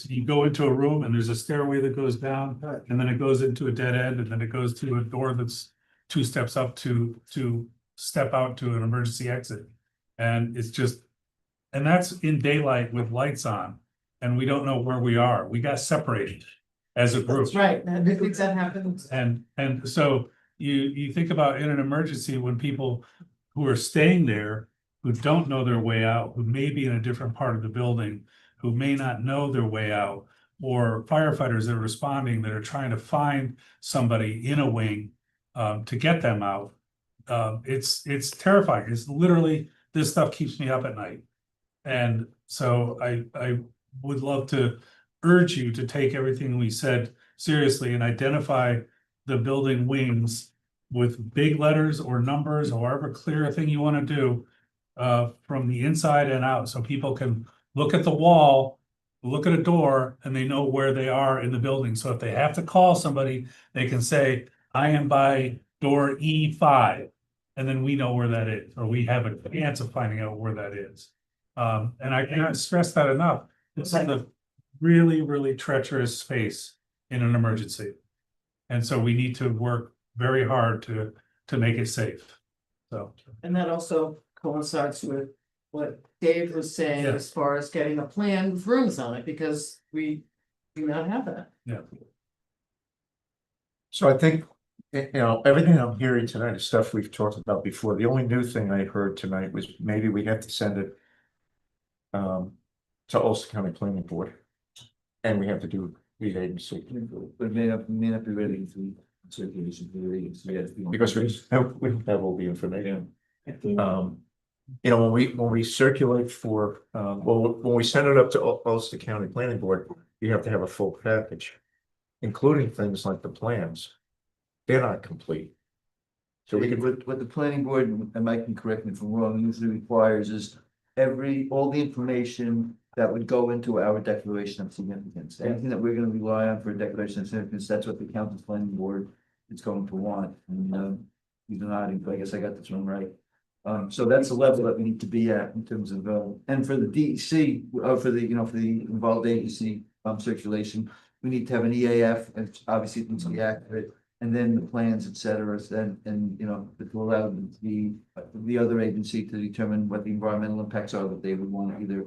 you go into a room and there's a stairway that goes down, and then it goes into a dead end, and then it goes to a door that's 2 steps up to step out to an emergency exit. And it's just, and that's in daylight with lights on, and we don't know where we are. We got separated as a group. That's right, and I think that happens. And so you think about in an emergency when people who are staying there, who don't know their way out, who may be in a different part of the building, who may not know their way out, or firefighters that are responding that are trying to find somebody in a wing to get them out. It's terrifying. It's literally, this stuff keeps me up at night. And so I would love to urge you to take everything we said seriously and identify the building wings with big letters or numbers or whatever clear thing you want to do from the inside and out, so people can look at the wall, look at a door, and they know where they are in the building. So if they have to call somebody, they can say, I am by door E5, and then we know where that is, or we have a chance of finding out where that is. And I cannot stress that enough. It's a really, really treacherous space in an emergency. And so we need to work very hard to make it safe. So. And that also coincides with what Dave was saying as far as getting a plan with rooms on it, because we do not have that. Yeah. So I think, everything I'm hearing tonight is stuff we've talked about before. The only new thing I heard tonight was maybe we have to send it to Ulster County Planning Board. And we have to do lead agency. But may not be ready to circulation for the agency. Because we don't have all the information. When we circulate for, when we send it up to Ulster County Planning Board, you have to have a full package, including things like the plans. They're not complete. So what the planning board, and Mike can correct me if I'm wrong, usually requires is all the information that would go into our declaration of significance. Anything that we're gonna rely on for a declaration of significance, that's what the county planning board is going to want. And he's nodding, but I guess I got this one right. So that's the level that we need to be at in terms of, and for the DEC, for the involved agency circulation, we need to have an EAF, and obviously it needs to be accurate, and then the plans, et cetera, and to allow the other agency to determine what the environmental impacts are that they would want to either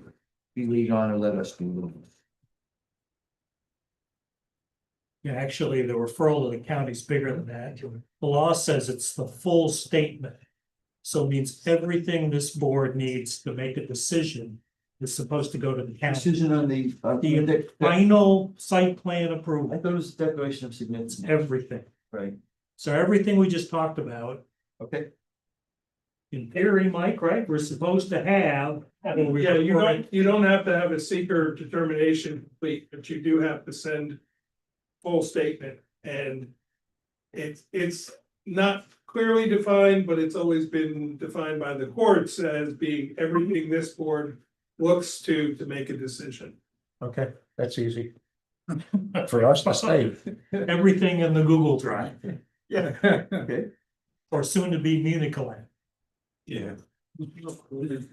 be lead on or let us do. Yeah, actually, the referral to the county is bigger than that. The law says it's the full statement. So it means everything this board needs to make a decision is supposed to go to the county. Decision on the final site plan approval. I thought it was declaration of significance. Everything. Right. So everything we just talked about. Okay. In theory, Mike, right, we're supposed to have. Yeah, you don't have to have a seeker determination complete, but you do have to send full statement, and it's not clearly defined, but it's always been defined by the courts as being everything this board looks to make a decision. Okay, that's easy. For us to say. Everything in the Google Drive. Yeah. Okay. Or soon to be Municaland. Yeah.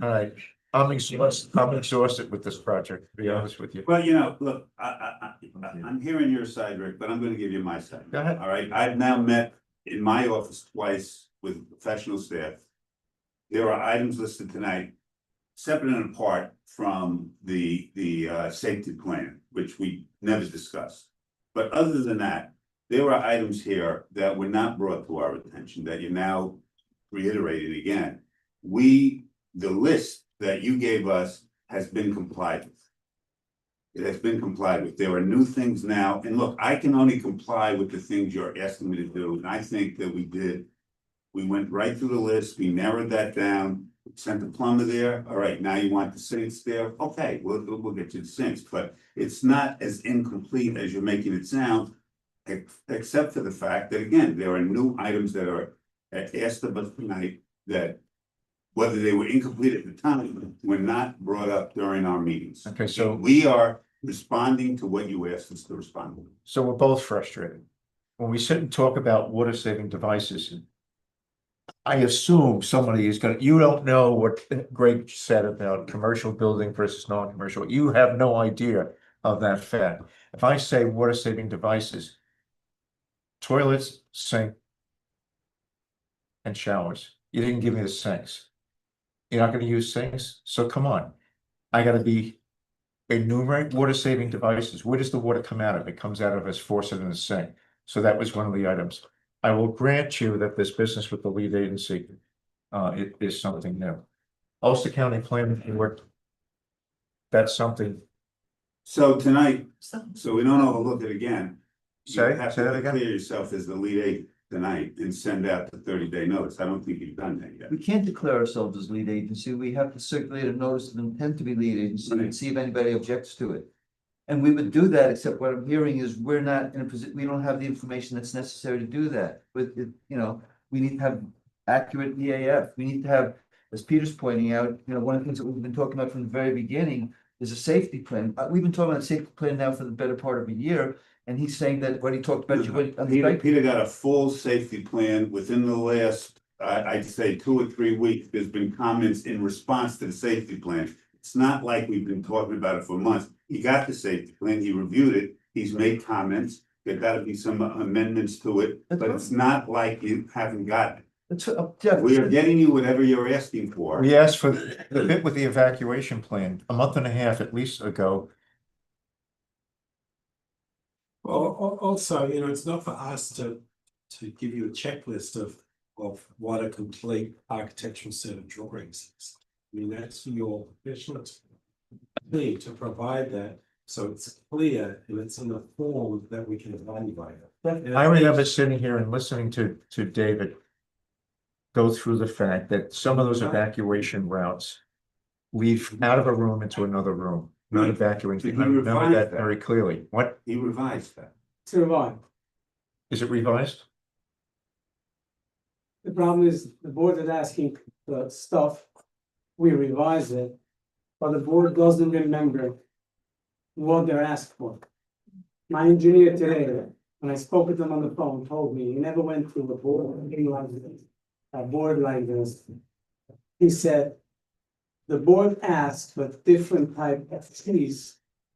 All right, I'm exhausted with this project, to be honest with you. Well, look, I'm hearing your side, Rick, but I'm gonna give you my side. Go ahead. All right, I've now met in my office twice with professional staff. There are items listed tonight, separate and apart from the safety plan, which we never discussed. But other than that, there are items here that were not brought to our attention that you're now reiterating again. The list that you gave us has been complied with. It has been complied with. There are new things now, and look, I can only comply with the things you're asking me to do, and I think that we did. We went right through the list, we narrowed that down, sent the plumber there, all right, now you want the sinks there, okay, we'll get you the sinks, but it's not as incomplete as you're making it sound. Except for the fact that, again, there are new items that are asked of us tonight that whether they were incomplete at the time, were not brought up during our meetings. Okay, so We are responding to what you asked us to respond to. So we're both frustrated. When we sit and talk about water saving devices. I assume somebody is gonna, you don't know what Greg said about commercial building versus non-commercial. You have no idea of that fact. If I say water saving devices. Toilets, sink. And showers. You didn't give me the sinks. You're not gonna use sinks, so come on. I gotta be. Enumerate water saving devices. Where does the water come out of? It comes out of his faucet in the sink. So that was one of the items. I will grant you that this business with the lead agency. It is something new. Ulster County Planning Board. That's something. So tonight, so we don't overlook it again. You Say have that to again. clear yourself as the lead aide tonight and send out the 30-day notice. I don't think you've done that yet. We can't declare ourselves as lead agency. We have to circulate a notice of intent to be lead agency and see if anybody objects to it. And we would do that, except what I'm hearing is we're not in a position, we don't have the information that's necessary to do that. With, you know, we need to have accurate EAF. We need to have, as Peter's pointing out, you know, one of the things that we've been talking about from the very beginning is a safety plan. We've been talking about a safety plan now for the better part of a year. And he's saying that what he talked about. Peter got a full safety plan within the last, I'd say 2 or 3 weeks. There's been comments in response to the safety plan. It's not like we've been talking about it for months. He got the safety plan, he reviewed it, he's made comments. There gotta be some amendments to it, but it's not like you haven't got it. We are getting you whatever you're asking for. We asked for the bit with the evacuation plan a month and a half at least ago. Well, also, you know, it's not for us to give you a checklist of what a complete architectural set of drawings is. I mean, that's your professional need to provide that, so it's clear and it's in a form that we can evaluate it. I remember sitting here and listening to David. Go through the fact that some of those evacuation routes. Lead out of a room into another room, not evacuating. I remember that very clearly. What? He revised that. It's revised. Is it revised? The problem is the board is asking for stuff. We revise it, but the board doesn't remember what they're asked for. My engineer today, when I spoke with him on the phone, told me he never went through a board meeting like this, a board like this. He said, the board asked for different type of trees,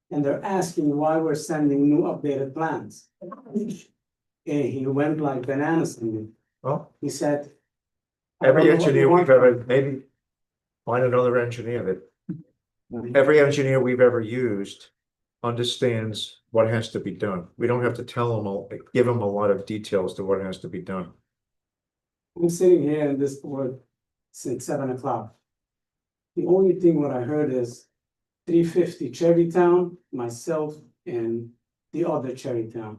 and they're asking why we're sending new updated plans. And he went like bananas on me. Well, He said. every engineer we've ever, maybe. Find another engineer that. Every engineer we've ever used. Understands what has to be done. We don't have to tell them, give them a lot of details to what has to be done. I'm sitting here in this board since 7 o'clock. The only thing what I heard is 350 Cherrytown, myself and the other Cherrytown.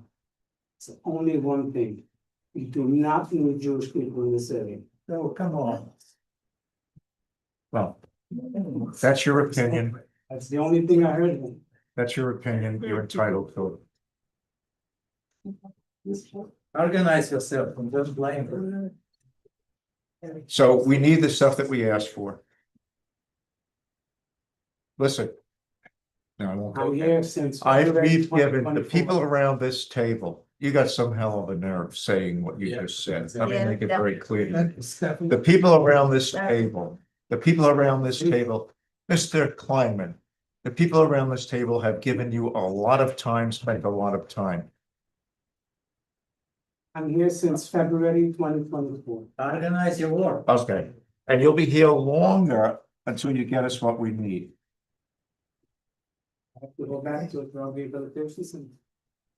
It's only one thing. We do not need Jewish people in this area. No, come on. Well, that's your opinion. That's the only thing I heard. That's your opinion. You're entitled to it. Organize yourself and don't blame. So we need the stuff that we asked for. Listen. No, I won't go I'm there. here since. We've given the people around this table, you got some hell of a nerve saying what you just said. Let me make it very clear. The people around this table, Mr. Kleinman, the people around this table have given you a lot of time, spent a lot of time. I'm here since February 2024. Organize your work. Okay, and you'll be here longer until you get us what we need. I have to go back to drug rehabilitation center.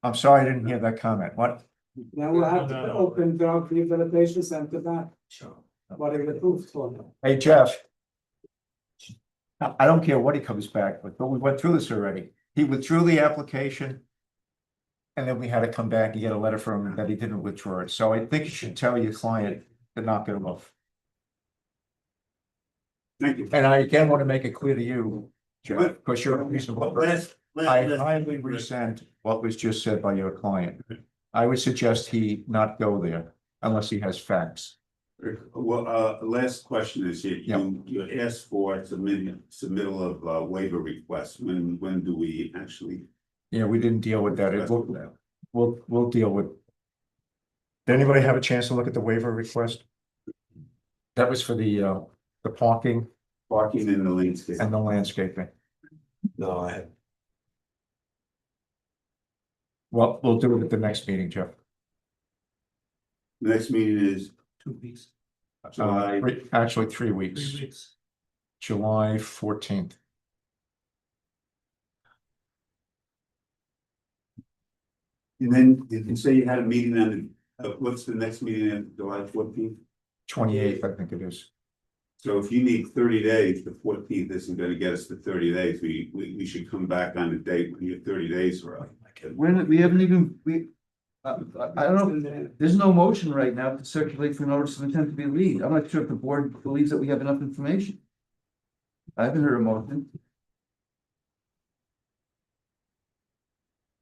I'm sorry, I didn't hear that comment. What? Now we'll have to open drug rehabilitation center back. Sure. What are the proofs for? Hey, Jeff. I don't care what he comes back with, but we went through this already. he withdrew the application. And then we had to come back and get a letter from him that he didn't withdraw it. So I think you should tell your client to knock it off. Thank you. And I again want to make it clear to you, Jeff, because you're a reasonable person. I highly resent what was just said by your client. I would suggest he not go there unless he has facts. Well, last question is, you asked for submittal of waiver requests. When do we actually? Yeah, we didn't deal with that. We'll deal with. Did anybody have a chance to look at the waiver request? That was for the parking. Parking and the landscape. And the landscaping. No, I haven't. Well, we'll do it at the next meeting, Jeff. The next meeting is 2 weeks. July. Actually, 3 weeks. 3 weeks. July 14th. And then you say you had a meeting on what's the next meeting on July 14th? 28th, I think it is. So if you need 30 days, the 14th isn't gonna get us to 30 days. We should come back on the date when your 30 days are up. We haven't even, I don't know, there's no motion right now to circulate for notice of intent to be lead. I'm not sure if the board believes that we have enough information. I haven't heard a motion.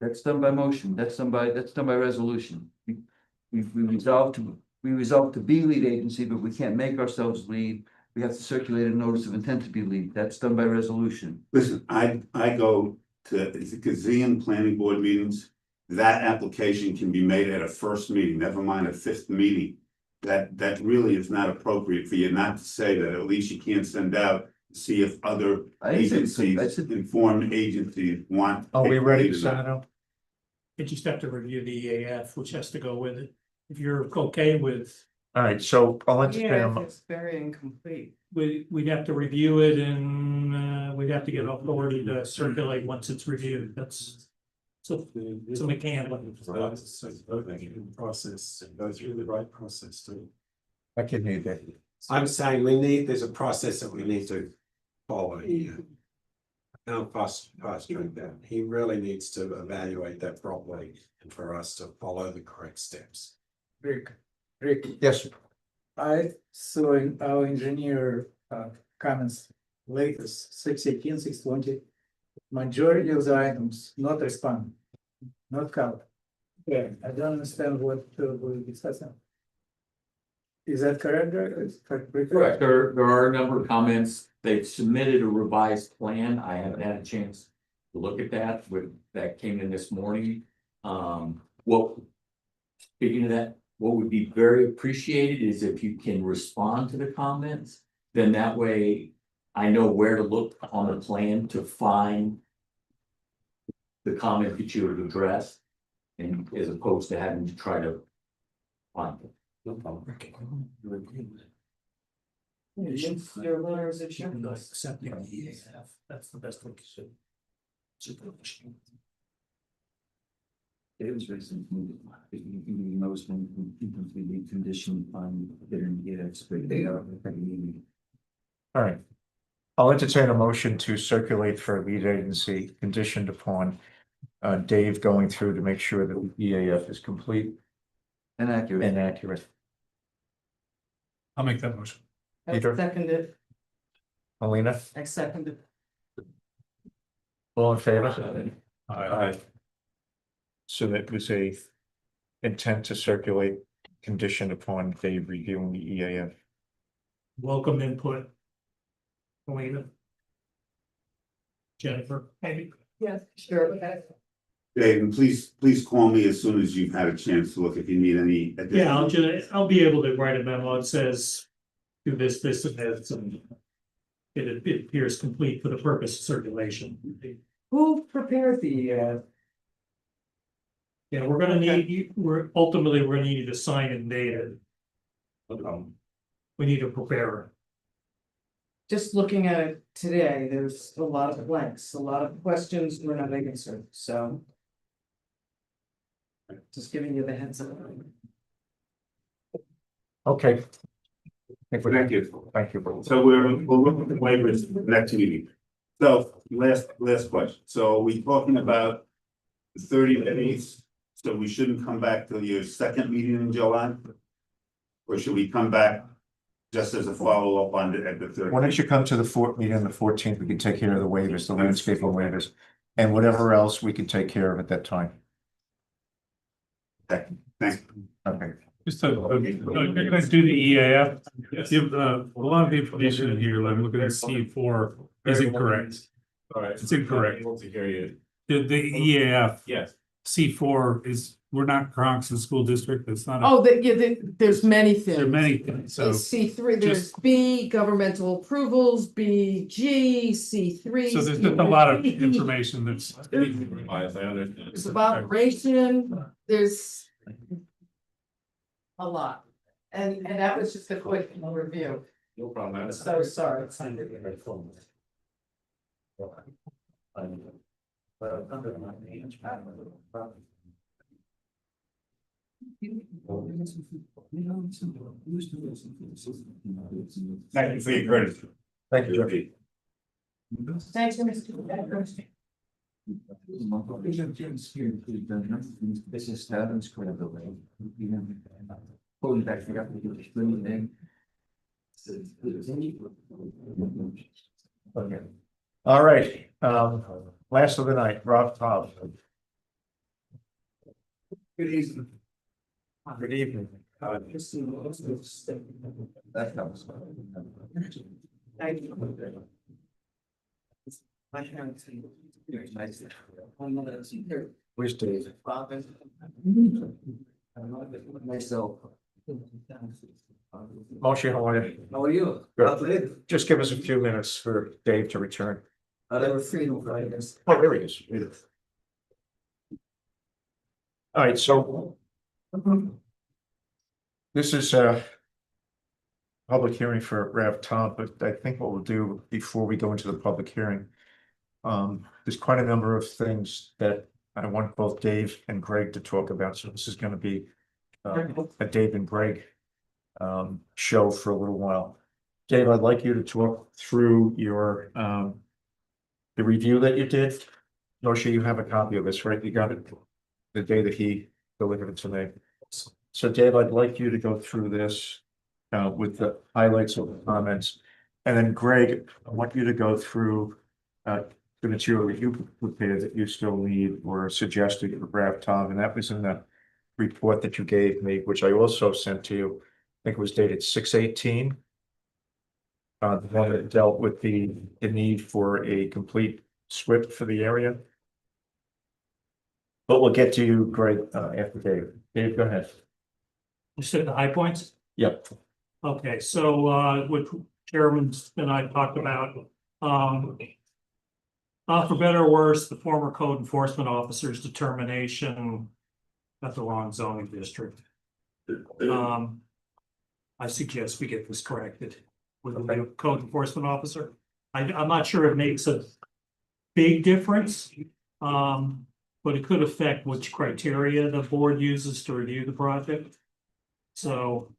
That's done by motion, that's done by resolution. We resolved to be lead agency, but we can't make ourselves lead. We have to circulate a notice of intent to be lead. That's done by resolution. Listen, I go to a gazillion planning board meetings. That application can be made at a first meeting, never mind a fifth meeting. That really is not appropriate for you not to say that. At least you can't send out to see if other agencies, informed agencies want. Are we ready to send it out? You just have to review the EAF, which has to go with it. If you're okay with, All right, so I'll entertain Yeah, a it's very incomplete. we'd have to review it and we'd have to get authority to circulate once it's reviewed. That's. So it's a mechanical. Process, go through the right process too. I can need that. I'm saying there's a process that we need to follow here. Now, fast track that. He really needs to evaluate that properly and for us to follow the correct steps. Rick, Yes, I saw in our engineer comments latest 618, 620. Majority of the items not respond, not covered. Yeah, I don't understand what we're discussing. Is that correct? Correct. There are a number of comments. They've submitted a revised plan. I haven't had a chance to look at that, that came in this morning. Speaking of that, what would be very appreciated is if you can respond to the comments, then that way I know where to look on the plan to find the comment that you have addressed, and as opposed to having to try to find it. No problem. Your letters of Accepting the EAF, that's the best we can do. David's raising, most incomplete condition on getting it. all right. I'll entertain a motion to circulate for lead agency conditioned upon Dave going through to make sure that the EAF is complete And accurate. and accurate. I'll make that motion. I Peter? seconded, Alina, I seconded. all in favor? Aye. So that was a intent to circulate conditioned upon Dave reviewing the EAF. Welcome input. Elena. Jennifer, maybe. Yes, sure. Dave, and please call me as soon as you've had a chance to look if you need any. Yeah, I'll be able to write a memo. It says do this, this and this, and it appears complete for the purpose of circulation. Who prepared the Yeah, we're gonna need you, we're gonna need you to sign and date it. We need a preparer. just looking at it today, there's a lot of blanks, a lot of questions were not answered, so. Just giving you the heads up. Okay. Thank you. Thank you. So we'll look at the waivers next meeting. So last question. So are we talking about 30 days? So we shouldn't come back till your second meeting in July? Or should we come back just as a follow-up on at the third? Why don't you come to the meeting on the 14th? We can take care of the waivers, the landscape waivers, and whatever else we can take care of at that time. Thanks. Okay. Just to, you're gonna do the EAF, give, a lot of the information in here, I'm looking at C4 is incorrect. All right. It's incorrect. To hear you. The EAF. Yes. C4 is, we're not Bronxton School District, it's not. Oh, there's many things. There are many things, so. C3, there's B, governmental approvals, BG, C3. So there's just a lot of information that's. There's evaporation, there's a lot. And that was just a quick review. No problem. I'm so sorry. Thank you for your courtesy. Thank you, Jeffy. Thanks, Mr. This is Sterling's credibility. Pulling back, forgot to do this thing. Okay. All right, last of the night, Rob Todd. Good evening. Good evening. That comes. Thank you. Where's Dave? Myself. Moshe, how are you? How are you? Good. Just give us a few minutes for Dave to return. There were three no Fridays. Oh, there he is. All right, so. This is a public hearing for Rav Tom, but I think what we'll do before we go into the public hearing. There's quite a number of things that I want both Dave and Greg to talk about, so this is gonna be a Dave and Greg show for a little while. Dave, I'd like you to talk through your the review that you did. Moshe, you have a copy of this, right? You got it the day that he delivered it to me. So Dave, I'd like you to go through this with the highlights of the comments. And then Greg, I want you to go through the material that you prepared that you still need or suggested for Rav Tom, and that was in the report that you gave me, which I also sent to you. I think it was dated 6/18. The one that dealt with the need for a complete SWIP for the area. But we'll get to you, Greg, after Dave. Dave, go ahead. You said the high points? Yep. Okay, so what Chairman and I talked about, for better or worse, the former code enforcement officer's determination got the wrong zoning district. I suggest we get this corrected with the new code enforcement officer. I'm not sure it makes a big difference. But it could affect which criteria the board uses to review the project. So,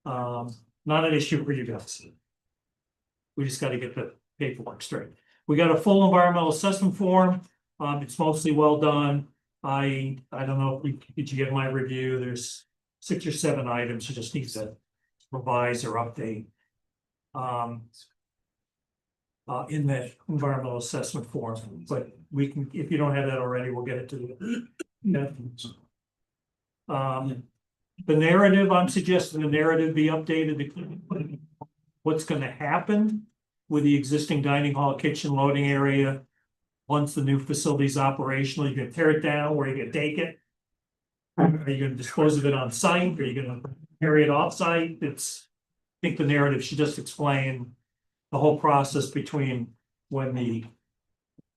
not an issue for you guys. We just got to get the paperwork straight. We got a full environmental assessment form. It's mostly well done. I don't know if did you get my review? There's 6 or 7 items you just need to revise or update. In the environmental assessment form, but we can, if you don't have that already, we'll get it to you. Yeah. The narrative, I'm suggesting the narrative be updated to what's gonna happen with the existing dining hall, kitchen, loading area. Once the new facility is operational, you're gonna tear it down, where you're gonna take it. Are you gonna dispose of it on site? Are you gonna carry it off site? I think the narrative should just explain the whole process between when the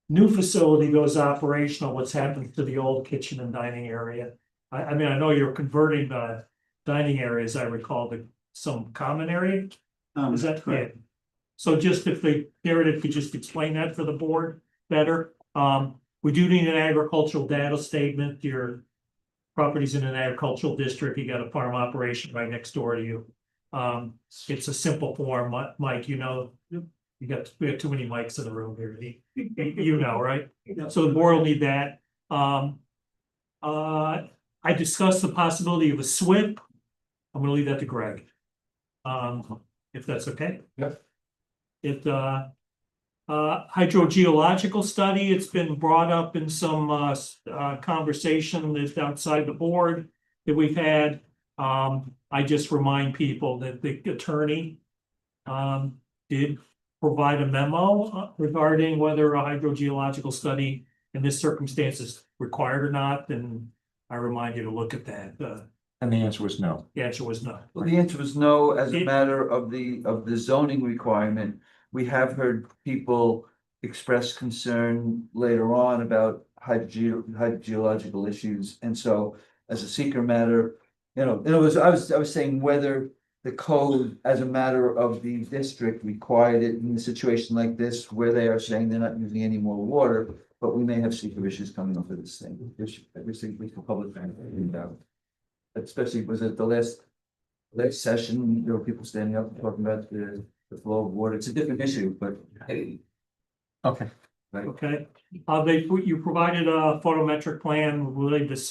new facility goes operational, what's happened to the old kitchen and dining area. I mean, I know you're converting the dining area, as I recall, to some common area. Is that correct? Yeah. So just if the narrative could just explain that for the board better. We do need an agricultural data statement. Your property's in an agricultural district. You got a farm operation right next door to you. It's a simple form, Mike, you know, we have too many mics in the room here, you know, right? So the board will need that. I discussed the possibility of a SWIP. I'm gonna leave that to Greg. If that's okay. Yep. Hydrogeological study, it's been brought up in some conversation that's outside the board that we've had. I just remind people that the attorney did provide a memo regarding whether a hydrogeological study in this circumstance is required or not, and I remind you to look at that. And the answer was no. The answer was no. Well, the answer was no, as a matter of the zoning requirement. We have heard people express concern later on about hydrogeological issues, and so as a seeker matter, I was saying whether the code as a matter of the district required it in a situation like this, where they are saying they're not using any more water, but we may have seeker issues coming up with this thing. Every single week for public benefit. Especially was it the last session, there were people standing up and talking about the flow of water. It's a different issue, but hey. Okay. Right. Okay, you provided a photometric plan related to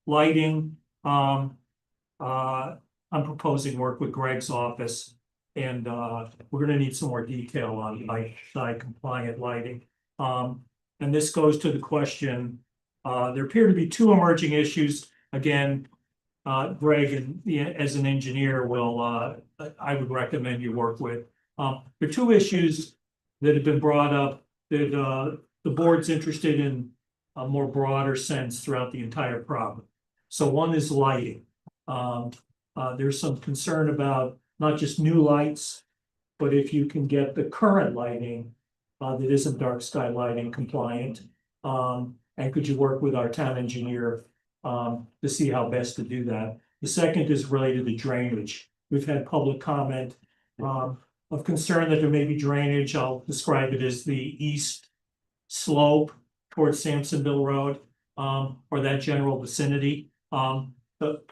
lighting. I'm proposing work with Greg's office, and we're gonna need some more detail on side compliant lighting. And this goes to the question, there appear to be two emerging issues. Again, Greg, and as an engineer, I would recommend you work with. There are two issues that have been brought up that the board's interested in a more broader sense throughout the entire property. So one is lighting. There's some concern about not just new lights, but if you can get the current lighting that isn't dark sky lighting compliant. And could you work with our town engineer to see how best to do that? The second is related to drainage. We've had public comment of concern that there may be drainage. I'll describe it as the east slope towards Sampsonville Road, or that general vicinity. But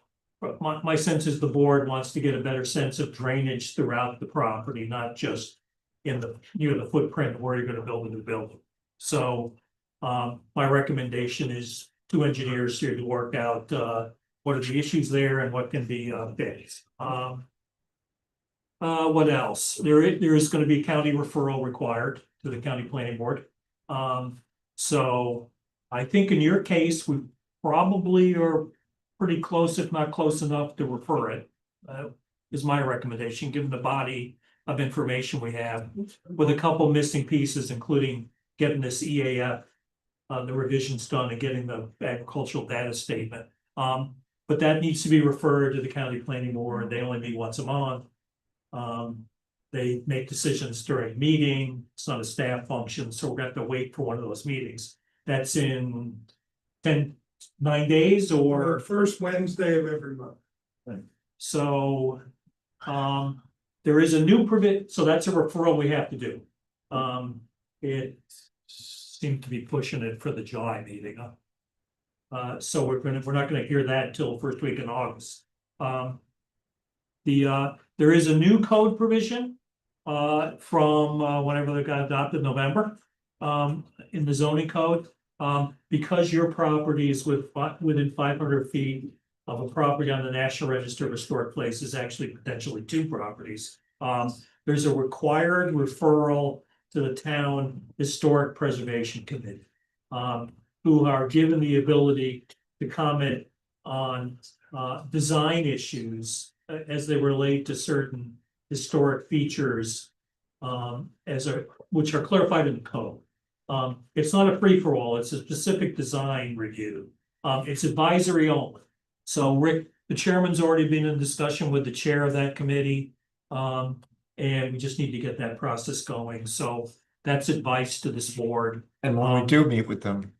my sense is the board wants to get a better sense of drainage throughout the property, not just in near the footprint where you're going to build a new building. So my recommendation is two engineers here to work out what are the issues there and what can be fixed. What else? There is going to be county referral required to the county planning board. So I think in your case, we probably are pretty close, if not close enough, to refer it. Is my recommendation, given the body of information we have, with a couple missing pieces, including getting this EAF, the revisions done, and getting the agricultural data statement. But that needs to be referred to the county planning board. They only meet once a month. They make decisions during meeting. It's not a staff function, so we're going to have to wait for one of those meetings. That's in 9 days or first Wednesday of every month. So there is a new provision, so that's a referral we have to do. It seemed to be pushing it for the July meeting. So we're not gonna hear that till first week in August. There is a new code provision from whenever they got adopted, November, in the zoning code. Because your property is within 500 feet of a property on the National Register of Historic Places, actually potentially two properties. There's a required referral to the town Historic Preservation Committee, who are given the ability to comment on design issues as they relate to certain historic features, which are clarified in the code. It's not a free-for-all, it's a specific design review. It's advisory only. So Rick, the chairman's already been in discussion with the chair of that committee. And we just need to get that process going. So that's advice to this board. And when we do meet with them,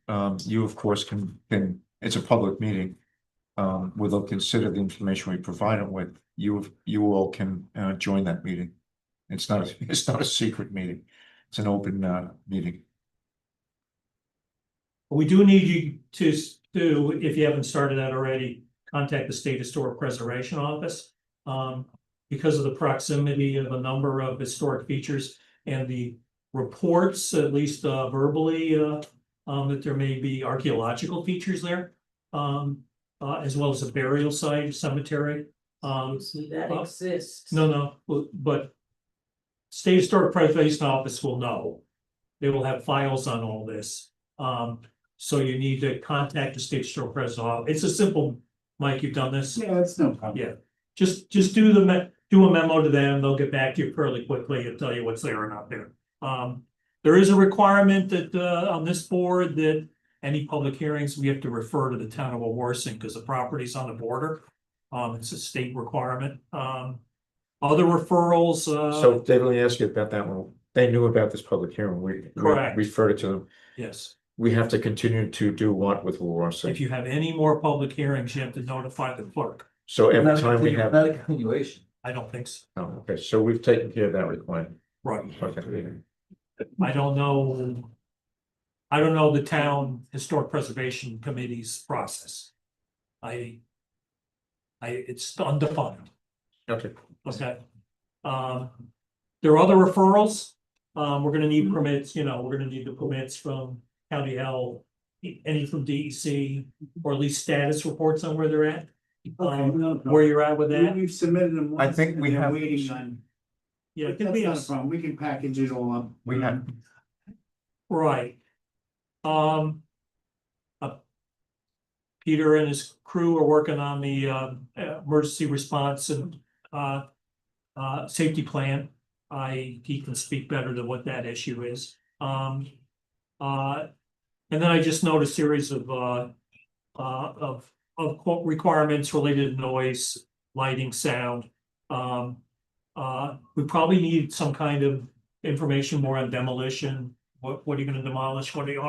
you of course can, it's a public meeting. We'll consider the information we provide them with. You all can join that meeting. It's not a secret meeting. It's an open meeting. We do need you to, if you haven't started that already, contact the State Historic Preservation Office. Because of the proximity of a number of historic features, and the reports, at least verbally, that there may be archaeological features there. As well as a burial site, cemetery. That exists. No, but State Historic Preservation Office will know. They will have files on all this. So you need to contact the State Historic Preservation Office. It's a simple, Mike, you've done this? Yeah, it's no problem. Yeah, just do a memo to them. They'll get back to you fairly quickly and tell you what's there or not there. There is a requirement that on this board that any public hearings, we have to refer to the town of Wawarsing because the property's on the border. It's a state requirement. Other referrals, So David, let me ask you about that one. They knew about this public hearing. We Correct. referred it to them. yes. We have to continue to do what with Wawarsing? If you have any more public hearings, you have to notify the clerk. So every time we have, Not a continuation. I don't think so. oh, okay, so we've taken care of that requirement. Right. Okay. I don't know. I don't know the town historic preservation committee's process. It's undefined. Okay. Okay. There are other referrals. We're gonna need permits, we're gonna need the permits from county health, any from DEC, or at least status reports on where they're at. Where you're at with that. We've submitted them. I once, think and we they're have- Waiting on. Yeah, it could That's be not a a problem. We can package it all up. We have, right. Peter and his crew are working on the emergency response and safety plan. He can speak better to what that issue is. And then I just noticed a series of quote requirements related to noise, lighting, sound. We probably need some kind of information more on demolition. What are you gonna demolish? What are you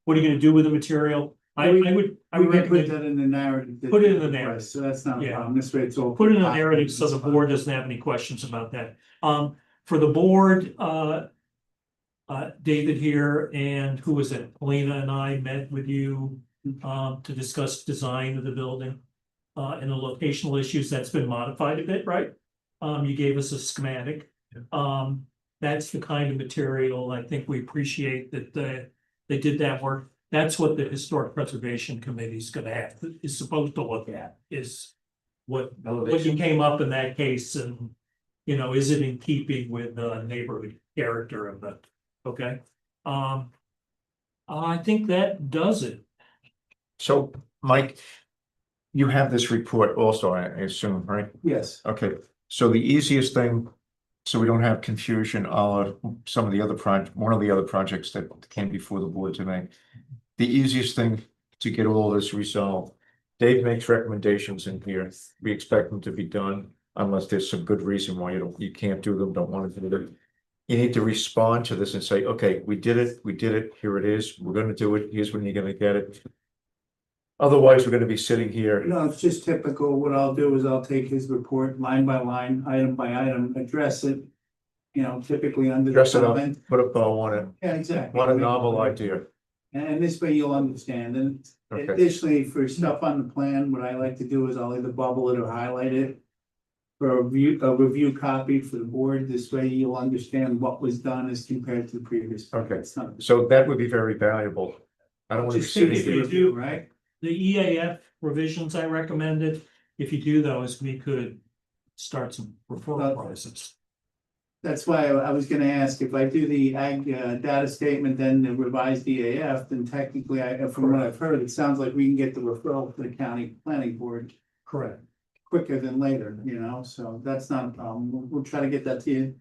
what are you gonna do with the material? I would We can put recommend, that in the narrative. that Put it in they the request, narrative. So that's not a Yeah. problem. This way it's all. put it in the narrative so the board doesn't have any questions about that. For the board, David here and who was it? Polina and I met with you to discuss design of the building. And the locational issues that's been modified a bit, right? You gave us a schematic. That's the kind of material I think we appreciate that they did that work. That's what the Historic Preservation Committee is supposed to look at, is what you came up in that case and, is it in keeping with the neighborhood character of the, okay? I think that does it. so Mike, you have this report also, I assume, right? Yes. Okay, so the easiest thing, so we don't have confusion on some of the other one of the other projects that came before the board tonight. The easiest thing to get all this resolved, Dave makes recommendations in here. We expect them to be done unless there's some good reason why you can't do them, don't want to do them. You need to respond to this and say, okay, we did it, here it is, we're gonna do it, here's when you're gonna get it. Otherwise, we're gonna be sitting here. No, it's just typical. What I'll do is I'll take his report line by line, item by item, address it. Typically under. the Dress it up, comment. put a bow on it. Yeah, exactly. What a novel idea. And this way you'll understand. And Okay. additionally, for stuff on the plan, what I like to do is I'll either bubble it or highlight it. For a review copy for the board. This way you'll understand what was done as compared to the previous. Okay. It's not- So that would be very valuable. I don't want to Just sit take here. the review, right? The EAF revisions I recommended, if you do those, we could start some referral process. That's why I was gonna ask, if I do the ag data statement, then the revised EAF, then technically, from what I've heard, it sounds like we can get the referral to the county planning board Correct. quicker than later, so that's not a problem. We'll try to get that to you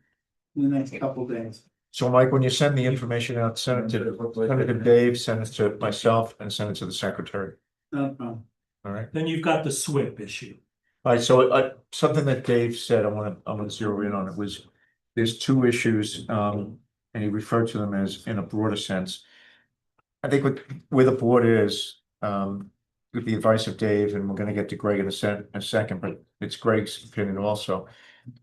in the next couple days. So Mike, when you send the information out, send it to Dave, send it to myself, and send it to the secretary. No problem. All right. Then you've got the SWIP issue. All right, so something that Dave said, I want to zero in on it was, there's two issues, and he referred to them as in a broader sense. I think where the board is, with the advice of Dave, and we're gonna get to Greg in a second, but it's Greg's opinion also,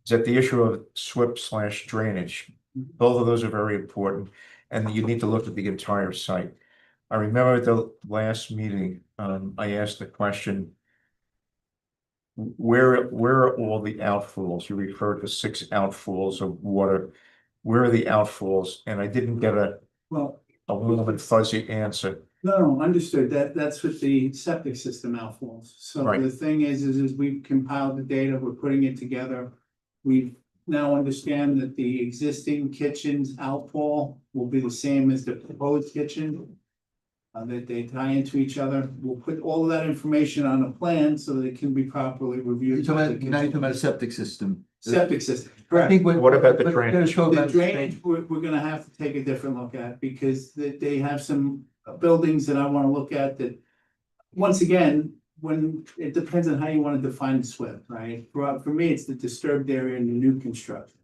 is that the issue of SWIP/drainage, both of those are very important, and you need to look at the entire site. I remember at the last meeting, I asked the question, where are all the outfalls? You referred to 6 outfalls of water where are the outfalls? And I didn't get Well, a little bit fuzzy answer. no, understood. That's with the septic system outfalls. So Right. the thing is we've compiled the data, we're putting it together. We now understand that the existing kitchen's outfall will be the same as the proposed kitchen. That they tie into each other. We'll put all of that information on a plan so that it can be properly reviewed. Now you're talking about a septic system. Septic system, I correct. think What about the we're drainage? gonna show The that- drainage, we're gonna have to take a different look at because they have some buildings that I wanna look at that. Once again, when, it depends on how you wanna define SWIP, right? For me, it's the disturbed area and the new construction.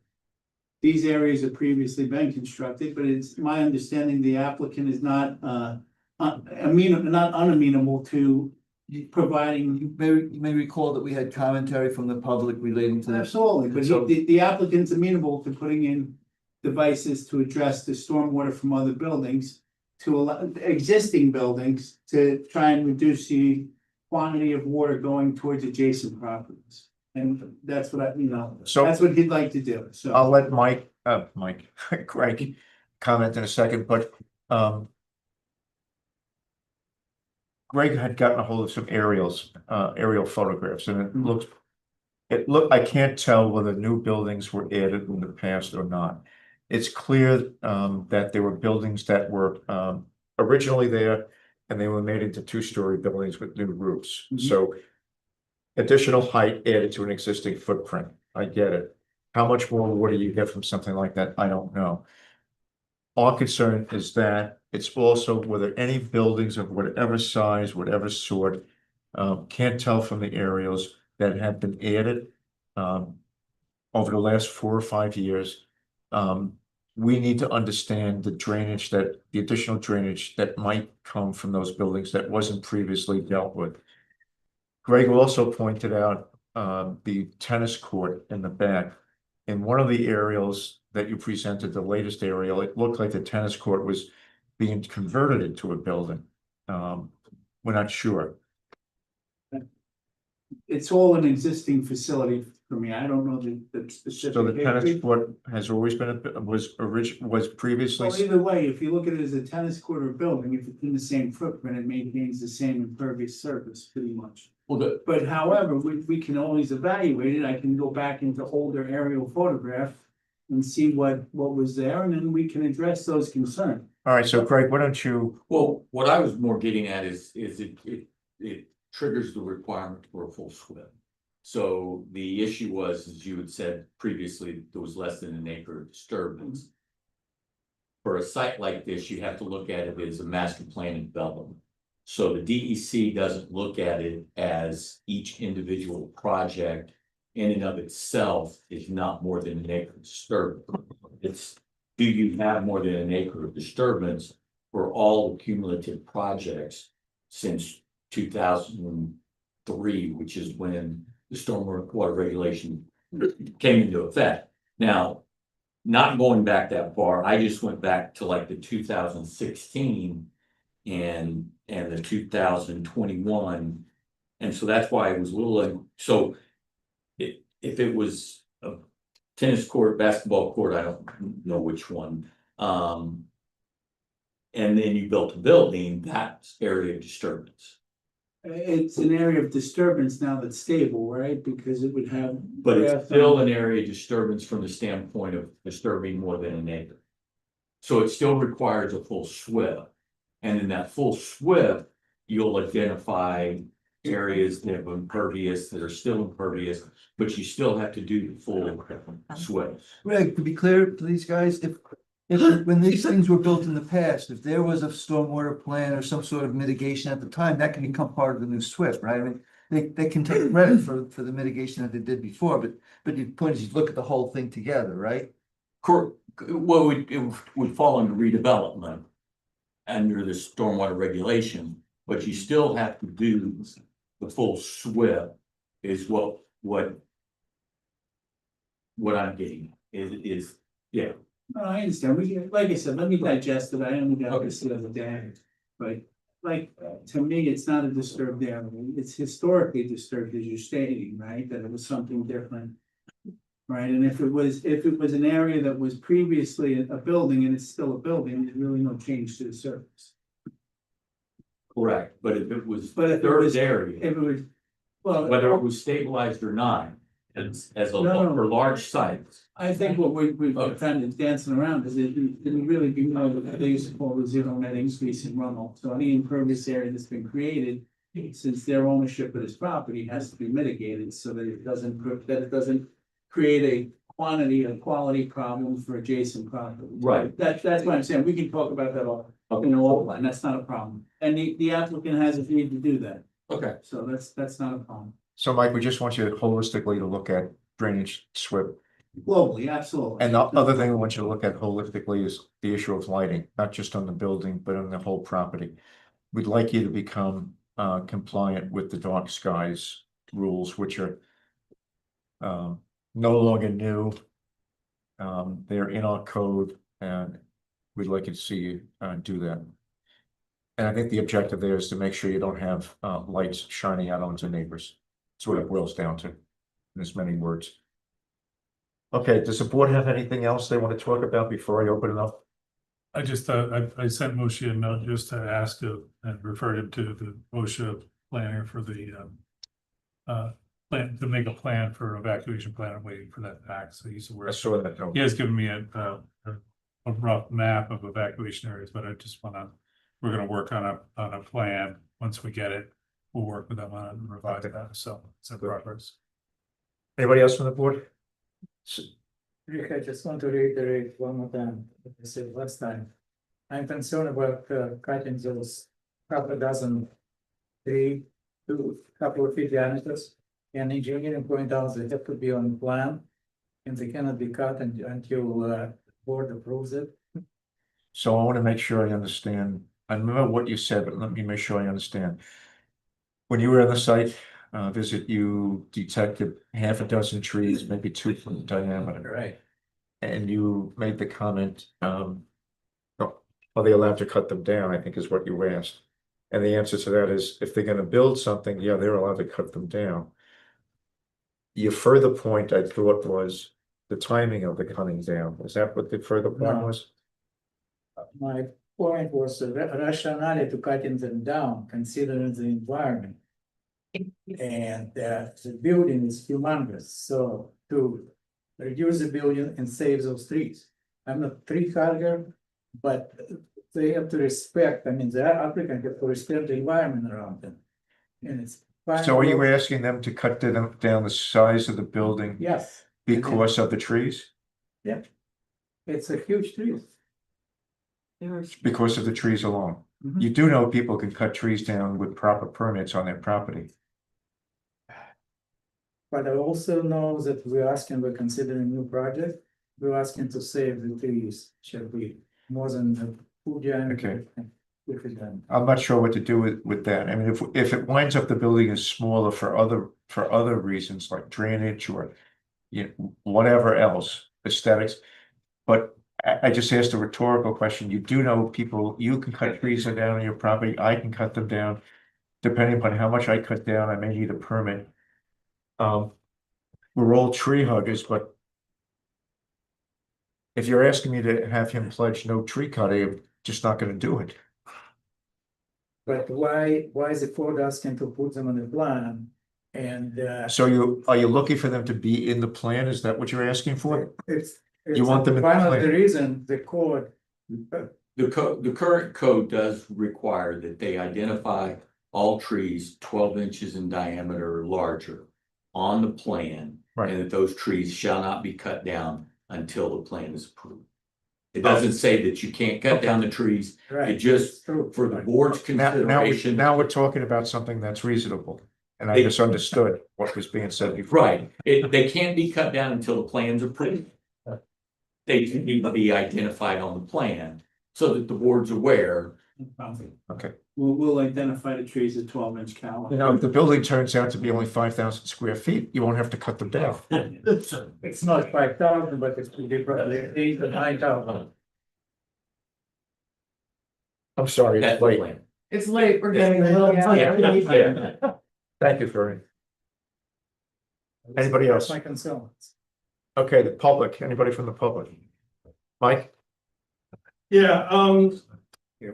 These areas have previously been constructed, but it's my understanding the applicant is not, not unamenable to providing. You may recall that we had commentary from the public relating to this. Absolutely, but So- the applicant's amenable to putting in devices to address the stormwater from other buildings. To allow existing buildings to try and reduce the quantity of water going towards adjacent properties. And that's what So- that's what he'd like to do, so. I'll let Greg comment in a second, but, Greg had gotten a hold of some aerial photographs, and I can't tell whether new buildings were added in the past or not. It's clear, that there were buildings that were, originally there, and they were made into two-story buildings with new roofs, so additional height added to an existing footprint, I get it. How much more water you get from something like that, I don't know. Our concern is that it's also whether any buildings of whatever size, whatever sort, can't tell from the aerials that have been added over the last 4 or 5 years. We need to understand the additional drainage that might come from those buildings that wasn't previously dealt with. Greg also pointed out the tennis court in the back. In one of the aerials that you presented, the latest aerial, it looked like the tennis court was being converted into a building. We're not sure. It's all an existing facility for me, I don't know the specific. So the tennis court has always been, was previously. Well, either way, if you look at it as a tennis court or building, if it's in the same footprint, it maintains the same impervious surface pretty much. Well, But however, we can always evaluate it. I can go back into older aerial photographs and see what was there, and then we can address those concerns. All right, so Greg, why don't you, Well, what I was more getting at is it triggers the requirement for a full SWIP. So the issue was, as you had said previously, there was less than an acre of disturbance. For a site like this, you have to look at it as a master plan and development. So the DEC doesn't look at it as each individual project in and of itself is not more than an acre of disturbance. It's, do you have more than an acre of disturbance for all cumulative projects since 2003, which is when the stormwater regulation came into effect. Now, not going back that far, I just went back to like the 2016 and the 2021. And so that's why it was a little, so if it was a tennis court, basketball court, I don't know which one. And then you built a building, that's area of disturbance. It's an area of disturbance now that's stable, right? Because it would have. But it's still an area of disturbance from the standpoint of disturbing more than an acre. So it still requires a full SWIP. And in that full SWIP, you'll identify areas that are impervious, that are still impervious, but you still have to do the full SWIP. Greg, to be clear to these guys, if when these things were built in the past, if there was a stormwater plan or some sort of mitigation at the time, that can become part of the new SWIP, right? I mean, they can take credit for the mitigation that they did before, but the point is you look at the whole thing together, right? Well, it would fall under redevelopment under the stormwater regulation, but you still have to do the full SWIP is what I'm getting is, yeah. No, I understand. Like I said, let me digest it. I only got this the other day. But to me, it's not a disturbed area. It's historically disturbed, as you're stating, right? That it was something different. Right, and if it was an area that was previously a building and it's still a building, there's really no change to the surface. Correct, but if it was But if it third was- area, If it was, well. whether it was stabilized or not, as a, No. for large sites. I think what we're kind of dancing around is it didn't really be known that they used to call the zero net increase in runoff. So any impervious area that's been created, since their ownership of this property has to be mitigated so that it doesn't create a quality problem for adjacent property. Right. That's what I'm saying. We can talk about that all, offline. That's not a problem. And the applicant has agreed to do that. Okay. So that's not a problem. So Mike, we just want you holistically to look at drainage, SWIP. Globally, absolutely. And the other thing we want you to look at holistically is the issue of lighting, not just on the building, but on the whole property. We'd like you to become compliant with the dark skies rules, which are no longer new. They're in our code, and we'd like you to see you do that. And I think the objective there is to make sure you don't have lights shining out onto neighbors. That's what it boils down to, in as many words. Okay, does the board have anything else they want to talk about before I open it up? I just, I sent Moshe a note just to ask and referred him to the OSHA planner for the plan, to make a plan for evacuation plan. I'm waiting for that back, so he's aware. I saw that note. He has given me a rough map of evacuation areas, but I just we're gonna work on a plan. Once we get it, we'll work with them on it and revise that, so it's in progress. Anybody else from the board? Rick, I just want to reiterate one more time, what I said last time. I'm concerned about cutting those couple dozen tree to couple of feet diameters. And engineering point out that that could be on the plan. And they cannot be cut until board approves it. So I want to make sure I understand. I remember what you said, but let me make sure I understand. When you were on the site visit, you detected half a dozen trees, maybe 2 feet in diameter. Right. And you made the comment, are they allowed to cut them down? I think is what you asked. And the answer to that is, if they're going to build something, yeah, they're allowed to cut them down. Your further point, I thought, was the timing of the cutting down. Is that what the further point No. was? My point was the rationale to cutting them down, considering the environment. And the building is humongous, so to reduce the building and save those trees. I'm not a tree hugger, but they have to respect, I mean, the applicant have to respect the environment around them. And it's. So are you asking them to cut down the size of the building Yes. because of the trees? Yep. It's a huge tree. Because of the trees alone? Mhm. You do know people can cut trees down with proper permits on their property. But I also know that we're considering a new project, we're asking to save the trees, should be more than the full diameter. I'm not sure what to do with that. I mean, if it winds up the building is smaller for other reasons like drainage or whatever else, aesthetics. But I just asked a rhetorical question. You do know people, you can cut trees down on your property, I can cut them down. Depending upon how much I cut down, I may need a permit. We're all tree huggers, but if you're asking me to have him pledge no tree cutting, I'm just not gonna do it. But why is the board asking to put them on the plan? And So are you looking for them to be in the plan? Is that what you're asking for? it's. You want them in the One of plan? the reason the code. The current code does require that they identify all trees 12 inches in diameter or larger on the plan. Right. And that those trees shall not be cut down until the plan is approved. It doesn't say that you can't cut down the trees. Right. It just, for the board's Now consideration. we're talking about something that's reasonable. And I They- misunderstood what was being said before. Right, they can't be cut down until the plan's approved. They need to be identified on the plan so that the board's aware. Okay. We'll identify the trees at 12-inch caliber. If the building turns out to be only 5,000 square feet, you won't have to cut them down. It's not 5,000, but it's pretty probably 8 or 9,000. I'm sorry, That's it's the late. plan. It's late, we're getting a little. Yeah. Thank you, Cory. Anybody else? My concerns. Okay, the public, anybody from the public? Mike? Yeah, Yeah.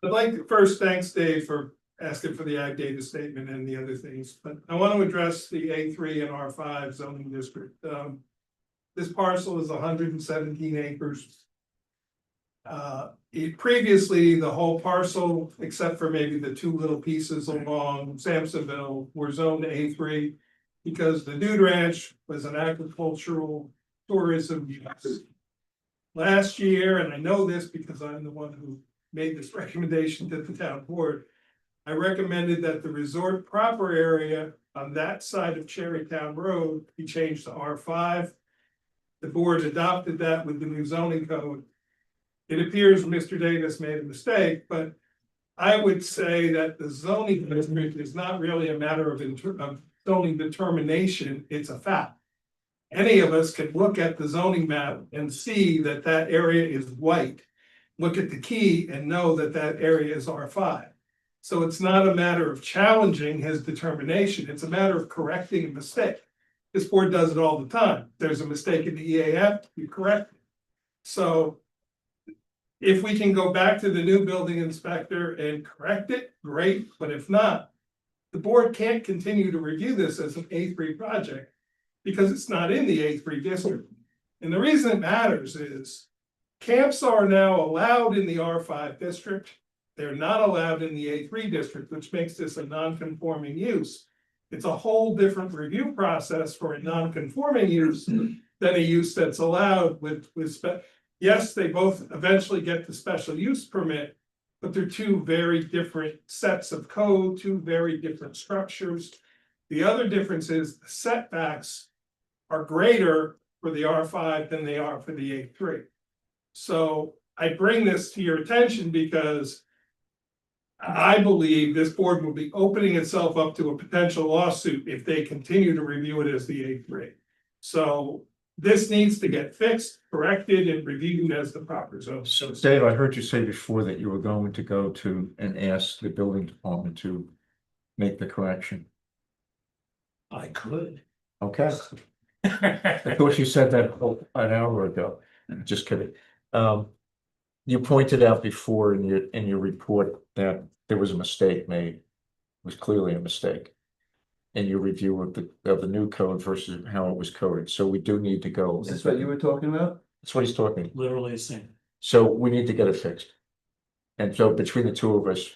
I'd like to first thanks Dave for asking for the ag data statement and the other things, but I want to address the A3 and R5 zoning district. This parcel is 117 acres. Previously, the whole parcel, except for maybe the two little pieces along Sampsonville, were zoned A3 because the Dude Ranch was an agricultural tourism use. Last year, and I know this because I'm the one who made this recommendation to the town board, I recommended that the resort proper area on that side of Cherrytown Road be changed to R5. The board adopted that with the new zoning code. It appears Mr. Davis made a mistake, but I would say that the zoning district is not really a matter of zoning determination, it's a fact. Any of us can look at the zoning map and see that that area is white. Look at the key and know that that area is R5. So it's not a matter of challenging his determination, it's a matter of correcting a mistake. This board does it all the time. There's a mistake in the EAF, you correct it. So if we can go back to the new building inspector and correct it, great, but if not, the board can't continue to review this as an A3 project because it's not in the A3 district. And the reason it matters is camps are now allowed in the R5 district. They're not allowed in the A3 district, which makes this a non-conforming use. It's a whole different review process for a non-conforming use than a use that's allowed with yes, they both eventually get the special use permit, but they're two very different sets of code, two very different structures. The other difference is the setbacks are greater for the R5 than they are for the A3. So I bring this to your attention because I believe this board will be opening itself up to a potential lawsuit if they continue to review it as the A3. So this needs to get fixed, corrected, and reviewed as the proper zone. So Dave, I heard you say before that you were going to go to and ask the building department to make the correction. I could. Okay. I thought you said that an hour ago. Just kidding. You pointed out before in your report that there was a mistake made. It was clearly a mistake in your review of the new code versus how it was coded. So we do need to go. Is this what you were talking about? That's what he's talking. Literally the same. So we need to get it fixed. And so between the two of us,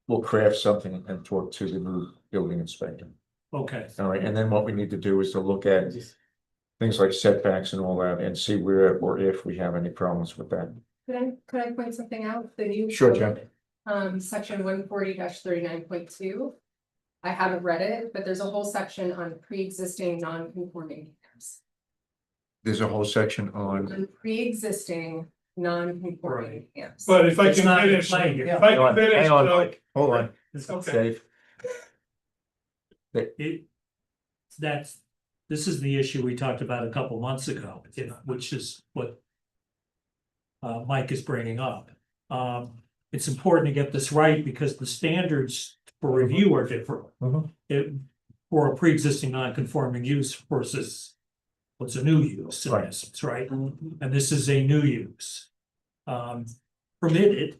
we'll craft something and talk to the new building inspector. Okay. All right, and then what we need to do is to look at things like setbacks and all that and see where or if we have any problems with that. Could I point something out? The new Sure, code, Jen. section 140-39.2. I haven't read it, but there's a whole section on pre-existing non-conforming camps. There's a whole section on. On pre-existing non-conforming camps. But if I It's can not in finish, play here. if I can finish, Hang on, so- Mike. Hold on. Okay. Dave. This is the issue we talked about a couple months ago, which is what Mike is bringing up. It's important to get this right because the standards for review are different. For a pre-existing non-conforming use versus what's a new use in essence, right? And this is a new use. Permitted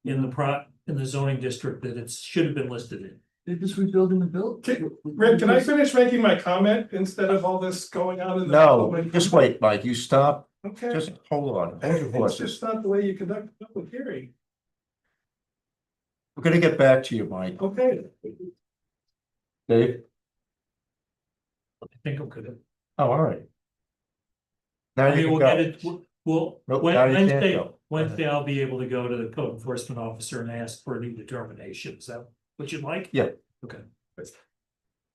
in the zoning district that it should have been listed in. They're just rebuilding the building. Rick, can I finish making my comment instead of all this going on in the? No, just wait, Mike, you stop. Okay. Just hold on. Hold your It's horses. just not the way you conduct a public hearing. We're gonna get back to you, Mike. Okay. Dave? I think I'm good. Oh, all right. Now I you mean, can we'll go. get it, well, Nope, now you can't go. Wednesday, I'll be able to go to the code enforcement officer and ask for a new determination. Is that what you'd like? Yeah. Okay.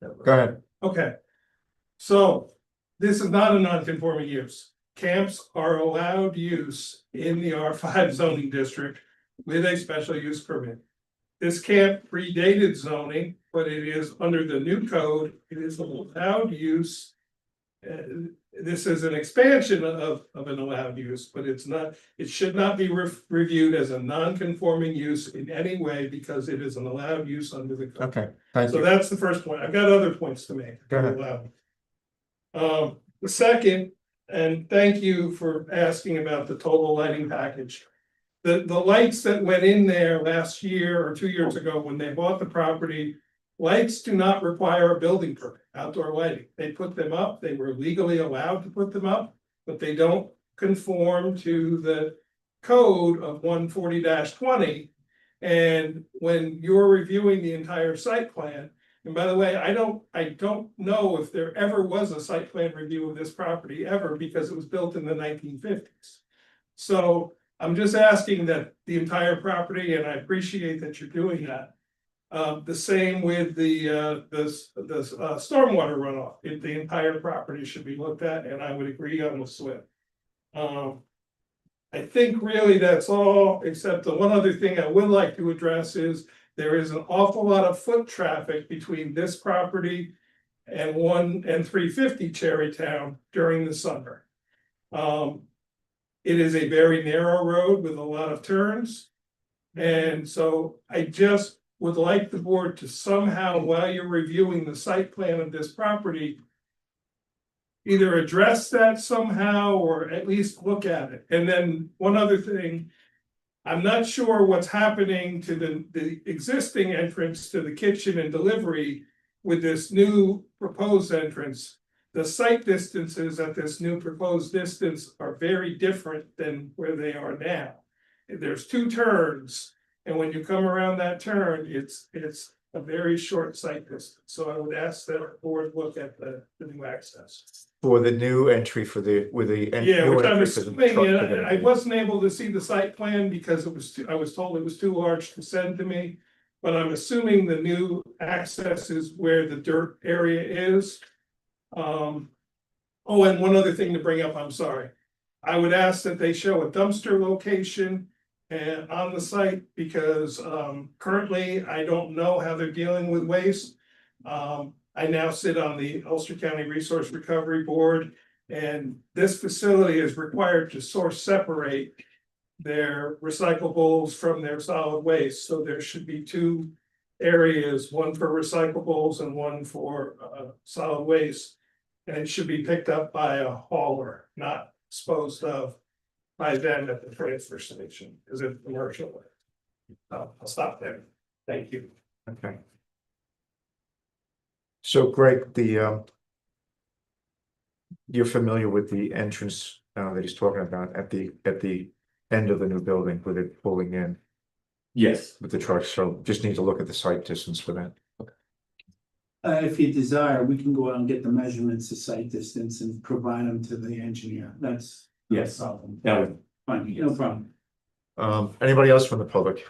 Go ahead. Okay. So this is not a non-conforming use. Camps are allowed use in the R5 zoning district with a special use permit. This camp predated zoning, but it is under the new code. It is allowed use. This is an expansion of an allowed use, but it's not, it should not be reviewed as a non-conforming use in any way because it is an allowed use under the code. Okay, thank So you. that's the first point. I've got other points to make. Go ahead. The second, and thank you for asking about the total lighting package. The lights that went in there last year or 2 years ago when they bought the property, lights do not require a building permit, outdoor lighting. They put them up, they were legally allowed to put them up, but they don't conform to the code of 140-20. And when you're reviewing the entire site plan, and by the way, I don't know if there ever was a site plan review of this property ever, because it was built in the 1950s. So I'm just asking that the entire property, and I appreciate that you're doing that. The same with the stormwater runoff. If the entire property should be looked at, and I would agree on the SWIP. I think really that's all, except the one other thing I would like to address is there is an awful lot of foot traffic between this property and 350 Cherrytown during the summer. It is a very narrow road with a lot of turns. And so I just would like the board to somehow, while you're reviewing the site plan of this property, either address that somehow or at least look at it. And then one other thing, I'm not sure what's happening to the existing entrance to the kitchen and delivery with this new proposed entrance. The site distances at this new proposed distance are very different than where they are now. There's 2 turns, and when you come around that turn, it's a very short site distance. So I would ask that our board look at the new access. For the new entry for the, with the. Yeah, new which I'm entry for the assuming, truck and they're gonna I do. wasn't able to see the site plan because it was I was told it was too large to send to me. But I'm assuming the new access is where the dirt area is. Oh, and one other thing to bring up, I'm sorry. I would ask that they show a dumpster location and on the site, because currently I don't know how they're dealing with waste. I now sit on the Ulster County Resource Recovery Board, and this facility is required to separate their recyclables from their solid waste. So there should be 2 areas, one for recyclables and one for solid waste. And it should be picked up by a hauler, not disposed of by them at the transfer station, because it's commercial. I'll stop there. Thank you. Okay. So Greg, you're familiar with the entrance that he's talking about at the end of the new building with it pulling in Yes. with the truck, so just need to look at the site distance for that. If you desire, we can go out and get the measurements of site distance and provide them to the engineer. That's. Yes. No problem. That would. Fine, no problem. Anybody else from the public?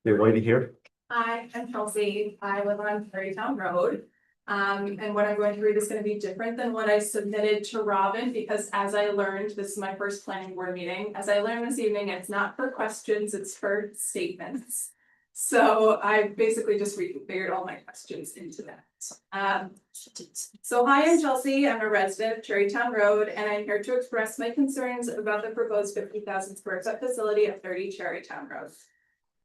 They're waiting here. Hi, I'm Chelsea. I live on Cherrytown Road. And what I'm going to read is going to be different than what I submitted to Robin, because as I learned, this is my first planning board meeting. As I learned this evening, it's not for questions, it's for statements. So I basically just reconfigured all my questions into that. So hi, I'm Chelsea. I'm a resident of Cherrytown Road, and I'm here to express my concerns about the proposed 50,000 square foot facility at 30 Cherrytown Road.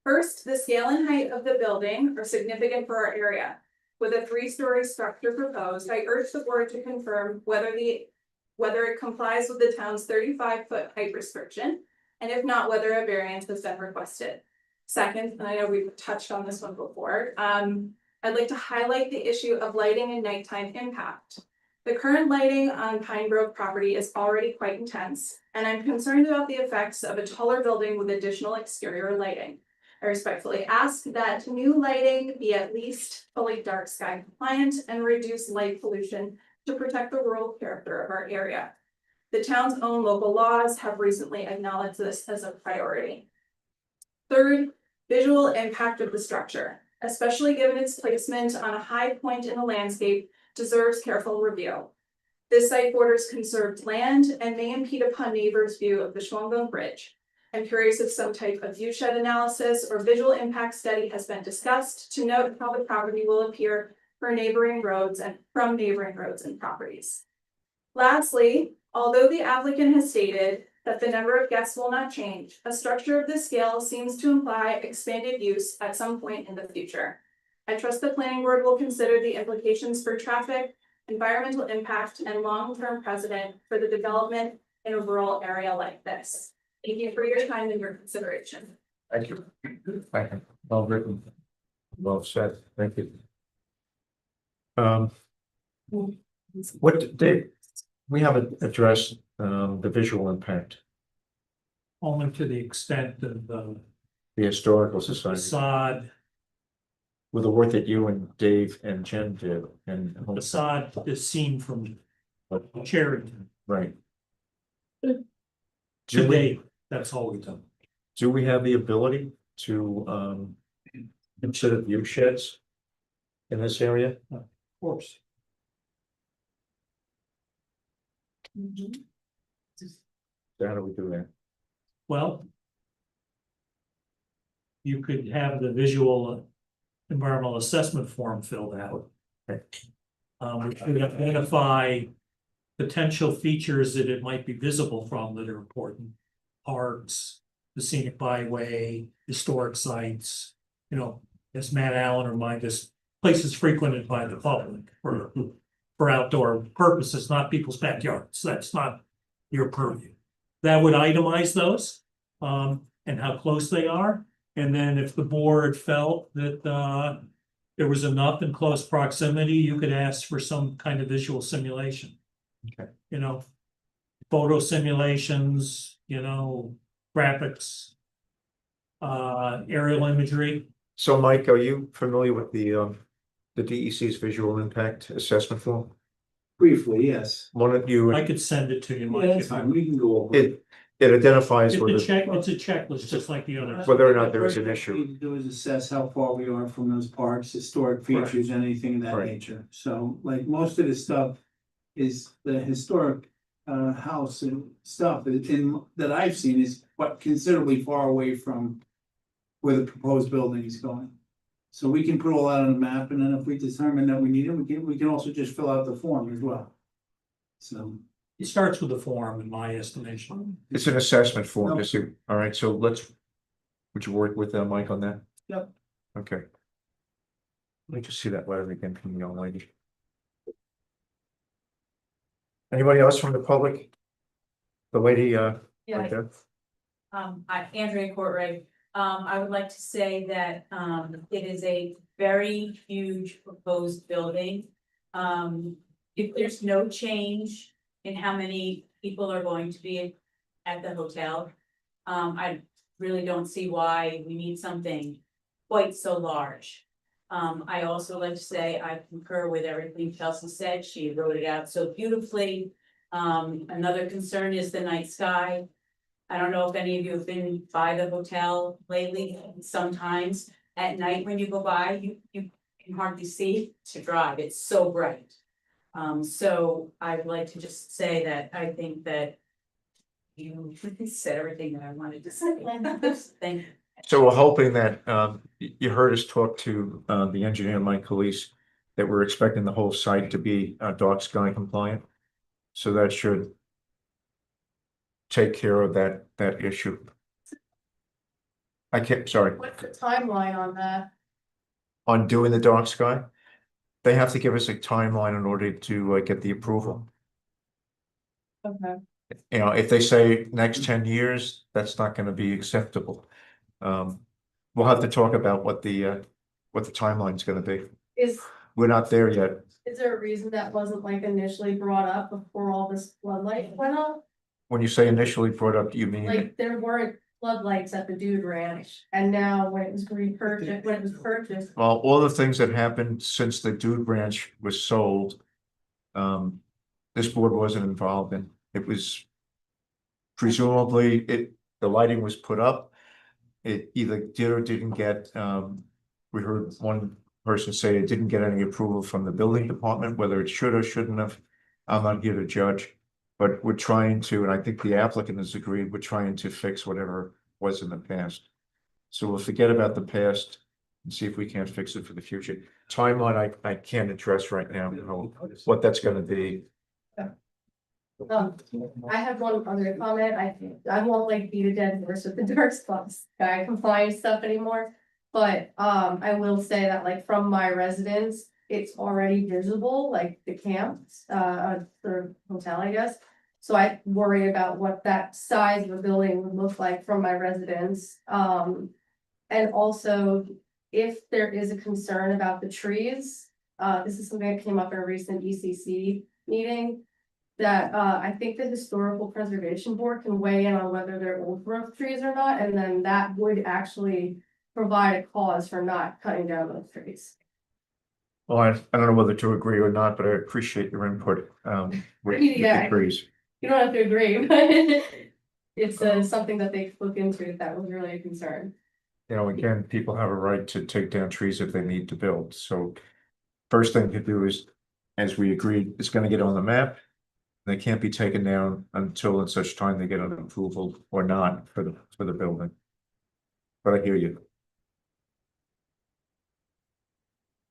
First, the scale and height of the building are significant for our area. With a 3-story structure proposed, I urge the board to confirm whether it complies with the town's 35-foot height restriction, and if not, whether a variance has been requested. Second, and I know we've touched on this one before, I'd like to highlight the issue of lighting and nighttime impact. The current lighting on Pine Grove property is already quite intense, and I'm concerned about the effects of a taller building with additional exterior lighting. I respectfully ask that new lighting be at least fully dark sky compliant and reduce light pollution to protect the rural character of our area. The town's own local laws have recently acknowledged this as a priority. Third, visual impact of the structure, especially given its placement on a high point in the landscape, deserves careful review. This site borders conserved land and may impede upon neighbors' view of the Schwangdong Bridge. I'm curious if some type of view shed analysis or visual impact study has been discussed to note how the property will appear for neighboring roads and from neighboring roads and properties. Lastly, although the applicant has stated that the number of guests will not change, a structure of this scale seems to imply expanded use at some point in the future. I trust the planning board will consider the implications for traffic environmental impact and long-term precedent for the development in a rural area like this. Thank you for your time and your consideration. Thank you. Thank you. Well written. Well said. Thank you. What did, we haven't addressed, the visual impact, Only to the extent of the historical society, facade. with the work that you and Dave and Jen did, and. Facade is seen from Cherry Right. to Do we, date, that's all we've done. do we have the ability to, consider view sheds in this area? Of course. How do we do that? Well, you could have the visual environmental assessment form filled out. We could identify potential features that it might be visible from that are important. Parks, the scenic byway, historic sites, you know, as Matt Allen reminded us, places frequented by the public for outdoor purposes, not people's backyards. That's not your purview. That would itemize those, and how close they are. And then if the board felt that, there was enough in close proximity, you could ask for some kind of visual simulation. Okay. You know, photo simulations, you know, graphics, aerial imagery. So Mike, are you familiar with the DEC's visual impact assessment form? Briefly, yes. Why don't you, I could send it to you, Mike. Yeah, that's fine, we can go over. it identifies It's a whether, checklist, just like the others. whether or not there is an First thing we issue. need to do is assess how far we are from those parks, historic features, anything of that Right. nature. So like most of the stuff is the historic house and stuff that I've seen is what considerably far away from where the proposed building is going. So we can put all that on the map, and then if we determine that we need it, we can also just fill out the form as well. So. It starts with the form, in my estimation. It's an assessment form, just so, all right, so would you work with Mike on that? Yep. Okay. Let me just see that letter again from the young lady. Anybody else from the public? The lady, right there? Andrea Courtwright. I would like to say that, it is a very huge proposed building. If there's no change in how many people are going to be at the hotel, I really don't see why we need something quite so large. I also like to say I concur with everything Chelsea said. She wrote it out so beautifully. Another concern is the night sky. I don't know if any of you have been by the hotel lately. Sometimes at night when you go by, you can hardly see to drive. It's so bright. So I'd like to just say that I think that you said everything that I wanted to say. Thank you. So we're hoping that, you heard us talk to, the engineer, Mike Calise, that we're expecting the whole site to be, dark sky compliant. So that should take care of that issue. Sorry, What's the timeline on that? on doing the dark sky, they have to give us a timeline in order to, get the approval. Okay. You know, if they say next 10 years, that's not gonna be acceptable. We'll have to talk about what the timeline's gonna be. We're not there yet. Is there a reason that wasn't like initially brought up before all this floodlight went up? When you say initially brought up, you mean, Like there weren't floodlights at the Dude Ranch, and now when it was purchased. well, all the things that happened since the Dude Ranch was sold. This board wasn't involved in. It was presumably the lighting was put up. It either did or didn't get, we heard one person say it didn't get any approval from the building department, whether it should or shouldn't have. I'm not here to judge, but we're trying to, and I think the applicant has agreed, we're trying to fix whatever was in the past. So we'll forget about the past and see if we can't fix it for the future. Timeline, I can't address right now, you know, what that's gonna be. I have one other comment. I won't like beat a dead horse with the dark sky compliance stuff anymore. But I will say that like from my residence, it's already visible, like the camps, the hotel, I guess. So I worry about what that size of a building would look like from my residence. And also, if there is a concern about the trees, this is something that came up in a recent ECC meeting. That I think the Historical Preservation Board can weigh in on whether they're old growth trees or not, and then that would actually provide a cause for not cutting down those trees. Well, I don't know whether to agree or not, but I appreciate your input, with Yeah. the trees. You don't have to agree, but it's something that they could look into if that was really a concern. You know, again, people have a right to take down trees if they need to build, so. First thing to do is, as we agreed, it's gonna get on the map. They can't be taken down until and such time they get an approval or not for the building. But I hear you.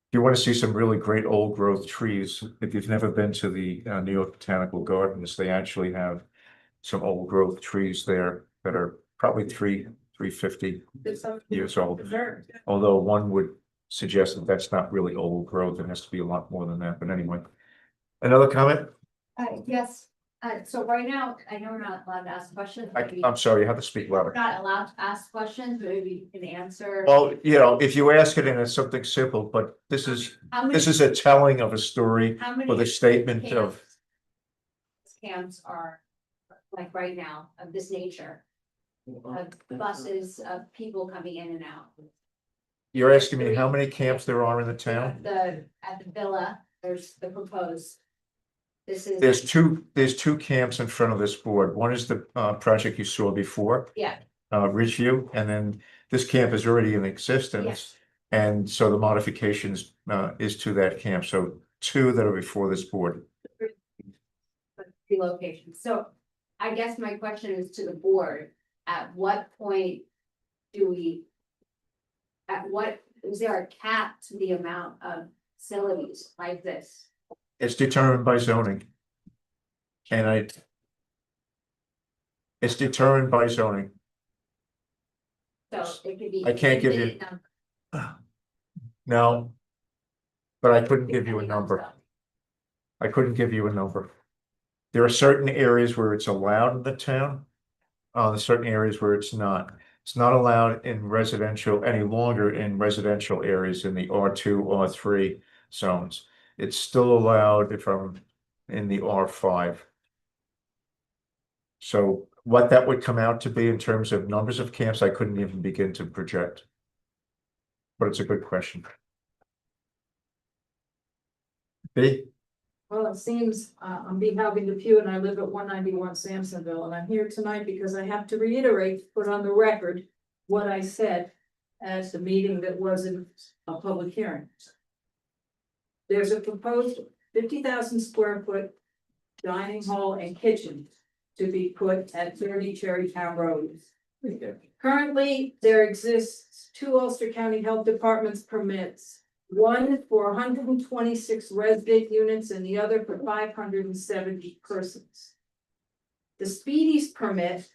If you want to see some really great old growth trees, if you've never been to the New York Botanical Gardens, they actually have some old growth trees there that are probably 350 years old. Although one would suggest that that's not really old growth, it has to be a lot more than that, but anyway. Another comment? Yes, so right now, I know we're not allowed to ask questions. I'm sorry, you have to speak We're louder. not allowed to ask questions, but maybe you can answer. Well, you know, if you ask it and it's something simple, but this is a telling of a story How many with a statement of. Camps are like right now of this nature? Of buses, of people coming in and out. You're asking me how many camps there are in the town? At the villa, there's the proposed. This is. There's two camps in front of this board. One is the project you saw before. Yeah. Ridgeview, and then this camp is already in existence. Yes. And so the modifications is to that camp, so two that are before this board. Three locations. So I guess my question is to the board, at what point is there a cap to the amount of facilities like this? It's determined by zoning. And it's determined by zoning. So it could be. I can't give you. infinite number. No. But I couldn't give you a number. I couldn't give you a number. There are certain areas where it's allowed in the town. There's certain areas where it's not. It's not allowed in residential any longer in residential areas in the R2, R3 zones. It's still allowed if I'm in the R5. So what that would come out to be in terms of numbers of camps, I couldn't even begin to project. But it's a good question. B? Well, it seems, I'm B. Halvey Depew and I live at 191 Sampsonville, and I'm here tonight because I have to reiterate, put on the record what I said at the meeting that wasn't a public hearing. There's a proposed 50,000 square foot dining hall and kitchen to be put at 30 Cherrytown Road. Currently, there exists 2 Ulster County Health Department's permits. One for 126 resident units and the other for 570 persons. The Speedy's permit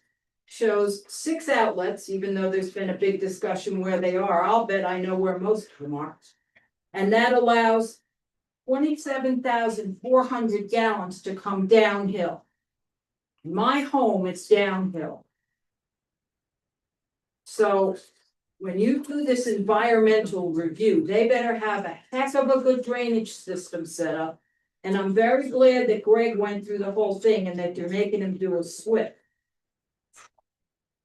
shows 6 outlets, even though there's been a big discussion where they are. I'll bet I know where most of them are. And that allows 27,400 gallons to come downhill. In my home, it's downhill. So when you do this environmental review, they better have a heck of a good drainage system set up. And I'm very glad that Greg went through the whole thing and that they're making him do a SWIP.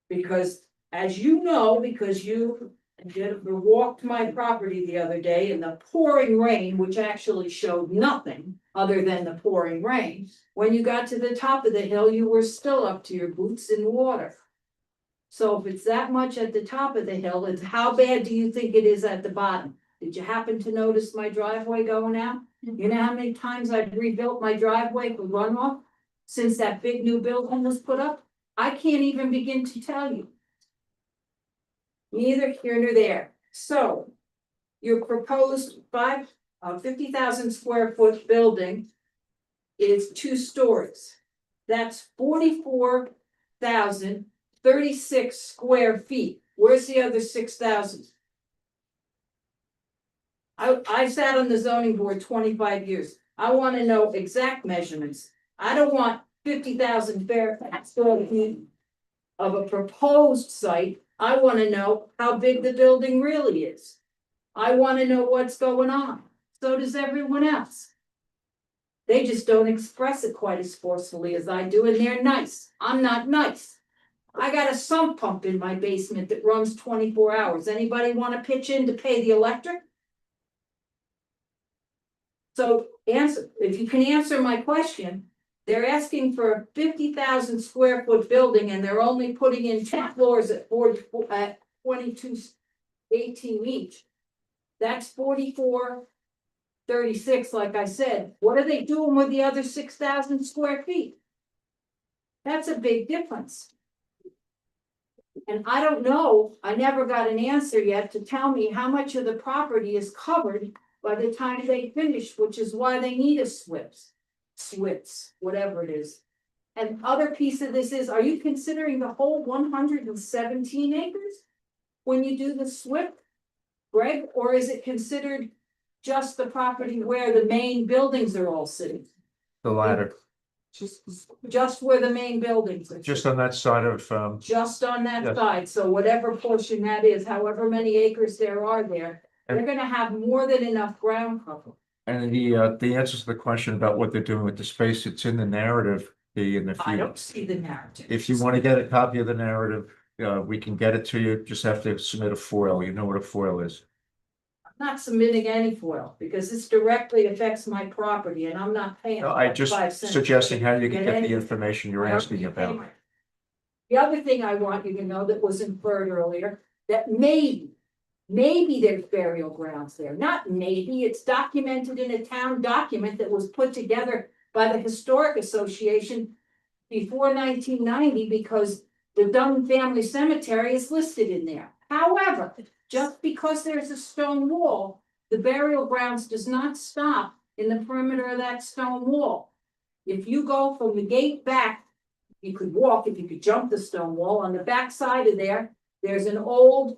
Because as you know, because you Jennifer walked my property the other day in the pouring rain, which actually showed nothing other than the pouring rain. When you got to the top of the hill, you were still up to your boots in water. So if it's that much at the top of the hill, it's how bad do you think it is at the bottom? Did you happen to notice my driveway going out? You know how many times I've rebuilt my driveway for runoff since that big new building was put up? I can't even begin to tell you. Neither here nor there. So your proposed 50,000 square foot building is 2 stories. That's 44,036 square feet. Where's the other 6,000? I sat on the zoning board 25 years. I wanna know exact measurements. I don't want 50,000 square feet of a proposed site. I wanna know how big the building really is. I wanna know what's going on. So does everyone else. They just don't express it quite as forcefully as I do, and they're nice. I'm not nice. I got a sump pump in my basement that runs 24 hours. Anybody wanna pitch in to pay the electric? So answer, if you can answer my question, they're asking for a 50,000 square foot building and they're only putting in 2 floors at 2218 each. That's 4436, like I said. What are they doing with the other 6,000 square feet? That's a big difference. And I don't know, I never got an answer yet to tell me how much of the property is covered by the time they finish, which is why they need a SWIPs, whatever it is. And other piece of this is, are you considering the whole 117 acres when you do the SWIP, Greg, or is it considered just the property where the main buildings are all sitting? The latter, Just where the main buildings are. just on that side of, Just on that Yes. side, so whatever portion that is, however many acres there are there, they're gonna have more than enough ground cover. and the answer to the question about what they're doing with the space, it's in the narrative, and if I you, don't see the narrative. if you want to get a copy of the narrative, we can get it to you, just have to submit a FOIL, you know what a FOIL is. I'm not submitting any FOIL, because this directly affects my property, and I'm not paying. No, I just 5 cents. suggesting how you can get the any- information you're asking about. Anyway. The other thing I want you to know that was inferred earlier, that maybe there's burial grounds there, not maybe, it's documented in a town document that was put together by the Historic Association before 1990, because the Dunn Family Cemetery is listed in there. However, just because there's a stone wall, the burial grounds does not stop in the perimeter of that stone wall. If you go from the gate back, you could walk, if you could jump the stone wall, on the back side of there, there's an old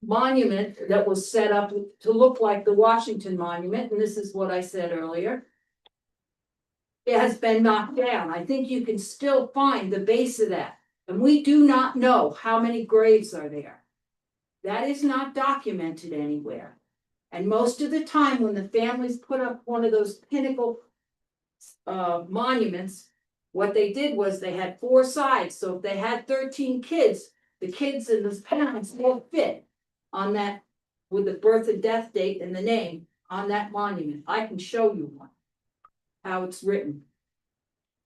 monument that was set up to look like the Washington Monument, and this is what I said earlier. It has been knocked down. I think you can still find the base of that. And we do not know how many graves are there. That is not documented anywhere. And most of the time, when the families put up one of those pinnacle monuments, what they did was they had 4 sides. So if they had 13 kids, the kids and the parents will fit on that with the birth and death date and the name on that monument. I can show you one, how it's written.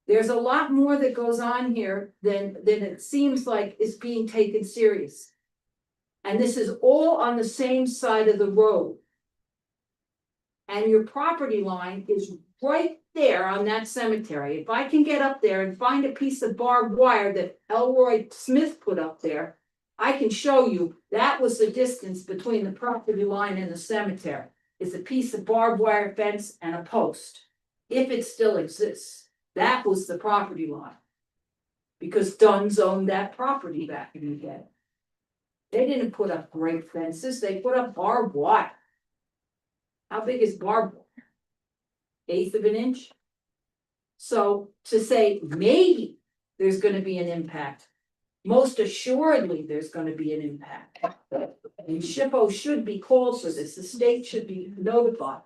There's a lot more that goes on here than it seems like is being taken serious. And this is all on the same side of the road. And your property line is right there on that cemetery. If I can get up there and find a piece of barbed wire that Elroy Smith put up there, I can show you that was the distance between the property line and the cemetery. It's a piece of barbed wire fence and a post, if it still exists. That was the property line. Because Dunn's owned that property back in the day. They didn't put up great fences, they put up barbed wire. How big is barbed wire? 1/8 of an inch? So to say maybe there's gonna be an impact, most assuredly there's gonna be an impact. And SHPO should be called for this, the state should be notified.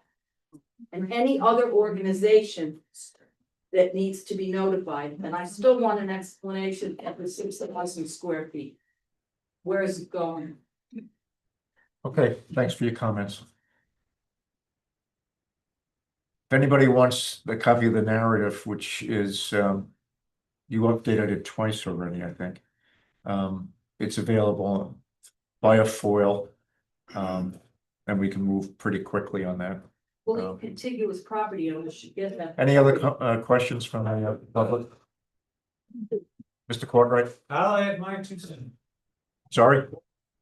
And any other organization that needs to be notified, and I still want an explanation of the 6,000 square feet. Where is it going? Okay, thanks for your comments. If anybody wants the copy of the narrative, which is, you updated it twice already, I think. It's available via FOIL. And we can move pretty quickly on that. Well, contiguous property owners should get that. Any other questions from the public? Mr. Courtright? I'll add my 2 cents. Sorry?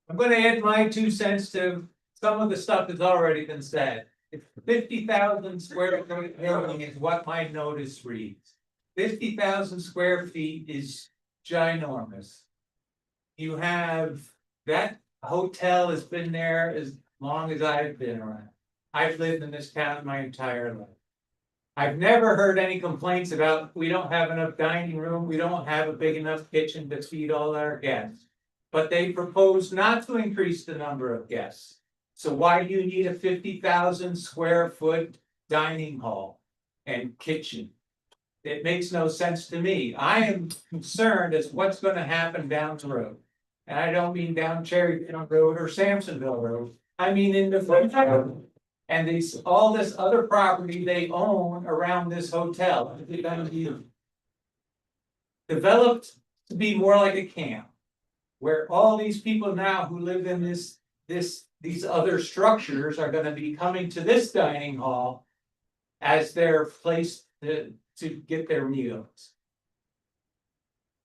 I'm gonna add my 2 cents to some of the stuff that's already been said. If 50,000 square foot building is what my notice reads. 50,000 square feet is ginormous. You have, that hotel has been there as long as I've been around. I've lived in this town my entire life. I've never heard any complaints about, we don't have enough dining room, we don't have a big enough kitchen to feed all our guests. But they propose not to increase the number of guests. So why do you need a 50,000 square foot dining hall and kitchen? It makes no sense to me. I am concerned as what's gonna happen down the road. And I don't mean down Cherrytown Road or Sampsonville Road, I mean in the future. And these, all this other property they own around this hotel, they're gonna be developed to be more like a camp. Where all these people now who live in these other structures are gonna be coming to this dining hall as their place to get their meals.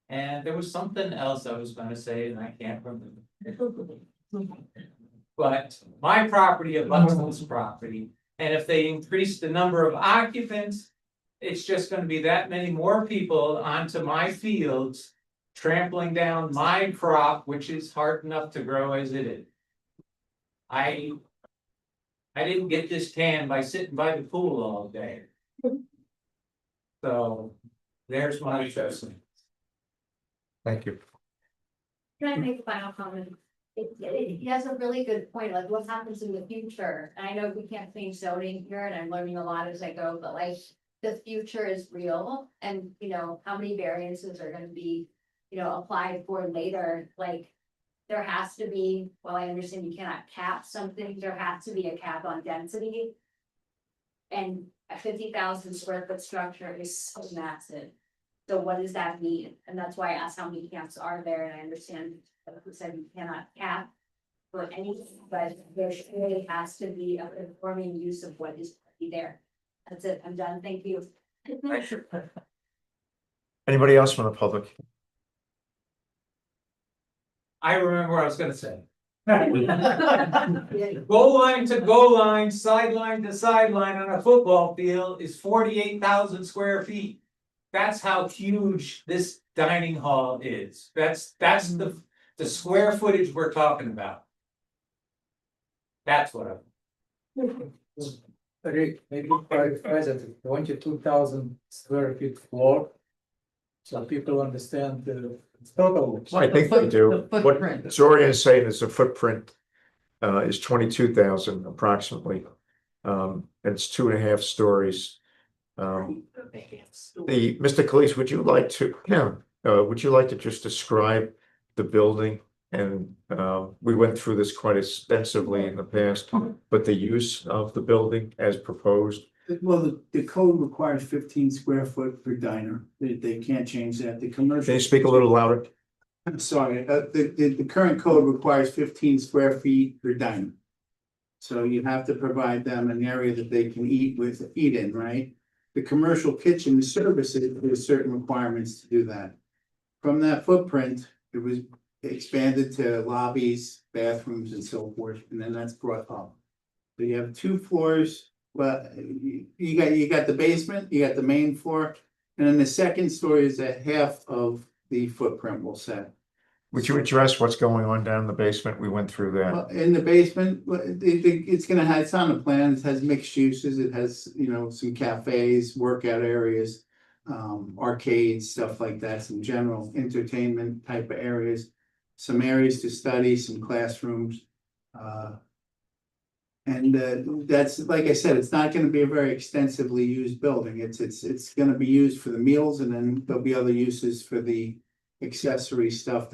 And there was something else I was gonna say and I can't remember. But my property abuts this property, and if they increase the number of occupants, it's just gonna be that many more people onto my fields. Trampling down my crop, which is hard enough to grow as it is. I didn't get this tan by sitting by the pool all day. So, there's my assessment. Thank you. Can I make a final comment? He has a really good point, like what happens in the future? And I know we can't change zoning here and I'm learning a lot as I go, but like the future is real. And you know, how many variances are gonna be, you know, applied for later, like. There has to be, well, I understand you cannot cap something, there has to be a cap on density. And a 50,000 square foot structure is so massive. So what does that mean? And that's why I asked how many camps are there, and I understand that we said you cannot cap. For anything, but there really has to be a conforming use of what is there. That's it, I'm done, thank you. Anybody else from the public? I remember what I was gonna say. Goal line to goal line, sideline to sideline on a football field is 48,000 square feet. That's how huge this dining hall is. That's the square footage we're talking about. That's what I'm. Rick, maybe clarify that 22,000 square feet floor. So people understand the total. Well, I think they do. What footprint. Zorian is saying is the footprint is 22,000 approximately. It's 2.5 stories. Mr. Calise, would you like to just describe the building? And we went through this quite extensively in the past, but the use of the building as proposed. Well, the code requires 15 square foot per diner. They can't change that. The commercial. Can you speak a little louder? I'm sorry, the current code requires 15 square feet per diner. So you have to provide them an area that they can eat in, right? The commercial kitchen services, there's certain requirements to do that. From that footprint, it was expanded to lobbies, bathrooms and so forth, and then that's brought up. So you have 2 floors, but you got the basement, you got the main floor, and then the second story is that half of the footprint will set. Would you address what's going on down in the basement? We went through that. Well, in the basement, it's gonna have, it's on the plan, it has mixed uses, it has, you know, some cafes, workout areas. Arcades, stuff like that, some general entertainment type of areas. Some areas to study, some classrooms. And that's, like I said, it's not gonna be a very extensively used building, it's gonna be used for the meals, and then there'll be other uses for the. Accessory stuff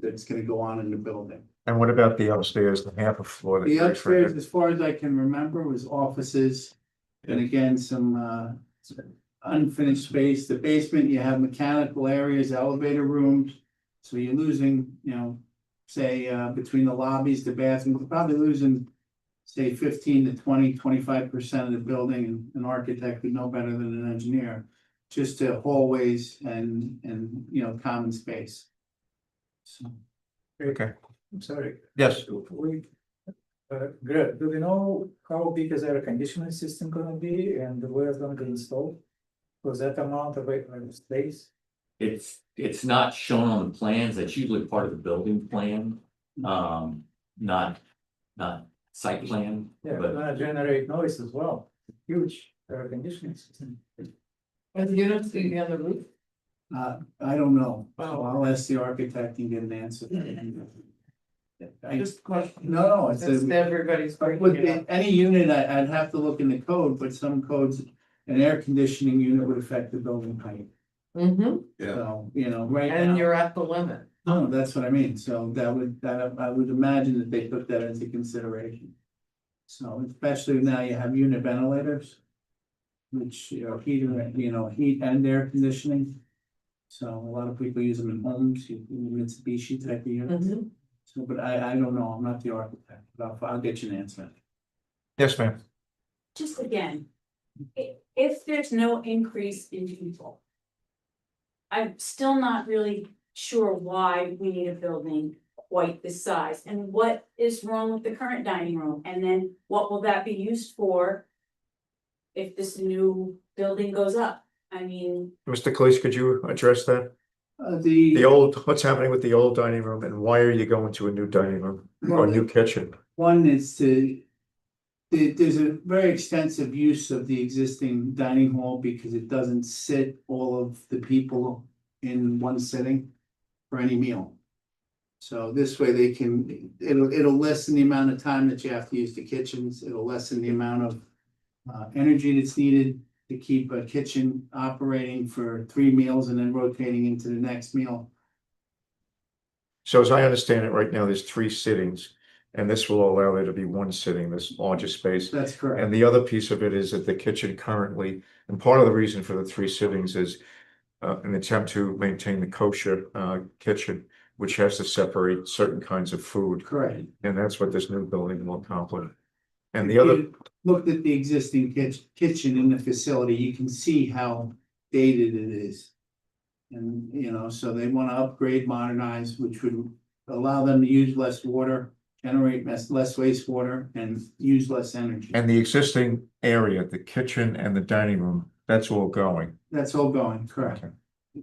that's gonna go on in the building. And what about the upstairs, the half a floor? that The you referred upstairs, to? as far as I can remember, was offices. And again, some unfinished space. The basement, you have mechanical areas, elevator rooms. So you're losing, you know, say, between the lobbies, the bathrooms, you're probably losing. Say 15 to 25% of the building, and an architect would know better than an engineer. Just to hallways and you know, common space. So. Okay. I'm sorry. Yes. Greg, do we know how big is air conditioning system gonna be and where it's gonna be installed? Was that amount of space? It's not shown on the plans, that's usually part of the building plan, not site plan, Yeah, but. it's gonna generate noise as well, huge air conditioning system. Are the units the other roof? I don't know, so I'll ask the architect and get an answer. Just question. No, it's That's a, everybody's. with any unit, I'd have to look in the code, but some codes, an air conditioning unit would affect the building height. Mm-hmm, Yeah. So, you know, right and now, you're at the limit. no, that's what I mean, so I would imagine that they took that into consideration. So especially now you have unit ventilators. Which, you know, heat and air conditioning. So a lot of people use them in homes, Mitsubishi type of units. Mhm. So, but I don't know, I'm not the architect, but I'll get you an answer. Yes, ma'am. Just again, if there's no increase in people. I'm still not really sure why we need a building quite this size and what is wrong with the current dining room, and then what will that be used for? If this new building goes up, I mean, Mr. Calise, could you address that? The What's happening with the old dining room and why are you going to a new dining room or a new kitchen? one is there's a very extensive use of the existing dining hall because it doesn't sit all of the people in one sitting for any meal. So this way they can, it'll lessen the amount of time that you have to use the kitchens, it'll lessen the amount of energy that's needed to keep a kitchen operating for 3 meals and then rotating into the next meal. So as I understand it, right now, there's 3 sittings. And this will allow there to be 1 sitting, this larger space. That's correct. And the other piece of it is that the kitchen currently, and part of the reason for the 3 sittings is an attempt to maintain the kosher kitchen, which has to separate certain kinds of food. Correct. And that's what this new building will accomplish. And If the other, you looked at the existing kitchen in the facility, you can see how dated it is. And, you know, so they want to upgrade, modernize, which would allow them to use less water, generate less wastewater, and use less energy. and the existing area, the kitchen and the dining room, that's all going. That's all going, correct. Okay.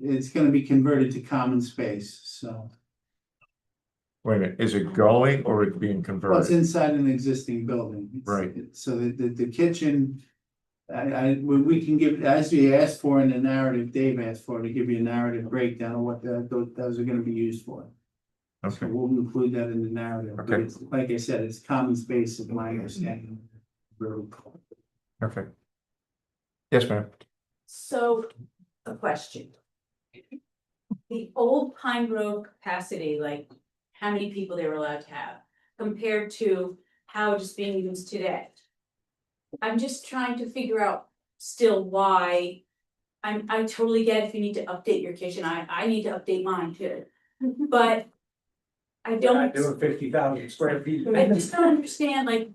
It's gonna be converted to common space, so. Wait a minute, is it going or it being Well, it's converted? inside an existing building. It's- Right. So the kitchen, we can give, as we asked for in the narrative, Dave asked for, to give you a narrative breakdown of what those are gonna be used for. So Okay, we'll include that in the narrative. But Okay. it's, like I said, it's common space of my understanding. okay. Yes, ma'am. so a question. The old Pine Grove capacity, like how many people they were allowed to have compared to how it's being used today. I'm just trying to figure out still why. I totally get if you need to update your kitchen, I need to update mine too, but. I don't. Doing 50,000 square feet. I just don't understand, like,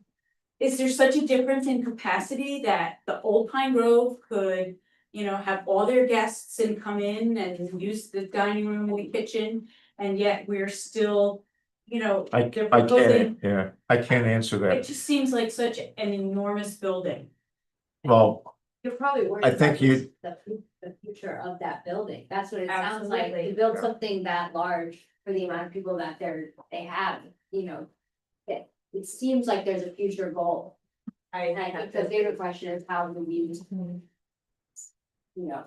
is there such a difference in capacity that the old Pine Grove could, you know, have all their guests and come in and use the dining room and the kitchen? And yet we're still, you know, I they're can't, proposing, yeah, I can't answer it that. just seems like such an enormous building. Well, You're probably worried I think about you- the future of that building. That's what it sounds like. Absolutely. To build something that large for the amount of people that they have, you know. It seems like there's a future goal. And I think the bigger question is how do we, you know.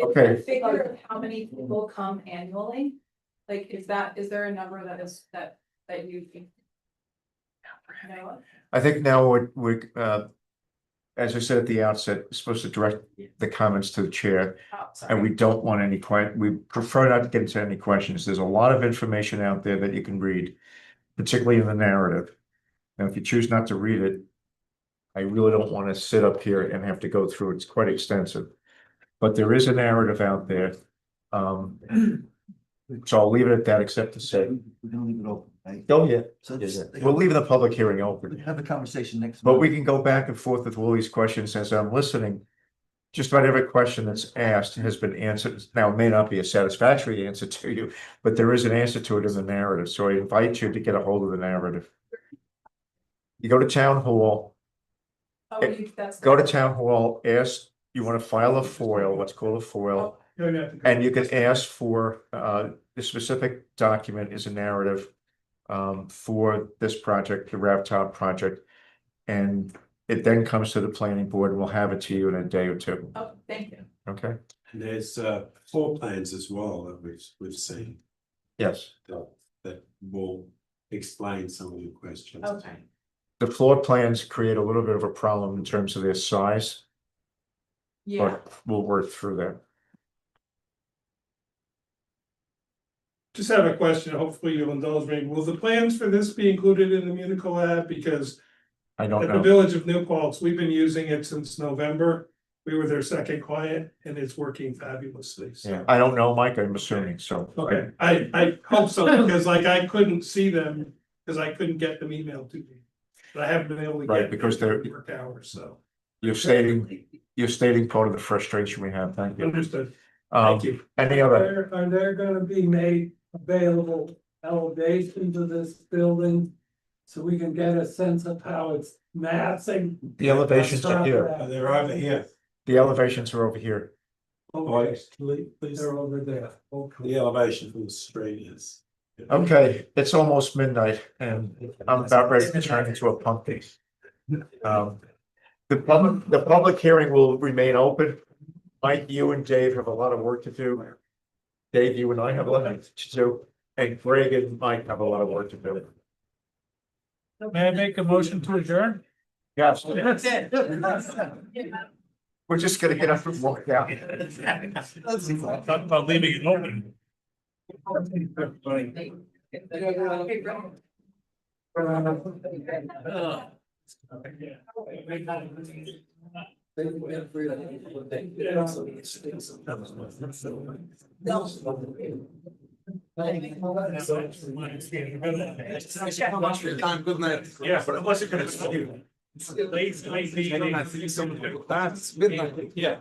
Okay. Is there a figure of how many people come annually? Like, is there a number that you think? know of? I think now as I said at the outset, we're supposed to direct the comments to the chair. Oh, sorry. And we don't want any we prefer not to get into any questions. There's a lot of information out there that you can read, particularly in the narrative. Now, if you choose not to read it, I really don't want to sit up here and have to go through it. It's quite extensive. But there is a narrative out there. So I'll leave it at that, except to say, We're gonna leave it open, right? oh, yeah, So we'll leave the public hearing open. have a conversation next But month. we can go back and forth with Willie's questions as I'm listening. Just about every question that's asked has been answered. Now, it may not be a satisfactory answer to you, but there is an answer to it in the narrative. So I invite you to get a hold of the narrative. You go to town hall, Oh, that's. go to town hall, ask, you want to file a FOIL, what's called a FOIL. And you can ask for, the specific document is a narrative. for this project, the Rav Top project. And it then comes to the planning board and we'll have it to you in a day or two, Oh, thank you. okay? And there's floor plans as well that we've seen Yes, that will explain some of your questions. Okay. the floor plans create a little bit of a problem in terms of their size, Yeah, but we'll work through that. Just have a question, hopefully you'll indulge me. Will the plans for this be included in the Municipal Lab? Because I don't at the know. Village of New Paltz, we've been using it since November. We were their second client and it's working fabulously. So. Yeah, I don't know, Mike, I'm assuming, so. Okay, I hope so, because like I couldn't see them, because I couldn't get them emailed to me. But I haven't been able to Right, get. because they're- Work hours, so. You're stating part of the frustration we have, thank you. Understood. Um, Thank you. any other, Are there gonna be made available elevations of this building? So we can get a sense of how it's massing? the elevations are here, They're over here. the elevations are over here. Okay, Please, they're over there. Okay. the elevation from the street is. Okay, it's almost midnight and I'm about ready to turn into a pumpkin. The public hearing will remain open. Mike, you and Dave have a lot of work to do. Dave, you and I have a lot to do, and Greg and Mike have a lot of work to do. May I make a motion to adjourn? Yes, That's it. we're just gonna get up and walk out. Talk about leaving it open. How much for your time? Good night. Yeah, but I wasn't gonna. That's midnight. Yeah.